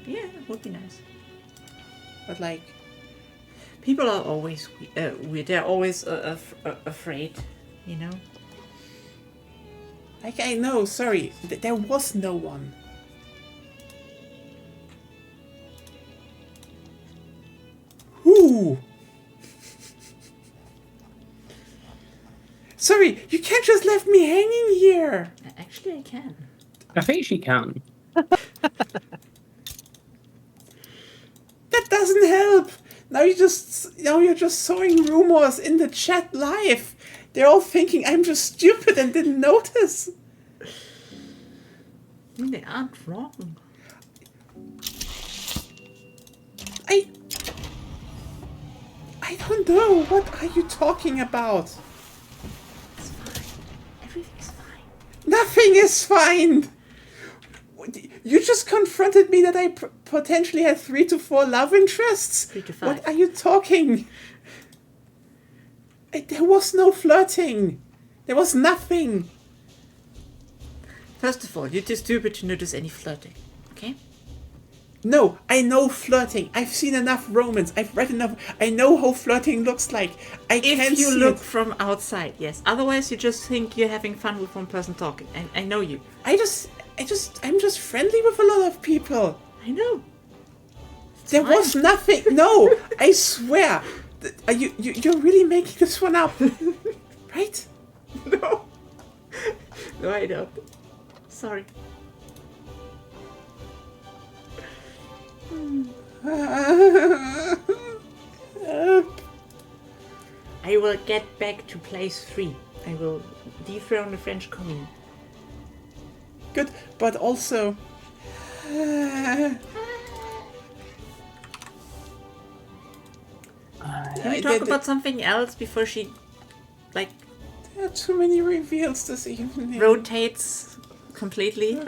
Yeah, it would be nice. But People are always weird. They're always afraid, you know? I know, sorry. There was no one. Who? Sorry, you can't just leave me hanging here. Actually, I can. I think she can. That doesn't help. Now you're just sowing rumors in the chat live. They're all thinking I'm just stupid and didn't notice. They aren't wrong. I don't know. What are you talking about? It's fine. Everything's fine. Nothing is fine. You just confronted me that I potentially had 3 to 4 love interests. 3 to 5. What are you talking? There was no flirting. There was nothing. First of all, you're too stupid to notice any flirting, okay? No, I know flirting. I've seen enough romance. I've read enough. I know how flirting looks like. I can't If you see look it. from outside, yes. Otherwise, you just think you're having fun with one person talking. I know you. I'm just friendly with a lot of people. I know. There fine. was nothing. No, I swear. You're really making this one up, right? No. No, I don't. Sorry. I will get back to place 3. I will dethrone the French Commune. Good, but also. Can we talk about something else before she, There are too many reveals this evening. rotates completely?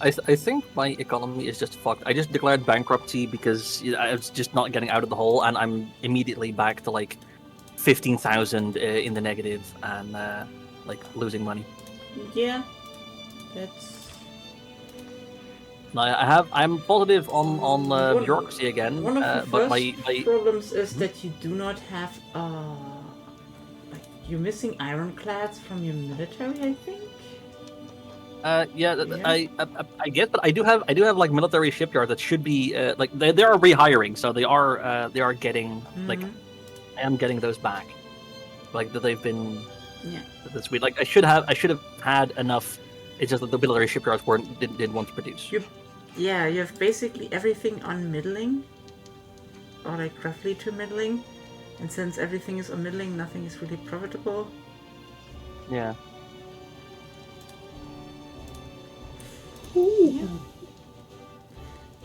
I think my economy is just fucked. I just declared bankruptcy because I was just not getting out of the hole, and I'm immediately back to like 15,000 in the negative and like losing money. Yeah, that's I'm positive on One- bureaucracy again, one of the but first my problems is that you do not have like you're missing ironclads from your military, I think. yeah, Yeah. I get, but I do have like military shipyards that should be like they are rehiring, so they are getting like Mhm. I am getting those back, like that they've been Yeah. this week. Like I should have had enough. It's just that the military shipyards didn't want to produce. Yeah, you have basically everything on middling, or like roughly to middling, and since everything is on middling, nothing is really profitable. Yeah. Yeah.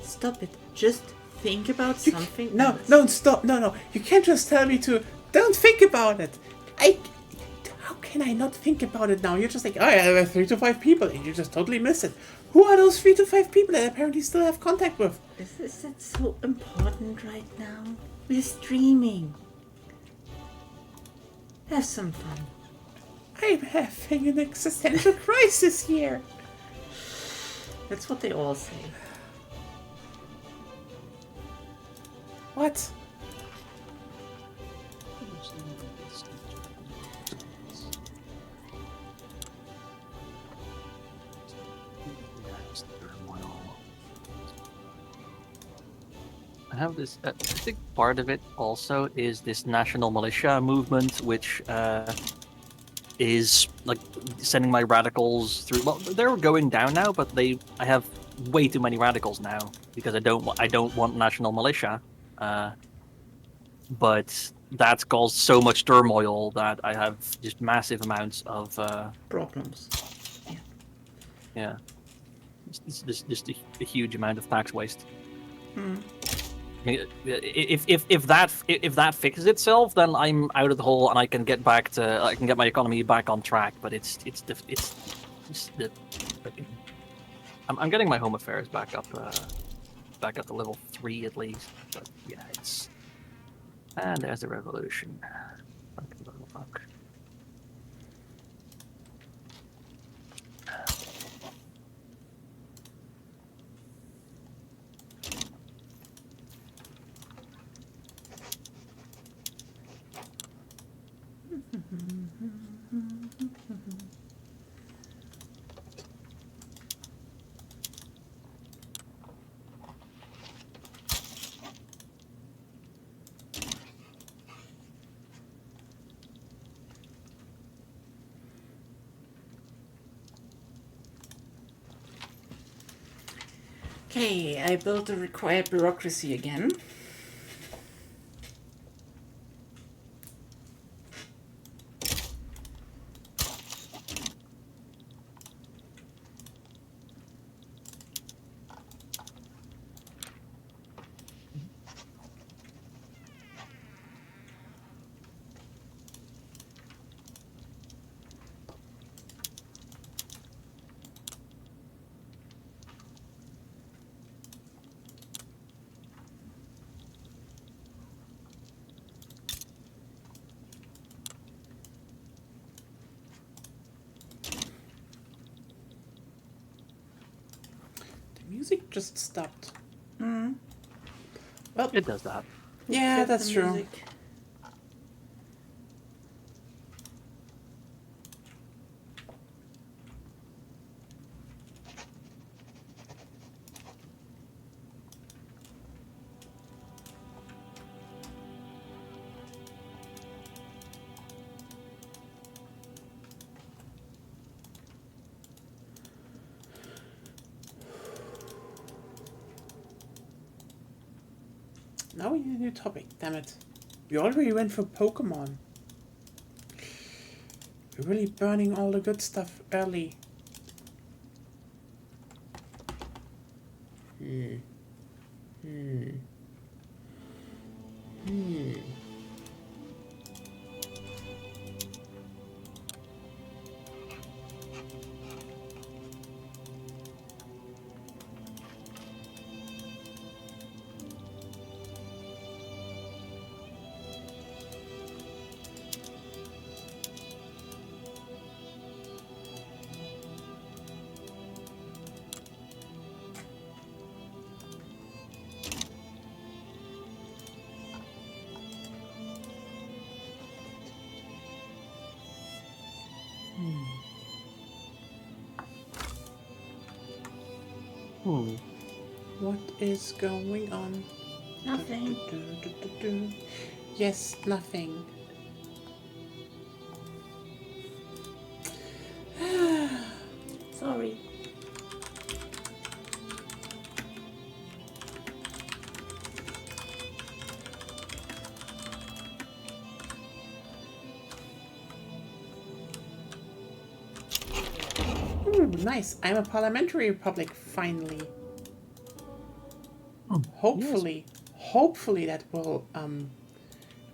Stop it. Just think about You, something. no, else. no, stop. No. You can't just tell me to. Don't think about it. I. How can I not think about it now? You're just like, oh yeah, there are 3 to 5 people, and you just totally miss it. Who are those 3 to 5 people that I apparently still have contact with? Is it so important right now? We're streaming. Have some fun. I'm having an existential crisis here. That's what they all say. What? I have this. I think part of it also is this national militia movement, which is like sending my radicals through. Well, they're going down now, but I have way too many radicals now because I don't want national militia. But that's caused so much turmoil that I have just massive amounts of Problems. yeah, just a huge amount of tax waste. If that fixes itself, then I'm out of the hole and I can get my economy back on track. But it's the I'm getting my home affairs back up to level 3 at least. But yeah, and there's the revolution. Fuck. Okay, I built the required bureaucracy again. The music just stopped. Well, It does that. yeah, Get that's the true. music. Now we need a new topic, damn it. We already went for Pokemon. We're really burning all the good stuff early. What is going on? Nothing. Yes, nothing. Sorry. Ooh, nice. I'm a parliamentary republic, finally. Hopefully that will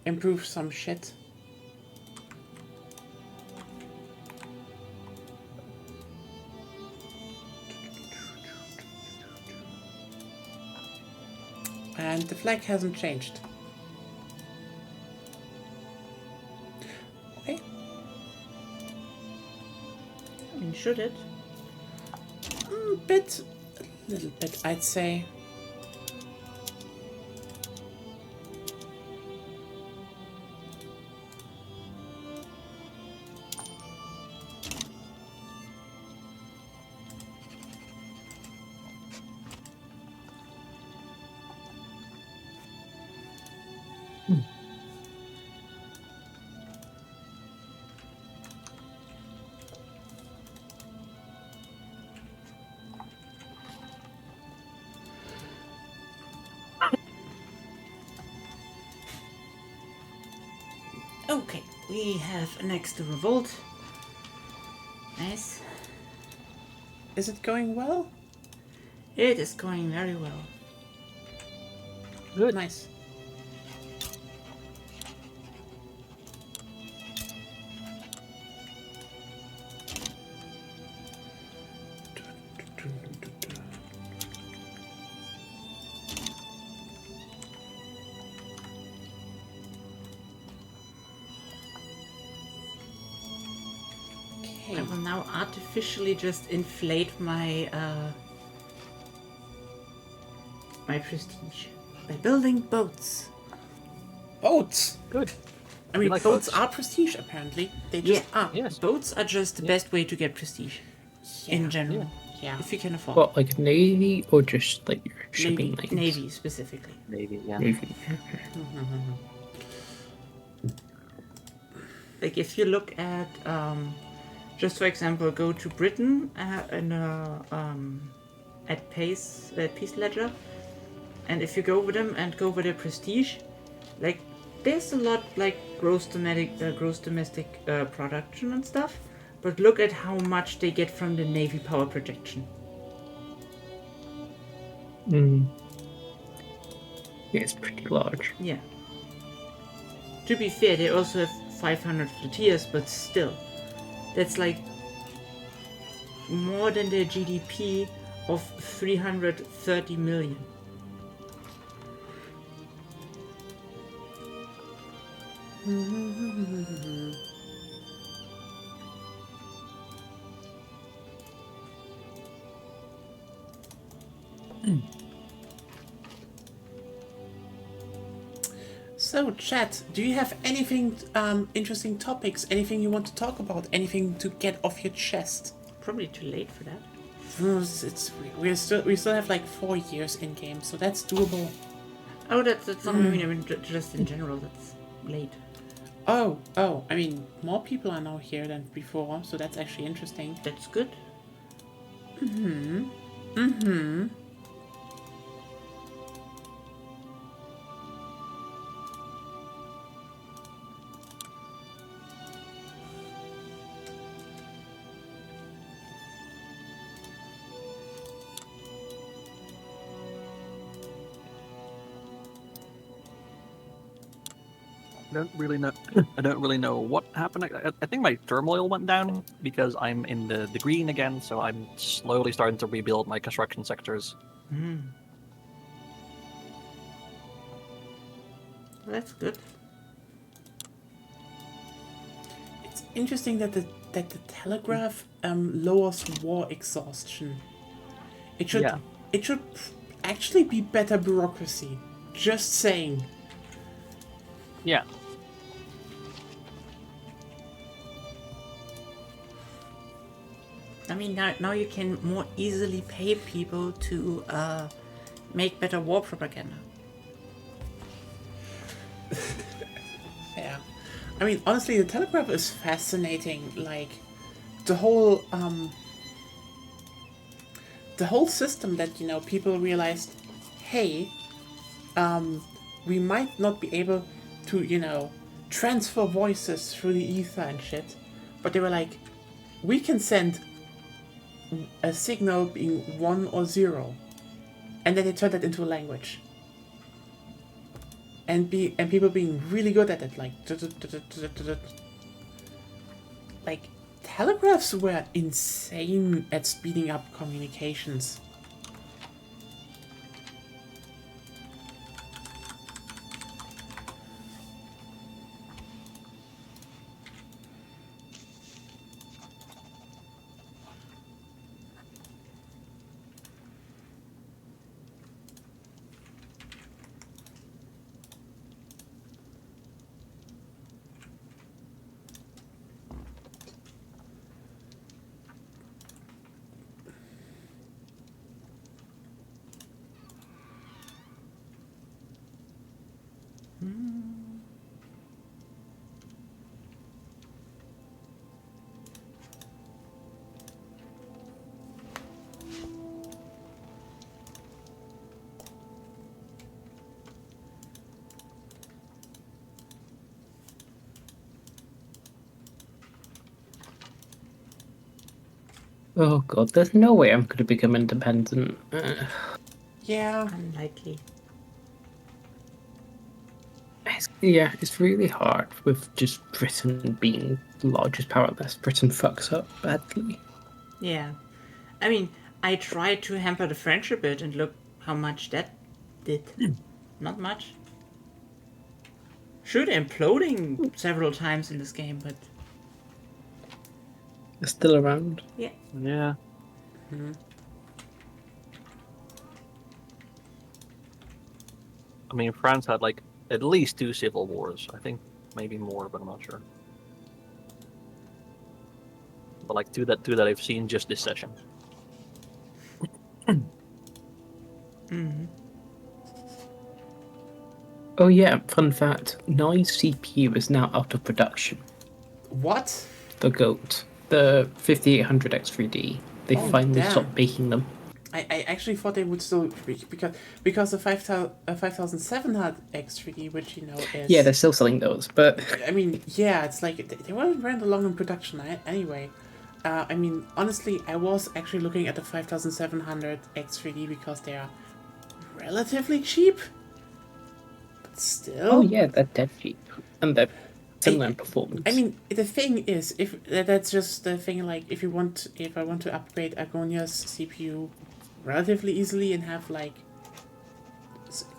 improve some shit. And the flag hasn't changed. Okay. I mean, should it? A little bit, I'd say. Okay, we have annexed the revolt. Nice. Is it going well? It is going very well. Good. Nice. I will now artificially just inflate my my prestige by building boats. Boats! Good. I mean, like boats boats. are prestige, apparently. They just are. Yes. Boats are just the best way to get prestige in Yeah. general, Yeah. if you can afford. What, like navy or just like your shipping Navy, lanes? Navy specifically. Maybe, yeah. Navy. Like if you look at, just for example, go to Britain and at Peace Ledger, and if you go with them and go with their prestige, like there's a lot like gross domestic production and stuff, but look at how much they get from the Navy power projection. Yeah, it's pretty large. Yeah. To be fair, they also have 500 flottillas, but still, that's like more than their GDP of 330 million. So, chat, do you have anything, interesting topics? Anything you want to talk about? Anything to get off your chest? Probably too late for that. We still have like 4 years in game, so that's doable. Oh, that's not what I mean. I mean, just in general, that's late. Oh, I mean, more people are now here than before, so that's actually interesting. That's good. I don't really know. I don't really know what happened. I think my turmoil went down because I'm in the green again, so I'm slowly starting to rebuild my construction sectors. Well, that's good. It's interesting that the telegraph lowers war exhaustion. It should Yeah. actually be better bureaucracy. Just saying. Yeah. I mean, now you can more easily pay people to make better war propaganda. Yeah. I mean, honestly, the Telegraph is fascinating. Like, the whole system that, people realized, hey, we might not be able to, transfer voices through the ether and shit, but they were like, we can send a signal being 1 or 0, and then they turned that into a language. And people being really good at it, like telegraphs were insane at speeding up communications. Oh god, there's no way I'm going to become independent. Yeah. Unlikely. It's really hard with just Britain being the largest power unless Britain fucks up badly. Yeah. I mean, I tried to hamper the French a bit, and look how much that did. Not much. Sure, they're imploding several times in this game, but They're still around. yeah. Yeah. I mean, France had like at least 2 civil wars. I think maybe more, but I'm not sure. But like two that I've seen just this session. Oh yeah, fun fact, Nye's CPU is now out of production. What? The GOAT. The 5800 X3D. They Oh, finally damn. stopped making them. I actually thought they would still because the 5700 X3D, which is Yeah, they're still selling those, but I mean, yeah, it's like they weren't ran long in production anyway. I mean, honestly, I was actually looking at the 5700 X3D because they are relatively cheap, but still. oh yeah, they're dead cheap. And they're similar in performance. I mean, the thing is, if that's just the thing. Like, if I want to upgrade Agonia's CPU relatively easily and have like,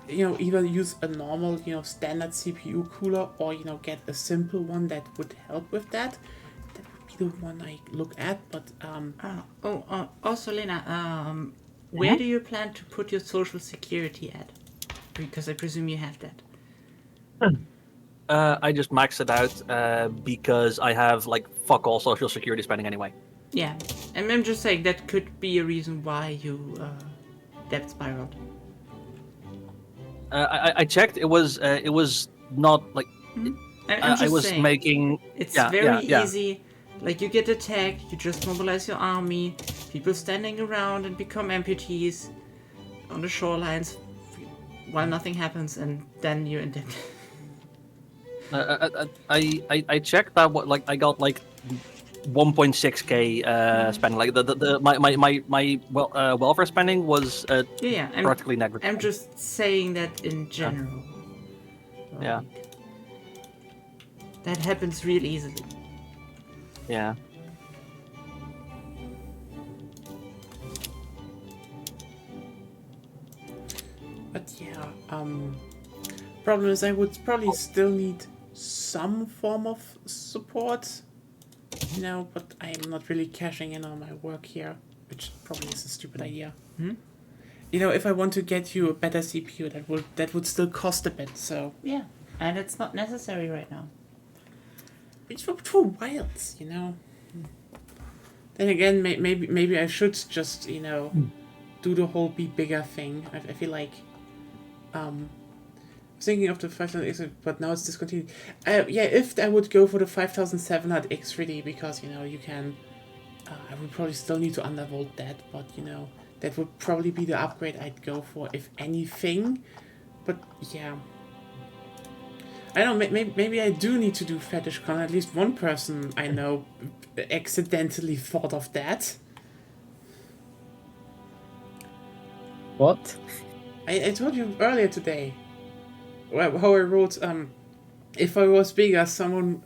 either use a normal, standard CPU cooler, or get a simple one that would help with that. That would be the one I look at. But Also, Lena, where do you plan to put your social security at? Because I presume you have that. I just maxed it out because I have like fuck all social security spending anyway. Yeah, and I'm just saying that could be a reason why you debt spiraled. I checked. It was not like I'm I just was saying, making. it's yeah, very yeah. easy. Like, you get attacked, you just mobilize your army, people standing around and become amputees on the shorelines while nothing happens, and then you're in debt. I checked that. What like I got like 1.6k spending. Like my welfare spending was Yeah, practically negligible. I'm just saying that in general. Yeah. Like, that happens real easily. Yeah. But yeah, problem is I would probably still need some form of support, but I am not really cashing in on my work here, which probably is a stupid idea. If I want to get you a better CPU, that would still cost a bit, so Yeah, and it's not necessary right now. it's for wilds, Then again, maybe I should just do the whole be bigger thing. I feel like thinking of the 5000X, but now it's discontinued. Yeah, if I would go for the 5700X really, because you can. I would probably still need to undervolt that, but that would probably be the upgrade I'd go for if anything. But yeah, I don't know. Maybe I do need to do FetishCon. At least one person I know accidentally thought of that. What? I told you earlier today. Well, how I wrote, if I was bigger, someone,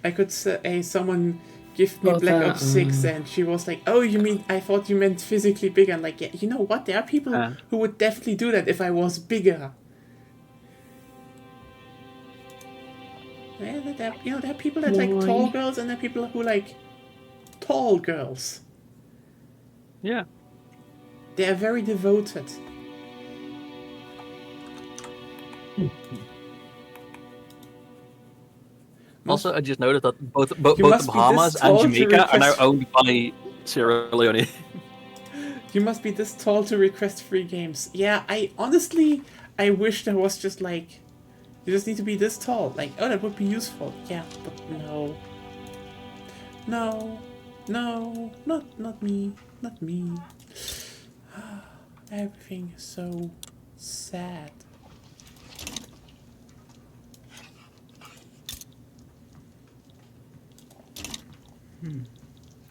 I could say someone give me Black Ops 6, and she was like, oh, I thought you meant physically bigger. I'm like, yeah, you know what? There are people who would definitely do that if I was bigger. Yeah, there are people that like tall girls, and there are people who like tall girls. Yeah. They are very devoted. Also, I just noticed that both the must be Bahamas this and tall to Jamaica are now request- owned by Sierra Leone. You must be this tall to request free games. Yeah, I wish there was just like, you just need to be this tall. Like, oh, that would be useful. Yeah, but no. No, not me, not me. Everything is so sad.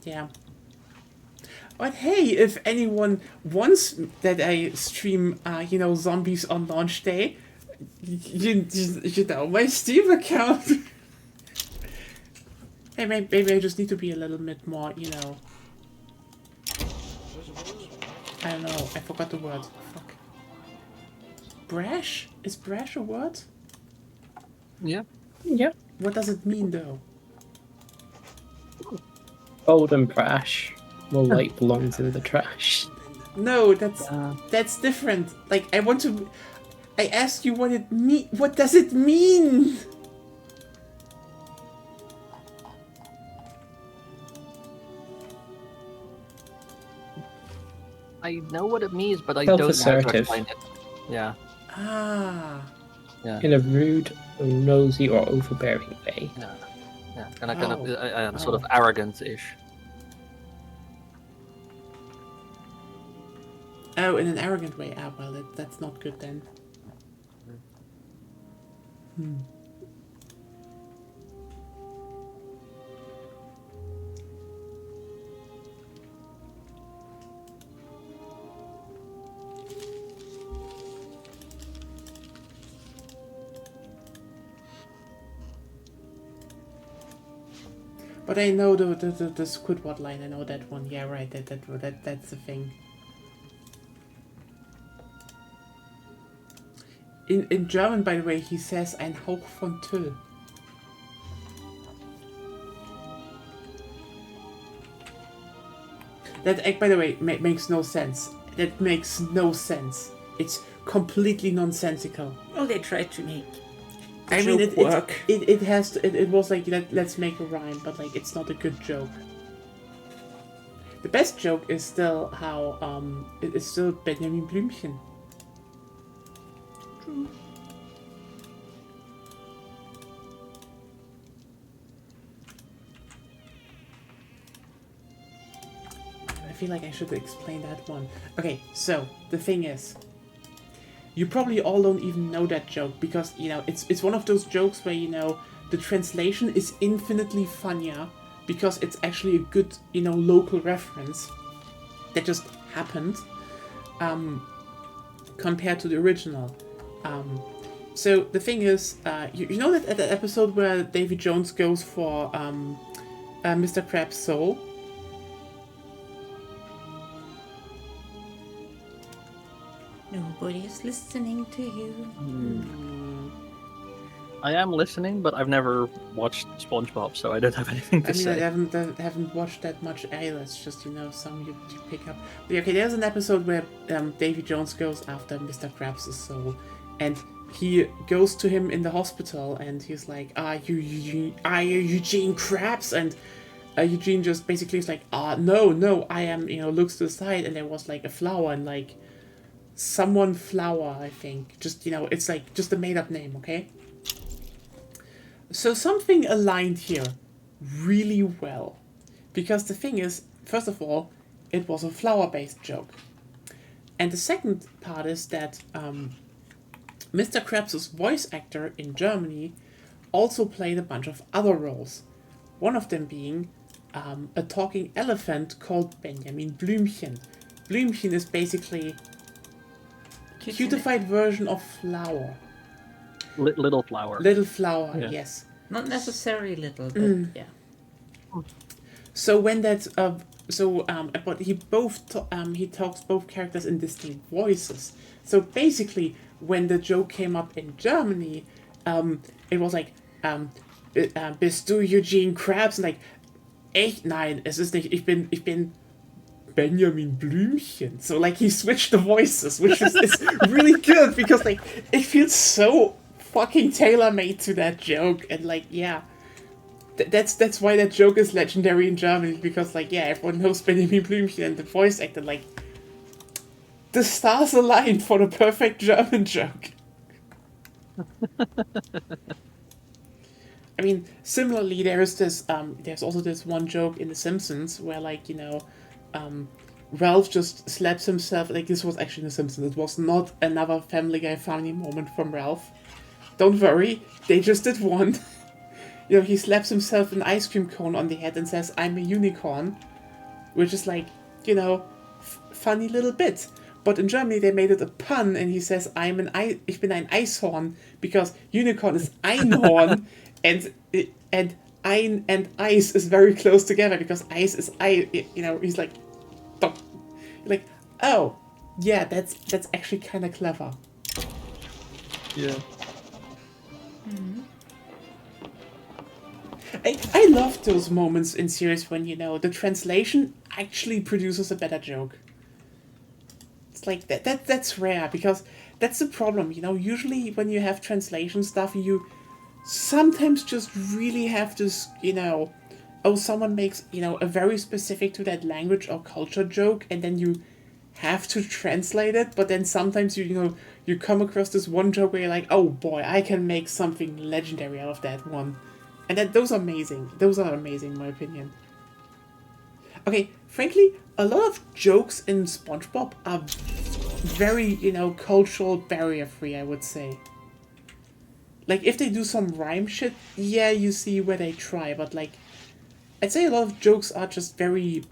Yeah. But hey, if anyone wants that I stream, zombies on launch day, you know my Steam account. Hey, maybe I just need to be a little bit more, I don't know. I forgot the word. Fuck. Brash? Is brash a word? Yeah. Yep. What does it mean, though? Old and brash. More like belongs in the trash. No, that's different. Like, I asked you what it mean. What does it mean? I know what it means, but I don't know how to Self-assertive. explain it. Yeah. Ah. In a rude, or nosy, or overbearing way. Yeah. Yeah. Kind of Oh. sort of arrogant-ish. Oh, in an arrogant way. Ah, well, that's not good then. But I know the Squidward line. I know that one. Yeah, right. That's the thing. In German, by the way, he says ein Hauch von Tüll. That, by the way, makes no sense. That makes no sense. It's completely nonsensical. Well, they tried to make. I mean, joke work. it has to. It was like let's make a rhyme, but like it's not a good joke. The best joke is still how it is still Benjamin Blümchen. True. I feel like I should explain that one. Okay, so the thing is, you probably all don't even know that joke because it's one of those jokes where the translation is infinitely funnier because it's actually a good local reference that just happened compared to the original. So the thing is, you know that at the episode where Davy Jones goes for Mr. Krabs' soul. Nobody is listening to you. I am listening, but I've never watched SpongeBob, so I don't have anything to I mean, say. I haven't watched that much either. It's just some you pick up. But okay, there's an episode where Davy Jones goes after Mr. Krabs' soul, and he goes to him in the hospital, and he's like, "Are you Eugene Krabs?" And Eugene just basically is like, no, I am, looks to the side, and there was like a flower, and like someone flower, I think. Just, it's like just a made up name, okay? So something aligned here really well. Because the thing is, first of all, it was a flower-based joke. And the second part is that Mr. Krabs' voice actor in Germany also played a bunch of other roles. One of them being a talking elephant called Benjamin Blümchen. Blümchen is basically cutified version of flower. Little flower. Little flower, Yeah. yes. Not necessarily little, but yeah. So when that, but he talks both characters in distinct voices. So basically, when the joke came up in Germany, it was like, bist du Eugene Krabs? And like, echt? Nein, es ist nicht. Ich bin Benjamin Blümchen. So like he switched the voices, which is really good because like it feels so fucking tailor-made to that joke, and like yeah. That's why that joke is legendary in Germany, because like yeah, everyone knows Benjamin Blümchen, and the voice actor, like the stars aligned for the perfect German joke. I mean, similarly, there's also this one joke in The Simpsons where like Ralph just slaps himself. Like this was actually in The Simpsons. It was not another Family Guy funny moment from Ralph. Don't worry, they just did one. He slaps himself an ice cream cone on the head and says, "I'm a unicorn," which is like, funny little bit. But in Germany they made it a pun, and he says, "Ich bin ein Eishorn," because unicorn is Einhorn, and ein and ice is very close together because ice is He's like, "Stop." Like, oh, yeah, that's actually kind of clever. Yeah. I love those moments in series when, the translation actually produces a better joke. It's like, that's rare, because that's the problem, usually when you have translation stuff, you sometimes just really have this, someone makes, a very specific to that language or culture joke, and then you have to translate it, but then sometimes you come across this one joke where you're like, oh boy, I can make something legendary out of that one. And those are amazing. Those are amazing, in my opinion. Okay, frankly, a lot of jokes in SpongeBob are very, cultural barrier-free, I would say. Like, if they do some rhyme shit, yeah, you see where they try, but, like, I'd say a lot of jokes are just very...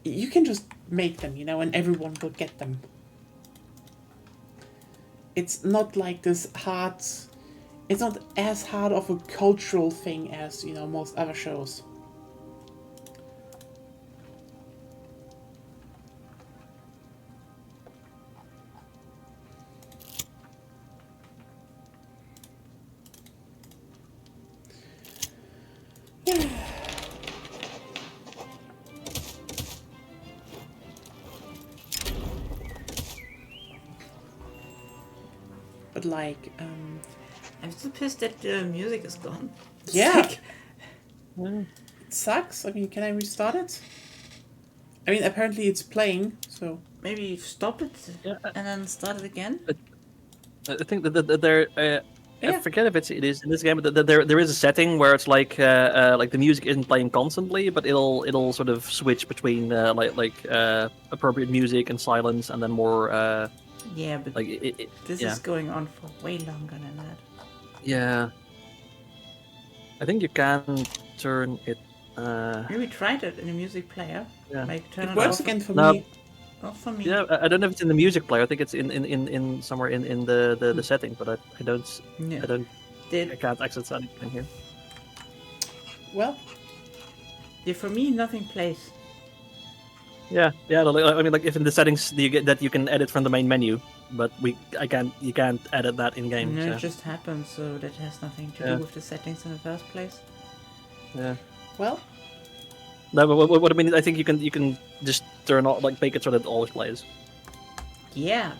You can just make them, and everyone will get them. It's not like this hard... It's not as hard of a cultural thing as, most other shows. But like, I'm still pissed that the music is gone. It's yeah. like- It sucks. I mean, can I restart it? I mean, apparently it's playing, so... maybe stop it Yeah. and then start it again. I think that there. I Yeah. forget if it is in this game, but there is a setting where it's like the music isn't playing constantly, but it'll sort of switch between appropriate music and silence, and then more Yeah, but like this yeah. is going on for way longer than that. Yeah. I think you can turn it. Maybe tried it in a music player. Yeah. Like turn It it works off. again for No. me. Not for me. Yeah, I don't know if it's in the music player. I think it's in somewhere in the setting, but I don't Yeah. I can't access that in here. Well, Yeah, for me, nothing plays. Yeah. I mean, like if in the settings you get that you can edit from the main menu, but you can't edit that in game. No, So. it just happens, so that has nothing to Yeah. do with the settings in the first place. Yeah. well, No, but what I mean is, I think you can just turn on, like, make it so that it always plays. Yeah,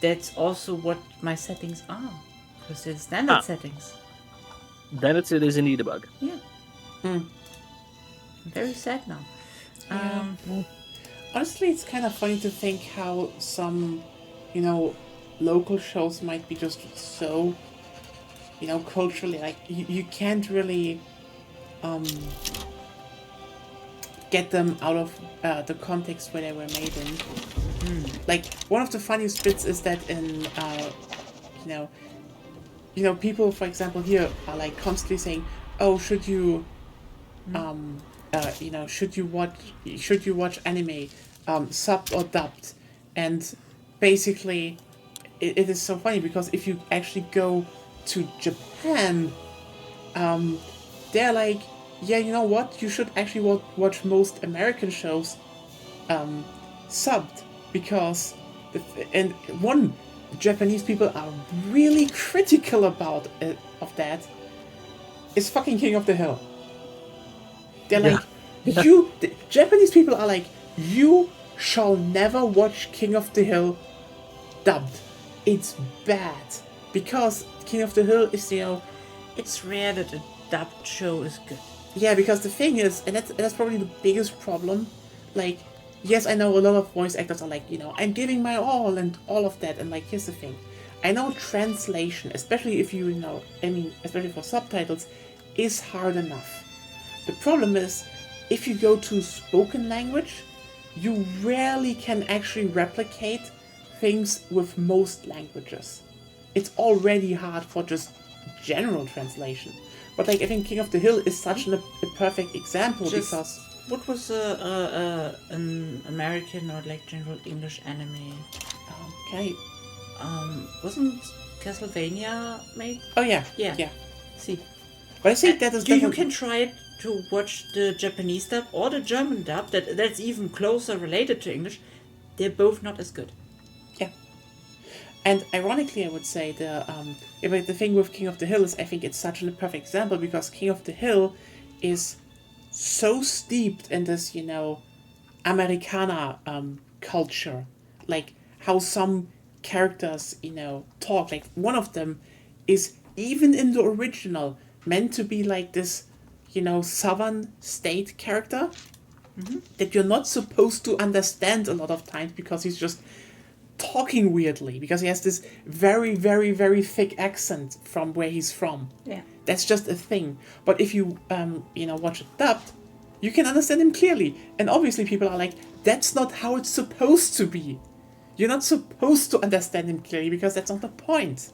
that's also what my settings are. Because they're standard Ah. settings. Then it is indeed a bug. Yeah. I'm very sad now. Honestly, it's kind of funny to think how some, local shows might be just so, culturally, like, you can't really get them out of the context where they were made in. Like, one of the funniest bits is that in, people, for example, here are, like, constantly saying, oh, should you should you watch anime subbed or dubbed? And basically, it is so funny because if you actually go to Japan, they're like, yeah, you know what? You should actually watch most American shows subbed because Japanese people are really critical about it, of that. Is fucking King of the Hill. They're like, the Japanese people are like, you shall never watch King of the Hill dubbed. It's bad. Because King of the Hill is, It's rare that a dubbed show is good. yeah, because the thing is, and that's probably the biggest problem, like, yes, I know a lot of voice actors are like, I'm giving my all and all of that, and like, here's the thing. I know translation, especially if especially for subtitles, is hard enough. The problem is, if you go to spoken language, you rarely can actually replicate things with most languages. It's already hard for just general translation. But like, I think King of the Hill is such a perfect example because... What was an American or like general English anime? Okay. Wasn't Castlevania made? Oh yeah. Yeah. Yeah. See. But I think that is You definitely... can try it to watch the Japanese dub or the German dub. That's even closer related to English. They're both not as good. Yeah. And ironically, I would say the thing with King of the Hill is I think it's such a perfect example because King of the Hill is so steeped in this, Americana culture. Like how some characters, talk. Like one of them is even in the original meant to be like this, southern state character that you're not supposed to understand a lot of times because he's just talking weirdly because he has this very, very, very thick accent from where he's from. Yeah. That's just a thing. But if you, watch it dubbed, you can understand him clearly. And obviously people are like, that's not how it's supposed to be. You're not supposed to understand him clearly because that's not the point.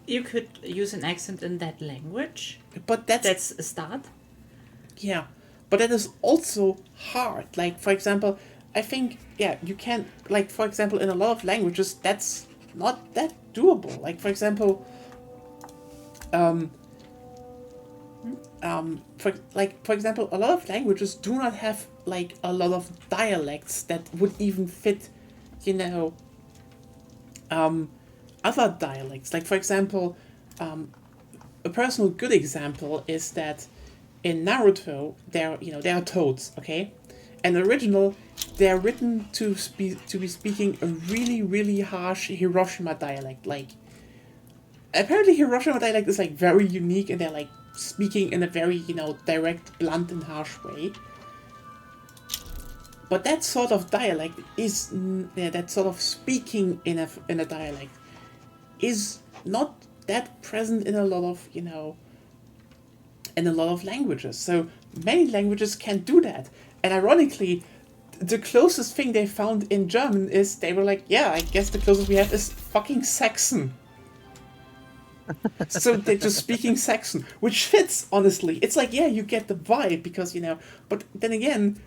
You could use an accent in that language. But That's a start. Yeah. But that is also hard. Like, for example, I think, you can, like, for example, in a lot of languages, that's not that doable. Like, for example, for example, a lot of languages do not have, like, a lot of dialects that would even fit, other dialects. Like, for example, a personal good example is that in Naruto, there are toads, okay? And the original, they're written to be speaking a really, really harsh Hiroshima dialect. Like, apparently Hiroshima dialect is like very unique, and they're like speaking in a very direct, blunt, and harsh way. But that sort of dialect is that sort of speaking in a dialect is not that present in a lot of in a lot of languages. So many languages can't do that. And ironically, the closest thing they found in German is they were like, yeah, I guess the closest we have is fucking Saxon. So they're just speaking Saxon, which fits, honestly. It's like, yeah, you get the vibe because, but then again,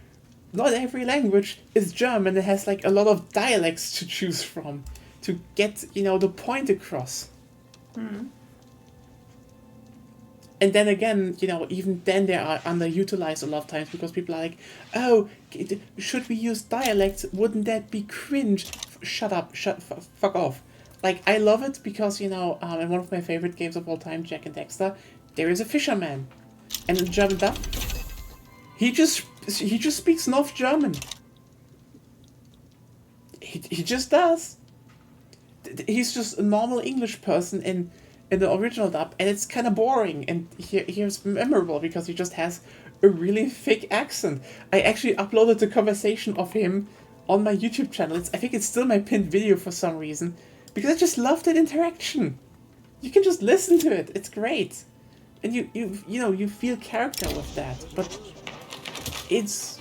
not every language is German. It has like a lot of dialects to choose from to get, the point across. And then again, even then they are underutilized a lot of times because people are like, oh, should we use dialects? Wouldn't that be cringe? Shut up, fuck off. Like, I love it because, in one of my favorite games of all time, Jak and Daxter, there is a fisherman. And in German dub, he just speaks North German. He just does. He's just a normal English person in the original dub, and it's kind of boring, and here's memorable because he just has a really thick accent. I actually uploaded the conversation of him on my YouTube channel. I think it's still my pinned video for some reason, because I just love that interaction. You can just listen to it. It's great, and you feel character with that. But it's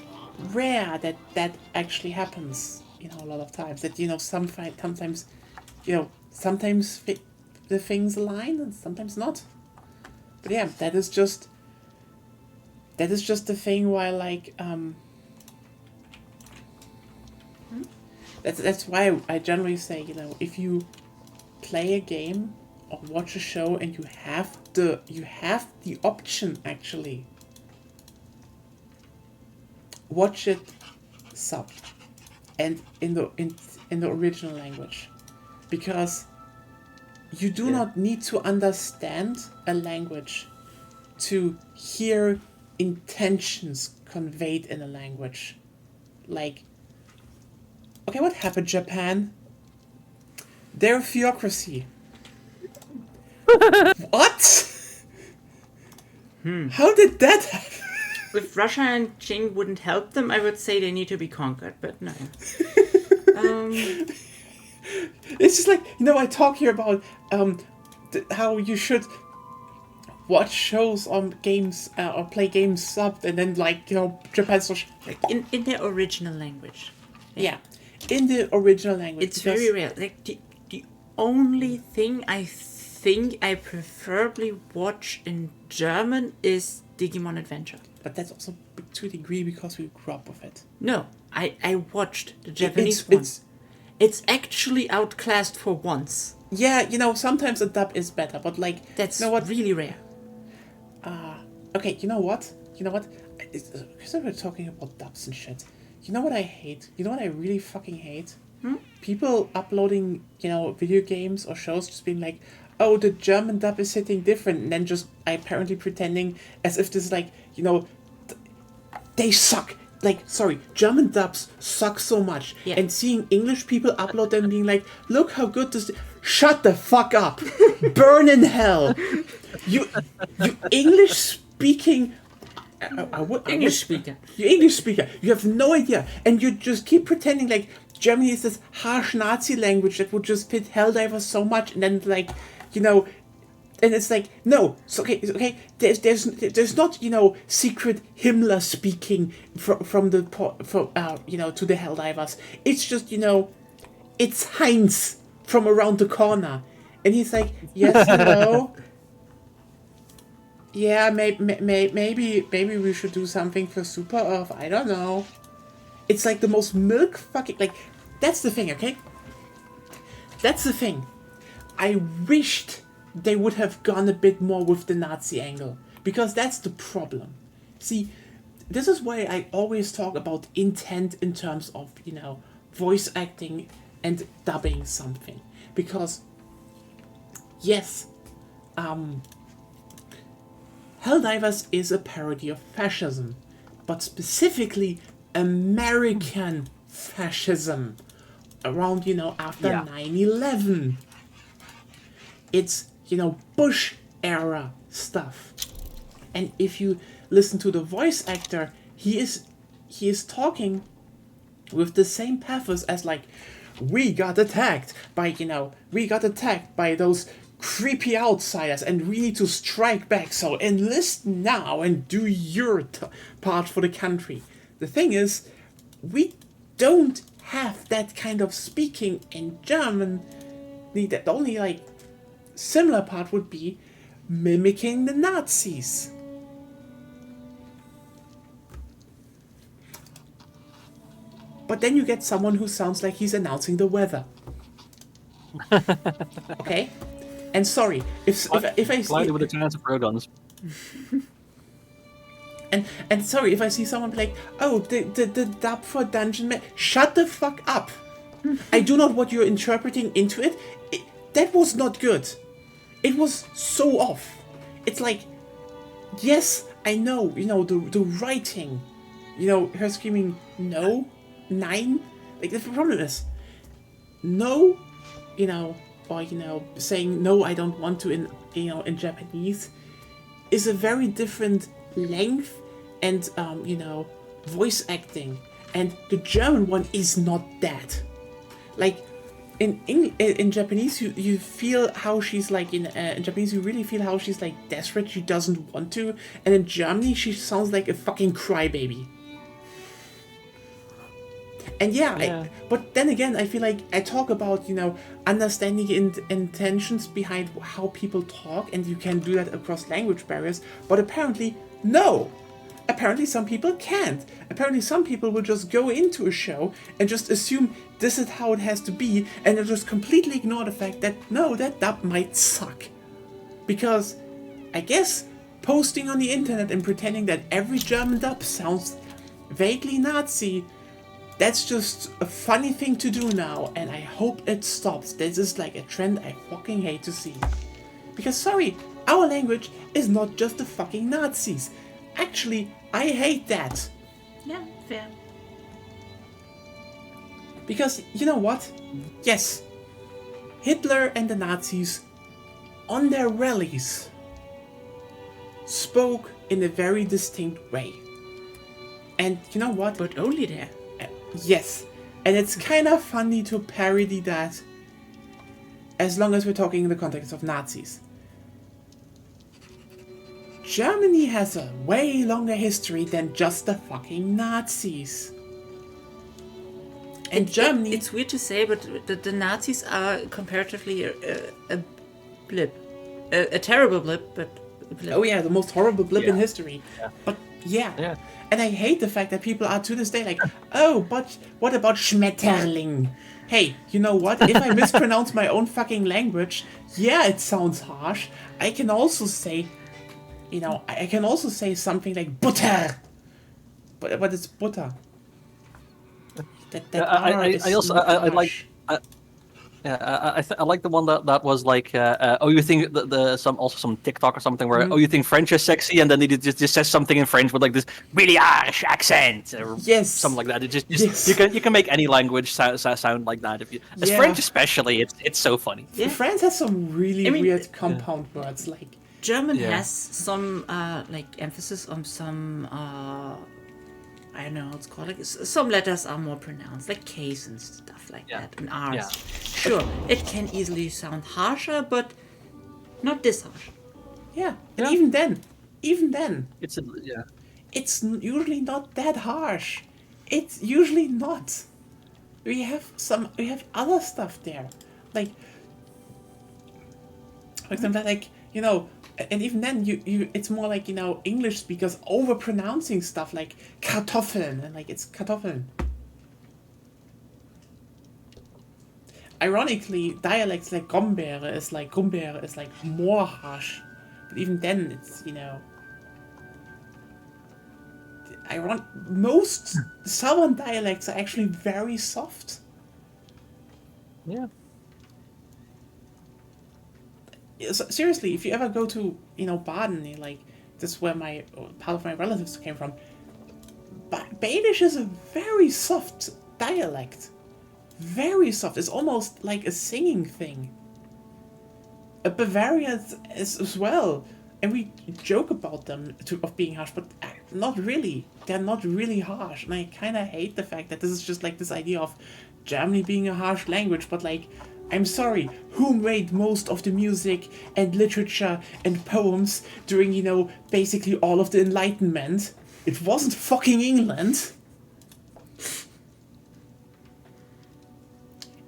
rare that that actually happens. A lot of times that sometimes, sometimes the things align and sometimes not. But yeah, that is just the thing why that's why I generally say, if you play a game or watch a show and you have the option, actually watch it sub and in the original language, because you do not need to understand a language to hear intentions conveyed in a language. Like, okay, what happened, Japan? They're a theocracy. What? How did that happen? If Russia and Qing wouldn't help them, I would say they need to be conquered, but no. It's just like, I talk here about how you should watch shows on games or play games subbed, and then Japan's so in their original language. Yeah, in the original language. It's very rare. Like the only thing I think I preferably watch in German is Digimon Adventure. But that's also to a degree because we grew up with it. No, I watched the Japanese one. It's actually outclassed for once. Yeah, sometimes a dub is better, but that's really rare. Okay, you know what? Because we're talking about dubs and shit. You know what I hate? You know what I really fucking hate? People uploading, video games or shows just being like, oh, the German dub is hitting different, and then just apparently pretending as if this is they suck. Sorry, German dubs suck so much. Yeah. And seeing English people upload them being like, look how good this... Shut the fuck up! Burn in hell! You English speaking... English speaker. You English speaker. You have no idea. And you just keep pretending like Germany is this harsh Nazi language that would just fit Helldivers so much, and then and it's like, no, it's okay. There's not, secret Himmler speaking from to the Helldivers. It's just, it's Heinz from around the corner, and he's like, yes, hello. Yeah, maybe we should do something for Super Earth. I don't know. It's like the most milk fucking that's the thing, okay? That's the thing. I wished they would have gone a bit more with the Nazi angle, because that's the problem. See, this is why I always talk about intent in terms of, voice acting and dubbing something. Because, yes, Helldivers is a parody of fascism, but specifically American fascism around, after 9/11. It's, Bush era stuff. And if you listen to the voice actor, he is talking with the same pathos as we got attacked by those creepy outsiders and we need to strike back, so enlist now and do your part for the country. The thing is, we don't have that kind of speaking in German. The only similar part would be mimicking the Nazis. But then you get someone who sounds like he's announcing the weather. Okay? And sorry, if I Slightly with a chance of guns. And sorry if I see someone like, oh, the dub for Dungeon shut the fuck up. I do not know what you're interpreting into it. That was not good. It was so off. It's like, yes, I know, the writing, her screaming, no, 9. The problem is, no, or, saying, no, I don't want to in Japanese is a very different length and voice acting, and the German one is not that. Like in Japanese, you feel how she's like in Japanese. You really feel how she's like desperate. She doesn't want to, and in Germany, she sounds like a fucking crybaby. And but then again, I feel like I talk about, understanding intentions behind how people talk, and you can do that across language barriers, but apparently, no. Apparently some people can't. Apparently some people will just go into a show and just assume this is how it has to be, and they'll just completely ignore the fact that, no, that dub might suck. Because, I guess, posting on the internet and pretending that every German dub sounds vaguely Nazi, that's just a funny thing to do now, and I hope it stops. This is like a trend I fucking hate to see. Because sorry, our language is not just the fucking Nazis. Actually, I hate that. Yeah, fair. Because, you know what? Yes, Hitler and the Nazis, on their rallies, spoke in a very distinct way. And you know what? But only there. Yes, and it's kind of funny to parody that, as long as we're talking in the context of Nazis. Germany has a way longer history than just the fucking Nazis. And Germany... It's weird to say, but the Nazis are comparatively a blip. A terrible blip, but a blip. Oh yeah, the most horrible blip in Yeah. history. Yeah. But yeah. Yeah. And I hate the fact that people are to this day like, oh, but what about Schmetterling? Hey, you know what? If I mispronounce my own fucking language, yeah, it sounds harsh. I can also say, I can also say something like butter. But it's butter. That R is I also not I like harsh. I like the one that was like you think some TikTok or something where Mm-hmm. you think French is sexy, and then it just says something in French with like this really Irish accent or Yes. something like that. It just Yes. you can make any language sound like that if you as Yeah. French especially it's so funny. Yeah. France has some really I mean, weird compound words like German Yeah. has some emphasis on some I don't know how it's called. Like some letters are more pronounced, like K's and stuff like Yeah. that, and R's. Yeah. Sure, it can easily sound harsher, but not this harsh. yeah. And Yeah. even then, It's yeah. it's usually not that harsh. It's usually not. We have other stuff there, like for example, like and even then it's more like English speakers over pronouncing stuff like Kartoffeln, and like it's Kartoffeln. Ironically, dialects like Grumbeere is like more harsh, but even then it's most southern dialects are actually very soft. Yeah. Seriously, if you ever go to Baden, this is where part of my relatives came from. Badish is a very soft dialect, very soft. It's almost like a singing thing. Bavaria is as well, and we joke about them of being harsh, but not really. They're not really harsh, and I kind of hate the fact that this is just like this idea of Germany being a harsh language, but like. I'm sorry, who made most of the music and literature and poems during, basically all of the Enlightenment? It wasn't fucking England.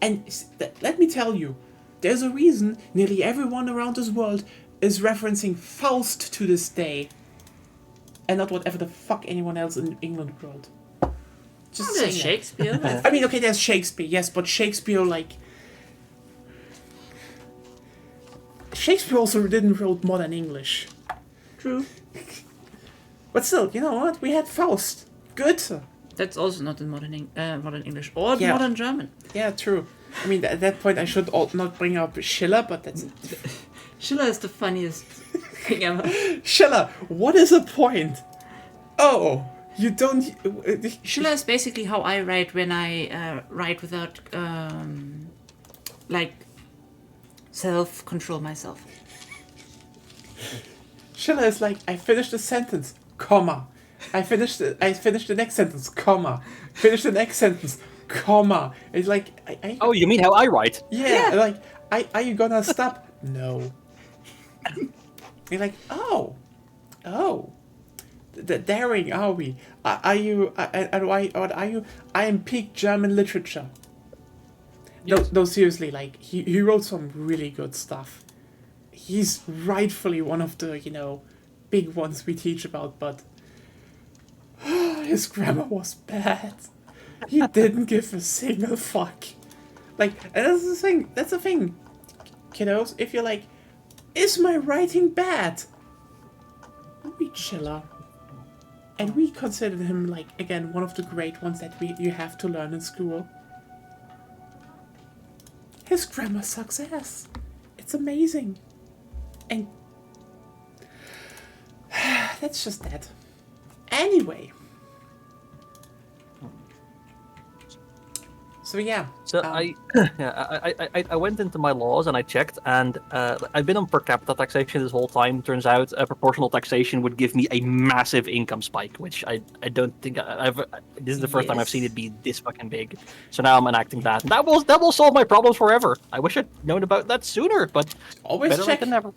And let me tell you, there's a reason nearly everyone around this world is referencing Faust to this day. And not whatever the fuck anyone else in England wrote. Just Oh, there's saying that. Shakespeare. I mean, okay, there's Shakespeare, yes, but Shakespeare also didn't wrote modern English. True. But still, you know what? We had Faust. Good. That's also not in modern English or Yeah. modern German. Yeah, true. I mean, at that point, I should not bring up Schiller, but that's... Schiller is the funniest thing ever. Schiller, what is the point? Oh, you don't... Schiller is basically how I write when I write without, self-control myself. Schiller is like, I finished a sentence, comma. I finished the next sentence, comma. Finish the next sentence, comma. It's like, Oh, you mean how I write? yeah, like, are you gonna stop? No. You're like, oh, daring are we? Are you? Are you? I am peak German literature. Yes. No, seriously, like he wrote some really good stuff. He's rightfully one of the big ones we teach about, but his grammar was bad. He didn't give a single fuck. Like, and that's the thing. That's the thing, kiddos. If you're like, is my writing bad? We chiller. And we considered him, like, again, one of the great ones that you have to learn in school. His grammar sucks ass. It's amazing. And that's just that. Anyway. So yeah. So I went into my laws and I checked, and I've been on per capita taxation this whole time. Turns out proportional taxation would give me a massive income spike, which I don't think this is the first time I've seen it be this fucking big. So now I'm enacting that. That will solve my problems forever. I wish I'd known about that sooner, but Always better check. late than never.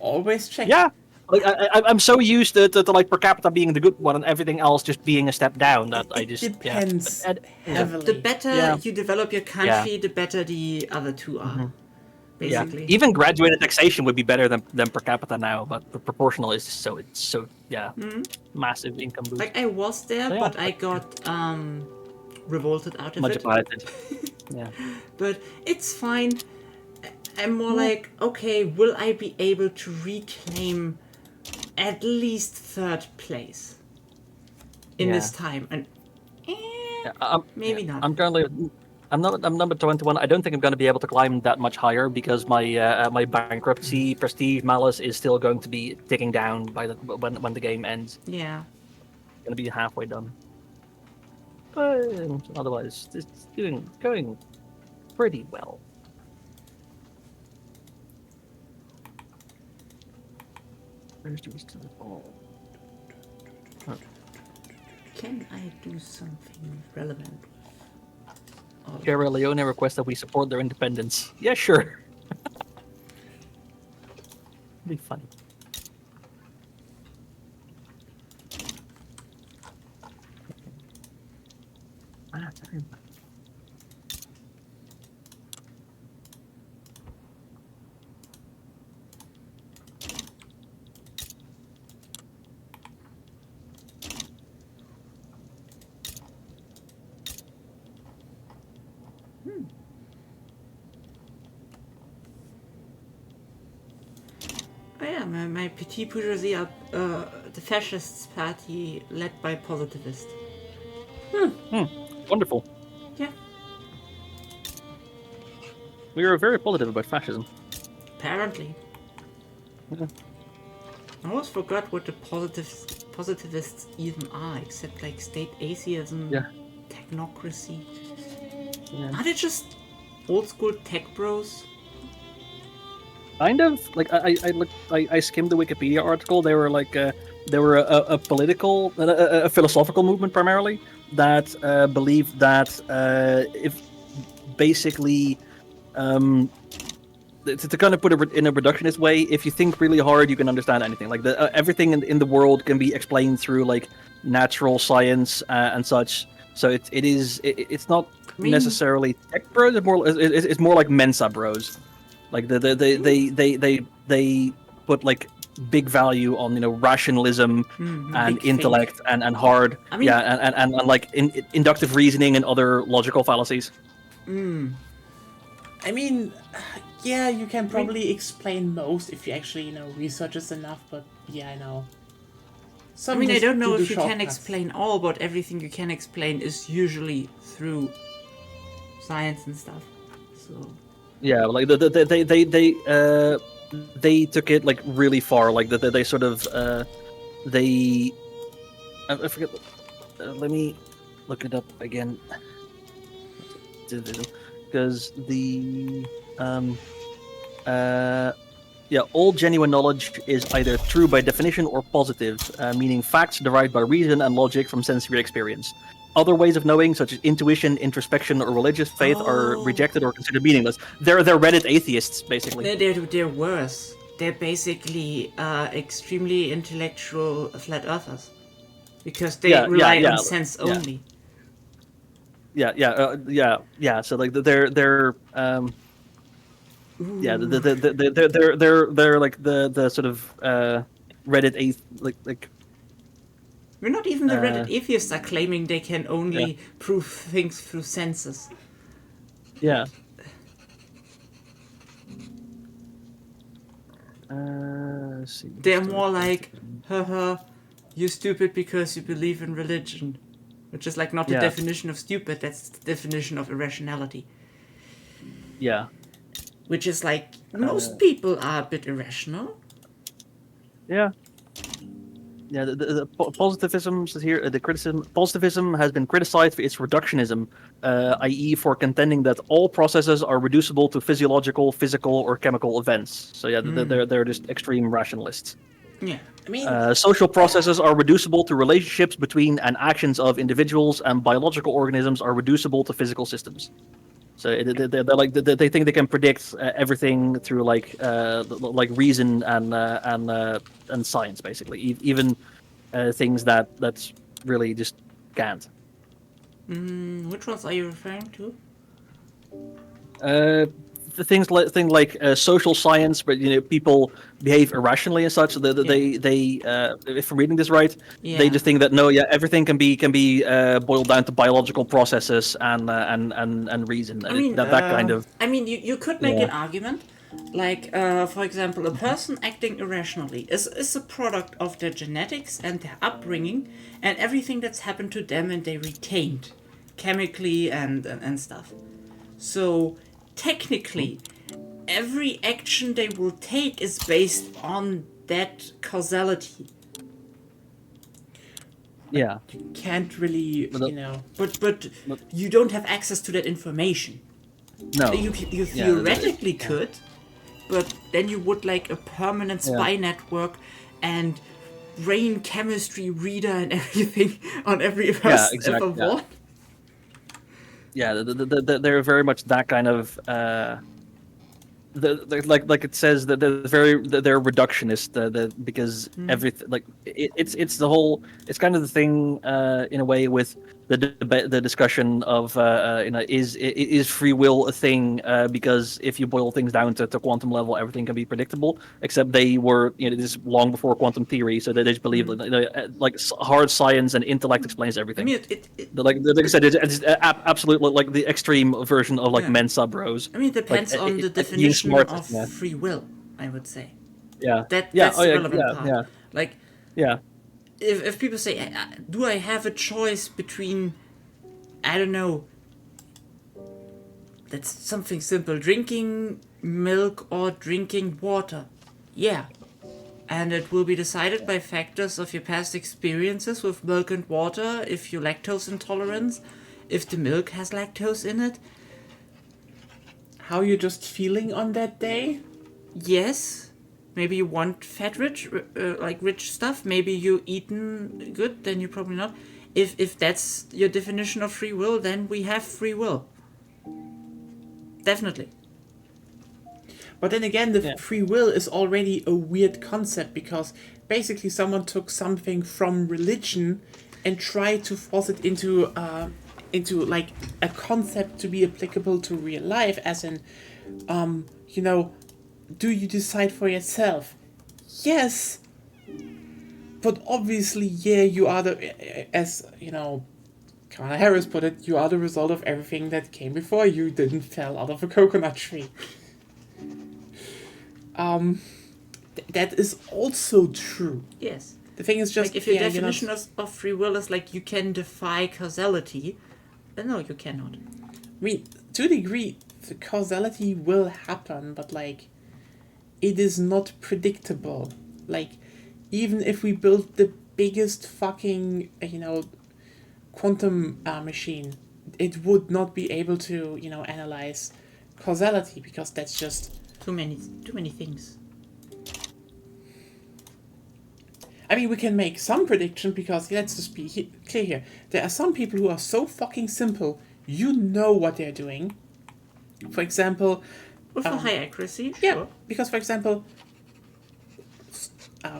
Always check. Yeah. Like I'm so used to like per capita being the good one and everything else just being a step down that I just depends heavily. The better you develop your country, the better the other two are. Basically. Yeah. Even graduated taxation would be better than per capita now, but the proportional is so massive income boost. Like I was there, but I got revolted out of Much it. about it. Yeah. But it's fine. I'm more like, okay, will I be able to reclaim at least third place in this time? And maybe not. I'm number 21. I don't think I'm going to be able to climb that much higher because my my bankruptcy prestige malice is still going to be ticking down by when the game ends. Yeah. Going to be halfway done. But otherwise, it's going pretty well. Where's the rest of it all? Can I do something relevant? Sierra Leone requests that we support their independence. Yeah, sure. Be funny. Oh yeah, my petit bourgeoisie are the fascists party led by positivists. Wonderful. Yeah. We are very positive about fascism. Apparently. Yeah. I almost forgot what the positivists even are, except like state atheism, technocracy. Yeah. Are they just old school tech bros? Kind of. Like I skimmed the Wikipedia article. They were like they were a political, a philosophical movement primarily that believed that if basically to kind of put it in a reductionist way, if you think really hard, you can understand anything. Like everything in the world can be explained through like natural science and such. So it's not necessarily tech bros. It's more like Mensa bros. Like they put like big value on rationalism and intellect and hard and like inductive reasoning and other logical fallacies. I mean, yeah, you can probably explain most if you actually research this enough. But yeah, I know. Some I just don't know do if you can shortcuts. explain all, but everything you can explain is usually through science and stuff. So. Yeah, like they took it like really far. Like they sort of I forget. Let me look it up again. Because the Yeah, all genuine knowledge is either true by definition or positive, meaning facts derived by reason and logic from sensory experience. Other ways of knowing, such as intuition, introspection, or religious faith, are Oh. rejected or considered meaningless. They're Reddit atheists, basically. They're worse. They're basically extremely intellectual flat earthers. Because they rely on sense yeah. only. Yeah. So like they're yeah, they're like the sort of Reddit like We're not even the Reddit atheists are claiming they can only prove things through senses. yeah. Let's see. They're more like, haha, you're stupid because you believe in religion. Which is like not the Yeah. definition of stupid, that's the definition of irrationality. Yeah. Which is like, most people are a bit irrational. Yeah. Yeah, the positivism says here, the criticism, positivism has been criticized for its reductionism, i.e., for contending that all processes are reducible to physiological, physical, or chemical events. So yeah, they're just extreme rationalists. Yeah. I mean, Social processes are reducible to relationships between and actions of individuals, and biological organisms are reducible to physical systems. So they're like they think they can predict everything through like reason and science, basically. Even things that's really just can't. Which ones are you referring to? The things like social science, but people behave irrationally and such. So they if I'm reading this right, they Yeah. just think that no, everything can be boiled down to biological processes and reason. I mean, that kind of I mean, you could make Yeah. an argument, like, for example, a person acting irrationally is a product of their genetics and their upbringing and everything that's happened to them and they retained chemically and stuff. So, technically, every action they will take is based on that causality. yeah. can't really, But- But you don't have access to that information. No. You Yeah, theoretically could, but then you would like a permanent spy Yeah. network and brain chemistry reader and everything on every person exactly, ever yeah. born. Yeah, they're very much that kind of. Like it says that they're reductionist. Because everything it's the whole. It's kind of the thing in a way with the discussion of is free will a thing? Because if you boil things down to quantum level, everything can be predictable. Except they were this is long before quantum theory, so they just believe hard science and intellect explains I everything. mean, Like I said, it's absolutely like the extreme version of Yeah. Mensa Bros. I mean, it depends Like, on the being definition smart, of yeah. free will. I would say Yeah, that's yeah, the relevant part. yeah, Like, yeah, if people say, do I have a choice between, I don't know, that's something simple, drinking milk or drinking water? Yeah. And it will be decided by factors of your past experiences with milk and water, if you're lactose intolerant, if the milk has lactose in it. how you're just feeling on that day. Yes. Maybe you want fat rich, like rich stuff. Maybe you eaten good, then you probably not. If that's your definition of free will, then we have free will. Definitely. But then again, the Yeah. free will is already a weird concept because basically someone took something from religion and tried to force it into like a concept to be applicable to real life, as in, do you decide for yourself? Yes, but obviously, yeah, you are as Kamala Harris put it, you are the result of everything that came before you. Didn't fell out of a coconut tree. That is also true. Yes. The thing is just Like if your yeah, you're not- definition of free will is like you can defy causality, then no, you cannot. I mean, to a degree, the causality will happen, but like, it is not predictable. Like, even if we build the biggest fucking, quantum machine, it would not be able to, analyze causality because that's just Too many things. I mean, we can make some prediction because let's just be clear here. There are some people who are so fucking simple, you know what they're doing. For example, With a high accuracy, yeah, sure. because for example,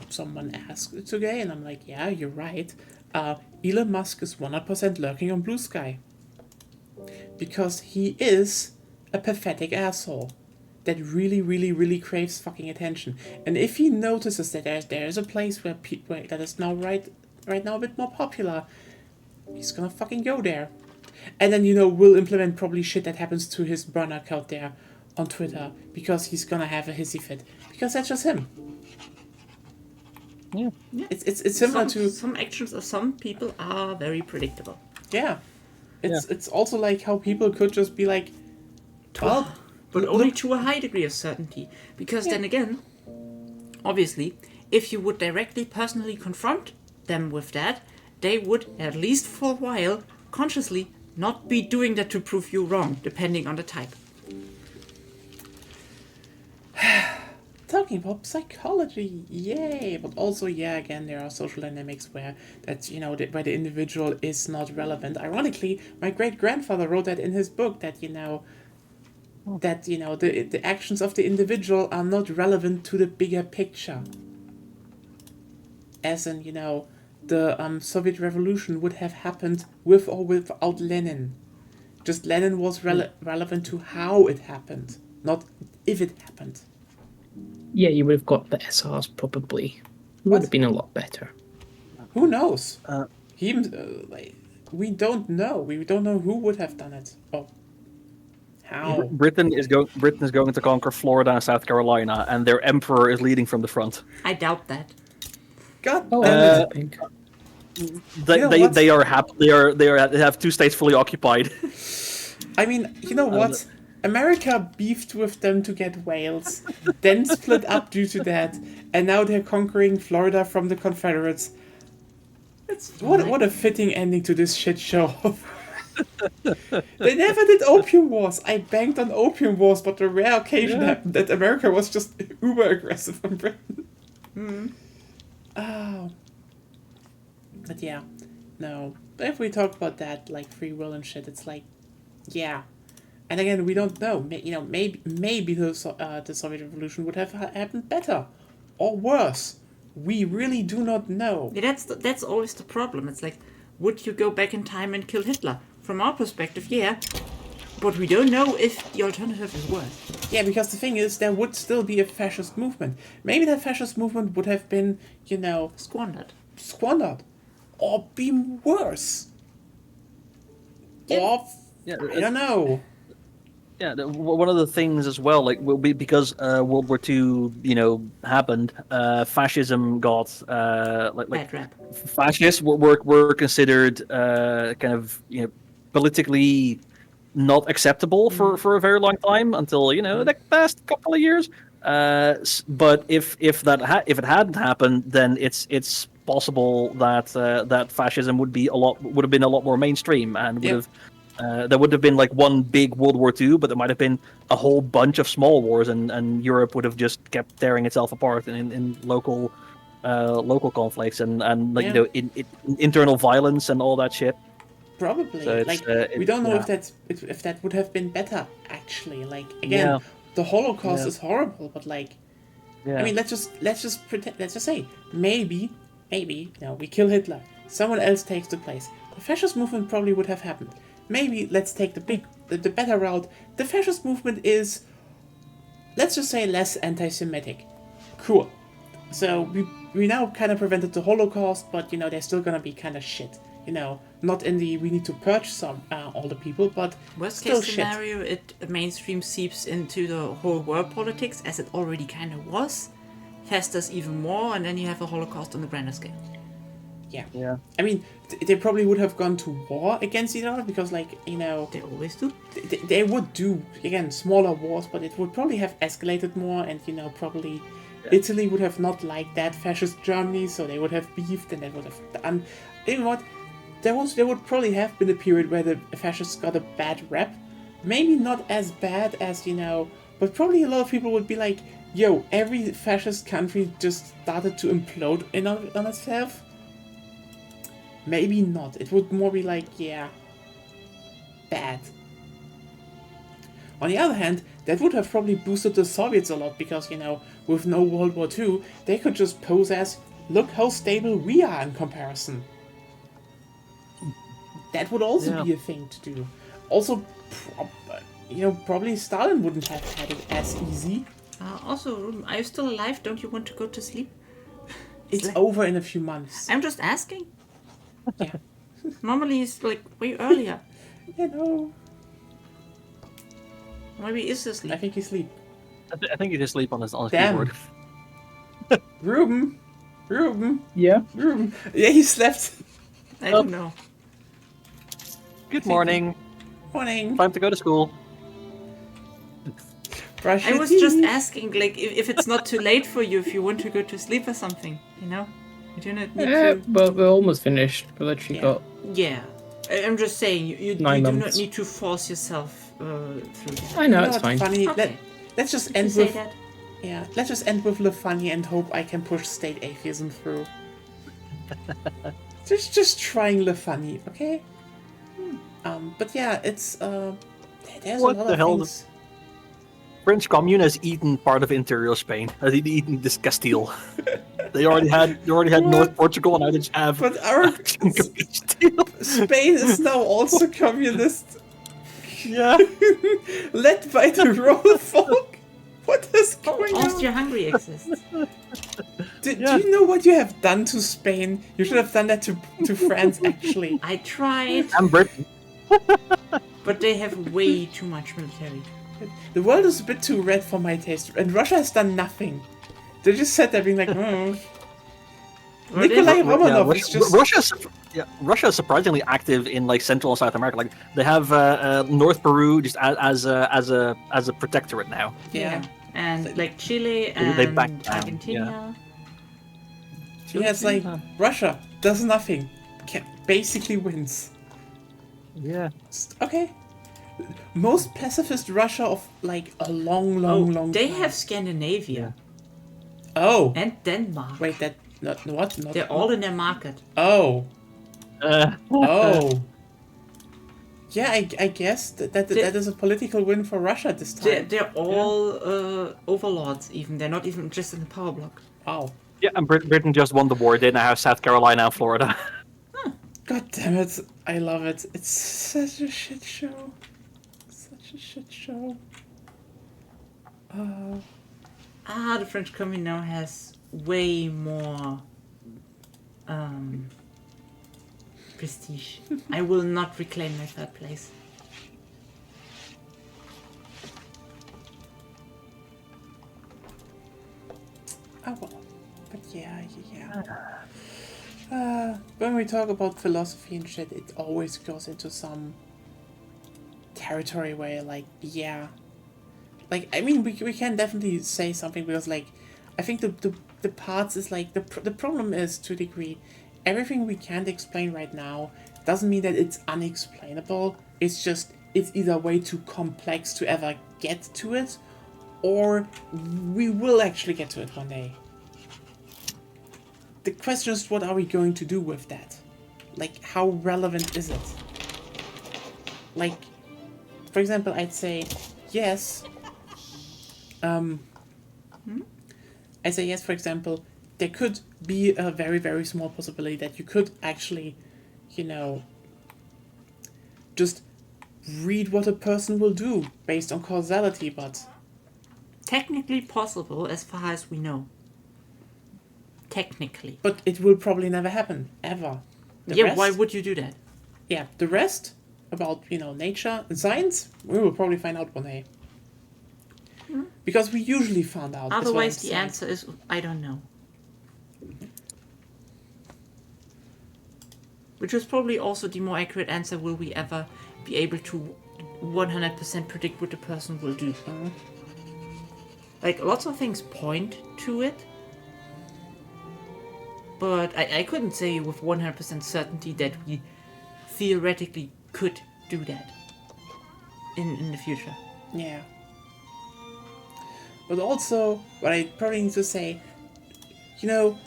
someone asked today, and I'm like, yeah, you're right. Elon Musk is 100% lurking on Blue Sky because he is a pathetic asshole that really, really, really craves fucking attention. And if he notices that there is a place where that is now right now a bit more popular, he's gonna fucking go there. And then, we'll implement probably shit that happens to his burner account there on Twitter because he's gonna have a hissy fit. Because that's just him. Yeah. It's similar to... Some actions of some people are very predictable. Yeah. It's also like how people could just be like, well... But only to a high degree of certainty. Because then again, obviously, if you would directly personally confront them with that, they would, at least for a while, consciously not be doing that to prove you wrong, depending on the type. Talking about psychology, yay! But also, again, there are social dynamics where that's, where the individual is not relevant. Ironically, my great-grandfather wrote that in his book that, the actions of the individual are not relevant to the bigger picture. As in, the Soviet Revolution would have happened with or without Lenin. Just Lenin was relevant to how it happened, not if it happened. Yeah, you would have got the SRs probably. It would have been a lot better. Who knows? We don't know. We don't know who would have done it. Oh. How? Britain is going to conquer Florida and South Carolina, and their emperor is leading from the front. I doubt that. God Oh, damn it. I think. They have 2 states fully occupied. I mean, you know what? America beefed with them to get Wales, then split up due to that, and now they're conquering Florida from the Confederates. What a fitting ending to this shit show. They never did opium wars. I banked on opium wars, but the rare occasion happened that America was just uber aggressive on Britain. Oh. But yeah, no. But if we talk about that, like free will and shit, it's like, yeah. And again, we don't know. Maybe the Soviet Revolution would have happened better or worse. We really do not know. Yeah, that's always the problem. It's like, would you go back in time and kill Hitler? From our perspective, yeah. But we don't know if the alternative is worse. Yeah, because the thing is, there would still be a fascist movement. Maybe that fascist movement would have been, squandered. Or been worse. Yeah. Or, I don't know. Yeah, one of the things as well, like, will be because World War II, happened. Fascism got Bad rap. Fascists were considered kind of politically not acceptable for a very long time until the past couple of years. But if it hadn't happened, then it's possible that that fascism would have been a lot more mainstream and would have. There would have been like one big World War II, but there might have been a whole bunch of small wars, and Europe would have just kept tearing itself apart in local conflicts and in internal violence and all that shit. Probably. So we don't know if that would have been better, actually. Like, again, the Holocaust is horrible, but I mean, let's just pretend. Let's just say maybe we kill Hitler. Someone else takes the place. The fascist movement probably would have happened. Maybe let's take the better route. The fascist movement is, let's just say, less anti-Semitic. Cool. So we now kind of prevented the Holocaust, but they're still gonna be kind of shit. Not in the we need to purge all the people, but Worst still case scenario, it mainstream seeps into the whole world politics, as it already kind of was, festers even more, and then you have a Holocaust on the grander scale. Yeah. I mean, they probably would have gone to war against each other because, They always do. they would do, again, smaller wars, but it would probably have escalated more, and probably Italy would have not liked that fascist Germany, so they would have beefed, and they would have done. You know what? There would probably have been a period where the fascists got a bad rep. Maybe not as bad as, but probably a lot of people would be like, yo, every fascist country just started to implode on itself? Maybe not. It would more be like, yeah, bad. On the other hand, that would have probably boosted the Soviets a lot because, with no World War II, they could just pose as, look how stable we are in comparison. That would also be a thing to do. Also, probably Stalin wouldn't have had it as easy. Also, are you still alive? Don't you want to go to sleep? It's over in a few months. I'm just asking. Yeah. Normally it's like way earlier. Maybe he's asleep. I think he's asleep. I think he's asleep on his Damn. keyboard. Ruben! Yeah. Ruben! Yeah, he slept. I don't know. Good morning. Morning. Time to go to school. Brush I your was just teeth. asking, like, if it's not too late for you, if you want to go to sleep or something, You do not need to... But we're almost finished. We literally got... Yeah. I'm just saying, you do 9 not months. need to force yourself through that. I know, You it's what's fine. funny? Okay. Let's just You end say with that? let's just end with Le Funny and hope I can push state atheism through. just trying Le Funny, okay? But yeah, it's there's What a lot the of hell? things. French commune has eaten part of interior Spain. Has eaten this Castile. They already had North Portugal, and now they just have But our a chunk of Castile. Spain is now also communist, Yeah. led by the royal folk. What is going on? Austria-Hungary exists. Do you know what you have done to Spain? You should have done that to France, actually. I tried, And Britain. but they have way too much military. The world is a bit too red for my taste, and Russia has done nothing. They just sat there being like, Well, Nikolai they- Romanov is just... Russia is surprisingly active in like Central and South America. Like they have North Peru just as a protectorate now. Yeah. And like Chile They and backed down, Argentina. Yeah, it's like, Russia does nothing. Basically wins. Yeah. Okay. Most pacifist Russia of like a long They time. have Scandinavia Oh. and Denmark. Wait, that... Not, what? Not, They're all in their market. Oh. Uh, Oh. Yeah, I guess that is a political win for Russia this time. They're all overlords even. They're not even just in the power block. Wow. yeah, and Britain just won the war. They now have South Carolina and Florida. God damn it. I love it. It's such a shit show. Such a shit show. The French Commune now has way more prestige. I will not reclaim my third place. Oh well. But yeah. When we talk about philosophy and shit, it always goes into some territory where, like, yeah. Like, I mean, we can definitely say something because, like, I think the parts is, like, the problem is, to a degree, everything we can't explain right now doesn't mean that it's unexplainable. It's just, it's either way too complex to ever get to it, or we will actually get to it one day. The question is, what are we going to do with that? Like, how relevant is it? Like, for example, I'd say, yes. I say yes, for example, there could be a very, very small possibility that you could actually, just read what a person will do based on causality, but... Technically possible as far as we know. Technically. But it will probably never happen, ever. Why would you do that? Yeah, the rest about, nature and science, we will probably find out one day. Because we usually found out. as well Otherwise, as the science. answer is, I don't know. Which is probably also the more accurate answer. Will we ever be able to 100% predict what the person will do? Like, lots of things point to it. But I couldn't say with 100% certainty that we theoretically could do that in the future. Yeah. But also, what I probably need to say, you know,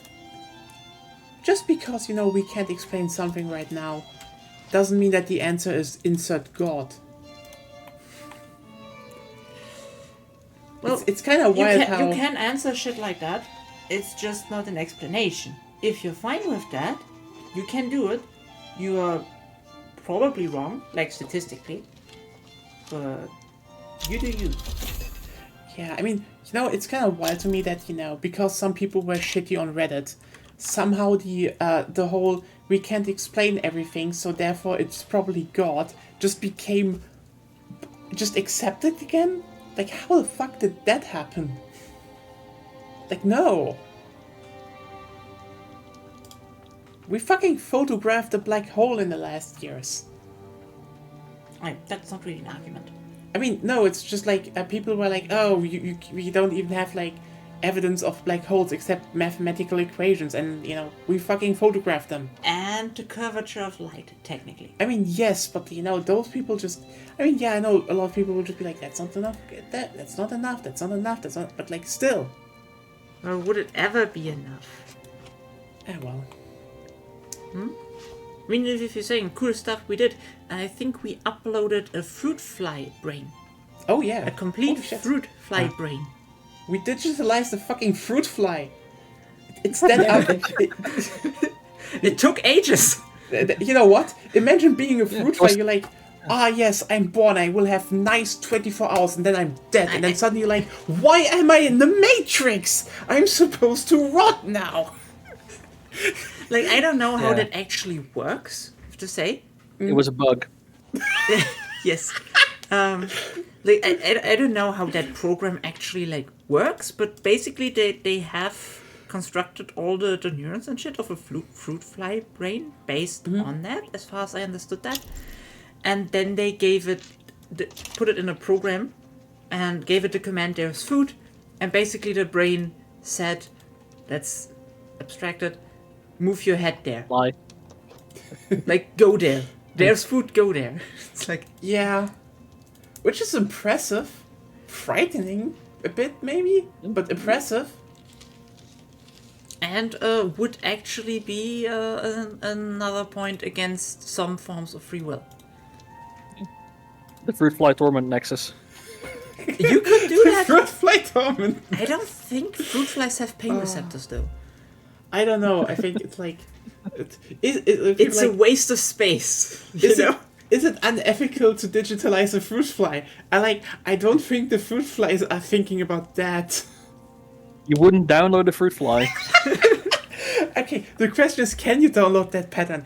just because, you know, we can't explain something right now, doesn't mean that the answer is insert God. Well, it's kind of wild how... you can answer shit like that. It's just not an explanation. If you're fine with that, you can do it. You are probably wrong, like statistically, but you do you. Yeah, I mean, you know, it's kind of wild to me that, you know, because some people were shitty on Reddit, somehow the whole we can't explain everything, so therefore it's probably God just became just accepted again. Like, how the fuck did that happen? Like, no. We fucking photographed a black hole in the last years. That's not really an argument. I mean, no, it's just like people were like, oh, we don't even have like evidence of black holes except mathematical equations, and you know, we fucking photographed them. And the curvature of light, technically. I mean, yes, but you know, those people just. I mean, yeah, I know a lot of people will just be like, that's not enough, that's not enough, that's not enough, that's not. But like, still. Or would it ever be enough? Well. I mean, if you're saying cool stuff we did, I think we uploaded a fruit fly brain. Oh yeah. A complete Holy shit. fruit fly brain. We digitalized the fucking fruit fly. It's that. It took ages. You know what? Imagine being a fruit fly. You're like, yes, I'm born. I will have nice 24 hours, and then I'm dead. And then suddenly you're like, why am I in the Matrix? I'm supposed to rot now. Like, I don't know how that actually works, I have to say. It was a bug. Yes. Like, I don't know how that program actually, like, works, but basically they have constructed all the neurons and shit of a fruit fly brain based on that, as far as I understood that. And then they gave it, put it in a program and gave it the command, there's food, and basically the brain said, that's abstracted, move your head there. Lie. Like, go there. There's food, go there. It's like, Yeah. Which is impressive. Frightening. A bit, maybe. But impressive. and would actually be another point against some forms of free will. The fruit fly torment nexus. You could do that. Fruit fly torment. I don't think fruit flies have pain receptors, though. I don't know. I think it's like... It's like, a waste of space. You know? Is it unethical to digitalize a fruit fly? I don't think the fruit flies are thinking about that. You wouldn't download the fruit fly. Okay, the question is, can you download that pattern?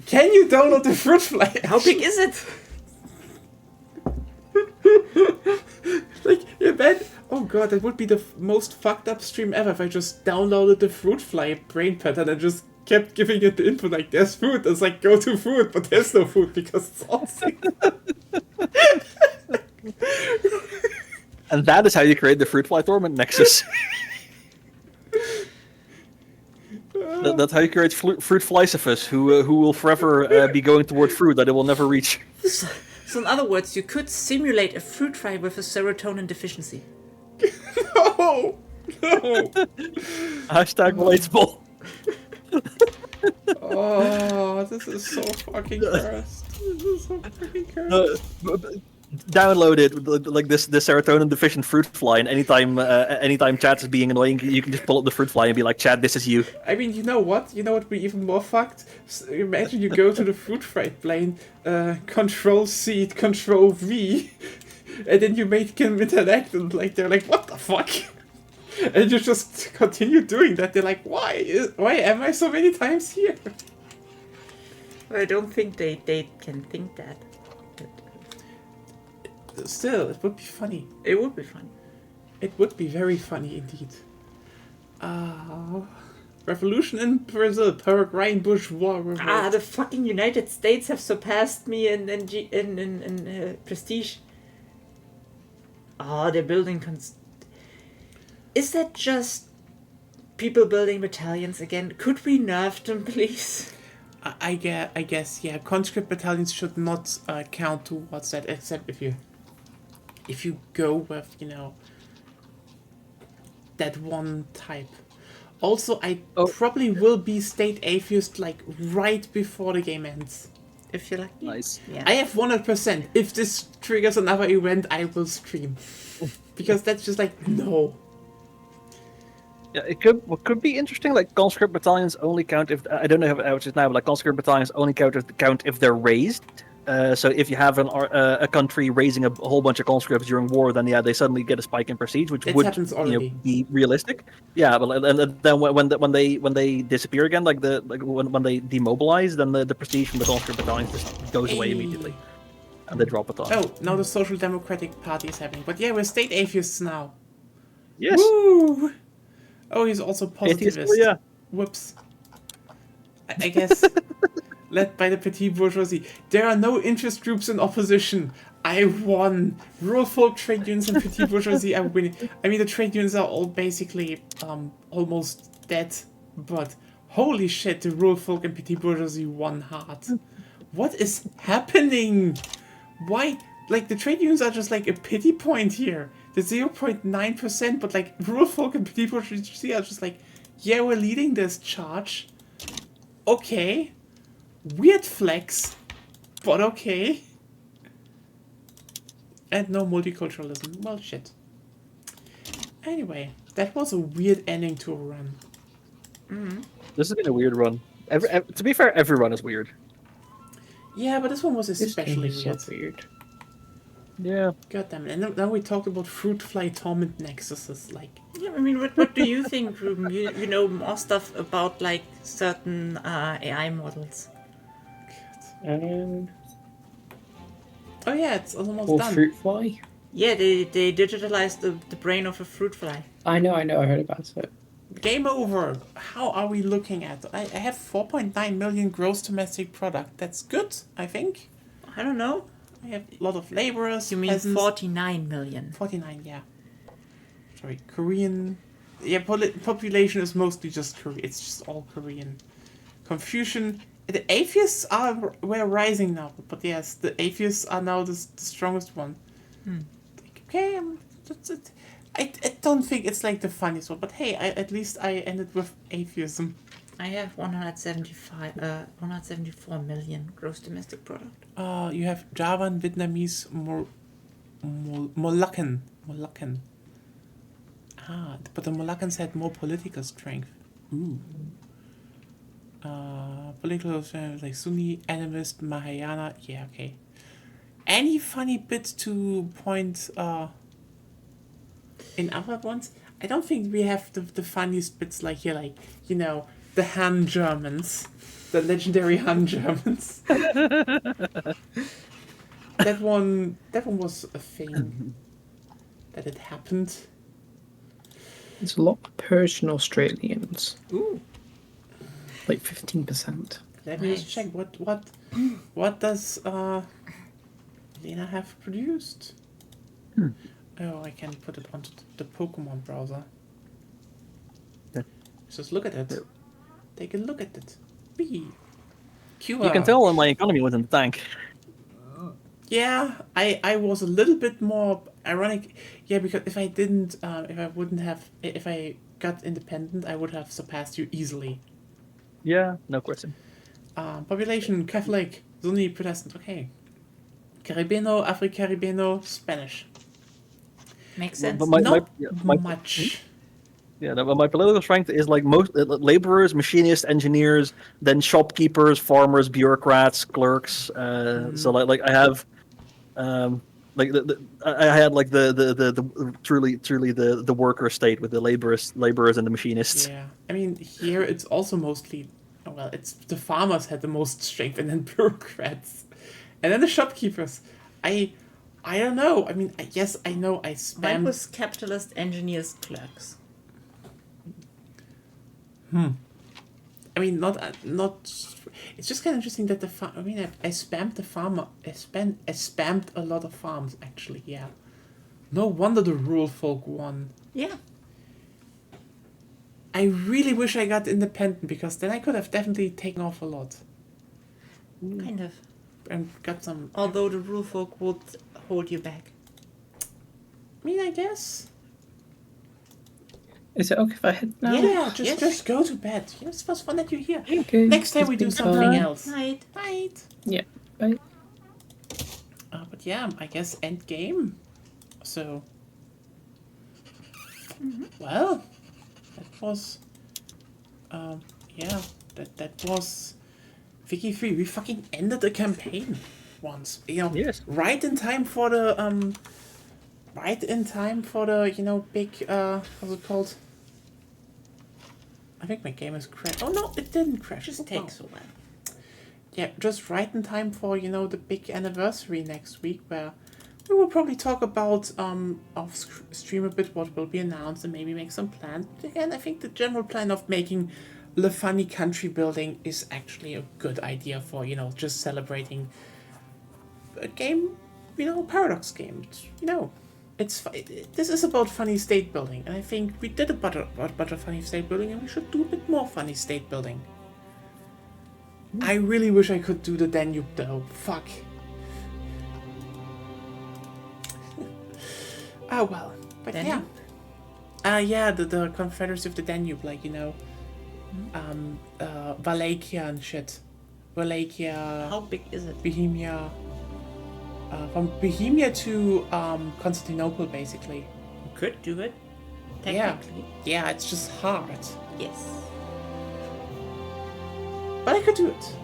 Can you download the fruit fly? How big is it? Like, yeah, man. Oh god, that would be the most fucked up stream ever if I just downloaded the fruit fly brain pattern and just kept giving it the input like, there's food. It's like, go to food, but there's no food because it's all sick. And that is how you create the fruit fly torment nexus. That's how you create fruit flysiphus, who will forever be going toward fruit that it will never reach. So in other words, you could simulate a fruit fly with a serotonin deficiency. No! No! Hashtag relatable. Oh, this is so fucking cursed. This is so fucking cursed. Download it like this serotonin deficient fruit fly, and anytime chat is being annoying, you can just pull up the fruit fly and be like, Chat, this is you. I mean, you know what? You know what would be even more fucked? Imagine you go to the fruit fly plane, Control C, Control V, and then you make them interact, and like they're like, what the fuck? And you just continue doing that. They're like, why am I so many times here? I don't think they can think that. Still, it would be funny. It would be fun. It would be very funny indeed. Revolution in Brazil, Paraguayan Bush War. Revolt. The fucking United States have surpassed me in prestige. They're building. Is that just people building battalions again? Could we nerf them, please? I guess, yeah. Conscript battalions should not count towards that, except if you go with, that one type. Also, I Oh. probably will be state atheist like right before the game ends. If you're lucky. Nice. Yeah. I have 100%. If this triggers another event, I will stream. Because that's just like, no. Yeah, it could what could be interesting. Like conscript battalions only count if I don't know how it is now, but like conscript battalions only count if they're raised. So if you have a country raising a whole bunch of conscripts during war, then yeah, they suddenly get a spike in prestige, which It would happens already. be realistic. Yeah, but and then when they disappear again, when they demobilize, then the prestige from the conscript battalions just goes away Hey. immediately, and they drop a ton. Oh, now the Social Democratic Party is happening. But yeah, we're state atheists now. Yes. Woo! Oh, he's also Atheist, positivist. yeah. Whoops. I guess led by the petite bourgeoisie. There are no interest groups in opposition. I won. Rural folk, trade unions, and petite bourgeoisie are winning. I mean, the trade unions are all basically almost dead. But holy shit, the rural folk and petite bourgeoisie won hard. What is happening? Why? Like, the trade unions are just like a pity point here. The 0.9%, but like, rural folk and petite bourgeoisie are just like, yeah, we're leading this charge. Okay. Weird flex, but okay. And no multiculturalism. Well, shit. Anyway, that was a weird ending to a run. This has been a weird run. To be fair, every run is weird. Yeah, but this one was This game especially is weird. so weird. Yeah. God damn it. And now we talked about fruit fly torment nexuses. Like, Yeah, I mean, what do you think, Ruben? You know more stuff about like certain AI models. And oh yeah, it's almost or done. fruit fly. Yeah, they digitalized the brain of a fruit fly. I know, I heard about it. Game over. How are we looking at? I have 4.9 million gross domestic product. That's good, I think. I don't know. I have a lot of laborers. You mean peasants. 49 million? 49, yeah. Sorry, Korean. Yeah, population is mostly just Korean. It's just all Korean. Confucian. The atheists were rising now, but yes, the atheists are now the strongest one. Like, okay, that's it. I don't think it's like the funniest one, but hey, at least I ended with atheism. I have 174 million gross domestic product. You have Javan, Vietnamese, Moluccan. Ah, but the Moluccans had more political strength. Ooh. Political strength like Sunni, animist, Mahayana. Yeah, okay. Any funny bits to point in other ones? I don't think we have the funniest bits like here, like, you know, the Han Germans. The legendary Han Germans. That one was a thing. That it happened. There's a lot of Persian Australians, Ooh. like 15%. Let me just Nice. check what does Lena have produced? Oh, I can put it onto the Pokemon browser. Yeah. Just look at it. Take a look at it. Wee. You can tell when my economy was in the tank. Yeah, I was a little bit more ironic. Yeah, because if I got independent, I would have surpassed you easily. Yeah, no question. Population, Catholic, Sunni, Protestant, okay. Caribeno, Afro-Caribeno, Spanish. Makes sense. But Not my- much. Yeah, but my political strength is like most laborers, machinists, engineers, then shopkeepers, farmers, bureaucrats, clerks. So like I have, like I had like the truly the worker state with the laborers and the machinists. Yeah, I mean, here it's also mostly, well, it's the farmers had the most strength, and then bureaucrats, and then the shopkeepers. I don't know. I mean, yes, I know I Mine spam. was capitalist engineers clerks. I mean, not. It's just kind of interesting that I mean, I spammed the farmer. I spammed a lot of farms actually. Yeah. No wonder the rural folk won. Yeah. I really wish I got independent, because then I could have definitely taken off a lot Kind of. and got some. Although the rule folk would hold you back. I mean, I guess. Is it okay if I head now? Yeah, Yes. just go to bed. Yes, it was fun that you're here. Okay. Next time it's we do been something fun. else. Night. Night. Yeah. Bye. But yeah, I guess end game. So, well, that was, yeah, that was Vicky 3. We fucking ended the campaign once. Yes. Right in time for the big what's it called? I think my game is crashed. Oh no, it didn't crash. Just Oh, takes wow. a while. Yeah, just right in time for, the big anniversary next week, where we will probably talk about stream a bit what will be announced and maybe make some plans. But again, I think the general plan of making Le Funny country building is actually a good idea for, just celebrating a game, Paradox game. This is about funny state building, and I think we did a bunch of funny state building, and we should do a bit more funny state building. I really wish I could do the Danube though. Fuck. Oh well. But Danube? yeah. The Confederacy of the Danube, Wallachia and shit. Wallachia, How big is it? Bohemia. From Bohemia to Constantinople, basically. You could do it. Yeah. Technically. Yeah, it's just hard. Yes. But I could do it.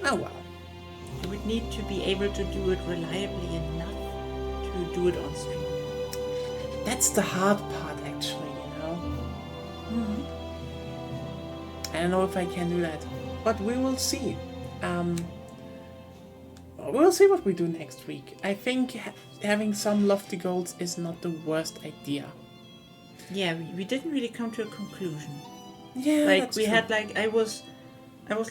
Oh well. You would need to be able to do it reliably enough to do it on stream. That's the hard part, actually, I don't know if I can do that, but we will see. We'll see what we do next week. I think having some lofty goals is not the worst idea. Yeah, we didn't really come to a conclusion. Yeah, Like that's we true. had like I was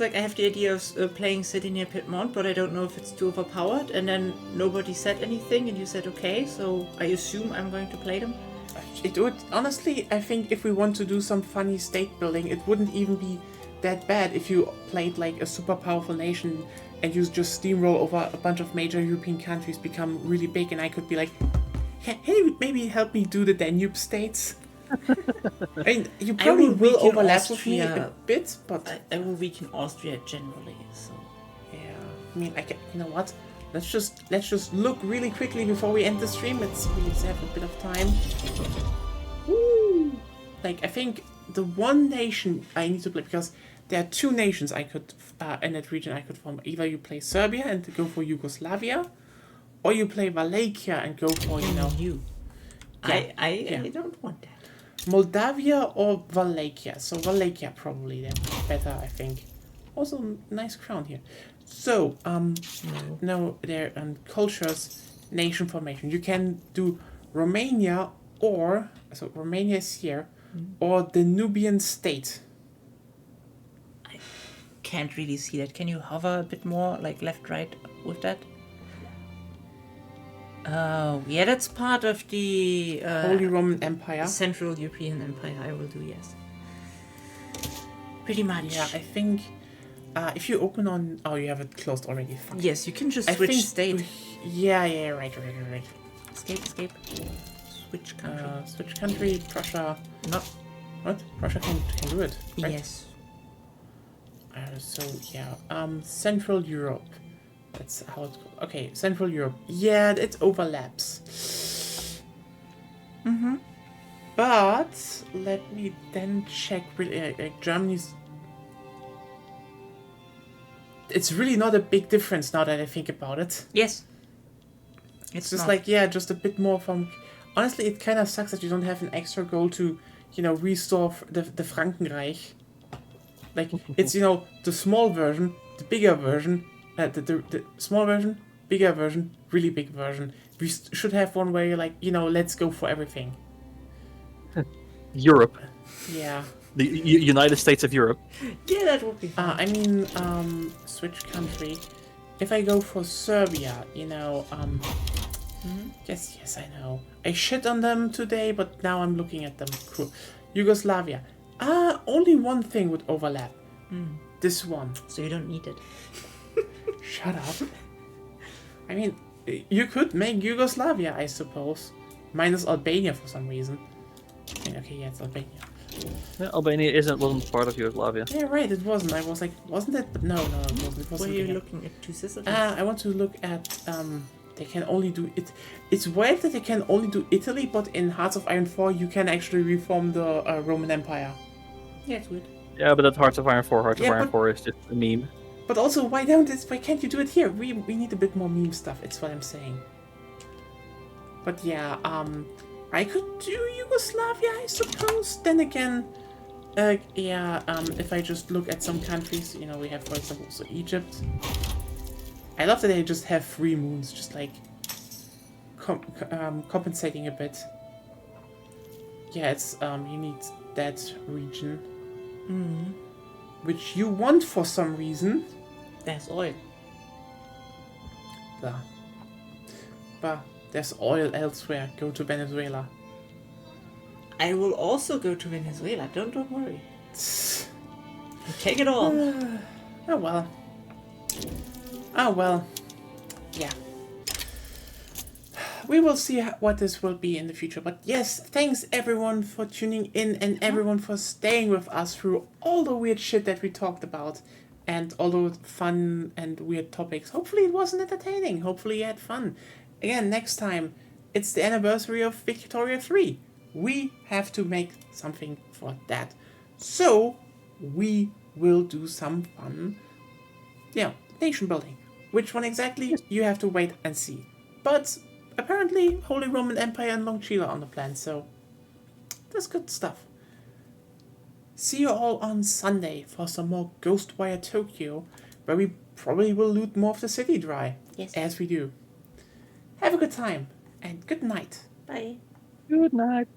like I have the idea of playing City near Piedmont, but I don't know if it's too overpowered. And then nobody said anything, and you said okay, so I assume I'm going to play them. It would honestly. I think if we want to do some funny state building, it wouldn't even be that bad if you played like a super powerful nation and you just steamroll over a bunch of major European countries, become really big, and I could be like, hey, maybe help me do the Danube states. I mean, you probably will will weaken overlap with me a Austria. bit, but I will weaken Austria generally, so yeah. I mean, you know what? Let's just look really quickly before we end the stream. We have a bit of time. Woo! Like, I think the one nation I need to play, because there are two nations I could in that region I could form. Either you play Serbia and go for Yugoslavia, or you play Wallachia and go for you. Yeah, I yeah. don't want that. Moldavia or Wallachia. So Wallachia probably then better, I think. Also nice crown here. So no, there cultures, nation formation. You can do Romania Romania is here, or the Nubian state. Can't really see that. Can you hover a bit more, like left, right, with that? Oh, yeah, that's part of the Holy Roman Empire. Central European Empire. I will do, yes. Pretty much. Yeah, I think if you open on, you have it closed already. Fuck. Yes, you can just I switch think state. Yeah, right. Escape. Switch country. Switch country, Prussia. No. What? Prussia can do it. Right? Yes. Central Europe. That's how it's called. Okay, Central Europe. Yeah, it overlaps. Mm-hmm. But let me then check. Germany's. It's really not a big difference now that I think about it. Yes. It's just just a bit more from. Honestly, it kind of sucks that you don't have an extra goal to, restore the Frankenreich. Like, it's, the small version, the bigger version, the small version, bigger version, really big version. We should have one where you're like, let's go for everything. Europe. Yeah. The United States of Europe. Yeah, that would be fun. Switch country. If I go for Serbia, Yes, I know. I shit on them today, but now I'm looking at them. Cool. Yugoslavia. Only one thing would overlap. This one. So you don't need it. Shut up. I mean, you could make Yugoslavia, I suppose. Minus Albania for some reason. Okay, yeah, it's Albania. Yeah, Albania wasn't part of Yugoslavia. Yeah, right, it wasn't. I was like, wasn't it? But no, it wasn't. It was Were something you else. looking at two Sicilies? I want to look at, they can only do it. It's weird that they can only do Italy, but in Hearts of Iron 4, you can actually reform the Roman Empire. Yeah, it's weird. Yeah, but that's Hearts of Iron 4. Hearts Yeah, of Iron but- 4 is just a meme. But also, why can't you do it here? We need a bit more meme stuff, it's what I'm saying. But yeah, I could do Yugoslavia, I suppose. Then again, if I just look at some countries, you know, we have, for example, also Egypt. I love that they just have 3 moons, just like compensating a bit. Yeah, it's you need that region, which you want for some reason. There's oil. Blah. But there's oil elsewhere. Go to Venezuela. I will also go to Venezuela. Don't worry. Take it all. Oh well. Oh well. Yeah. We will see what this will be in the future. But yes, thanks everyone for tuning in and everyone for staying with us through all the weird shit that we talked about and all the fun and weird topics. Hopefully it wasn't entertaining. Hopefully you had fun. Again, next time, it's the anniversary of Victoria 3. We have to make something for that. So, we will do some fun, nation building. Which one exactly, you have to wait and see. But, apparently, Holy Roman Empire and Longchila on the plan, so that's good stuff. See you all on Sunday for some more Ghostwire Tokyo, where we probably will loot more of the city dry. Yes. As we do. Have a good time, and good night. Bye. Good night.